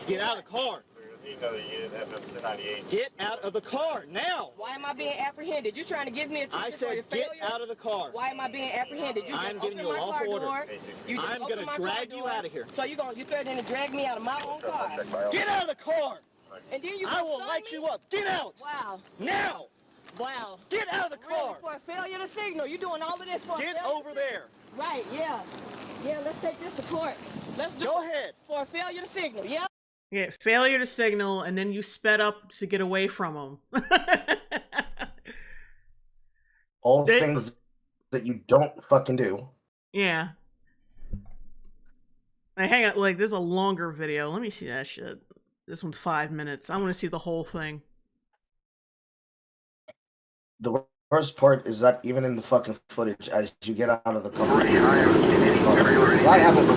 Get out of the car. Another unit FM 1098. Get out of the car now. Why am I being apprehended? You trying to give me a ticket I for said your get failure? out of the car. Why am I being apprehended? You I'm just giving you opened a my lawful car order. door. You just I'm going opened my to car drag you door. out of here. So you threatening to drag me out of my own car? Get out of the car. And then you I will stun light me? you up. Get out. Wow. Now. Wow. Get out of the car. Really, for a failure to signal. You're doing all of this for Get a failure over to there. Right, yeah. Yeah, let's take this to court. Let's do Go it ahead. For a failure to signal, yeah? Yeah, failure to signal, and then you sped up to get away from them. All things that you don't fucking do. Yeah. Hey, hang on, there's a longer video. Let me see that shit. This one's 5 minutes. I want to see the whole thing. The worst part is that even in the fucking footage, as you get out of the car, I haven't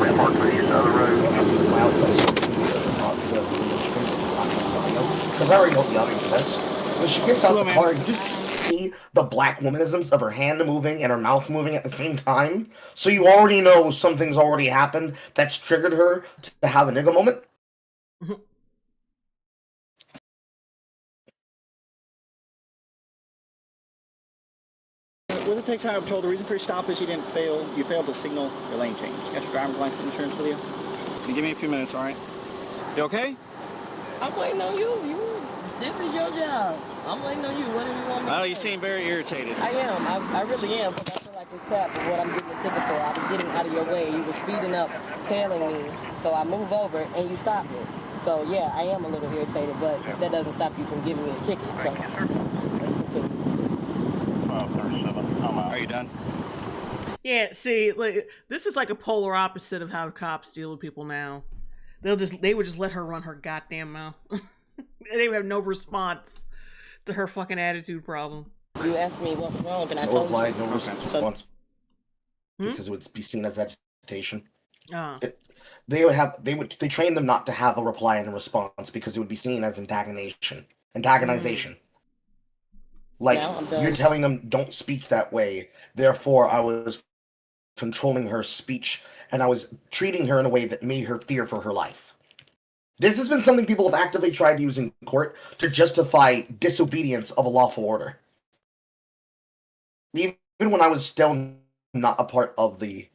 because I already know what the other says. When she gets out of the car, you just see the black womanisms of her hand moving and her mouth moving at the same time. So you already know something's already happened that's triggered her to have a nigga moment. With the Texas Highway Patrol, the reason for your stop is you failed to signal your lane change. You got your driver's license insurance with you? Can you give me a few minutes, all right? You okay? I'm waiting on you. This is your job. I'm waiting on you. What do you want me to Oh, do? you seem very irritated. I am. I really am. Because I feel like it's cap is what I'm getting a ticket for. I was getting out of your way. You were speeding up, tailing me. So I move over and you stopped me. So yeah, I am a little irritated, but that doesn't stop you from giving me a ticket. So let's continue. Are you done? Yeah, see, this is like a polar opposite of how cops deal with people now. They would just let her run her goddamn mouth. They would have no response to her fucking attitude problem. You asked me what was wrong, and I told you. No response because it would be seen as agitation. They train them not to have a reply and a response because it would be seen as antagonization. Like, you're telling them, don't speak that way. Therefore, I was controlling her speech, and I was treating her in a way that made her fear for her life. This has been something people have actively tried to use in court to justify disobedience of a lawful order. Even when I was still not a part of the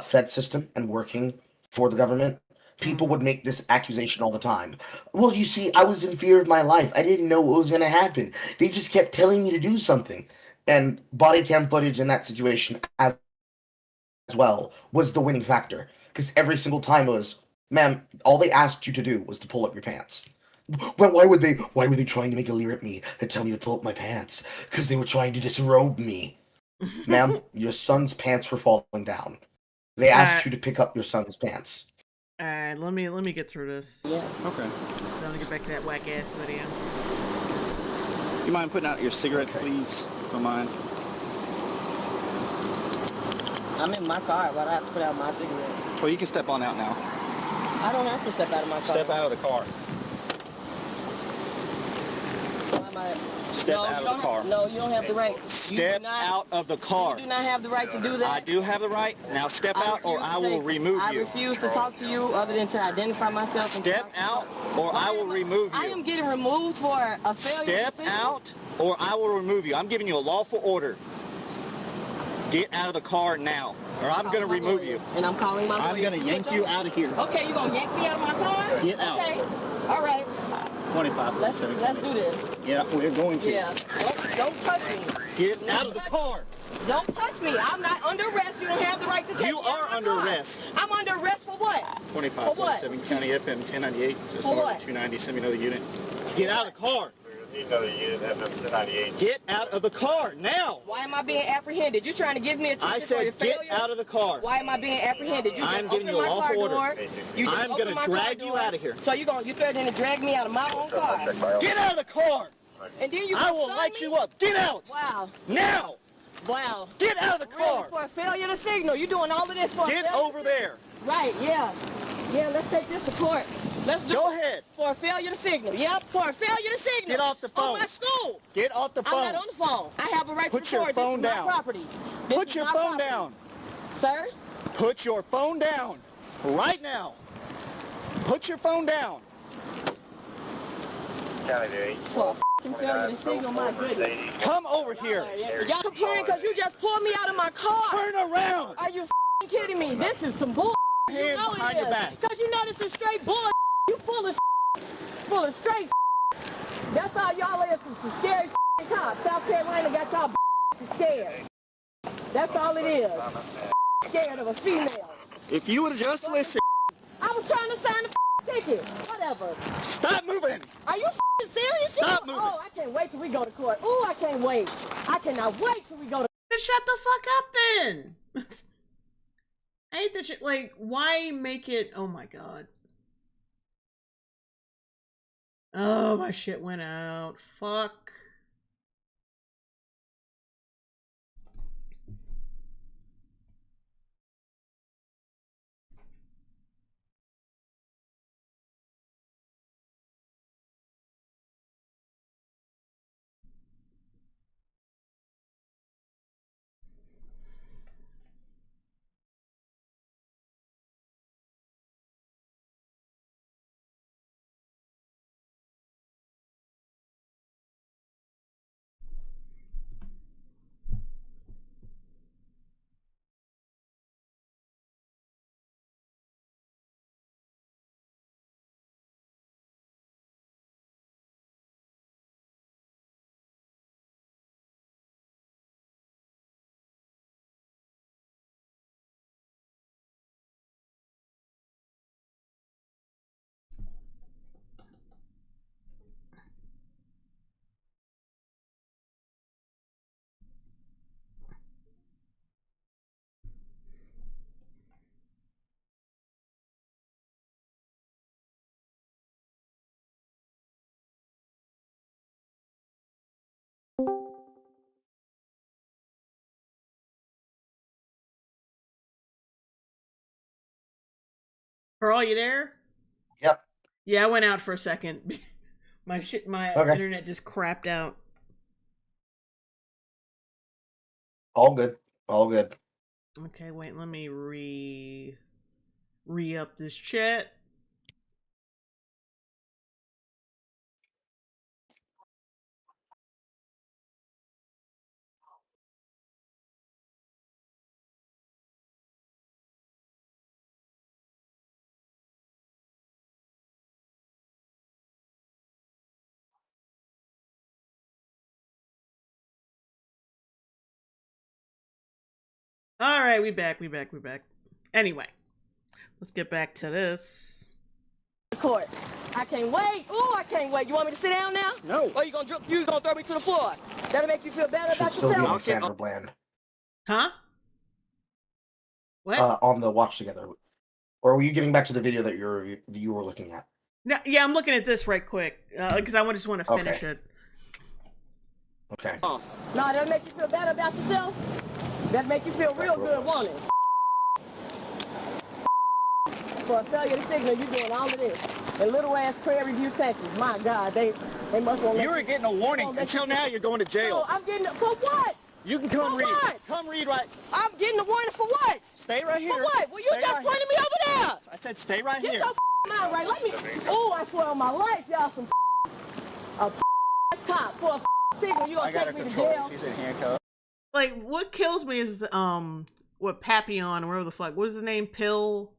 Fed system and working for the government, people would make this accusation all the time. Well, you see, I was in fear of my life. I didn't know what was going to happen. They just kept telling me to do something. And body cam footage in that situation as well was the winning factor. Because every single time it was, ma'am, all they asked you to do was to pull up your pants. Well, why were they trying to make a leer at me and tell me to pull up my pants? Because they were trying to disrobe me. Ma'am, your son's pants were falling down. They asked you to pick up your son's pants. Alright, let me get through this. Yeah. Okay. So I'm gonna get back to that whack ass video. You mind putting out your cigarette, please? Don't mind. I'm in my car. Why do I have to put out my cigarette? Well, you can step on out now. I don't have to step out of my car. Step out of the car. Why am I... Step out of the car. No, you don't have the right. Step out of the car. You do not have the right to do that. I do have the right. Now step out or I will remove you. I refuse to talk to you other than to identify myself. Step out or I will remove you. I am getting removed for a failure. Step out or I will remove you. I'm giving you a lawful order. Get out of the car now or I'm going to remove you. And I'm calling my lawyer. I'm going to yank you out of here. Okay, you're going to yank me out of my car? Get out. Okay. All right. 25. Let's do this. Yeah, we're going to. Yeah. Don't touch me. Get out of the car. Don't touch me. I'm not under arrest. You don't have the right to take me. You are under arrest. I'm under arrest for what? 25, 47 County FM 1098, just For north what? of 290. Send me another unit. Get out of the car. Another unit, FM 1098. Get out of the car now. Why am I being apprehended? You trying to give me a ticket I for said your get failure? out of the car. Why am I being apprehended? You I'm just giving you opened a my car lawful order. door. You just I'm opened going my to car drag you door. out of here. So you threatening to drag me out of my own car? Get out of the car. And then you I will light you up. Get out. Wow. Now. Wow. Get out of the car. Really, for a failure to signal. You're doing all of this for a Get failure over to there. Right, yeah. Yeah, let's take this to court. Let's do Go it. ahead. For a failure to signal. Yep, for a failure to signal. Get off the phone. On my school. Get off the phone. I'm not on the phone. I have a right Put to your record. phone This is down. my property. This Put is your my phone property. down. Sir? Put your phone down. Right now. Put your phone down. For a f***ing failure to signal, my goodness. Come over here. Y'all complaining because you just pulled me out of my car. Turn around. Are you f***ing kidding me? This is some bull. Hands behind your back. Because you know this is straight bull. You full of straight. That's how y'all is, some scary cops. South Carolina got y'all scared. That's all it is. Scared of a female. If you would have just listened. I was trying to sign the ticket. Whatever. Stop moving. Are you serious? Stop moving. Oh, I can't wait till we go to court. Oh, I can't wait. I cannot wait till we go to. Then shut the fuck up then. I hate this shit. Like, why make it? Oh my god. Oh, my shit went out. Fuck. Carl, you there? Yep. Yeah, I went out for a second. my Okay. internet just crapped out. All good. All good. Okay, wait, let me re-up this chat. All right, we back. Anyway, let's get back to this. Court. I can't wait. Oh, I can't wait. You want me to sit down now? No. Or you gonna throw me to the floor? That'll make you feel better Should about still be on yourself. Sandra Bland. Huh? What? On the watch together. Or were you getting back to the video that you were looking at? No, yeah, I'm looking at this right quick because I just want to finish it. Okay. No, that'll make you feel better about yourself. That'll make you feel real good, won't it? For a failure to signal, you're doing all of this. In little ass Prairie View, Texas. My God, they must want. You were getting a warning. Until now, you're going to jail. No, I'm getting for what? You can come read. What? Come read right. I'm getting a warning for what? Stay right here. For what? Well, you Stay just right pointed me over there. I said stay right Get here. your mind right. Let me. Oh, I swear on my life, y'all some a cop for a signal. You gonna take me to jail? She's in handcuffs. Like, what kills me is what Papillon or whatever the fuck. What was his name? Pill,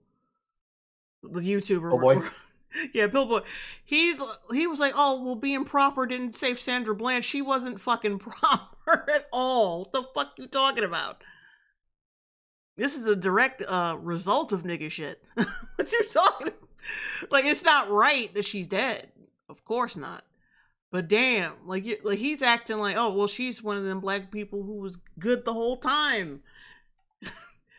the YouTuber. Oh boy. Yeah, Pillboy. He was like, oh, well, being proper didn't save Sandra Bland. She wasn't fucking proper at all. What the fuck you talking about? This is the direct result of nigga shit. What you talking about? Like, it's not right that she's dead. Of course not. But damn, like he's acting like, oh, well, she's one of them black people who was good the whole time.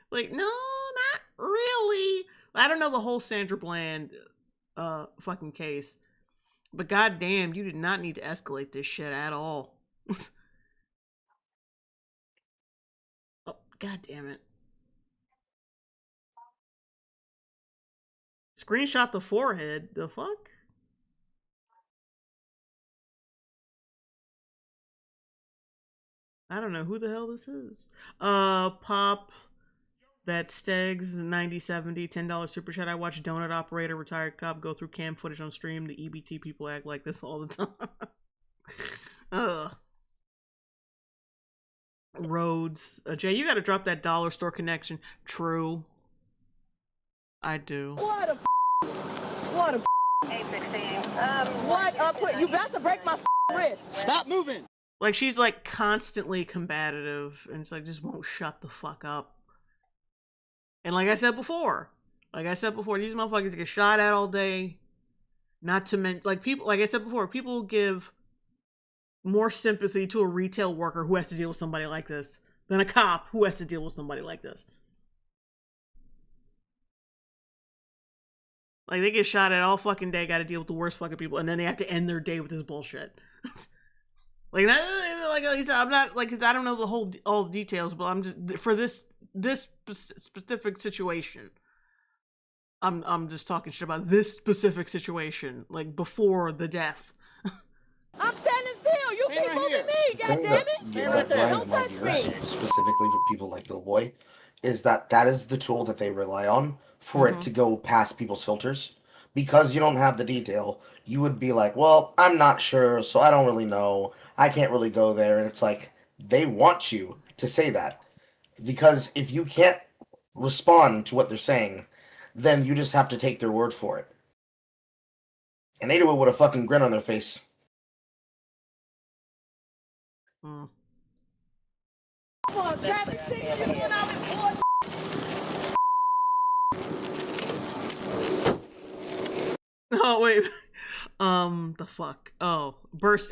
Like, no, not really. I don't know the whole Sandra Bland fucking case. But goddamn, you did not need to escalate this shit at all. Oh, god damn it. Screenshot the forehead. The fuck? I don't know who the hell this is. Pop that Stegs 9070 $10 super chat. I watch Donut Operator retired cop go through cam footage on stream. The EBT people act like this all the time. Ugh. Rhodes. Jay, you gotta drop that dollar store connection. True. I do. What a what a 816. What you about to break my wrist. Stop moving. Like, she's like constantly combative and it's like just won't shut the fuck up. And like I said before, these motherfuckers get shot at all day. Not to mention, like, people, like I said before, people give more sympathy to a retail worker who has to deal with somebody like this than a cop who has to deal with somebody like this. Like, they get shot at all fucking day, gotta deal with the worst fucking people, and then they have to end their day with this bullshit. Like, I'm not, like, cause I don't know all the details, but I'm just, for this specific situation, I'm just talking shit about this specific situation, like, before the death. I'm standing still. You keep moving me, goddammit. Don't touch me. Specifically for people like Little Boy, is that is the tool that they rely on for it to go past people's filters. Because you don't have the detail, you would be like, well, I'm not sure, so I don't really know. I can't really go there. And it's like, they want you to say that. Because if you can't respond to what they're saying, then you just have to take their word for it. And they do it with a fucking grin on their face. Come on, Travis, see you doing all this bullshit. Oh, wait. The fuck? Oh, Burst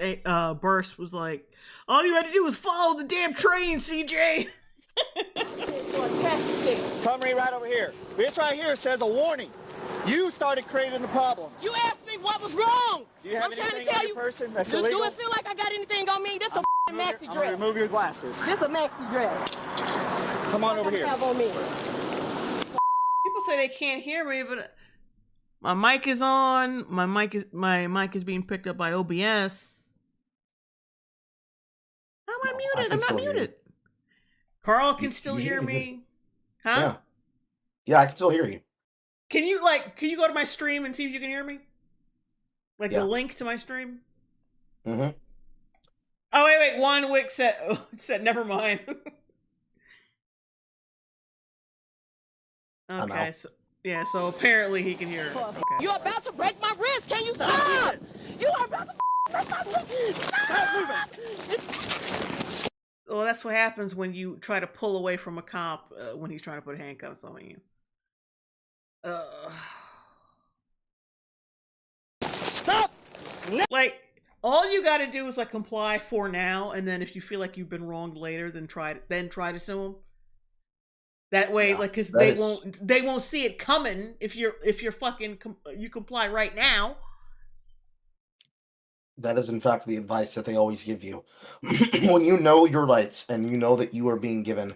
was like, all you had to do was follow the damn train, CJ! Come right over here. This right here says a warning. You started creating the problems. You asked me what was wrong. Do you have anything on your person that's illegal? Do it feel like I got anything on me? This a maxi dress. Remove your glasses. This a maxi dress. Come on over here. Have on me. People say they can't hear me, but my mic is on. My mic is being picked up by OBS. How am I muted? I'm not muted. Carl can still hear me. Huh? Yeah, I can still hear you. Can you go to my stream and see if you can hear me? Like the link to my stream? Mm-hmm. Oh, wait. One Wick said, never mind. Okay, so apparently he can hear it. Okay. You're about to break my wrist. Can you stop? You are about to break my wrist. Stop moving. Well, that's what happens when you try to pull away from a cop when he's trying to put handcuffs on you. Stop! Like, all you gotta do is like comply for now, and then if you feel like you've been wronged later, then try to sue him. That way, like, because they won't see it coming if you're fucking you comply right now. That is, in fact, the advice that they always give you. When you know your rights and you know that you are being given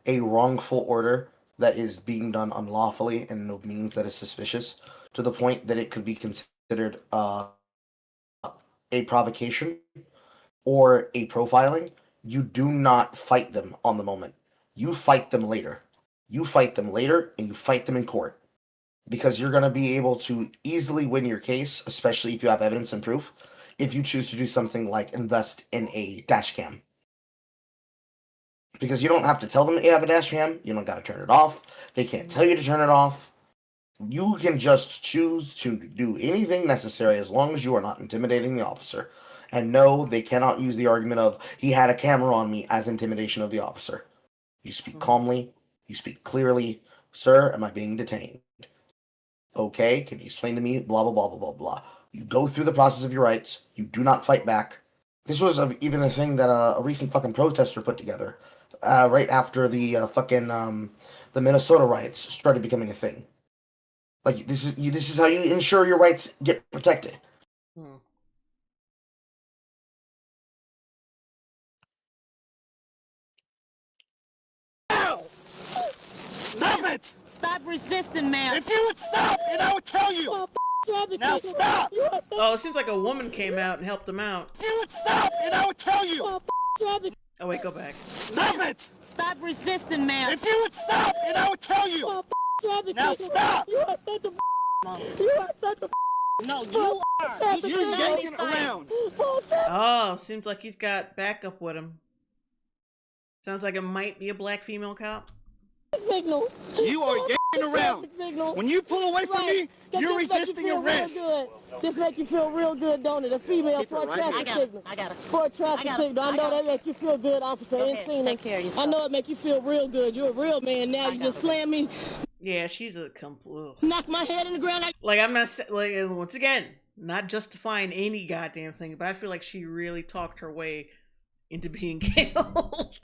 a wrongful order that is being done unlawfully and of means that is suspicious, to the point that it could be considered a provocation or a profiling, you do not fight them on the moment. You fight them later. You fight them later, and you fight them in court. Because you're going to be able to easily win your case, especially if you have evidence and proof, if you choose to do something like invest in a dash cam. Because you don't have to tell them that you have a dash cam. You don't got to turn it off. They can't tell you to turn it off. You can just choose to do anything necessary as long as you are not intimidating the officer. And no, they cannot use the argument of he had a camera on me as intimidation of the officer. You speak calmly, you speak clearly. Sir, am I being detained? Okay, can you explain to me? Blah, blah, blah, blah, blah, blah. You go through the process of your rights. You do not fight back. This was even the thing that a recent fucking protester put together right after the the Minnesota riots started becoming a thing. Like this is how you ensure your rights get protected. Stop it! Stop resisting, man. If you would stop, and I would tell you. Now stop! Oh, it seems like a woman came out and helped him out. If you would stop, and I would tell you. Oh wait, go back. Stop it! Stop resisting, man. If you would stop, and I would tell you. Now stop! You are such a You are such a No, you are. You're yanking around. Oh, seems like he's got backup with him. Sounds like it might be a black female cop. Signal. You are yanking around. When you pull away from me, you're resisting arrest. This makes you feel real good, don't it? A female for a traffic signal. I got it. For a traffic signal. I know that makes you feel good, officer. Take care of yourself. I know it makes you feel real good. You're a real man now. You just slam me. Yeah, she's a complete. Knock my head in the ground. Like I'm not like once again, not justifying any goddamn thing, but I feel like she really talked her way into being killed.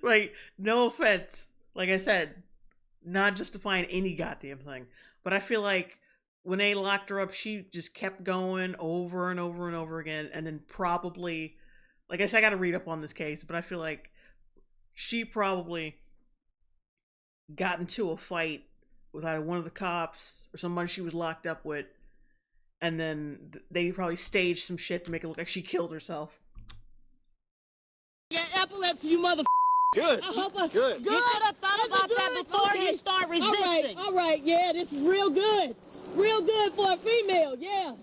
Like, no offense. Like I said, not justifying any goddamn thing. But I feel like when they locked her up, she just kept going over and over and over again. And then probably, like I said, I got to read up on this case, but I feel like she probably got into a fight with either one of the cops or somebody she was locked up with. And then they probably staged some shit to make it look like she killed herself. Yeah, epilepsy, you mother. Good. Good. You should have thought about that before you start resisting. All right. Yeah, this is real good. Real good for a female, yeah.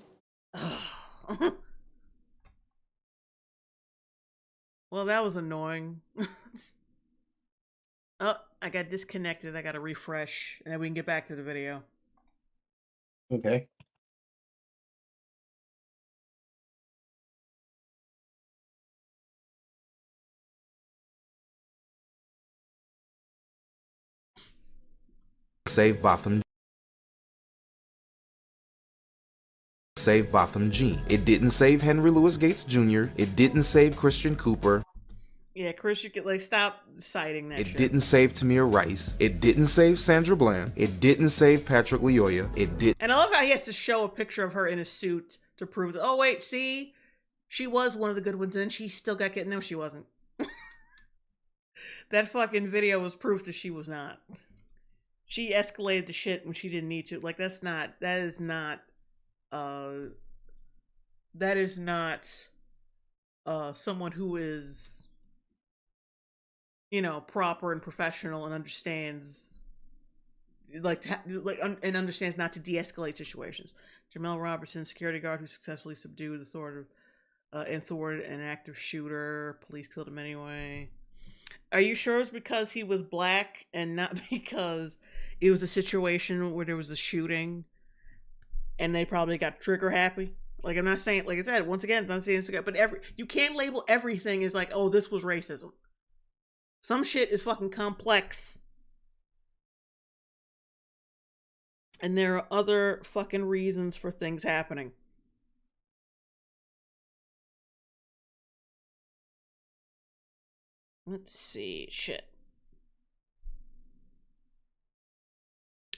Well, that was annoying. Oh, I got disconnected. I got to refresh, and then we can get back to the video. Okay. Save Botham. Save Botham Jean. It didn't save Henry Louis Gates Jr. It didn't save Christian Cooper. Yeah, Chris, you could like stop citing that. It shit. didn't save Tamir Rice. It didn't save Sandra Bland. It didn't save Patrick Lyoya. It did. And I love how he has to show a picture of her in a suit to prove that. Oh wait, see, she was one of the good ones, and she still got getting them. She wasn't. That fucking video was proof that she was not. She escalated the shit when she didn't need to. Like that is not someone who is, you know, proper and professional and understands and understands not to de-escalate situations. Jamel Robertson, security guard who successfully subdued and thwarted an active shooter. Police killed him anyway. Are you sure it's because he was black and not because it was a situation where there was a shooting and they probably got trigger happy? Like, I'm not saying, like I said, once again, I'm not saying it's okay, but you can't label everything as like, oh, this was racism. Some shit is fucking complex. And there are other fucking reasons for things happening. Let's see. Shit.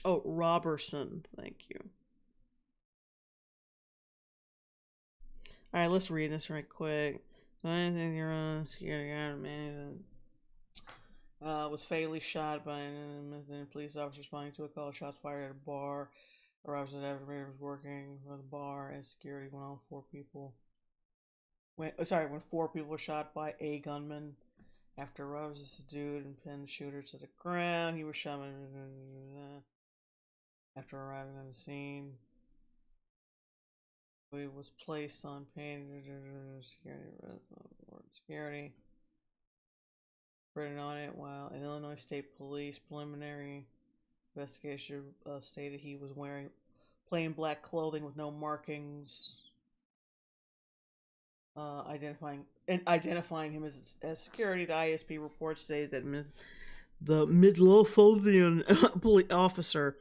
Oh, Robertson. Thank you. Alright, let's read this right quick. So anything you're on, security guard, man, was fatally shot by a police officer responding to a call. Shots fired at a bar. Robertson was working for the bar as security when all four people when 4 people were shot by a gunman. After Robertson subdued and pinned the shooter to the ground, he was shot after arriving on the scene. He was placed on pain security written on it while an Illinois State Police preliminary Investigation stated he was wearing plain black clothing with no markings. Identifying him as security. The ISP report stated that the Midlothian police officer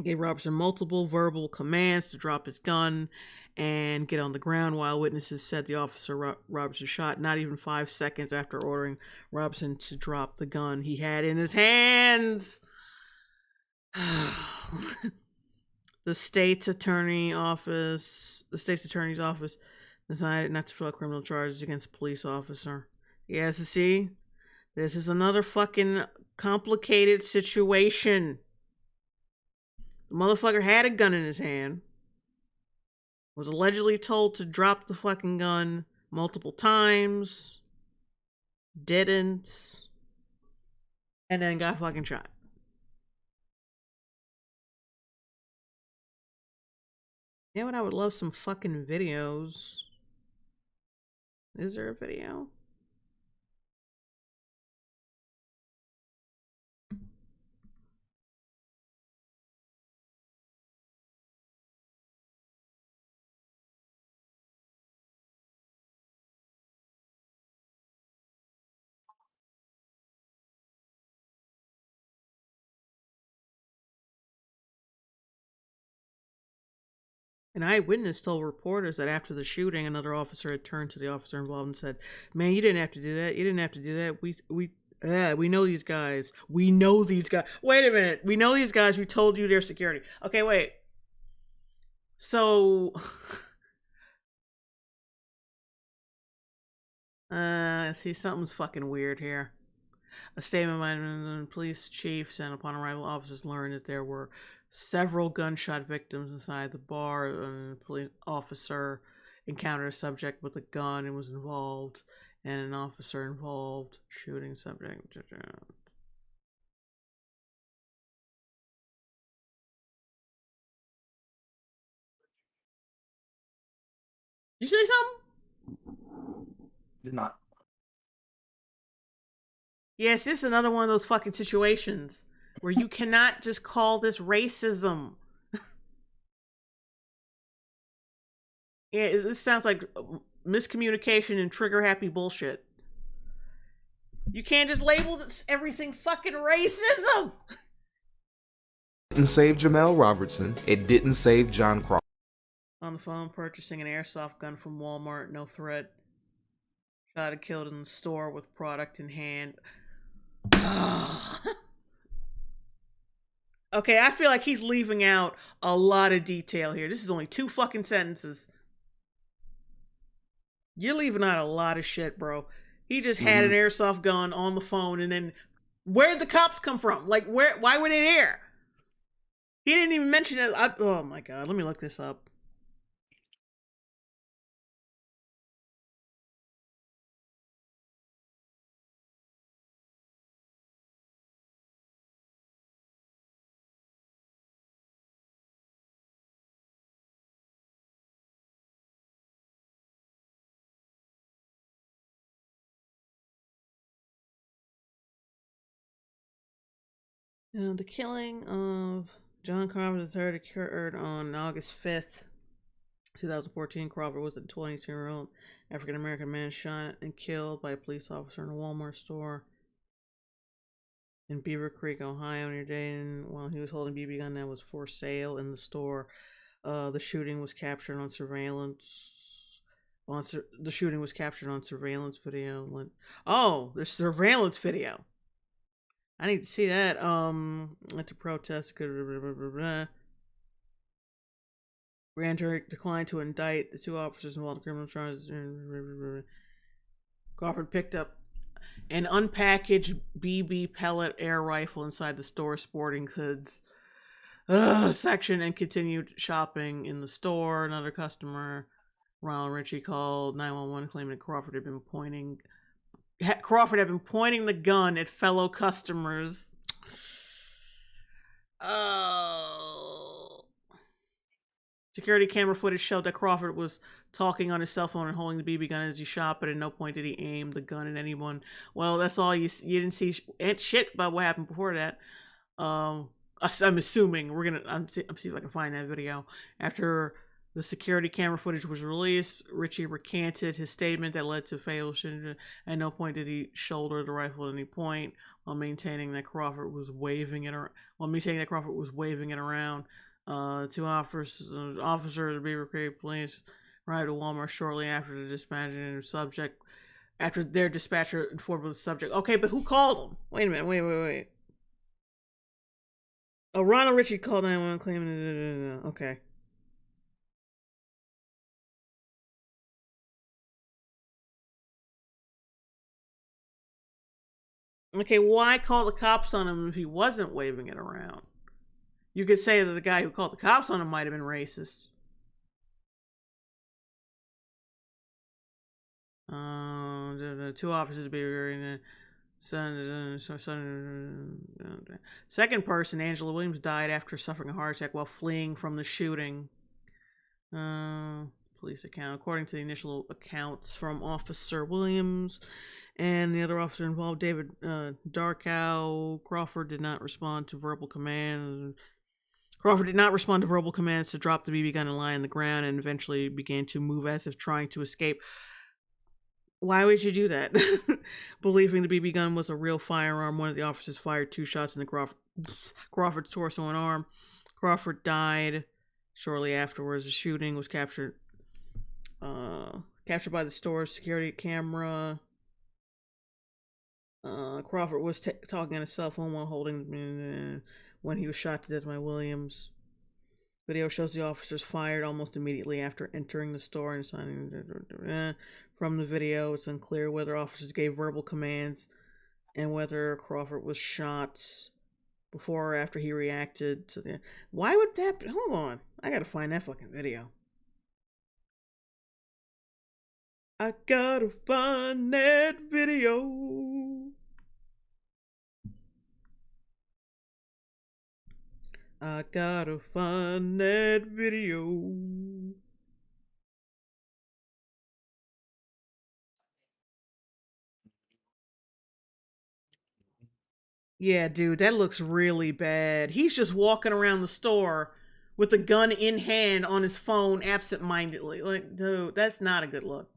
gave Robertson multiple verbal commands to drop his gun and get on the ground, while witnesses said the officer Robertson shot not even 5 seconds after ordering Robertson to drop the gun he had in his hands. The state's attorney's office decided not to file criminal charges against a police officer. Yes, see, this is another fucking complicated situation. The motherfucker had a gun in his hand, was allegedly told to drop the fucking gun multiple times, didn't, and then got fucking shot. Yeah, but I would love some fucking videos. Is there a video? An eyewitness told reporters that after the shooting, another officer had turned to the officer involved and said, "Man, you didn't have to do that. You didn't have to do that. We know these guys. We know these guys. Wait a minute. We know these guys. We told you they're security." Okay, wait. So, see, something's fucking weird here. A statement by the police chief sent upon arrival, officers learned that there were several gunshot victims inside the bar, and the police officer encountered a subject with a gun and was involved, and an officer involved shooting subject. You say something? Did not. Yes, this is another one of those fucking situations where you cannot just call this racism. Yeah, this sounds like miscommunication and trigger-happy bullshit. You can't just label this everything fucking racism. It didn't save Jamel Robertson. It didn't save John Crawford. On the phone, purchasing an airsoft gun from Walmart, no threat. Shot and killed in the store with product in hand. Okay, I feel like he's leaving out a lot of detail here. This is only 2 fucking sentences. You're leaving out a lot of shit, bro. He just had an airsoft gun on the phone, and then where'd the cops come from? Like, why were they there? He didn't even mention it. Oh my god, let me look this up. The killing of John Crawford III occurred on August 5th, 2014. Crawford was a 22-year-old African-American man shot and killed by a police officer in a Walmart store in Beaver Creek, Ohio, near Jaden, while he was holding a BB gun that was for sale in the store. The shooting was captured on surveillance. The shooting was captured on surveillance video. Oh, there's surveillance video. I need to see that. To protest. Grand jury declined to indict the 2 officers involved in criminal charges. Crawford picked up an unpackaged BB pellet air rifle inside the store sporting goods section and continued shopping in the store. Another customer, Ronald Ritchie, called 911 claiming that Crawford had been pointing the gun at fellow customers. Oh. Security camera footage showed that Crawford was talking on his cell phone and holding the BB gun as he shot, but at no point did he aim the gun at anyone. Well, that's all you didn't see shit about what happened before that. I'm assuming I'm see if I can find that video. After the security camera footage was released, Ritchie recanted his statement that led to fatal shooting. At no point did he shoulder the rifle at any point, while maintaining that Crawford was waving it around. Two officers of Beaver Creek Police arrived at Walmart shortly after the dispatcher subject. After their dispatcher informed the subject. Okay, but who called him? Wait a minute. Wait. Oh, Ronald Ritchie called 911 claiming. Okay. Okay, why call the cops on him if he wasn't waving it around? You could say that the guy who called the cops on him might have been racist. The two officers be very. Second person, Angela Williams, died after suffering a heart attack while fleeing from the shooting. Police account. According to the initial accounts from Officer Williams and the other officer involved, David Darkow, Crawford did not respond to verbal commands. Crawford did not respond to verbal commands to drop the BB gun and lie on the ground, and eventually began to move as if trying to escape. Why would you do that? Believing the BB gun was a real firearm, one of the officers fired 2 shots in Crawford's torso and arm. Crawford died shortly afterwards. The shooting was captured by the store's security camera. Crawford was talking on his cell phone while holding when he was shot to death by Williams. Video shows the officers fired almost immediately after entering the store and signing. From the video, it's unclear whether officers gave verbal commands and whether Crawford was shot before or after he reacted to the. Why would that be? Hold on, I gotta find that fucking video. I gotta find that video. I gotta find that video. Yeah, dude, that looks really bad. He's just walking around the store with a gun in hand on his phone absent-mindedly. Like, dude, that's not a good look.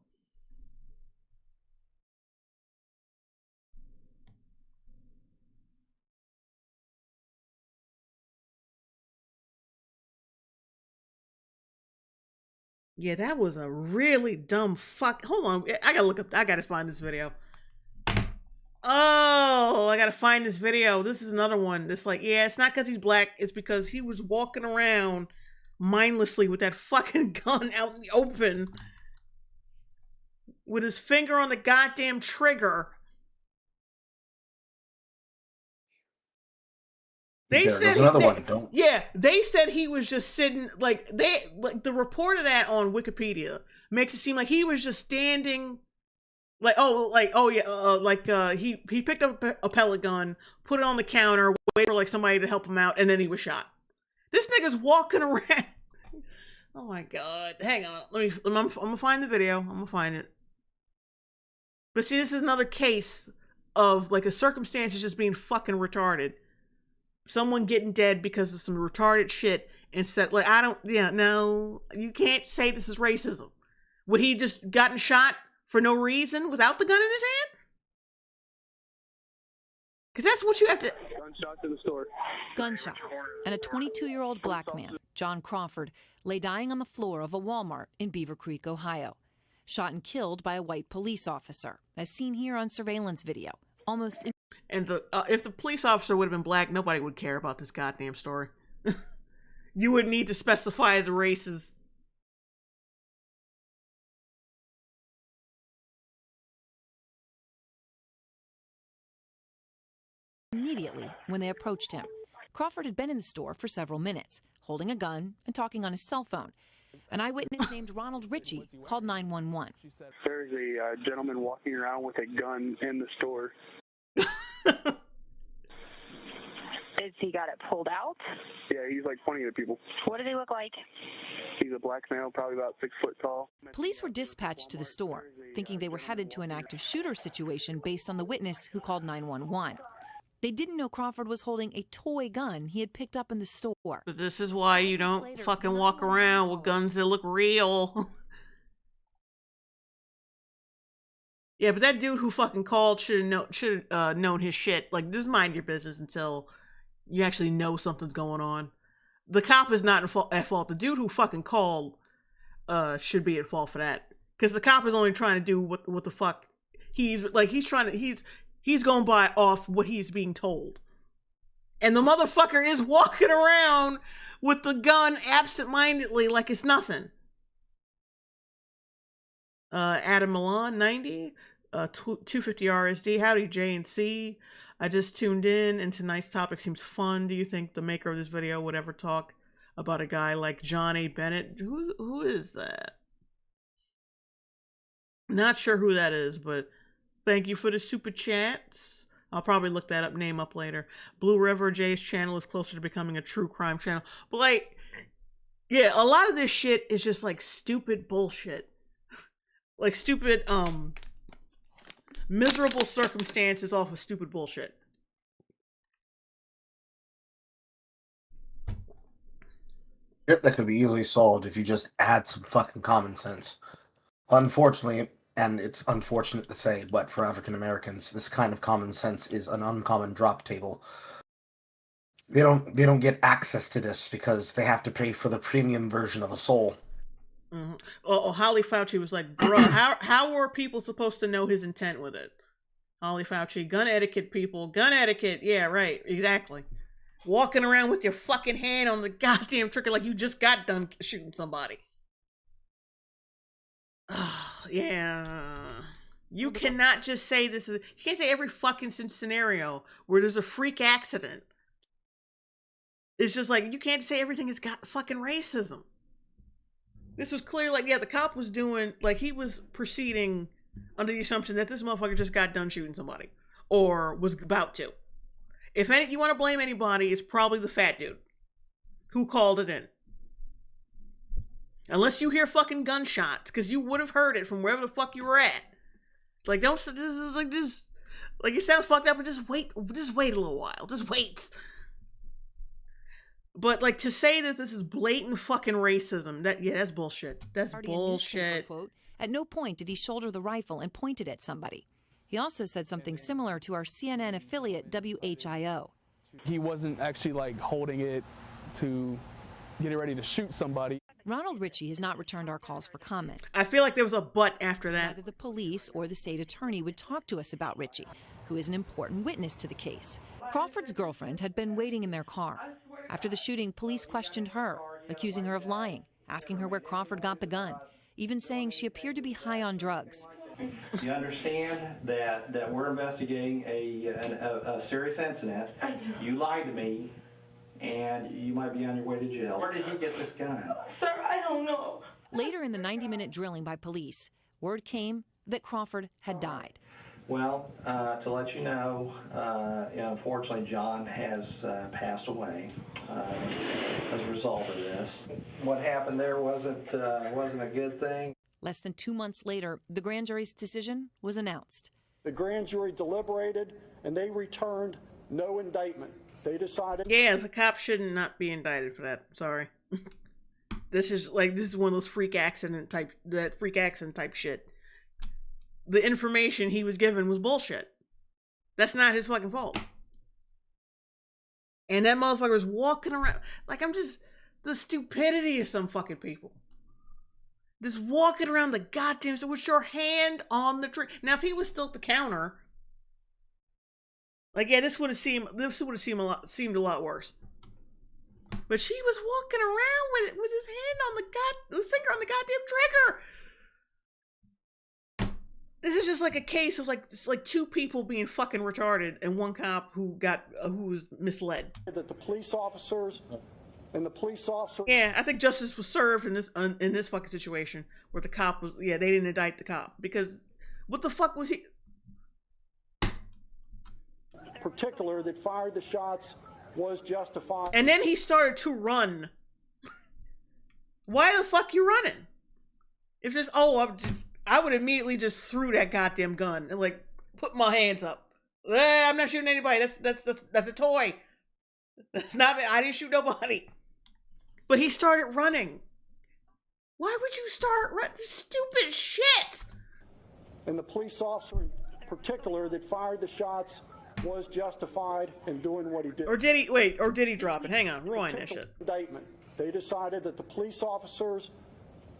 Yeah, that was a really dumb fuck. Hold on, I gotta find this video. Oh, I gotta find this video. This is another one that's like, yeah, it's not because he's black. It's because he was walking around mindlessly with that fucking gun out in the open with his finger on the goddamn trigger. They said they said he was just sitting like the report of that on Wikipedia makes it seem like he was just standing he picked up a pellet gun, put it on the counter, waited for like somebody to help him out, and then he was shot. This nigga's walking around. Oh my god. Hang on. I'm gonna find the video. I'm gonna find it. But see, this is another case of like a circumstance just being fucking retarded. Someone getting dead because of some retarded shit instead. Like, no, you can't say this is racism. Would he just gotten shot for no reason without the gun in his hand? Because that's what you have to. Gunshots in the store. Gunshots. And a 22-year-old black man, John Crawford, lay dying on the floor of a Walmart in Beaver Creek, Ohio. Shot and killed by a white police officer, as seen here on surveillance video. And if the police officer would have been black, nobody would care about this goddamn story. You would need to specify the races. Immediately when they approached him. Crawford had been in the store for several minutes, holding a gun and talking on his cell phone. An eyewitness named Ronald Ritchie called 911. There's a gentleman walking around with a gun in the store. Is he got it pulled out? Yeah, he's like pointing at people. What does he look like? He's a black male, probably about 6 foot tall. Police were dispatched to the store, thinking they were headed to an active shooter situation based on the witness who called 911. They didn't know Crawford was holding a toy gun he had picked up in the store. But this is why you don't fucking walk around with guns that look real. Yeah, but that dude who fucking called should have known his shit. Like, just mind your business until you actually know something's going on. The cop is not at fault. The dude who fucking called should be at fault for that. Because the cop is only trying to do what the fuck he's going by off what he's being told. And the motherfucker is walking around with the gun absentmindedly like it's nothing. Adam Milan, 90, 250 RSD. Howdy, J&C. I just tuned in, and tonight's topic seems fun. Do you think the maker of this video would ever talk about a guy like John A. Bennett? Who is that? Not sure who that is, but thank you for the super chats. I'll probably look that name up later. Blue River Jay's channel is closer to becoming a true crime channel. But like, yeah, a lot of this shit is just like stupid bullshit. Like stupid, miserable circumstances off of stupid bullshit. Shit that could be easily solved if you just add some fucking common sense. Unfortunately, and it's unfortunate to say, but for African Americans, this kind of common sense is an uncommon drop table. They don't get access to this because they have to pay for the premium version of a soul. Mm-hmm. Oh, Holly Fauci was like, bro, how were people supposed to know his intent with it? Holly Fauci, gun etiquette, people. Gun etiquette. Yeah, right. Exactly. Walking around with your fucking hand on the goddamn trigger like you just got done shooting somebody. Yeah. You cannot just say this is... You can't say every fucking scenario where there's a freak accident. It's just like, you can't say everything has got fucking racism. This was clear, like, yeah, the cop was doing... Like, he was proceeding under the assumption that this motherfucker just got done shooting somebody. Or was about to. If you want to blame anybody, it's probably the fat dude who called it in. Unless you hear fucking gunshots, because you would have heard it from wherever the fuck you were at. Like, don't... This is like, just... Like, it sounds fucked up, but just wait a little while. Just wait. But, like, to say that this is blatant fucking racism, that's bullshit. That's bullshit. Quote, at no point did he shoulder the rifle and point it at somebody. He also said something similar to our CNN affiliate, WHIO. He wasn't actually, like, holding it to getting ready to shoot somebody. Ronald Ritchie has not returned our calls for comment. I feel like there was a but after that. Neither the police or the state attorney would talk to us about Ritchie, who is an important witness to the case. Crawford's girlfriend had been waiting in their car. After the shooting, police questioned her, accusing her of lying, asking her where Crawford got the gun, even saying she appeared to be high on drugs. You understand that we're investigating a serious incident. You lied to me, and you might be on your way to jail. Where did you get this gun? Sir, I don't know. Later in the 90-minute drilling by police, word came that Crawford had died. Well, to let you know, unfortunately, John has passed away as a result of this. What happened there wasn't a good thing. Less than 2 months later, the grand jury's decision was announced. The grand jury deliberated, and they returned no indictment. They decided... Yeah, the cop should not be indicted for that. Sorry. This is one of those freak accident type shit. The information he was given was bullshit. That's not his fucking fault. And that motherfucker was walking around like the stupidity of some fucking people. Just walking around the goddamn store with your hand on the trigger. Now, if he was still at the counter, like, yeah, this would have seemed a lot worse. But she was walking around with his hand on the finger on the goddamn trigger. This is just like a case of like two people being fucking retarded and one cop who was misled. That the police officers and the police officer... Yeah, I think justice was served in this fucking situation where the cop was... Yeah, they didn't indict the cop because what the fuck was he... Particular that fired the shots was justified. And then he started to run. Why the fuck you running? If just I would immediately just threw that goddamn gun and like put my hands up. I'm not shooting anybody. That's a toy. That's not me. I didn't shoot nobody. But he started running. Why would you start this stupid shit? And the police officer in particular that fired the shots was justified in doing what he did. Or did he wait? Or did he drop it? Hang on, rewind that shit. Indictment. They decided that the police officers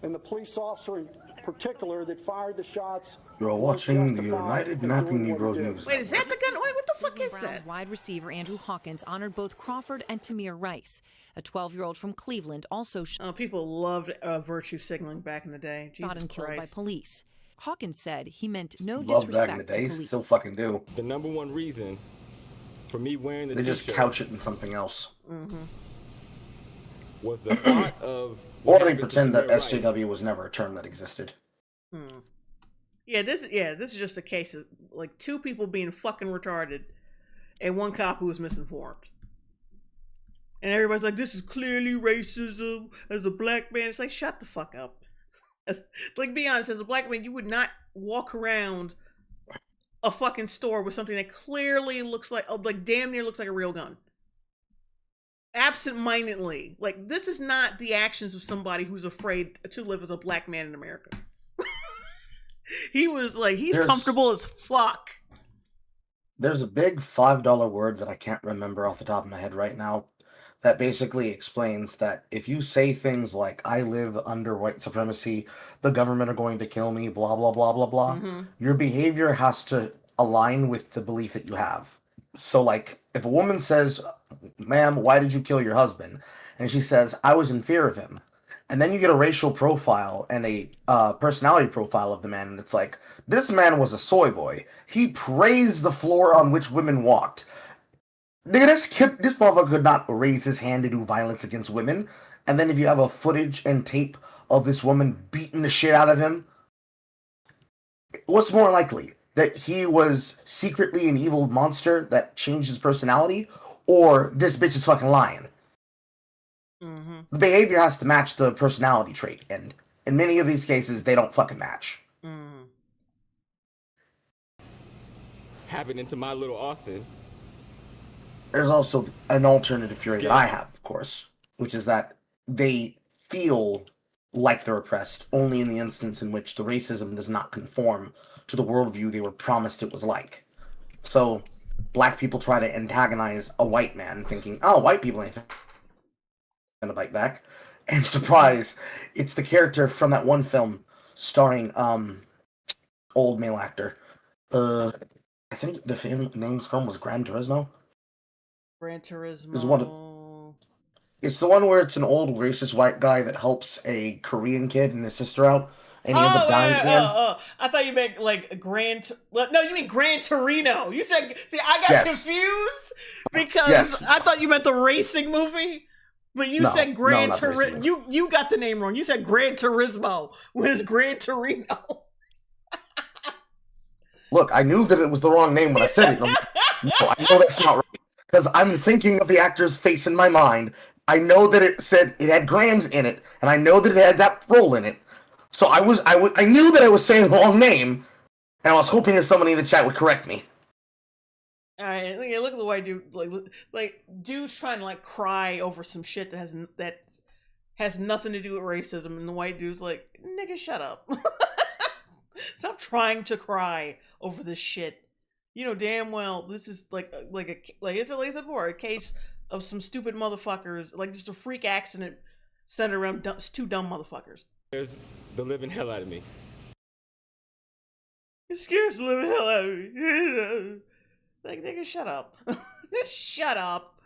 and the police officer in particular that fired the shots. You're watching the United Napping Negro News. Wait, is that the gun? Wait, what the fuck is Browns that? wide receiver Andrew Hawkins honored both Crawford and Tamir Rice. A 12-year-old from Cleveland also people loved virtue signaling back in the day. Jesus shot and killed by Christ. police. Hawkins said he meant no Loved disrespect back in the to day, police. still fucking do. The number one reason for me wearing the They t-shirt just couch it in something else. was the thought of Or they pretend that SJW was never a term that existed. Yeah, this is just a case of like two people being fucking retarded and one cop who was misinformed. And everybody's like, this is clearly racism as a black man. It's like, shut the fuck up. Like, be honest, as a black man, you would not walk around a fucking store with something that clearly looks like damn near looks like a real gun. Absent-mindedly. Like, this is not the actions of somebody who's afraid to live as a black man in America. He was like, he's comfortable as fuck. There's a big $5 word that I can't remember off the top of my head right now that basically explains that if you say things like, I live under white supremacy, the government are going to kill me, blah, blah, blah, blah, blah, your behavior has to align with the belief that you have. So, like, if a woman says, ma'am, why did you kill your husband? And she says, I was in fear of him. And then you get a racial profile and a personality profile of the man, and it's like, this man was a soy boy. He praised the floor on which women walked. Nigga, this motherfucker could not raise his hand to do violence against women. And then if you have a footage and tape of this woman beating the shit out of him, what's more likely? That he was secretly an evil monster that changed his personality? Or this bitch is fucking lying? The behavior has to match the personality trait. And in many of these cases, they don't fucking match. happened into my little Austin. There's also an alternative theory that I have, of course, which is that they feel like they're oppressed only in the instance in which the racism does not conform to the worldview they were promised it was like. So, black people try to antagonize a white man thinking, oh, white people ain't gonna bite back. And surprise, it's the character from that one film starring old male actor. I think the name's film was Gran Turismo. Gran Turismo. It's the one where it's an old racist white guy that helps a Korean kid and his sister out, and he ends up dying at the end. I thought you meant like No, you mean Gran Torino. You said. See, I got confused because I thought you meant the racing movie, but you said Gran Turismo. You got the name wrong. You said Gran Turismo. When it's Gran Torino. Look, I knew that it was the wrong name when I said it. No, I know that's not right because I'm thinking of the actor's face in my mind. I know that it said it had Grams in it, and I know that it had that role in it. So I knew that I was saying the wrong name, and I was hoping that somebody in the chat would correct me. Alright, look at the white dude. Like dude's trying to like cry over some shit that has nothing to do with racism, and the white dude's like, "Nigga, shut up! Stop trying to cry over this shit. You know damn well this is like I said before, a case of some stupid motherfuckers, like just a freak accident centered around two dumb motherfuckers." Scares the living hell out of me. It scares the living hell out of me. Like, nigga, shut up. Just shut up.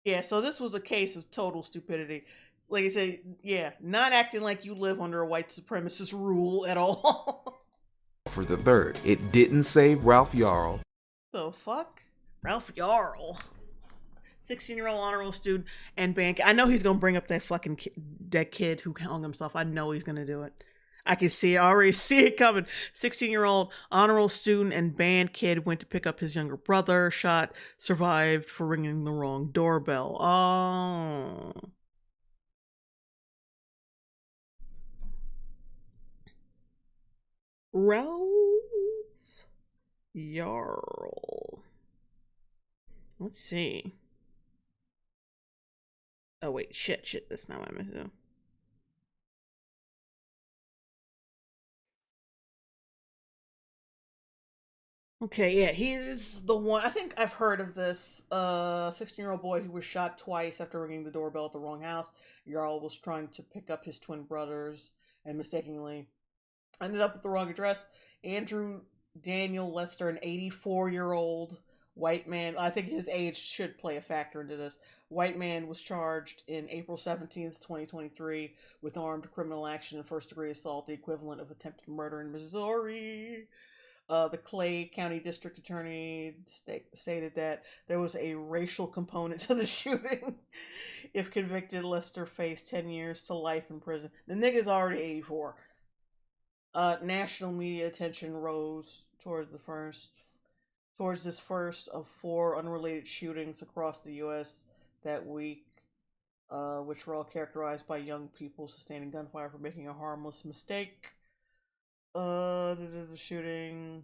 Yeah, so this was a case of total stupidity. Like I say, yeah, not acting like you live under a white supremacist rule at all. For the third, it didn't save Ralph Yarl. The fuck? Ralph Yarl. 16-year-old honor roll student and band. I know he's gonna bring up that fucking that kid who hung himself. I know he's gonna do it. I can see it. I already see it coming. 16-year-old honor roll student and band kid went to pick up his younger brother. Shot, survived for ringing the wrong doorbell. Oh. Ralph Jarl. Let's see. Oh wait, shit. That's not what I meant to do. Okay, yeah, he's the one. I think I've heard of this 16-year-old boy who was shot twice after ringing the doorbell at the wrong house. Jarl was trying to pick up his twin brothers and mistakenly ended up at the wrong address. Andrew Daniel Lester, an 84-year-old white man. I think his age should play a factor into this. White man was charged in April 17th, 2023 with armed criminal action and first-degree assault, the equivalent of attempted murder in Missouri. The Clay County District Attorney stated that there was a racial component to the shooting. If convicted, Lester faced 10 years to life in prison. The nigga's already 84. National media attention rose towards this first of 4 unrelated shootings across the U.S. that week, which were all characterized by young people sustaining gunfire for making a harmless mistake. The shooting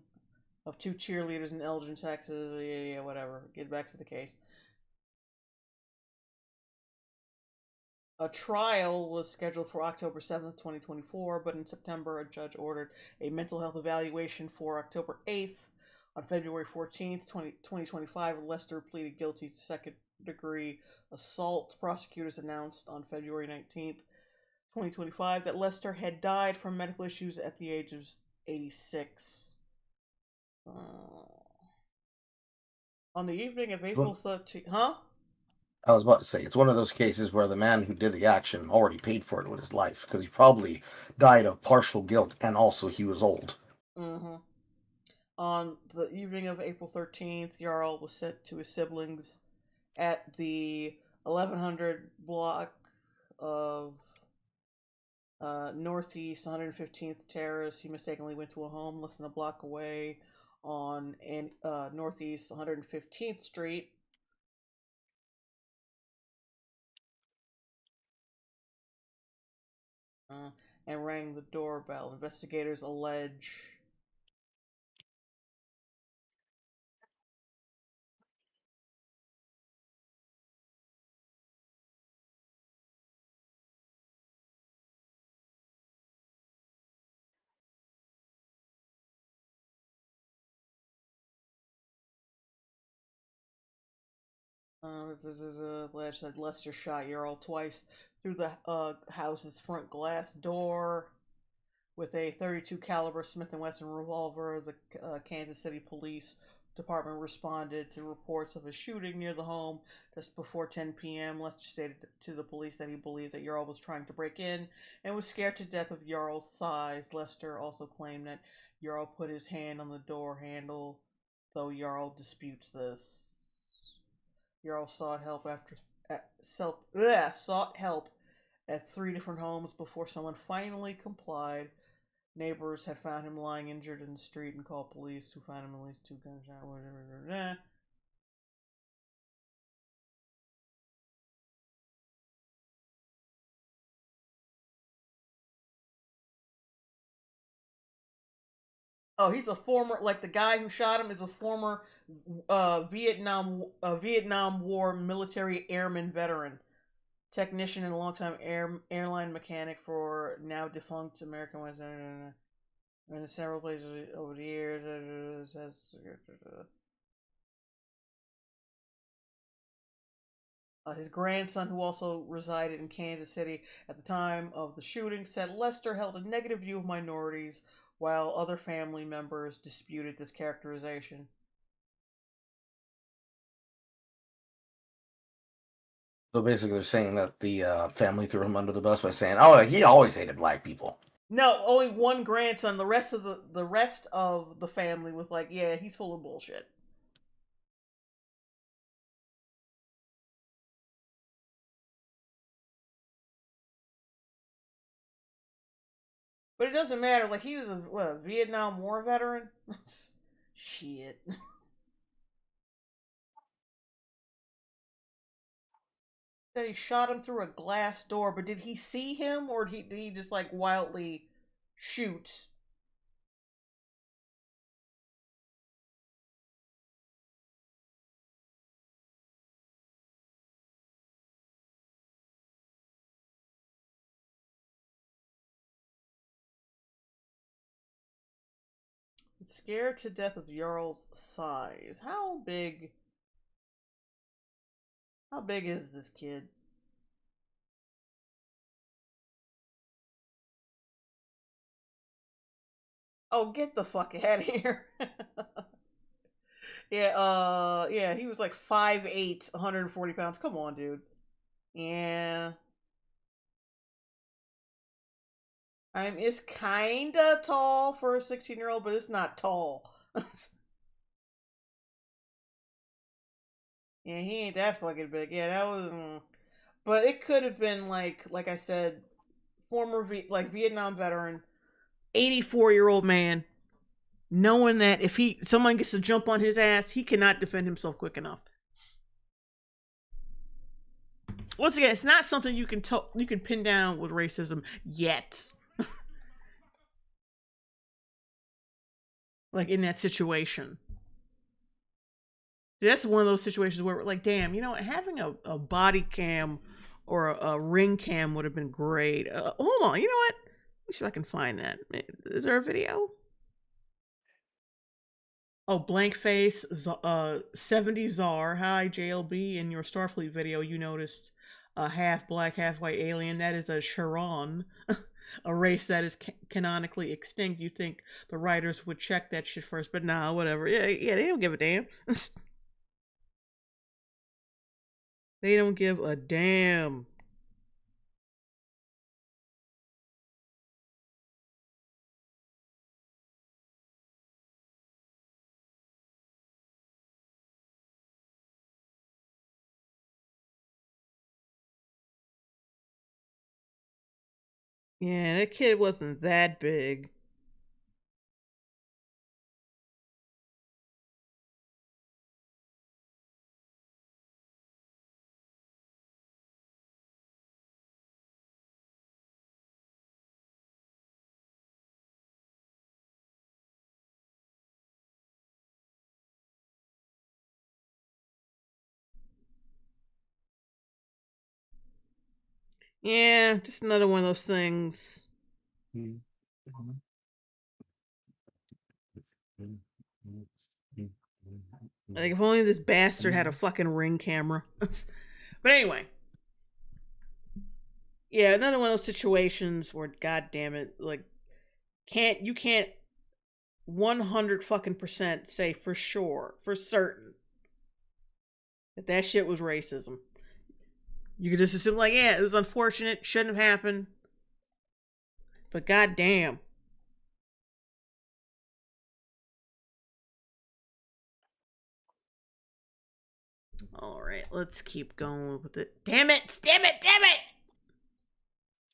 of 2 cheerleaders in Elgin, Texas. Yeah, whatever. Get back to the case. A trial was scheduled for October 7th, 2024, but in September, a judge ordered a mental health evaluation for October 8th. On February 14th, 2025, Lester pleaded guilty to second-degree assault. Prosecutors announced on February 19th, 2025, that Lester had died from medical issues at the age of 86. On the evening of April 13th... Huh? I was about to say, it's one of those cases where the man who did the action already paid for it with his life, because he probably died of partial guilt, and also he was old. Mm-hmm. On the evening of April 13th, Jarl was sent to his siblings at the 1100 block of Northeast 115th Terrace. He mistakenly went to a home less than a block away on Northeast 115th Street. And rang the doorbell. Investigators allege that Lester shot Jarl twice through the house's front glass door with a .32 caliber Smith & Wesson revolver. The Kansas City Police Department responded to reports of a shooting near the home just before 10 p.m. Lester stated to the police that he believed that Jarl was trying to break in and was scared to death of Jarl's size. Lester also claimed that Jarl put his hand on the door handle, though Jarl disputes this. Jarl sought help at 3 different homes before someone finally complied. Neighbors had found him lying injured in the street and called police, who found him at least 2 gunshot wounds. Oh, he's a former, like the guy who shot him is a former Vietnam War military airman veteran, technician and longtime airline mechanic for now defunct American West. In several places over the years. His grandson, who also resided in Kansas City at the time of the shooting, said Lester held a negative view of minorities, while other family members disputed this characterization. So basically, they're saying that the family threw him under the bus by saying, "Oh, he always hated black people." No, only one grandson. The rest of the family was like, "Yeah, he's full of bullshit." But it doesn't matter. Like, he was a Vietnam War veteran. Shit. That he shot him through a glass door, but did he see him, or did he just like wildly shoot? Scared to death of Jarl's size. How big? How big is this kid? Oh, get the fuck out of here. Yeah, he was like 5'8", 140 pounds. Come on, dude. Yeah. I mean, it's kinda tall for a 16-year-old, but it's not tall. Yeah, he ain't that fucking big. Yeah, that was... But it could have been like I said, former Vietnam veteran, 84-year-old man, knowing that if someone gets to jump on his ass, he cannot defend himself quick enough. Once again, it's not something you can pin down with racism yet. Like in that situation. That's one of those situations where we're like, damn, having a body cam or a ring cam would have been great. Hold on, you know what? Let me see if I can find that. Is there a video? Oh, blank face, 70 Czar. Hi, JLB. In your Starfleet video, you noticed a half black, half white alien. That is a Charon, a race that is canonically extinct. You think the writers would check that shit first, but nah, whatever. Yeah, they don't give a damn. They don't give a damn. Yeah, that kid wasn't that big. Yeah, just another one of those things. Like, if only this bastard had a fucking ring camera. But anyway. Yeah, another one of those situations where, god damn it, like, you can't 100 fucking percent say for sure, for certain, that shit was racism. You could just assume, like, yeah, it was unfortunate, shouldn't have happened. But god damn. Alright, let's keep going with it. Damn it! Damn it! Damn it!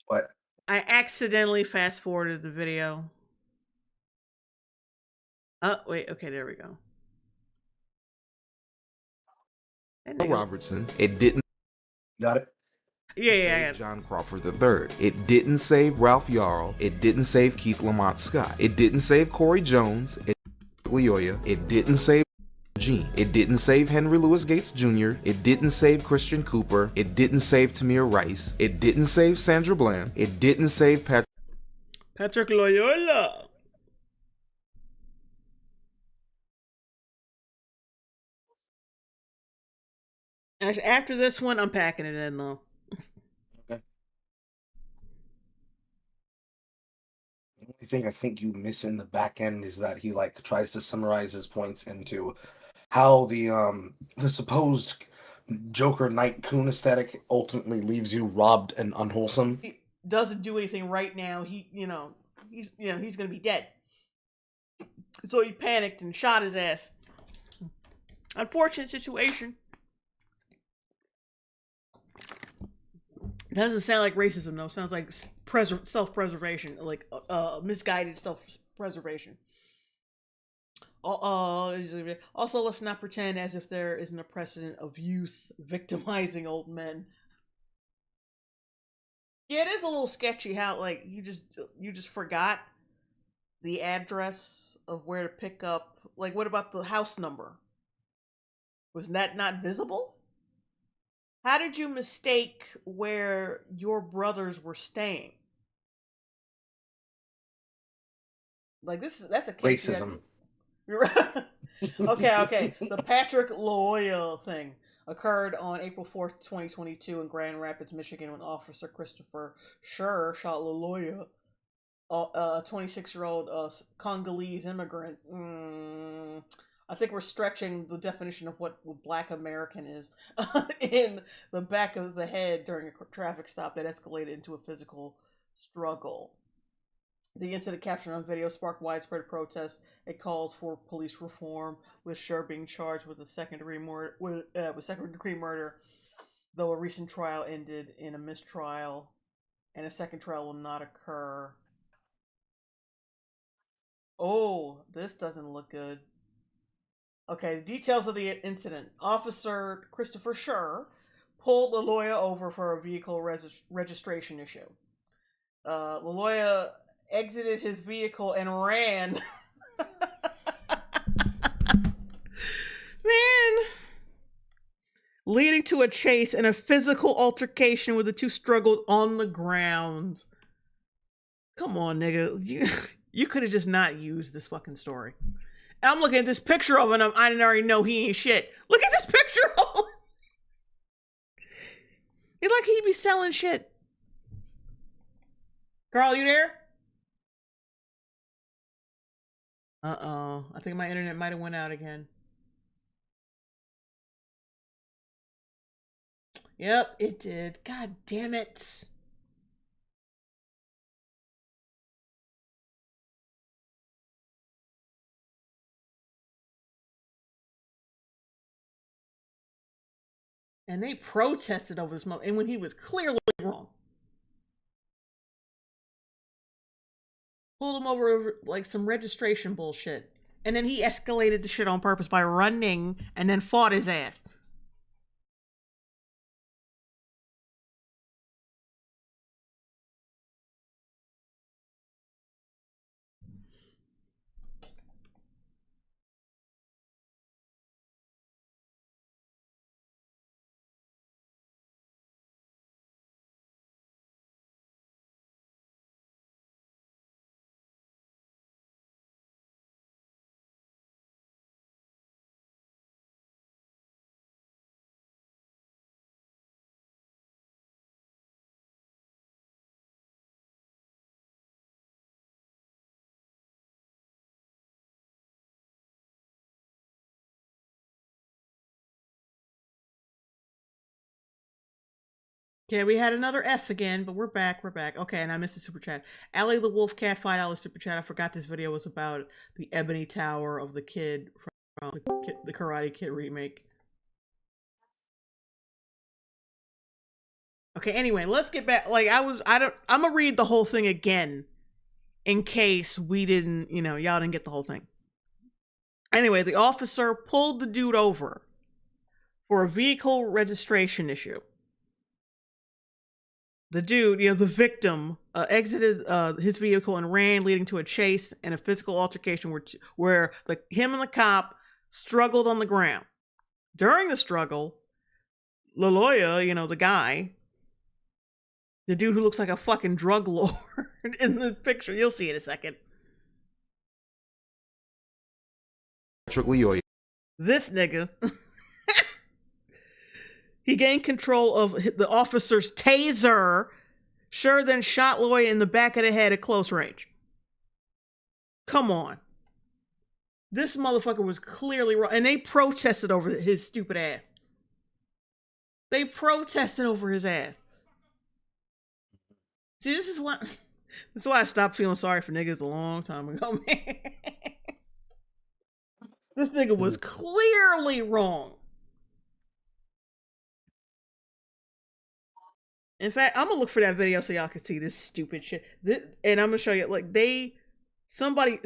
What? I accidentally fast forwarded the video. Oh, wait, okay, there we go. Robertson, it didn't. Got it? Yeah. John Crawford III. It didn't save Ralph Yarl. It didn't save Keith Lamont Scott. It didn't save Corey Jones. It didn't save Gene. It didn't save Henry Louis Gates Jr. It didn't save Christian Cooper. It didn't save Tamir Rice. It didn't save Sandra Bland. It didn't save Patrick Loyola. Actually, after this one, I'm packing it in though. Okay. The only thing I think you miss in the back end is that he tries to summarize his points into how the supposed Joker Knight Coon aesthetic ultimately leaves you robbed and unwholesome. He doesn't do anything right now. He's gonna be dead. So he panicked and shot his ass. Unfortunate situation. Doesn't sound like racism though. Sounds like self-preservation, like misguided self-preservation. Also, let's not pretend as if there isn't a precedent of youth victimizing old men. Yeah, it is a little sketchy how you just forgot the address of where to pick up. Like, what about the house number? Was that not visible? How did you mistake where your brothers were staying? Like, that's a case racism. Okay. The Patrick Loya thing occurred on April 4th, 2022 in Grand Rapids, Michigan when Officer Christopher Schur shot Loya, a 26-year-old Congolese immigrant. I think we're stretching the definition of what Black American is in the back of the head during a traffic stop that escalated into a physical struggle. The incident captured on video sparked widespread protests. It calls for police reform, with Schur being charged with second-degree murder, though a recent trial ended in a mistrial, and a second trial will not occur. Oh, this doesn't look good. Okay, details of the incident. Officer Christopher Schur pulled Loya over for a vehicle registration issue. Loya exited his vehicle and ran. Man. Leading to a chase and a physical altercation where the two struggled on the ground. Come on, nigga. You could have just not used this fucking story. I'm looking at this picture of him. I didn't already know he ain't shit. Look at this picture of him. It's like he'd be selling shit. Carl, you there? Uh-oh. I think my internet might have went out again. Yep, it did. God damn it. And they protested over this moment, and when he was clearly wrong. Pulled him over like some registration bullshit. And then he escalated the shit on purpose by running and then fought his ass. Okay, we had another F again, but we're back. Okay, and I missed the super chat. Allie the Wolf Cat, $5 super chat. I forgot this video was about the Ebony Tower of the Kid from the Karate Kid remake. Okay, anyway, let's get back. I'm gonna read the whole thing again in case we didn't, y'all didn't get the whole thing. Anyway, the officer pulled the dude over for a vehicle registration issue. The dude, the victim, exited his vehicle and ran, leading to a chase and a physical altercation where him and the cop struggled on the ground. During the struggle, Loya, the guy, the dude who looks like a fucking drug lord in the picture, you'll see in a second. This nigga. He gained control of the officer's taser. Schur then shot Loya in the back of the head at close range. Come on. This motherfucker was clearly wrong. And they protested over his stupid ass. They protested over his ass. See, this is why I stopped feeling sorry for niggas a long time ago, man. This nigga was clearly wrong. In fact, I'm gonna look for that video so y'all can see this stupid shit. And I'm gonna show you,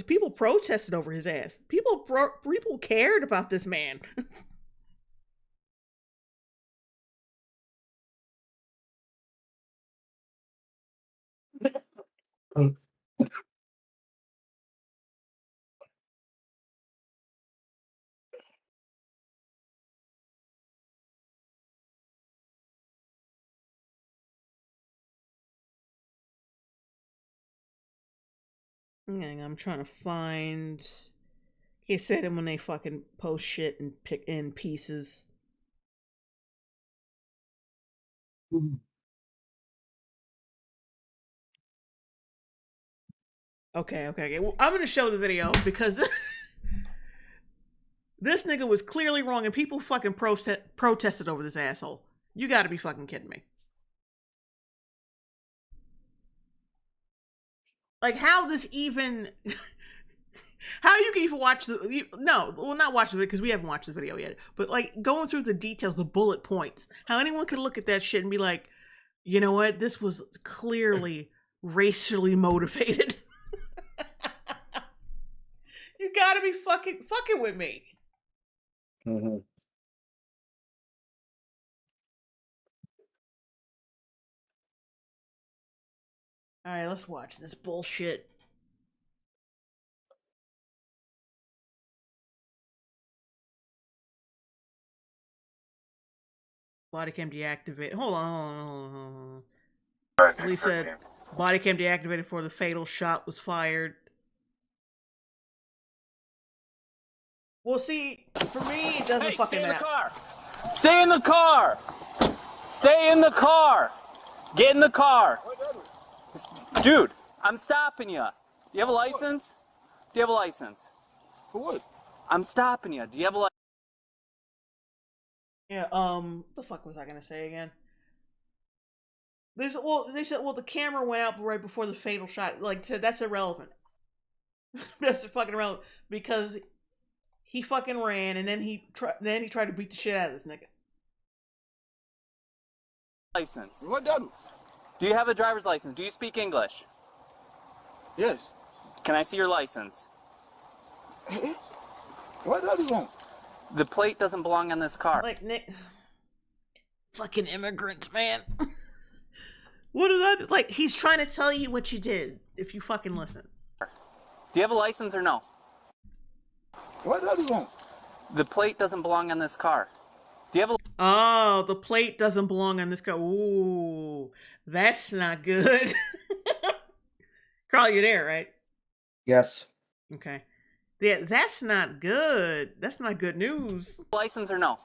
people protested over his ass. People cared about this man. I'm trying to find. He said it when they fucking post shit and pick in pieces. Okay. Well, I'm gonna show the video because this nigga was clearly wrong and people fucking protested over this asshole. You gotta be fucking kidding me. Like, how this even... how you can even watch the... No, well, not watch the video, because we haven't watched the video yet. But, like, going through the details, the bullet points. How anyone could look at that shit and be like, you know what? This was clearly racially motivated. You gotta be fucking with me. Mm-hmm. Alright, let's watch this bullshit. Body cam deactivated. Hold on. Police said body cam deactivated before the fatal shot was fired. Well, see, for me, it doesn't fucking matter. Stay in the car! Stay in the car! Get in the car! Dude, I'm stopping you. Do you have a license? Do you have a license? For what? I'm stopping you. Do you have a license? Yeah, what the fuck was I gonna say again? They said, the camera went out right before the fatal shot. Like, that's irrelevant. That's fucking irrelevant. Because he fucking ran, and then he tried to beat the shit out of this nigga. License. What done? Do you have a driver's license? Do you speak English? Yes. Can I see your license? What do you want? The plate doesn't belong on this car. Like, fucking immigrants, man. What did I do? Like, he's trying to tell you what you did, if you fucking listen. Do you have a license or no? What do you want? The plate doesn't belong on this car. Do you have a... Oh, the plate doesn't belong on this car. Ooh, that's not good. Carl, you're there, right? Yes. Okay. Yeah, that's not good. That's not good news. License or no?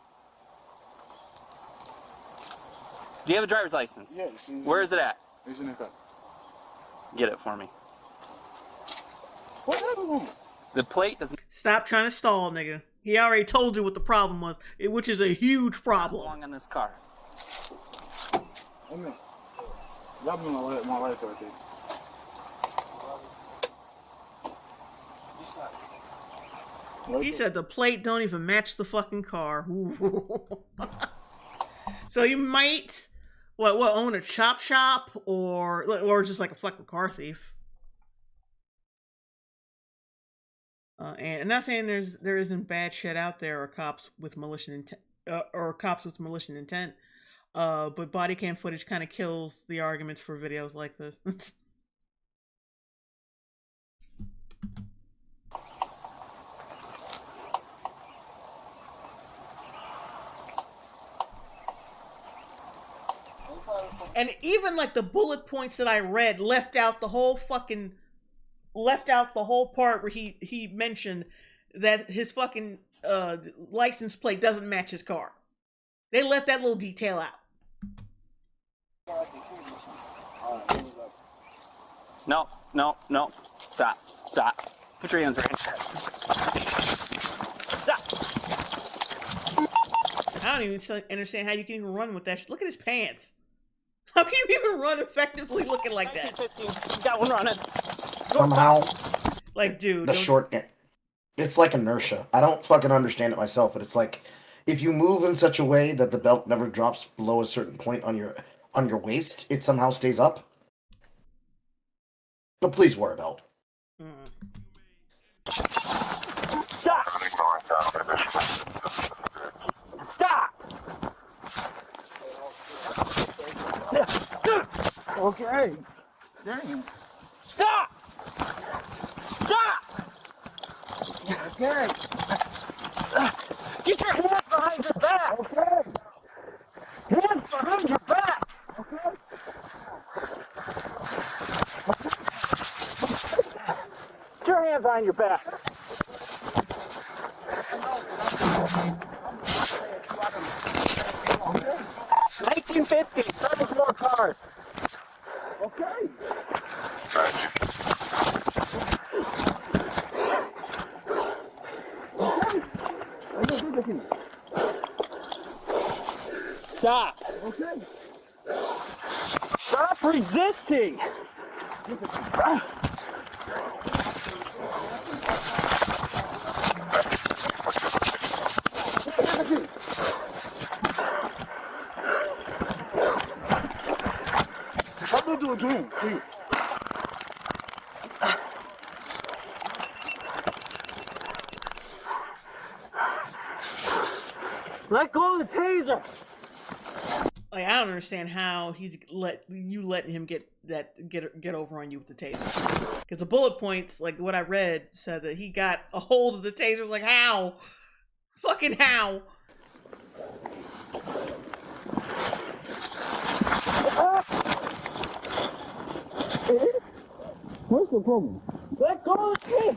Do you have a driver's license? Yes. Where is it at? It's in the car. Get it for me. What do you want? The plate doesn't... Stop trying to stall, nigga. He already told you what the problem was, which is a huge problem. Belong on this car. Hey, man. Drop me my lighter right there. He said the plate don't even match the fucking car. So you might, own a chop shop or just like a fucking car thief. And I'm not saying there isn't bad shit out there or cops with malicious intent, but body cam footage kind of kills the arguments for videos like this. And even like the bullet points that I read left out the whole part where he mentioned that his fucking license plate doesn't match his car. They left that little detail out. No. Stop. Put your hands right. Stop. I don't even understand how you can even run with that shit. Look at his pants. How can you even run effectively looking like that? Got one running. Somehow, like, dude, it's like inertia. I don't fucking understand it myself, but it's like if you move in such a way that the belt never drops below a certain point on your waist, it somehow stays up. But please wear a belt. Stop! Stop! Okay. Dang. Stop! Okay. Get your hands behind your back! Okay. Hands behind your back! Okay. Get your hands behind your back! 1550. Start with more cars. Okay. Stop. Okay. Stop resisting. I'm gonna do it to you. Let go of the taser. Like, I don't understand how he's letting him get over on you with the taser. Because the bullet points, like what I read, said that he got a hold of the taser. Like, how? Fucking how? What's the problem? Let go of the taser.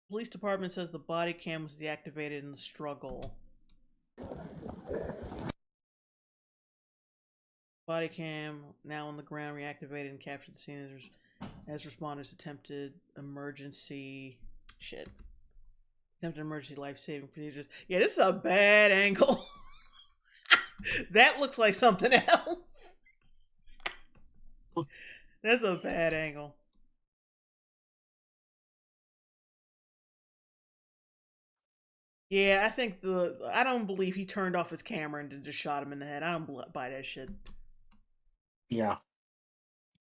Police department says the body cam was deactivated in the struggle. Body cam now on the ground, reactivated and captured the scene as responders attempted emergency life-saving procedures. Yeah, this is a bad angle. That looks like something else. That's a bad angle. Yeah, I don't believe he turned off his camera and just shot him in the head. I don't buy that shit. Yeah.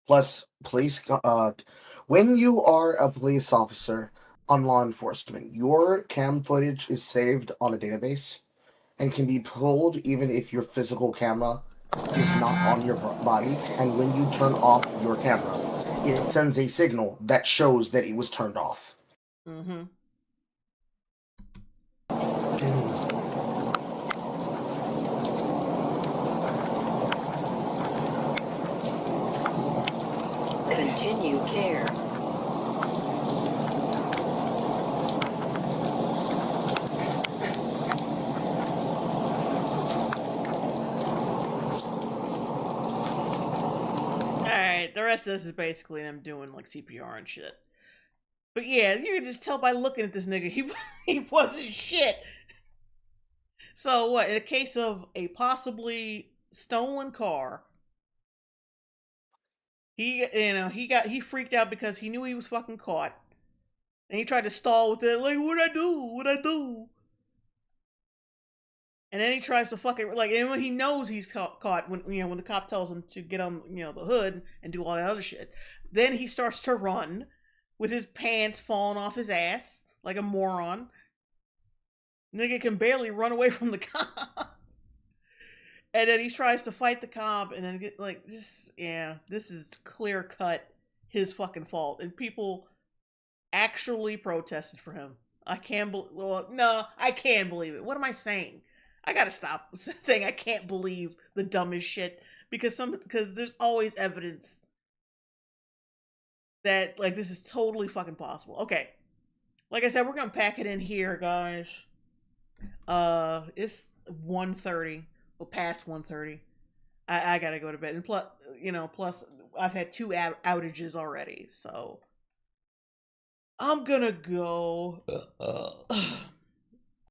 Plus, when you are a police officer on law enforcement, your cam footage is saved on a database and can be pulled even if your physical camera is not on your body. And when you turn off your camera, it sends a signal that shows that it was turned off. Mm-hmm. Continue care. Alright, the rest of this is basically them doing like CPR and shit. But yeah, you can just tell by looking at this nigga, he wasn't shit. So what, in a case of a possibly stolen car, he freaked out because he knew he was fucking caught. And he tried to stall with it, like, what'd I do? And then he tries to fucking, like, and when he knows he's caught, when the cop tells him to get on, the hood and do all that other shit, then he starts to run with his pants falling off his ass like a moron. Nigga can barely run away from the cop. And then he tries to fight the cop and then get, like, this is clear cut his fucking fault. And people actually protested for him. I can believe it. What am I saying? I gotta stop saying I can't believe the dumbest shit because there's always evidence that, like, this is totally fucking possible. Okay, like I said, we're gonna pack it in here, guys. It's 1:30, well, past 1:30. I gotta go to bed, and plus I've had 2 outages already, so I'm gonna go.